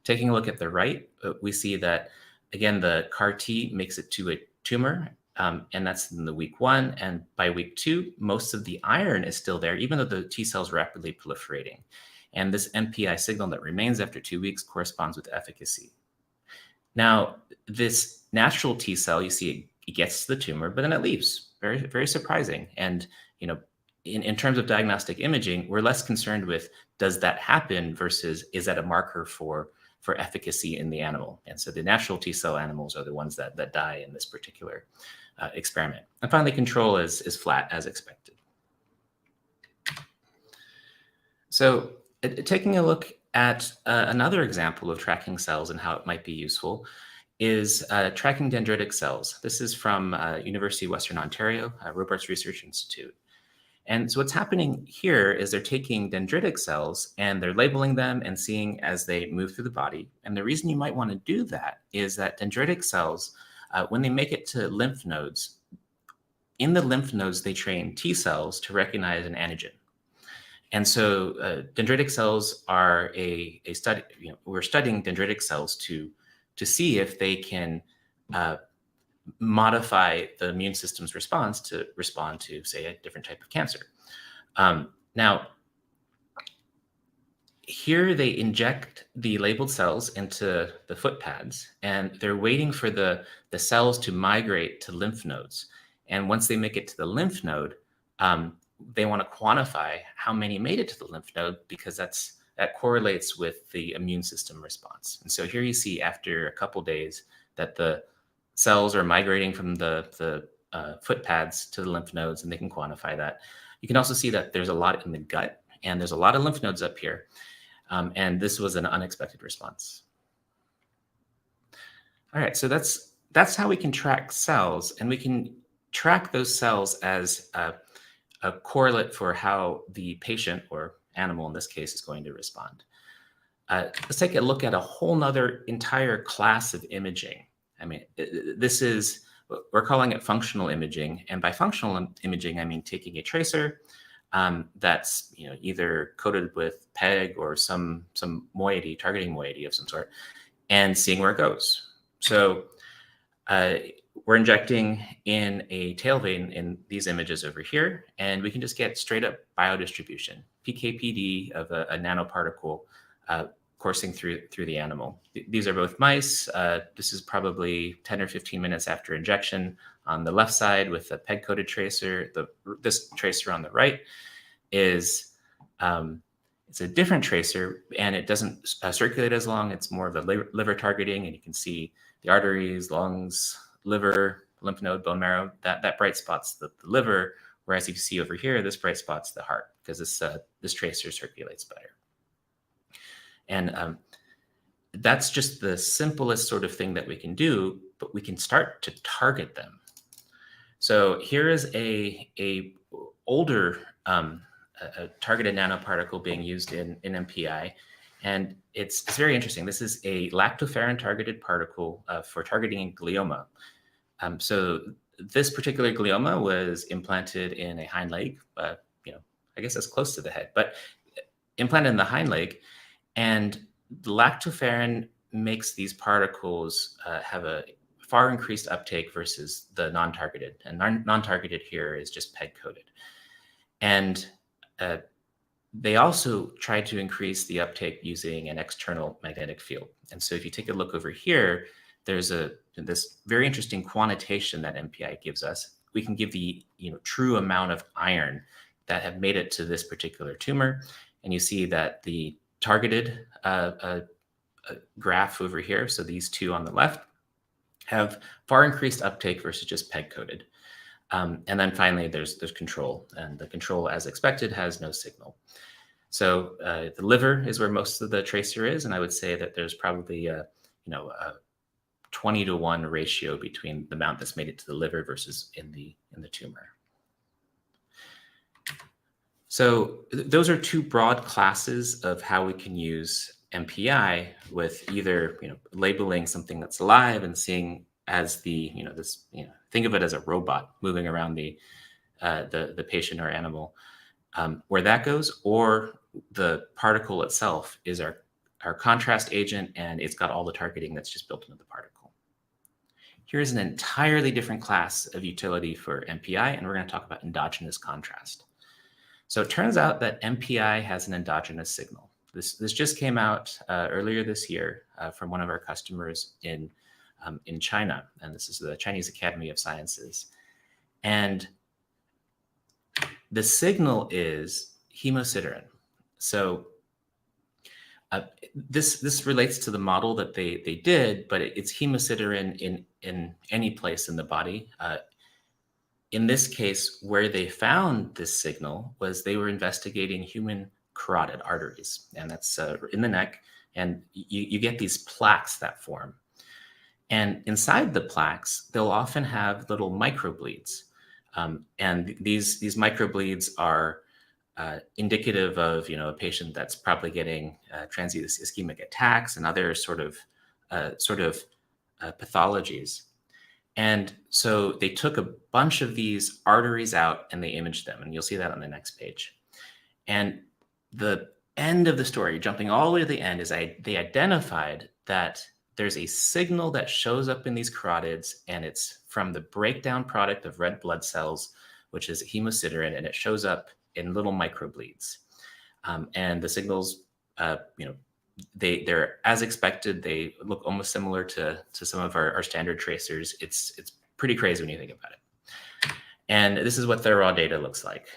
Taking a look at the right, we see that, again, the CAR T makes it to a tumor, and that's in the week 1. And by week 2, most of the iron is still there, even though the T cells are rapidly proliferating. And this MPI signal that remains after 2 weeks corresponds with efficacy. Now, this natural T cell, you see it gets to the tumor, but then it leaves. Very, very surprising. And, in terms of diagnostic imaging, we're less concerned with does that happen versus is that a marker for efficacy in the animal. And so the natural T cell animals are the ones that die in this particular experiment. And finally, control is flat as expected. So taking a look at another example of tracking cells and how it might be useful is tracking dendritic cells. This is from University of Western Ontario, Robarts Research Institute. And so what's happening here is they're taking dendritic cells and they're labeling them and seeing as they move through the body. And the reason you might want to do that is that dendritic cells, when they make it to lymph nodes, in the lymph nodes, they train T cells to recognize an antigen. And so dendritic cells are a study, we're studying dendritic cells to see if they can modify the immune system's response to respond to, say, a different type of cancer. Now, here they inject the labeled cells into the foot pads, and they're waiting for the cells to migrate to lymph nodes. And once they make it to the lymph node, they want to quantify how many made it to the lymph node, because that correlates with the immune system response. And so here you see after a couple days that the cells are migrating from the foot pads to the lymph nodes, and they can quantify that. You can also see that there's a lot in the gut, and there's a lot of lymph nodes up here. And this was an unexpected response. All right, so that's how we can track cells, and we can track those cells as a correlate for how the patient, or animal in this case, is going to respond. Let's take a look at a whole nother entire class of imaging. I mean, we're calling it functional imaging. And by functional imaging, I mean taking a tracer, that's either coated with PEG or some moiety, targeting moiety of some sort, and seeing where it goes. So we're injecting in a tail vein in these images over here, and we can just get straight up biodistribution, PK/PD of a nanoparticle coursing through the animal. These are both mice. This is probably 10 or 15 minutes after injection on the left side with a PEG-coated tracer. This tracer on the right is it's a different tracer, and it doesn't circulate as long. It's more of a liver targeting, and you can see the arteries, lungs, liver, lymph node, bone marrow. That bright spot's the liver, whereas you see over here, this bright spot's the heart, because this tracer circulates better. And that's just the simplest sort of thing that we can do, but we can start to target them. So here is a older a targeted nanoparticle being used in MPI, and it's very interesting. This is a lactoferrin targeted particle for targeting glioma. So this particular glioma was implanted in a hind leg, I guess that's close to the head, but implanted in the hind leg. And the lactoferrin makes these particles have a far increased uptake versus the non-targeted. And non-targeted here is just PEG-coated. And they also tried to increase the uptake using an external magnetic field. And so if you take a look over here, there's this very interesting quantitation that MPI gives us. We can give the true amount of iron that have made it to this particular tumor. And you see that the targeted graph over here, so these two on the left, have far increased uptake versus just PEG-coated. And then finally, there's control, and the control, as expected, has no signal. So the liver is where most of the tracer is, and I would say that there's probably a 20-to-1 ratio between the amount that's made it to the liver versus in the tumor. So those are two broad classes of how we can use MPI, with either labeling something that's alive and seeing as think of it as a robot moving around the patient or animal, where that goes, or the particle itself is our contrast agent, and it's got all the targeting that's just built into the particle. Here's an entirely different class of utility for MPI, and we're going to talk about endogenous contrast. So it turns out that MPI has an endogenous signal. This just came out earlier this year from one of our customers in China, and this is the Chinese Academy of Sciences. And the signal is hemosiderin. So this relates to the model that they did, but it's hemosiderin in any place in the body. In this case, where they found this signal was they were investigating human carotid arteries, and that's in the neck, and you get these plaques that form. And inside the plaques, they'll often have little microbleeds. And these microbleeds are indicative of a patient that's probably getting transient ischemic attacks and other sort of pathologies. And so they took a bunch of these arteries out and they imaged them, and you'll see that on the next page. And the end of the story, jumping all the way to the end, is they identified that there's a signal that shows up in these carotids, and it's from the breakdown product of red blood cells, which is hemosiderin, and it shows up in little microbleeds. And the signals, they're as expected. They look almost similar to some of our standard tracers. It's pretty crazy when you think about it. And this is what their raw data looks like.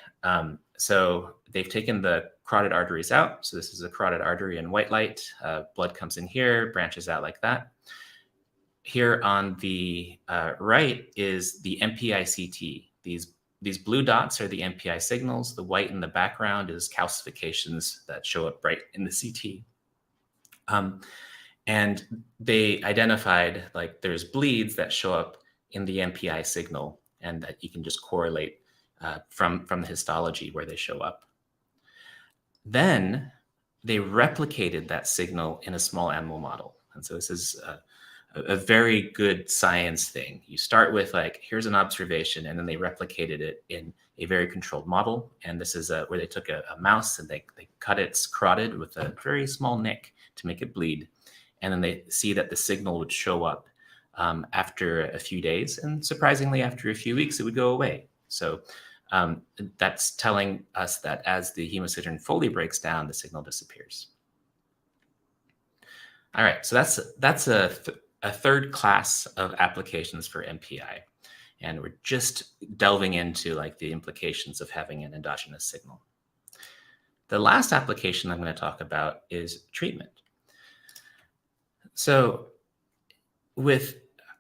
So they've taken the carotid arteries out. So this is a carotid artery in white light. Blood comes in here, branches out like that. Here on the right is the MPI-CT. These blue dots are the MPI signals. The white in the background is calcifications that show up right in the CT. And they identified there's bleeds that show up in the MPI signal, and that you can just correlate from the histology where they show up. Then they replicated that signal in a small animal model. And so this is a very good science thing. You start with here's an observation, and then they replicated it a very controlled model. And this is where they took a mouse and they cut its carotid with a very small nick to make it bleed. And then they see that the signal would show up after a few days. And surprisingly, after a few weeks, it would go away. So that's telling us that as the hemosiderin fully breaks down, the signal disappears. All right, so that's a third class of applications for MPI. And we're just delving into like the implications of having an endogenous signal. The last application I'm going to talk about is treatment. So with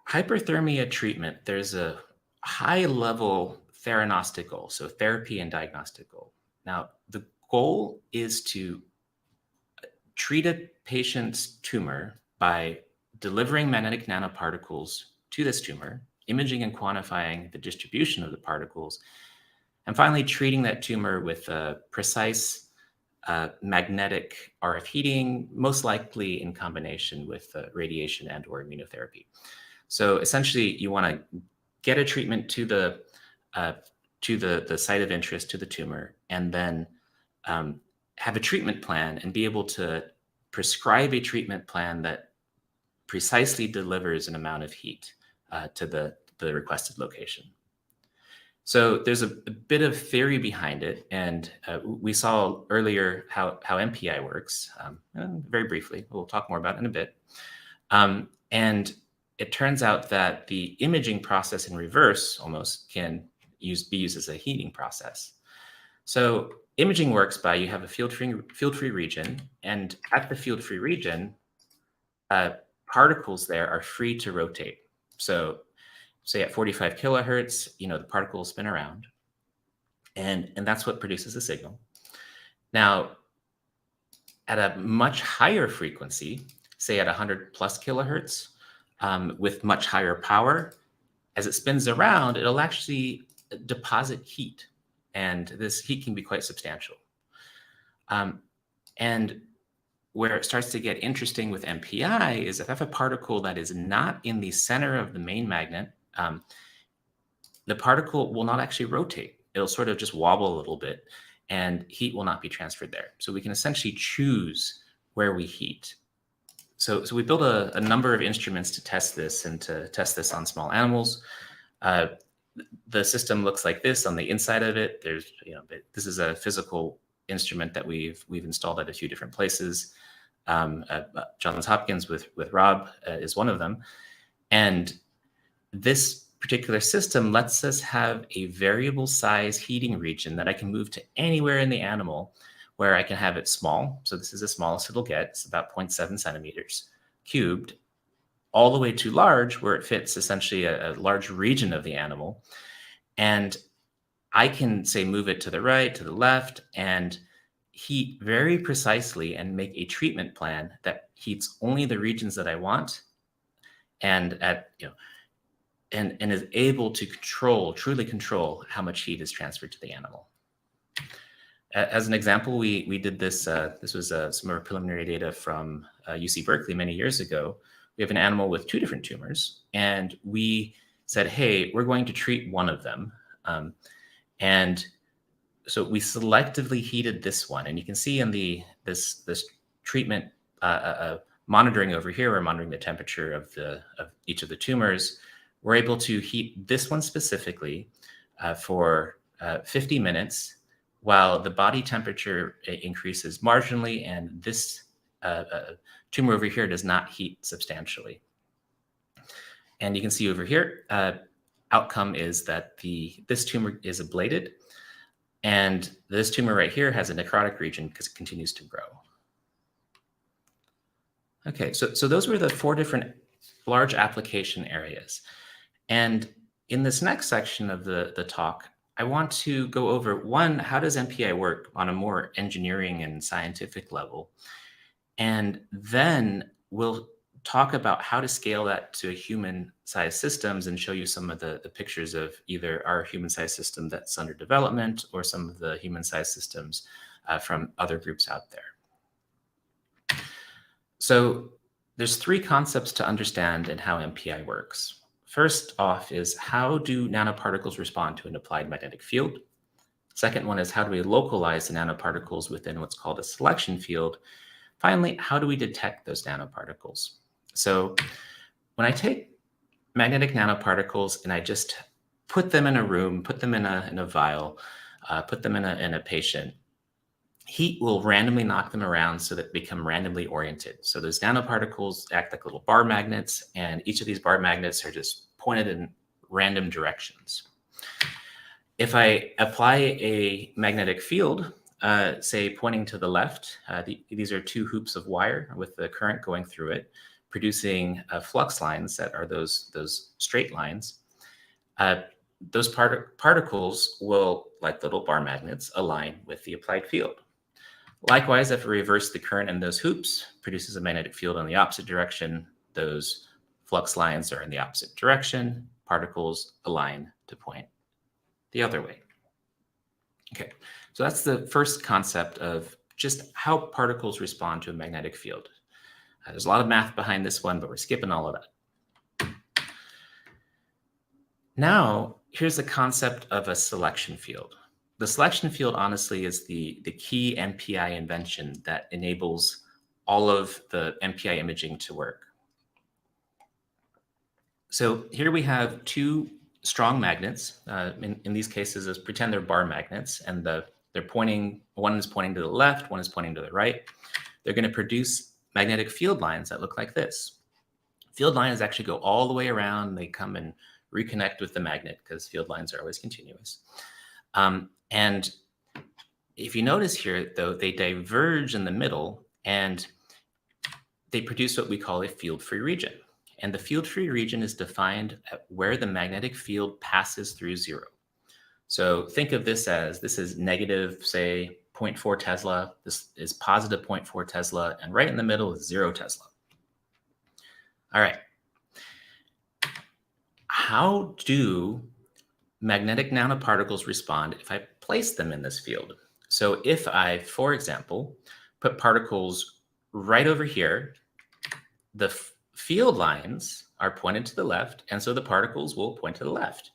hyperthermia treatment, there's a high level theranostic goal, so therapy and diagnostic goal. Now, the goal is to treat a patient's tumor by delivering magnetic nanoparticles to this tumor, imaging and quantifying the distribution of the particles, and finally treating that tumor with a precise magnetic RF heating, most likely in combination with radiation and or immunotherapy. So essentially, you want to get a treatment to the site of interest, to the tumor, and then have a treatment plan and be able to prescribe a treatment plan that precisely delivers an amount of heat to the requested location. So there's a bit of theory behind it, and we saw earlier how MPI works, very briefly. We'll talk more about it in a bit. And it turns out that the imaging process in reverse almost can be used as a heating process. So imaging works by you have a field-free region, and at the field-free region, particles there are free to rotate. So say at 45 kilohertz, the particle will spin around, and that's what produces the signal. Now, at a much higher frequency, say at 100 plus kilohertz, with much higher power, as it spins around, it'll actually deposit heat, and this heat can be quite substantial. And where it starts to get interesting with MPI is if I have a particle that is not in the center of the main magnet, the particle will not actually rotate. It'll sort of just wobble a little bit, and heat will not be transferred there. So we can essentially choose where we heat. So we built a number of instruments to test this and to test this on small animals. The system looks like this on the inside of it. There's, this is a physical instrument that we've installed at a few different places. Johns Hopkins with Rob is one of them. And this particular system lets us have a variable size heating region that I can move to anywhere in the animal where I can have it small. So this is the smallest it'll get. It's about 0.7 centimeters cubed, all the way to large, where it fits essentially a large region of the animal. And I can say move it to the right, to the left, and heat very precisely and make a treatment plan that heats only the regions that I want, and and is able to truly control how much heat is transferred to the animal. As an example, we did this. This was some of our preliminary data from UC Berkeley many years ago. We have an animal with two different tumors, and we said, hey, we're going to treat one of them. And so we selectively heated this one. And you can see in this treatment monitoring over here, we're monitoring the temperature of each of the tumors. We're able to heat this one specifically for 50 minutes, while the body temperature increases marginally, and this tumor over here does not heat substantially. And you can see over here, outcome is that this tumor is ablated, and this tumor right here has a necrotic region because it continues to grow. Okay, so those were the 4 different large application areas. And in this next section of the talk, I want to go over, one, how does MPI work on a more engineering and scientific level? And then we'll talk about how to scale that to human-sized systems and show you some of the pictures of either our human-sized system that's under development or some of the human-sized systems from other groups out there. So there's 3 concepts to understand in how MPI works. First off is, how do nanoparticles respond to an applied magnetic field? Second one is how do we localize the nanoparticles within what's called a selection field? Finally, how do we detect those nanoparticles? So when I take magnetic nanoparticles and I just put them in a room, put them in a vial, put them in a patient, heat will randomly knock them around so that they become randomly oriented. So those nanoparticles act like little bar magnets, and each of these bar magnets are just pointed in random directions. If I apply a magnetic field, say pointing to the left, these are two hoops of wire with the current going through it, producing flux lines that are those straight lines. Those particles will, like little bar magnets, align with the applied field. Likewise, if I reverse the current in those hoops, produces a magnetic field in the opposite direction, those flux lines are in the opposite direction, particles align to point the other way. Okay, so that's the first concept of just how particles respond to a magnetic field. There's a lot of math behind this one, but we're skipping all of that. Now, here's the concept of a selection field. The selection field, honestly, is the key MPI invention that enables all of the MPI imaging to work. So here we have two strong magnets. In these cases, let's pretend they're bar magnets, and they're pointing. One is pointing to the left, one is pointing to the right. They're going to produce magnetic field lines that look like this. Field lines actually go all the way around. They come and reconnect with the magnet because field lines are always continuous. And if you notice here, though, they diverge in the middle and they produce what we call a field-free region. And the field-free region is defined at where the magnetic field passes through zero. So think of this as, this is negative, say, 0.4 Tesla. This is positive 0.4 Tesla. And right in the middle is 0 Tesla. All right. How do magnetic nanoparticles respond if I place them in this field? So if I, for example, put particles right over here, the field lines are pointed to the left, and so the particles will point to the left.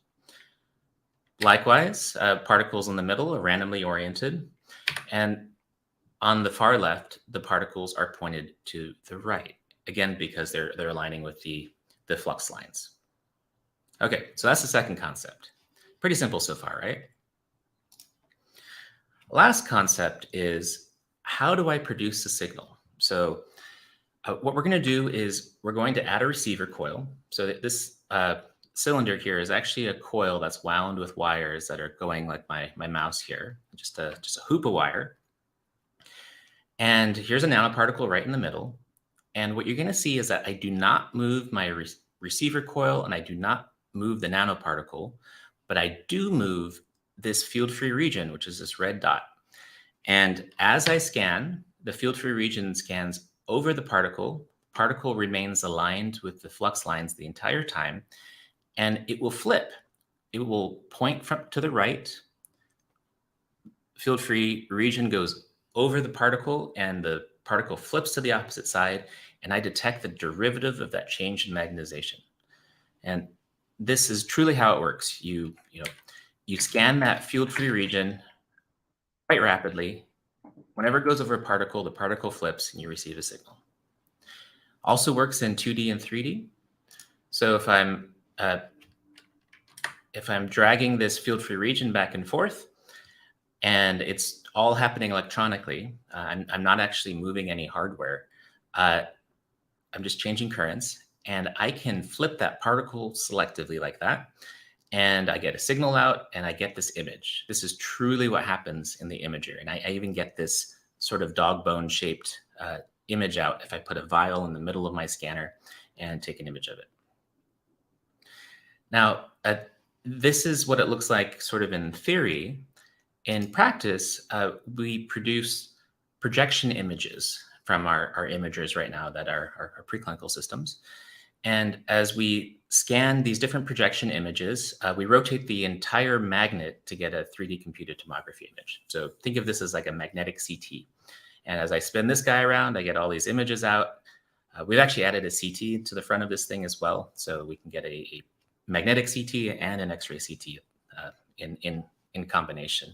Likewise, particles in the middle are randomly oriented, and on the far left, the particles are pointed to the right, again, because they're aligning with the flux lines. Okay, so that's the second concept. Pretty simple so far, right? Last concept is, how do I produce a signal? So what we're going to do is we're going to add a receiver coil. So this cylinder here is actually a coil that's wound with wires that are going like my mouse here, just a hoop of wire. And here's a nanoparticle right in the middle. And what you're going to see is that I do not move my receiver coil and I do not move the nanoparticle, but I do move this field-free region, which is this red dot. And as I scan, the field-free region scans over the particle. Particle remains aligned with the flux lines the entire time, and it will flip. It will point to the right. Field-free region goes over the particle, and the particle flips to the opposite side, and I detect the derivative of that change in magnetization. And this is truly how it works. You scan that field-free region quite rapidly. Whenever it goes over a particle, the particle flips and you receive a signal. Also works in 2D and 3D. So if I'm dragging this field-free region back and forth, and it's all happening electronically, I'm not actually moving any hardware. I'm just changing currents, and I can flip that particle selectively like that. And I get a signal out and I get this image. This is truly what happens in the imager. And I even get this sort of dog bone shaped image out if I put a vial in the middle of my scanner and take an image of it. Now, this is what it looks like sort of in theory. In practice, we produce projection images from our imagers right now that are our preclinical systems. And as we scan these different projection images, we rotate the entire magnet to get a 3D computed tomography image. So think of this as like a magnetic CT. And as I spin this guy around, I get all these images out. We've actually added a CT to the front of this thing as well. So we can get a magnetic CT and an X-ray CT in combination.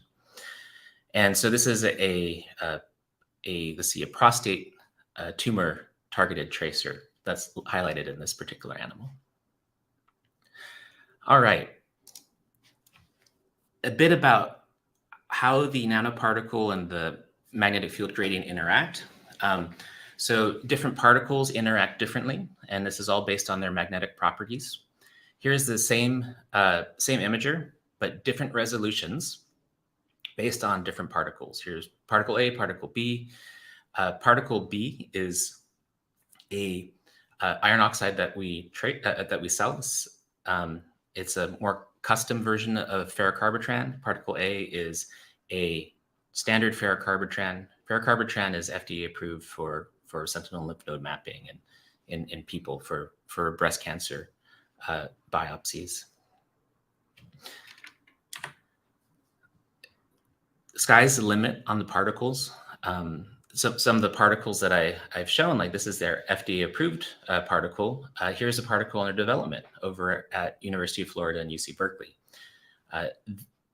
And so this is let's see, a prostate tumor targeted tracer that's highlighted in this particular animal. All right. A bit about how the nanoparticle and the magnetic field gradient interact. So different particles interact differently, and this is all based on their magnetic properties. Here's the same imager, but different resolutions based on different particles. Here's particle A, particle B. Particle B is a iron oxide that we sell. It's a more custom version of ferrocarbitran. Particle A is a standard ferrocarbitran. Ferrocarbitran is FDA approved for sentinel lymph node mapping and in people for breast cancer biopsies. Sky's the limit on the particles. So some of the particles that I've shown, like this is their FDA approved particle. Here's a particle under development over at University of Florida and UC Berkeley.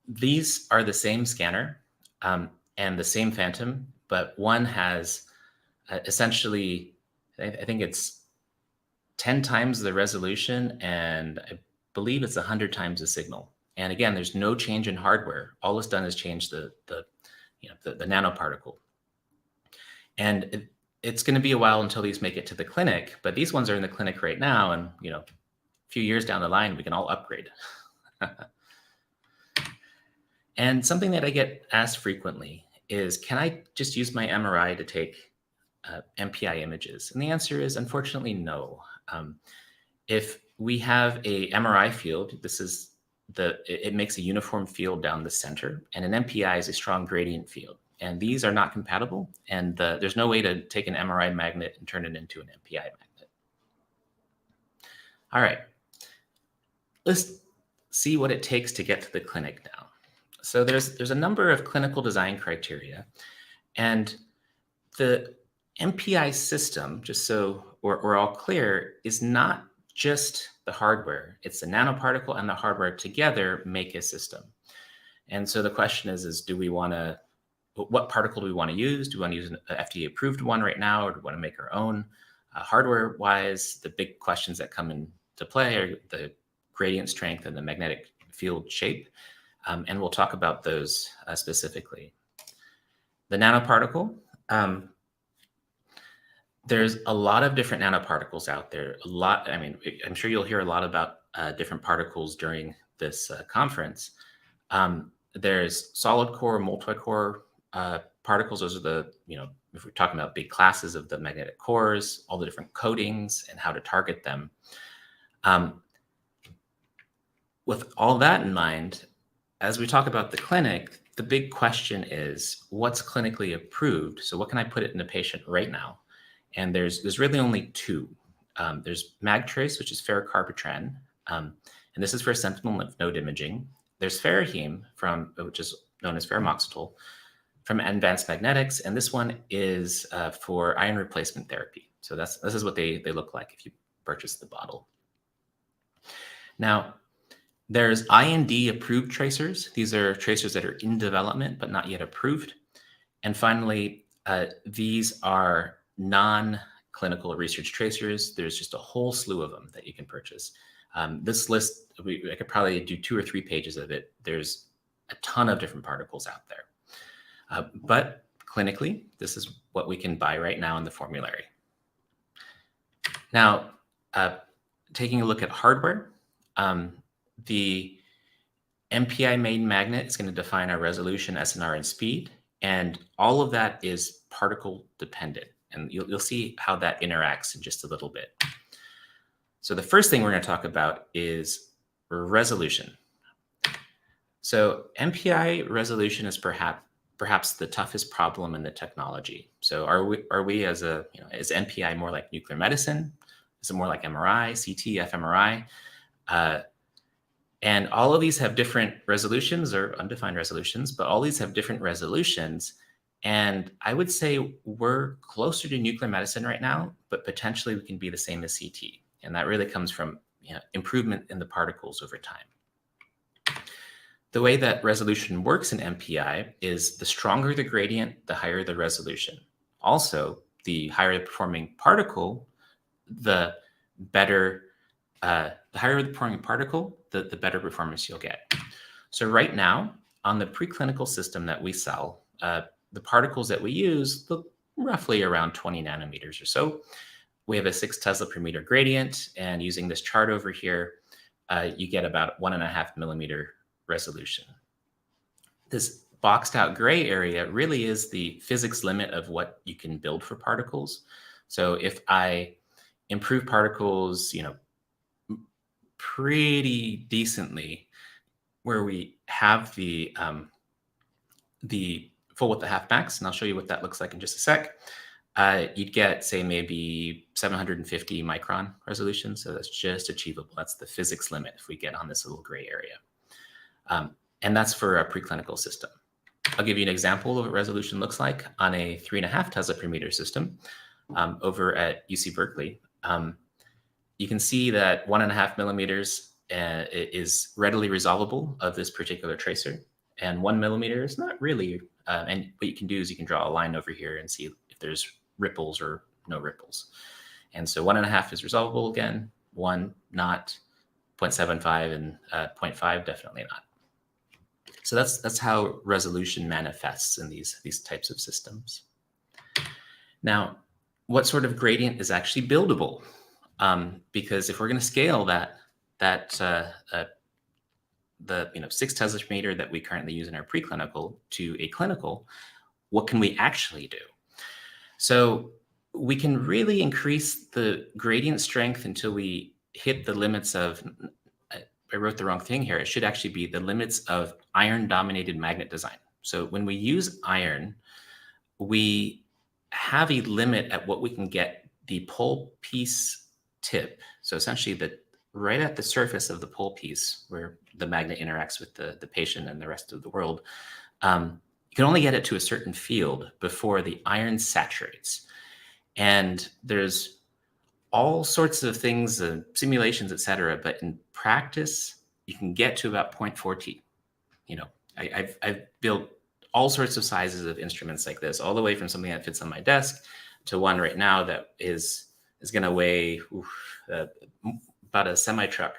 These are the same scanner and the same phantom, but one has essentially, I think it's 10 times the resolution, and I believe it's 100 times the signal. And again, there's no change in hardware. All it's done is change the nanoparticle. And it's going to be a while until these make it to the clinic, but these ones are in the clinic right now, and a few years down the line, we can all upgrade. And something that I get asked frequently is, can I just use my MRI to take MPI images? And the answer is, unfortunately, no. If we have a MRI field, it makes a uniform field down the center, and an MPI is a strong gradient field. And these are not compatible, and there's no way to take an MRI magnet and turn it into an MPI magnet. All right, let's see what it takes to get to the clinic now. So there's a number of clinical design criteria, and the MPI system, just so we're all clear, is not just the hardware. It's the nanoparticle and the hardware together make a system. And so the question is do we want to, what particle do we want to use? Do we want to use an FDA approved one right now, or do we want to make our own? Hardware wise, the big questions that come into play are the gradient strength and the magnetic field shape. And we'll talk about those specifically. The nanoparticle, there's a lot of different nanoparticles out there. I'm sure you'll hear a lot about different particles during this conference. There's solid core, multi-core particles. Those are the, if we're talking about big classes of the magnetic cores, all the different coatings and how to target them. With all that in mind, as we talk about the clinic, the big question is what's clinically approved? So what can I put it in a patient right now? And there's really only two. There's MagTrace, which is ferrocarbitran, and this is for sentinel lymph node imaging. There's Ferraheme, which is known as ferromoxetol, from Advanced Magnetics, and this one is for iron replacement therapy. So this is what they look like if you purchase the bottle. Now, there's IND approved tracers. These are tracers that are in development but not yet approved. And finally, these are non-clinical research tracers. There's just a whole slew of them that you can purchase. This list, I could probably do 2 or 3 pages of it. There's a ton of different particles out there. But clinically, this is what we can buy right now in the formulary. Now, taking a look at hardware, the MPI main magnet is going to define our resolution, SNR, and speed. And all of that is particle dependent. And you'll see how that interacts in just a little bit. So the first thing we're going to talk about is resolution. So MPI resolution is perhaps the toughest problem in the technology. So are we as is MPI more like nuclear medicine? Is it more like MRI, CT, fMRI? And all of these have different resolutions or undefined resolutions, but all these have different resolutions. And I would say we're closer to nuclear medicine right now, but potentially we can be the same as CT. And that really comes from improvement in the particles over time. the way that resolution works in MPI is the stronger the gradient, the higher the resolution. Also, the higher the performing particle, the better, the higher the performing particle, the better performance you'll get. So right now, on the preclinical system that we sell, the particles that we use look roughly around 20 nanometers or so. We have a 6 Tesla per meter gradient, and using this chart over here, you get about 1.5 millimeter resolution. This boxed out gray area really is the physics limit of what you can build for particles. So if I improve particles, pretty decently, where we have the full width of half max, and I'll show you what that looks like in just a sec. You'd get, say, maybe 750 micron resolution. So that's just achievable. That's the physics limit if we get on this little gray area. And that's for a preclinical system. I'll give you an example of what resolution looks like on a 3.5 Tesla per meter system over at UC Berkeley. You can see that 1.5 millimeters is readily resolvable of this particular tracer. And 1 millimeter is not really, and what you can do is you can draw a line over here and see if there's ripples or no ripples. And so 1.5 is resolvable again, 1 not, 0.75 and 0.5 definitely not. So that's how resolution manifests in these types of systems. Now, what sort of gradient is actually buildable? Because if we're going to scale the 6 Tesla per meter that we currently use in our preclinical to a clinical, what can we actually do? So we can really increase the gradient strength until we hit the limits of, I wrote the wrong thing here. It should actually be the limits of iron-dominated magnet design. So when we use iron, we have a limit at what we can get the pole piece tip. So essentially right at the surface of the pole piece where the magnet interacts with the patient and the rest of the world, you can only get it to a certain field before the iron saturates. And there's all sorts of things, simulations, et cetera, but in practice, you can get to about 0.4 T. I've built all sorts of sizes of instruments like this, all the way from something that fits on my desk to one right now that is going to weigh about a semi-truck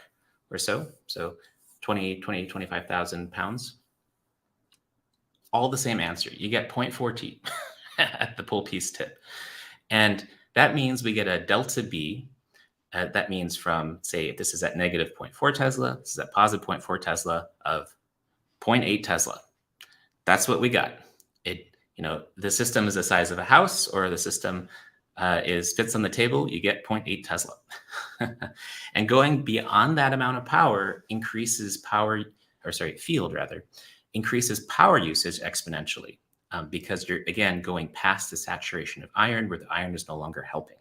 or so. So 25,000 pounds. All the same answer. You get 0.4 T at the pole piece tip. And that means we get a delta B. That means from, say, if this is at negative 0.4 Tesla, this is at positive 0.4 Tesla of 0.8 Tesla. That's what we got. The system is the size of a house, or the system fits on the table, you get 0.8 Tesla. And going beyond that amount of power increases field increases power usage exponentially, because you're, again, going past the saturation of iron where the iron is no longer helping.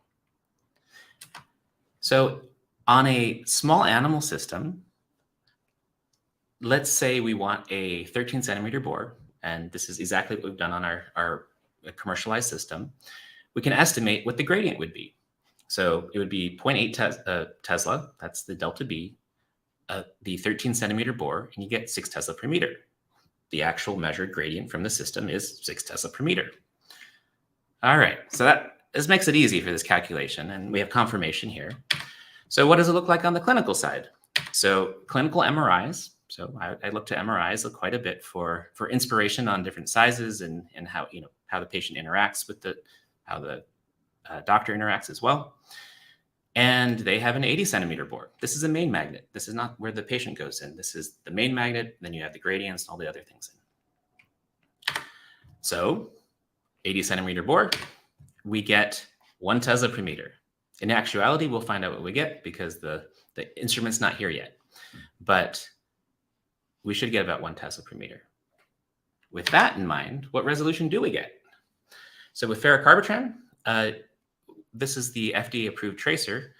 So on a small animal system, let's say we want a 13 centimeter bore, and this is exactly what we've done on our commercialized system. We can estimate what the gradient would be. So it would be 0.8 Tesla, that's the delta B, the 13 centimeter bore, and you get 6 Tesla per meter. The actual measured gradient from the system is 6 Tesla per meter. All right, so this makes it easy for this calculation, and we have confirmation here. So what does it look like on the clinical side? So clinical MRIs. So I look to MRIs quite a bit for inspiration on different sizes and how the patient interacts with how the doctor interacts as well. And they have an 80 centimeter bore. This is a main magnet. This is not where the patient goes in. This is the main magnet. Then you have the gradients and all the other things in. So 80 centimeter bore, we get 1 Tesla per meter. In actuality, we'll find out what we get because the instrument's not here yet. But we should get about 1 Tesla per meter. With that in mind, what resolution do we get? So with ferrocarbitran, this is the FDA-approved tracer.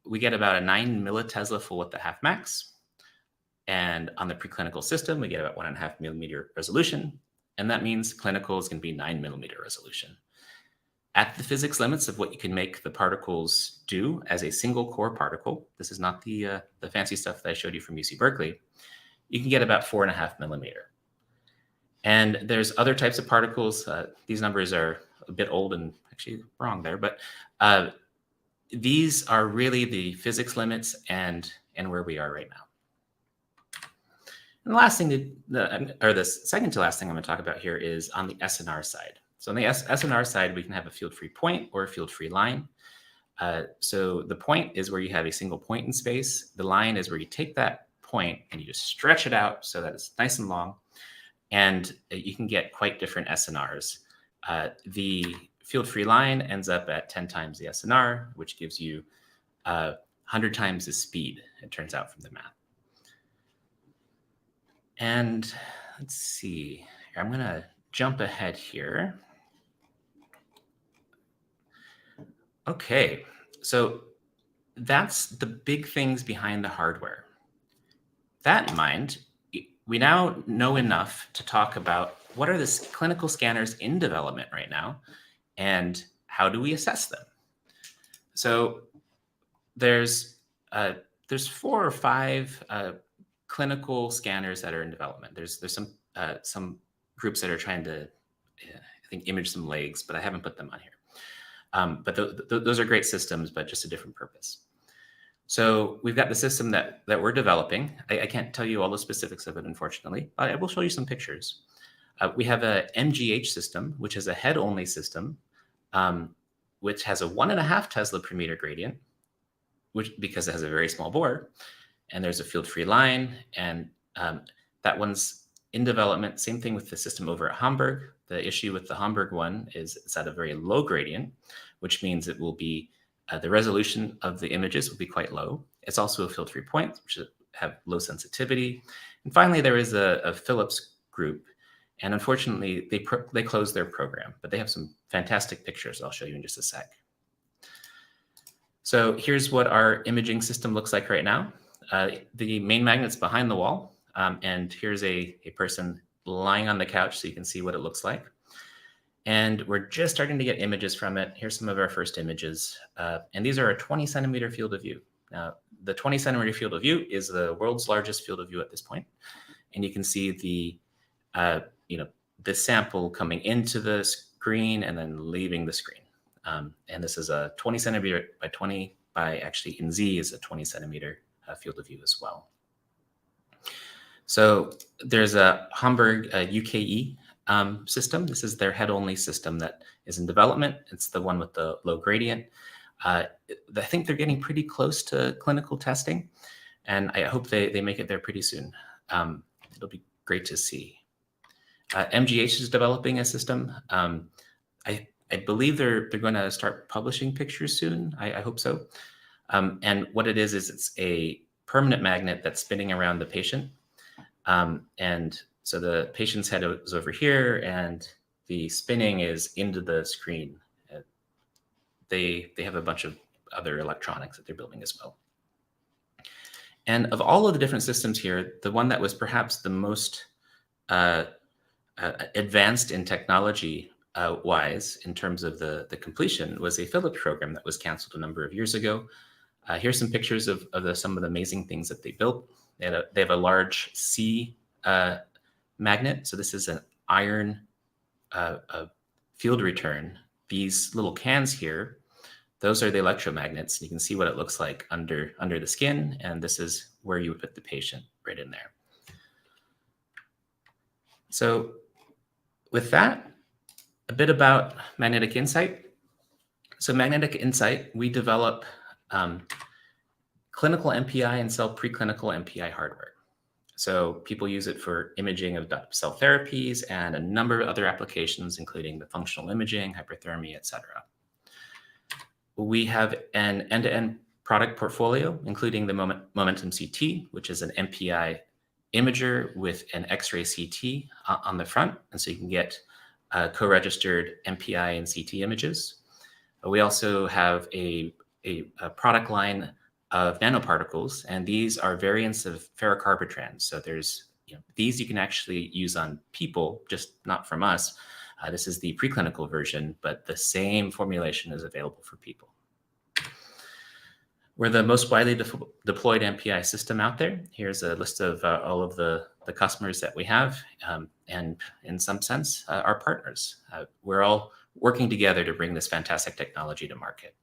We get about a 9 millitesla full width of half max. And on the preclinical system, we get about 1.5 millimeter resolution. And that means clinical is going to be 9 millimeter resolution. At the physics limits of what you can make the particles do as a single core particle, this is not the fancy stuff that I showed you from UC Berkeley, you can get about 4.5 millimeter. And there's other types of particles. These numbers are a bit old and actually wrong there, but these are really the physics limits and where we are right now. And the last thing, or the second to last thing I'm going to talk about here is on the SNR side. So on the SNR side, we can have a field-free point or a field-free line. So the point is where you have a single point in space. The line is where you take that point and you just stretch it out so that it's nice and long. And you can get quite different SNRs. The field-free line ends up at 10 times the SNR, which gives you 100 times the speed, it turns out from the math. And let's see, I'm going to jump ahead here. Okay, so that's the big things behind the hardware. That in mind, we now know enough to talk about what are the clinical scanners in development right now and how do we assess them. So there's 4 or 5 clinical scanners that are in development. There's some groups that are trying to, I think, image some legs, but I haven't put them on here. But those are great systems, but just a different purpose. So we've got the system that we're developing. I can't tell you all the specifics of it, unfortunately, but I will show you some pictures. We have a MGH system, which is a head-only system, which has a 1.5 Tesla per meter gradient, because it has a very small bore. And there's a field-free line, and that one's in development. Same thing with the system over at Hamburg. The issue with the Hamburg one is it's at a very low gradient, which means it will be, the resolution of the images will be quite low. It's also a field-free point, which have low sensitivity. And finally, there is a Philips group. And unfortunately, they closed their program, but they have some fantastic pictures I'll show you in just a sec. So here's what our imaging system looks like right now. The main magnet's behind the wall, and here's a person lying on the couch so you can see what it looks like. And we're just starting to get images from it. Here's some of our first images. And these are a 20 centimeter field of view. Now, the 20 centimeter field of view is the world's largest field of view at this point. And you can see the sample coming into the screen and then leaving the screen. And this is a 20 centimeter by 20 by, actually in Z is a 20 centimeter field of view as well. So there's a Hamburg UKE system. This is their head-only system that is in development. It's the one with the low gradient. I think they're getting pretty close to clinical testing, and I hope they make it there pretty soon. It'll be great to see. MGH is developing a system. I believe they're going to start publishing pictures soon. I hope so. And what it is it's a permanent magnet that's spinning around the patient. And so the patient's head is over here and the spinning is into the screen. They have a bunch of other electronics that they're building as well. And of all of the different systems here, the one that was perhaps the most advanced in technology wise in terms of the completion was a Philips program that was canceled a number of years ago. Here's some pictures of some of the amazing things that they built. They have a large C magnet. So this is an iron field return. These little cans here, those are the electromagnets. You can see what it looks like under the skin. And this is where you would put the patient right in there. So with that, a bit about Magnetic Insight. So Magnetic Insight, we develop clinical MPI and sell preclinical MPI hardware. So people use it for imaging of cell therapies and a number of other applications, including the functional imaging, hyperthermia, et cetera. We have an end-to-end product portfolio, including the Momentum CT, which is an MPI imager with an X-ray CT on the front. And so you can get co-registered MPI and CT images. We also have a product line of nanoparticles, and these are variants of ferrocarbotrans. So there's, these you can actually use on people, just not from us. This is the preclinical version, but the same formulation is available for people. We're the most widely deployed MPI system out there. Here's a list of all of the customers that we have, and in some sense, our partners. We're all working together to bring this fantastic technology to market.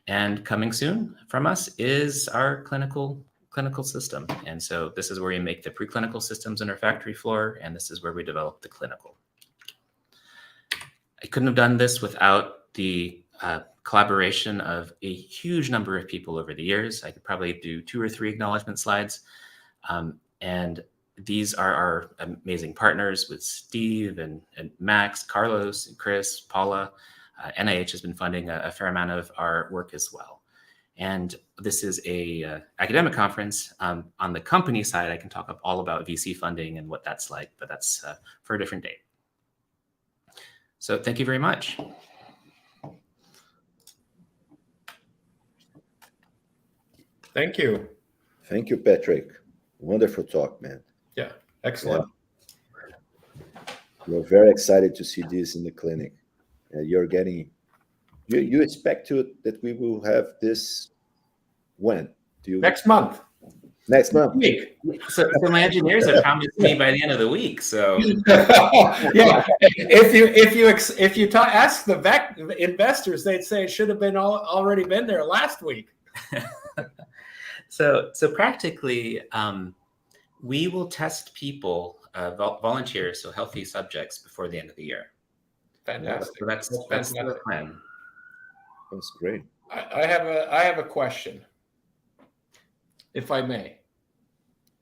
And coming soon from us is our clinical system. And so this is where we make the preclinical systems in our factory floor, and this is where we develop the clinical. I couldn't have done this without the collaboration of a huge number of people over the years. I could probably do 2 or 3 acknowledgement slides. And these are our amazing partners with Steve and Max, Carlos, and Chris, Paula. NIH has been funding a fair amount of our work as well. And this is a academic conference. On the company side, I can talk all about VC funding and what that's like, but that's for a different day. So thank you very much. Thank you. Thank you, Patrick. Wonderful talk, man. Yeah, excellent. Yeah. We're very excited to see this in the clinic. You're getting, you expect that we will have this when? Next month. Next month. Week. So my engineers have promised me by the end of the week. So yeah, if you ask the investors, they'd say it should have been already been there last week. So practically, we will test people, volunteers, so healthy subjects, before the end of the year. Fantastic. So that's the plan. That's great. I have a question, if I may,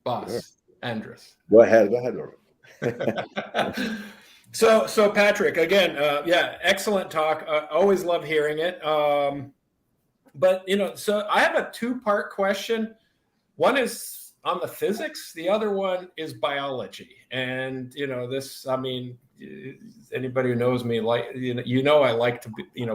boss. Sure. Andris. Go ahead, So Patrick, again, yeah, excellent talk. Always love hearing it. But so I have a 2-part question. One is on the physics. The other one is biology. And this, I mean, anybody who knows me, like I like to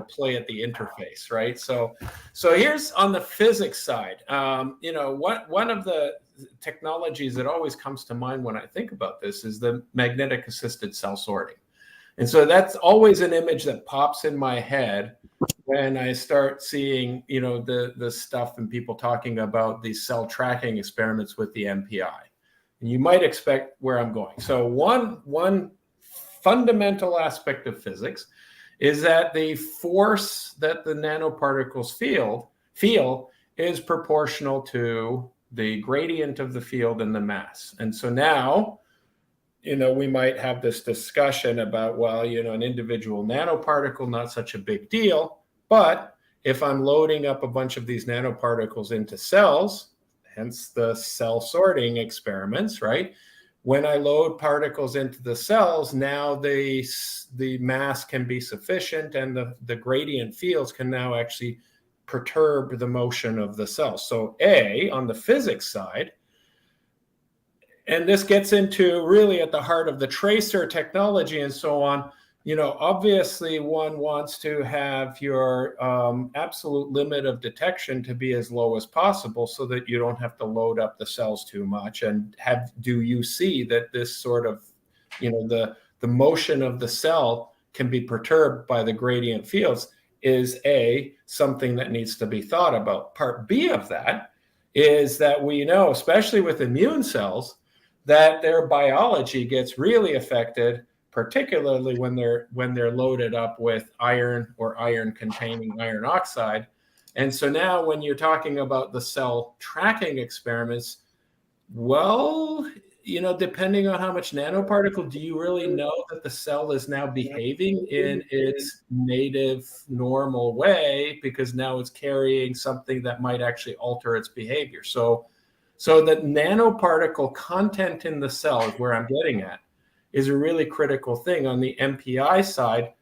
play at the interface, right? So here's on the physics side. One of the technologies that always comes to mind when I think about this is the magnetic assisted cell sorting. And so that's always an image that pops in my head when I start seeing, the stuff and people talking about these cell tracking experiments with the MPI. And you might expect where I'm going. So one fundamental aspect of physics is that the force that the nanoparticles feel is proportional to the gradient of the field and the mass. And so now, we might have this discussion about, well, an individual nanoparticle, not such a big deal. But if I'm loading up a bunch of these nanoparticles into cells, hence the cell sorting experiments, right? When I load particles into the cells, now the mass can be sufficient and the gradient fields can now actually perturb the motion of the cell. So on the physics side, and this gets into really at the heart of the tracer technology and so on, obviously one wants to have your absolute limit of detection to be as low as possible so that you don't have to load up the cells too much. And do you see that this sort of, the motion of the cell can be perturbed by the gradient fields is something that needs to be thought about. Part B of that is that we know, especially with immune cells, that their biology gets really affected, particularly when they're loaded up with iron or iron-containing iron oxide. And so now when you're talking about the cell tracking experiments, well, depending on how much nanoparticle, do you really know that the cell is now behaving in its native normal way, because now it's carrying something that might actually alter its behavior. So the nanoparticle content in the cell is where I'm getting at, is a really critical thing. On the MPI side,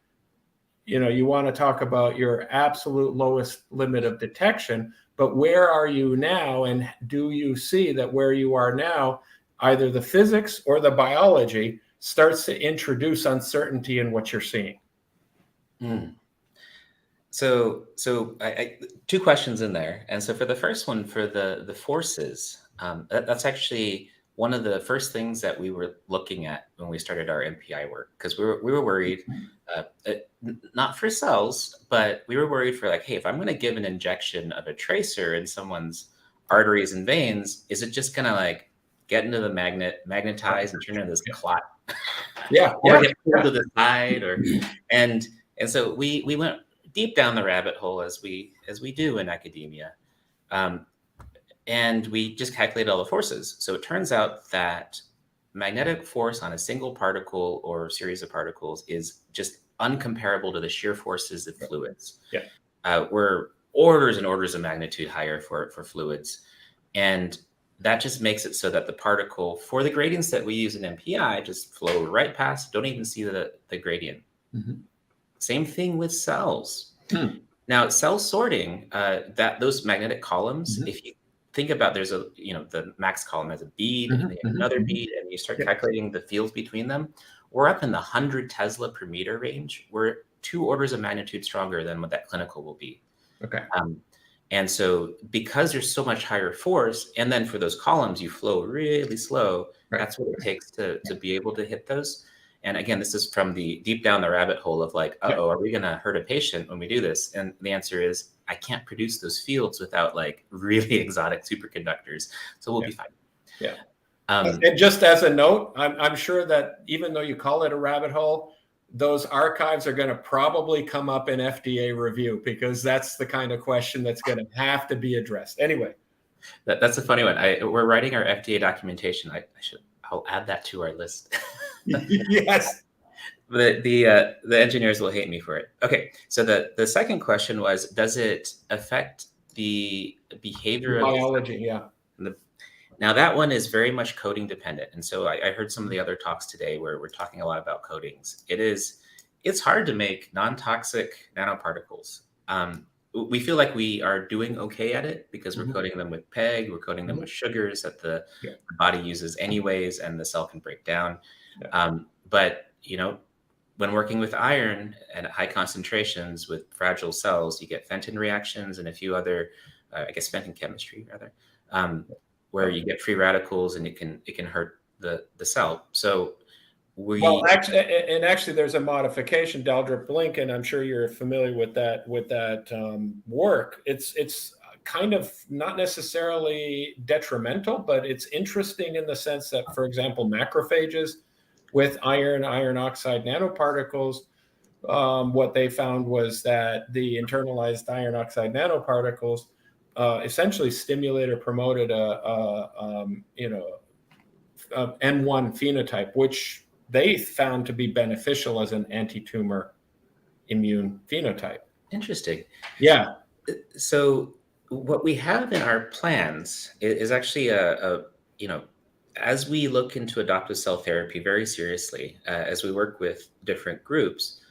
you want to talk about your absolute lowest limit of detection, but where are you now? And do you see that where you are now, either the physics or the biology starts to introduce uncertainty in what you're seeing? So I 2 questions in there. And so for the first one, for the forces, that's actually one of the first things that we were looking at when we started our MPI work, because we were worried, not for cells, but we were worried for like, hey, if I'm going to give an injection of a tracer in someone's arteries and veins, is it just going to like get into the magnetize and turn into this clot? Or get pulled to the side, and so we went deep down the rabbit hole as we do in academia. And we just calculated all the forces. So it turns out that magnetic force on a single particle or series of particles is just uncomparable to the shear forces of fluids. We're orders and orders of magnitude higher for fluids. And that just makes it so that the particle, for the gradients that we use in MPI, just flow right past, don't even see the gradient. Same thing with cells. Now, cell sorting, those magnetic columns, if you think about, there's the max column has a bead and another bead, and you start calculating the fields between them. We're up in the 100 Tesla per meter range. We're 2 orders of magnitude stronger than what that clinical will be. And so because there's so much higher force, and then for those columns, you flow really slow. That's what it takes to be able to hit those. And again, this is from the deep down the rabbit hole of like, uh-oh, are we going to hurt a patient when we do this? And the answer is, I can't produce those fields without like really exotic superconductors. So we'll be fine. And just as a note, I'm sure that even though you call it a rabbit hole, those archives are going to probably come up in FDA review, because that's the kind of question that's going to have to be addressed. Anyway. That's a funny one. We're writing our FDA documentation. I'll add that to our list. Yes. The engineers will hate me for it. Okay, so the second question was, does it affect the behavior biology? Now that one is very much coding dependent, and so I heard some of the other talks today where we're talking a lot about coatings. It's hard to make non-toxic nanoparticles. We feel like we are doing okay at it because we're coating them with PEG, we're coating them with sugars that the body uses anyways, and the cell can break down. But when working with iron and at high concentrations with fragile cells, you get Fenton reactions and a few other, Fenton chemistry rather, where you get free radicals and it can hurt the cell. So actually, there's a modification, Daldrip Blinken. I'm sure you're familiar with that work. It's kind of not necessarily detrimental, but it's interesting in the sense that, for example, macrophages with iron oxide nanoparticles, what they found was that the internalized iron oxide nanoparticles essentially stimulated or promoted a N1 phenotype, which they found to be beneficial as an anti-tumor immune phenotype. Interesting. Yeah. So what we have in our plans is actually as we look into adoptive cell therapy very seriously, as we work with different groups,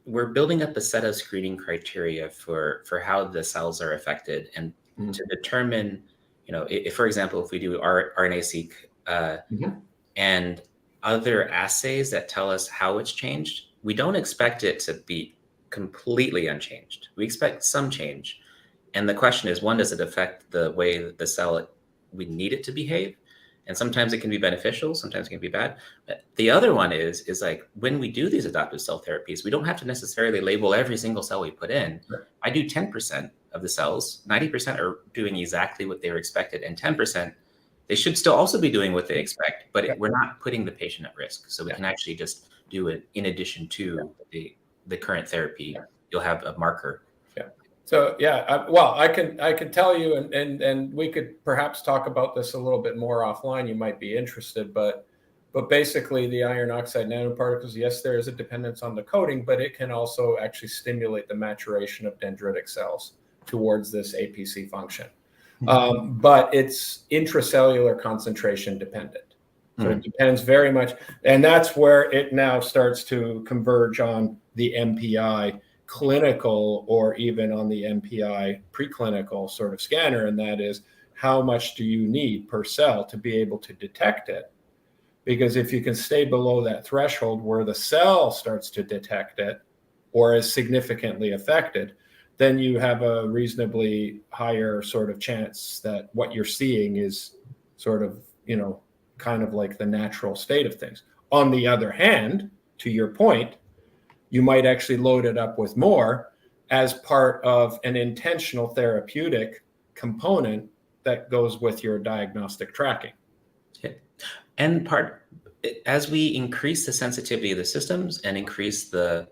we're building up a set of screening criteria for how the cells are affected, and to determine, if, for example, if we do RNA-seq and other assays that tell us how it's changed, we don't expect it to be completely unchanged. We expect some change. And the question is, one, does it affect the way that the cell we need it to behave? And sometimes it can be beneficial, sometimes it can be bad. But the other one is like, when we do these adoptive cell therapies, we don't have to necessarily label every single cell we put in. I do 10% of the cells, 90% are doing exactly what they were expected, and 10%, they should still also be doing what they expect, but we're not putting the patient at risk. So we can actually just do it in addition to the current therapy. You'll have a marker. So I can tell you, and we could perhaps talk about this a little bit more offline. You might be interested, but basically the iron oxide nanoparticles, yes, there is a dependence on the coating, but it can also actually stimulate the maturation of dendritic cells towards this APC function. But it's intracellular concentration dependent. So it depends very much. And that's where it now starts to converge on the MPI clinical, or even on the MPI preclinical sort of scanner. And that is, how much do you need per cell to be able to detect it? Because if you can stay below that threshold where the cell starts to detect it or is significantly affected, then you have a reasonably higher sort of chance that what you're seeing is sort of kind of like the natural state of things. On the other hand, to your point, you might actually load it up with more as part of an intentional therapeutic component that goes with your diagnostic tracking. And as we increase the sensitivity of the systems and increase the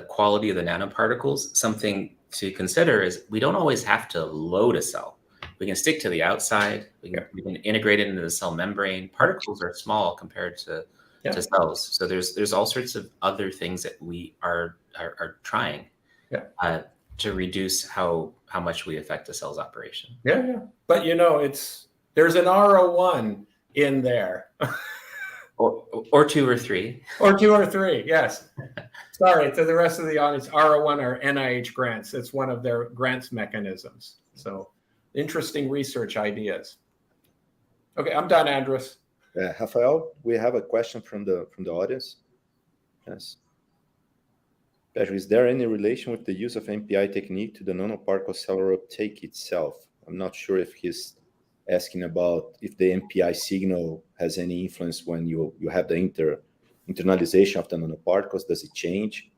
quality of the nanoparticles, something to consider is we don't always have to load a cell. We can stick to the outside. We can integrate it into the cell membrane. Particles are small compared to cells, so there's all sorts of other things that we are trying to reduce how much we affect the cell's operation. But there's an R01 in there. Or 2 or 3. Or 2 or 3, yes. Sorry, to the rest of the audience, R01 are NIH grants. It's one of their grants mechanisms. So interesting research ideas. Okay, I'm done, Andris. Rafael, we have a question from the audience. Yes. Patrick, is there any relation with the use of MPI technique to the nanoparticle cellular uptake itself? I'm not sure if he's asking about if the MPI signal has any influence when you have the internalization of the nanoparticles. Does it change?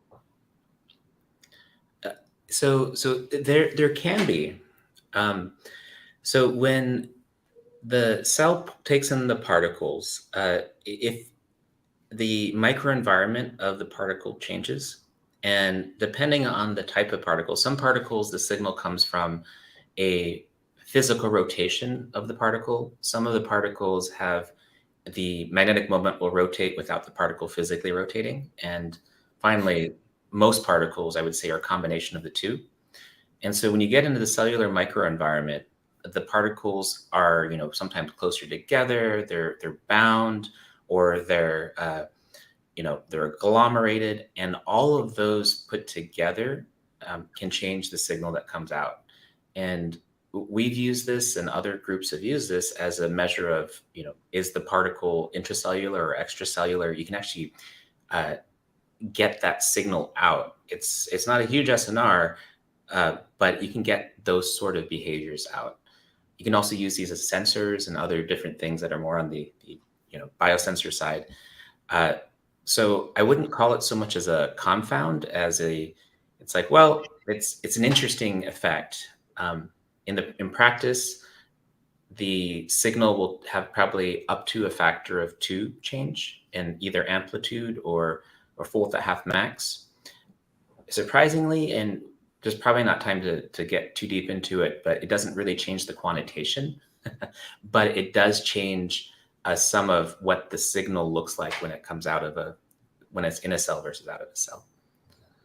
So there can be. So when the cell takes in the particles, if the microenvironment of the particle changes, and depending on the type of particle, some particles, the signal comes from a physical rotation of the particle. Some of the particles have the magnetic moment will rotate without the particle physically rotating. And finally, most particles, I would say, are a combination of the two. And so when you get into the cellular microenvironment, the particles are, sometimes closer together, they're bound, or they're agglomerated, and all of those put together can change the signal that comes out. And we've used this, and other groups have used this as a measure of, is the particle intracellular or extracellular? You can actually get that signal out. It's not a huge SNR, but you can get those sort of behaviors out. You can also use these as sensors and other different things that are more on the biosensor side. So I wouldn't call it so much as a confound as it's an interesting effect. In practice, the signal will have probably up to a factor of 2 change in either amplitude or full width at half max. Surprisingly, and there's probably not time to get too deep into it, but it doesn't really change the quantitation, but it does change some of what the signal looks like when it comes out of when it's in a cell versus out of a cell.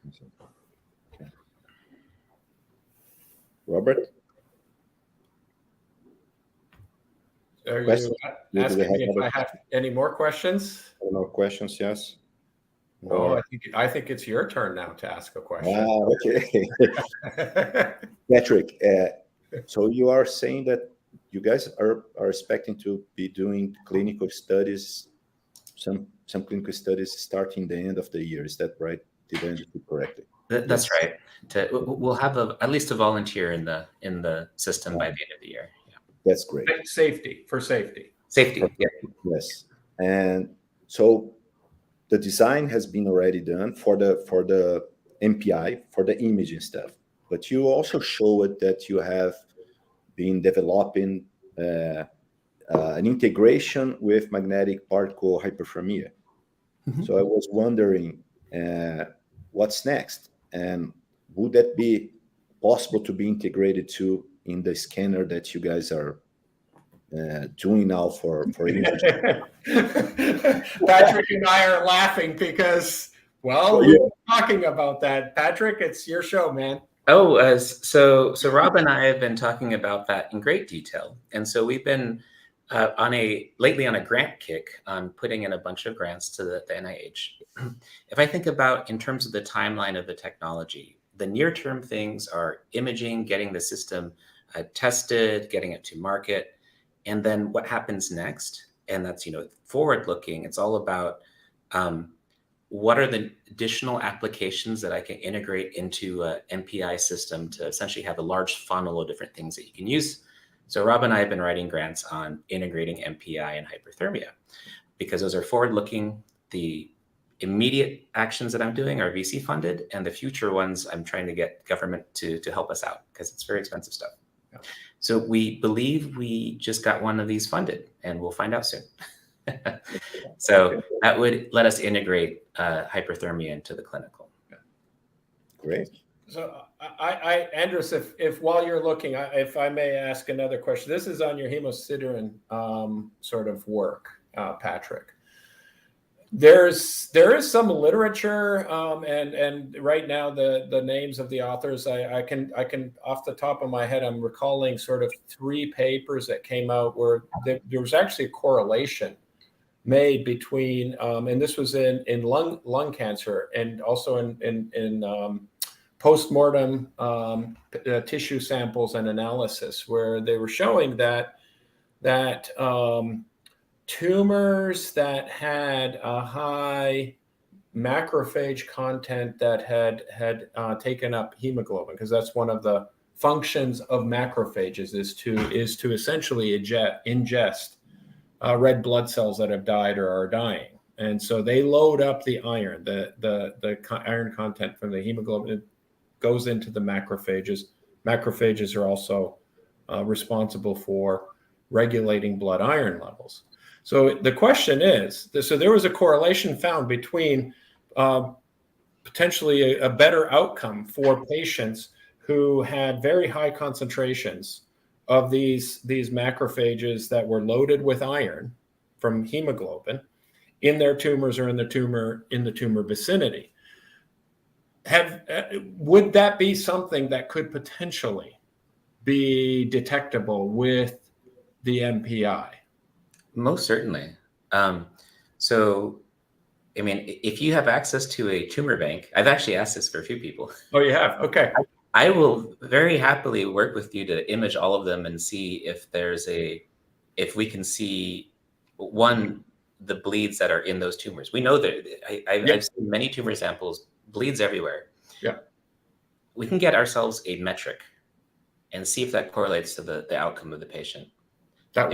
Okay. Robert? Are you asking me if I have any more questions? No questions, yes. Oh, I think it's your turn now to ask a question. Okay. Patrick, so you are saying that you guys are expecting to be doing clinical studies, some clinical studies starting the end of the year. Is that right? Did I understand correctly? That's right. We'll have at least a volunteer in the system by the end of the year. Yeah. That's great. Safety. Yeah. Yes. And so the design has been already done for the MPI, for the imaging stuff. But you also showed that you have been developing an integration with magnetic particle hyperthermia. Mm-hmm. So I was wondering what's next, and would that be possible to be integrated to in the scanner that you guys are doing now for imaging? Patrick and I are laughing because, we're talking about that. Patrick, it's your show, man. Oh, so Rob and I have been talking about that in great detail. And so we've been lately on a grant kick on putting in a bunch of grants to the NIH. If I think about in terms of the timeline of the technology, the near-term things are imaging, getting the system tested, getting it to market, and then what happens next. And that's, forward-looking. It's all about what are the additional applications that I can integrate into an MPI system to essentially have a large funnel of different things that you can use So Rob and I have been writing grants on integrating MPI and hyperthermia because those are forward-looking. The immediate actions that I'm doing are VC funded, and the future ones I'm trying to get government to help us out because it's very expensive stuff. Yeah. So we believe we just got one of these funded, and we'll find out soon. So that would let us integrate hyperthermia into the clinical. Great. So Andris, if while you're looking, if I may ask another question, this is on your hemosiderin sort of work, Patrick. There is some literature, and right now the names of the authors, I can off the top of my head, I'm recalling sort of 3 papers that came out where there was actually a correlation made between, and this was in lung cancer and also in postmortem tissue samples and analysis, where they were showing that tumors that had a high macrophage content that had taken up hemoglobin, because that's one of the functions of macrophages is to essentially ingest red blood cells that have died or are dying. And so they load up the iron, the iron content from the hemoglobin. It goes into the macrophages. Macrophages are also responsible for regulating blood iron levels. So the question is, so there was a correlation found between potentially a better outcome for patients who had very high concentrations of these macrophages that were loaded with iron from hemoglobin in their tumors or in the tumor vicinity. Would that be something that could potentially be detectable with the MPI? Most certainly. So, I mean, if you have access to a tumor bank, I've actually asked this for a few people. Oh, you have? Okay. I will very happily work with you to image all of them and see if if we can see the bleeds that are in those tumors. We know that I've seen many tumor samples, bleeds everywhere. Yeah. We can get ourselves a metric and see if that correlates to the outcome of the patient. That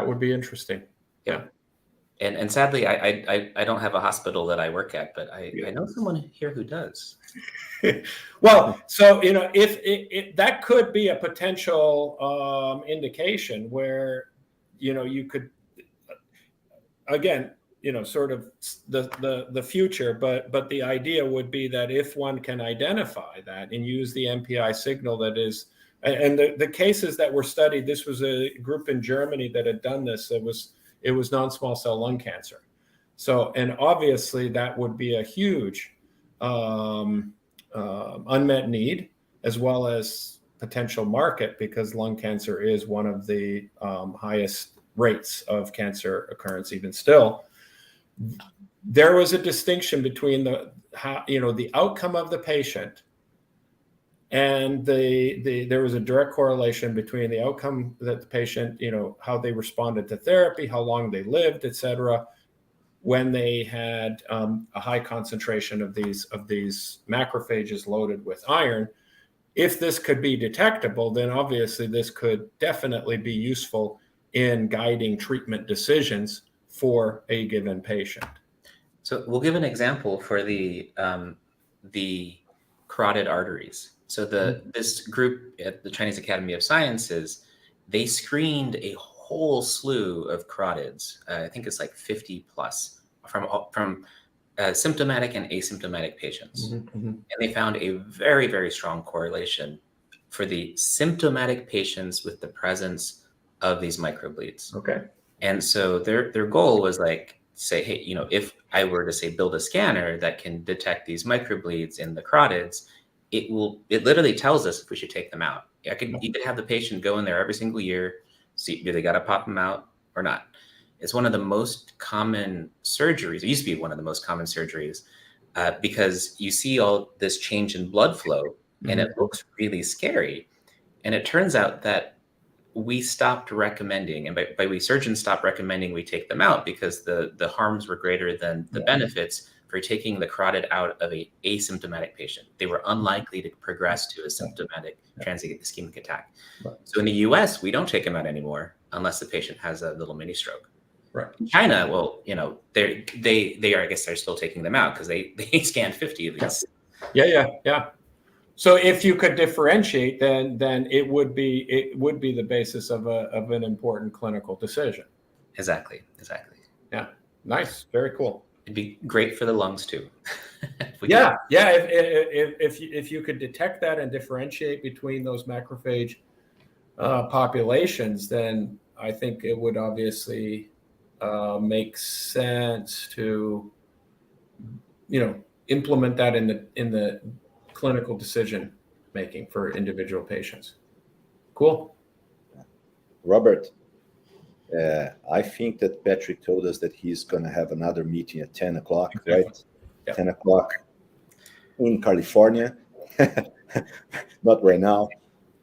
would be interesting. Yeah. And sadly, I don't have a hospital that I work at, but I know someone here who does. Well, so, if that could be a potential indication where, you could, again, sort of the future, but the idea would be that if one can identify that and use the MPI signal that is, and the cases that were studied, this was a group in Germany that had done this. It was non-small cell lung cancer. So, and obviously that would be a huge unmet need as well as potential market, because lung cancer is one of the highest rates of cancer occurrence. Even still, there was a distinction between the outcome of the patient, and there was a direct correlation between the outcome that the patient, how they responded to therapy, how long they lived, et cetera, when they had a high concentration of these macrophages loaded with iron. If this could be detectable, then obviously this could definitely be useful in guiding treatment decisions for a given patient. So we'll give an example for the carotid arteries. So this group at the Chinese Academy of Sciences, they screened a whole slew of carotids. I think it's like 50 plus from symptomatic and asymptomatic patients. And they found a very, very strong correlation for the symptomatic patients with the presence of these microbleeds. Okay. And so their goal was like, say, hey, if I were to say build a scanner that can detect these microbleeds in the carotids, it literally tells us if we should take them out. You could have the patient go in there every single year, see, do they got to pop them out or not? It's one of the most common surgeries. It used to be one of the most common surgeries because you see all this change in blood flow and it looks really scary. And it turns out that we stopped recommending, and by we surgeons stopped recommending we take them out because the harms were greater than the benefits for taking the carotid out of a asymptomatic patient. They were unlikely to progress to a symptomatic transient ischemic attack. Right. So in the US, we don't take them out anymore unless the patient has a little mini stroke. Right. In China, well, you know, they are, I guess they're still taking them out because they scanned 50 of these. Yeah. So if you could differentiate, then it would be the basis of an important clinical decision. Exactly. Yeah. Nice. Very cool. It'd be great for the lungs too. Yeah. If you could detect that and differentiate between those macrophage populations, then I think it would obviously make sense to, implement that in the clinical decision making for individual patients. Cool. Robert, I think that Patrick told us that he's going to have another meeting at 10 o'clock, Exactly. right? Yeah. 10 o'clock in California. Not right now.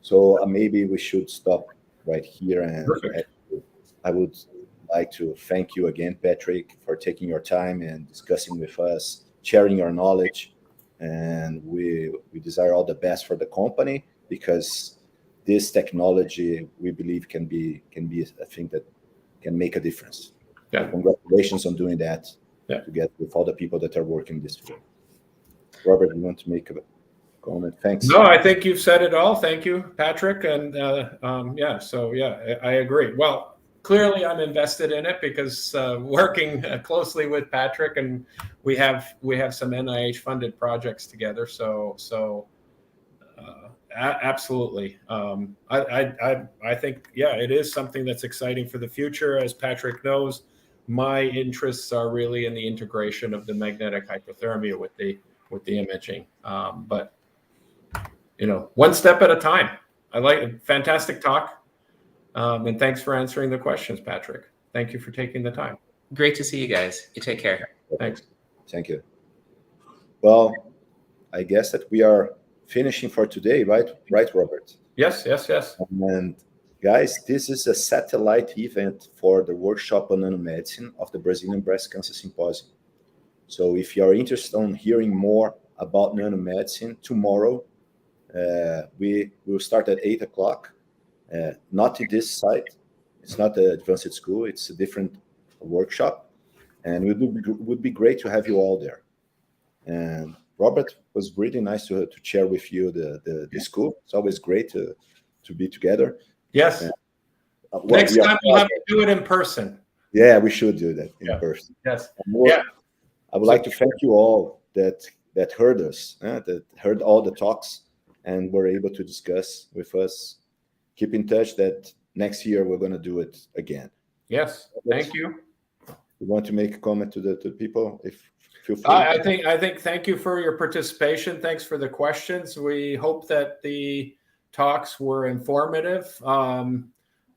So maybe we should stop right here. And I would like to thank you again, Patrick, for taking your time and discussing with us, sharing your knowledge. And we desire all the best for the company, because this technology, we believe, can be a thing that can make a difference. Yeah. So congratulations on doing that. Yeah. Together with all the people that are working in this field. Robert, you want to make a comment? Thanks. No, I think you've said it all. Thank you, Patrick. And I agree. Well, clearly I'm invested in it because working closely with Patrick, and we have some NIH funded projects together. So absolutely. I think, it is something that's exciting for the future. As Patrick knows, my interests are really in the integration of the magnetic hypothermia with the imaging. But one step at a time. I like it. Fantastic talk. And thanks for answering the questions, Patrick. Thank you for taking the time. Great to see you guys. You take care. Thanks. Thank you. Well, I guess that we are finishing for today, right? Right, Robert? Yes. And guys, this is a satellite event for the workshop on nanomedicine of the Brazilian Breast Cancer Symposium. So if you are interested in hearing more about nanomedicine, tomorrow we will start at 8 o'clock. Not in this site. It's not the advanced school. It's a different workshop. And it would be great to have you all there. And Robert, was really nice to share with you the school. It's always great to be together. Yes. Next time we'll have to do it in person. Yeah, we should do that in person. Yes. I would like to thank you all that heard us, that heard all the talks and were able to discuss with us. Keep in touch that next year we're going to do it again. Yes. Thank you. You want to make a comment to the people? If feel free. I think thank you for your participation. Thanks for the questions. We hope that the talks were informative.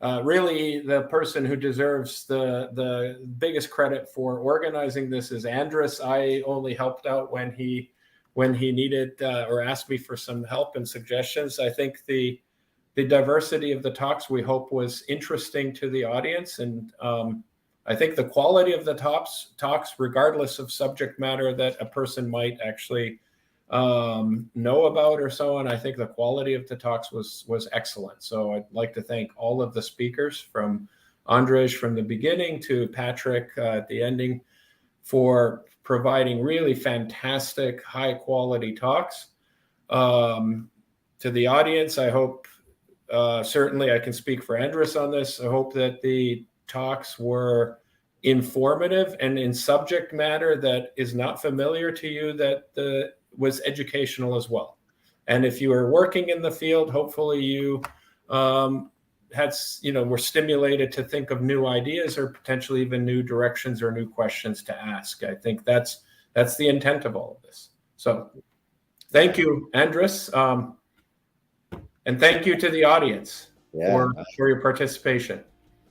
Really, the person who deserves the biggest credit for organizing this is Andris. I only helped out when he needed or asked me for some help and suggestions. I think the diversity of the talks, we hope, was interesting to the audience. And I think the quality of the talks, regardless of subject matter that a person might actually know about or so on, I think the quality of the talks was excellent. So I'd like to thank all of the speakers, from Andris from the beginning to Patrick at the ending, for providing really fantastic, high quality talks. To the audience, I hope, certainly I can speak for Andris on this, I hope that the talks were informative and in subject matter that is not familiar to you, that was educational as well. And if you are working in the field, hopefully you were stimulated to think of new ideas or potentially even new directions or new questions to ask. I think that's the intent of all of this. So thank you, Andris. And thank you to the audience for your participation.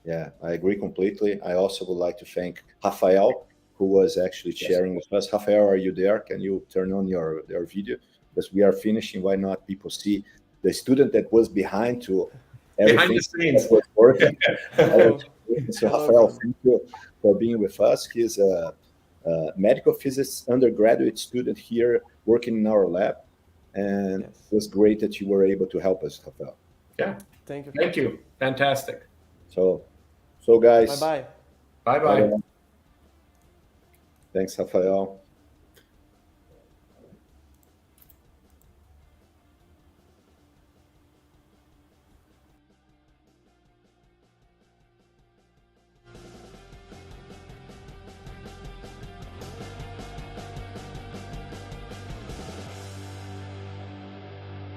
Yeah, I agree completely. I also would like to thank Rafael, who was actually sharing with us. Rafael, are you there? Can you turn on your video? Because we are finishing. Why not people see the student that was behind everything the scenes that was working? So Rafael, thank you for being with us. He's medical physics undergraduate student here working in our lab. And Yes. it was great that you were able to help us, Rafael. Yeah. Thank you. Thank you. Fantastic. So guys. Bye-bye. Bye-bye. Thanks, Rafael.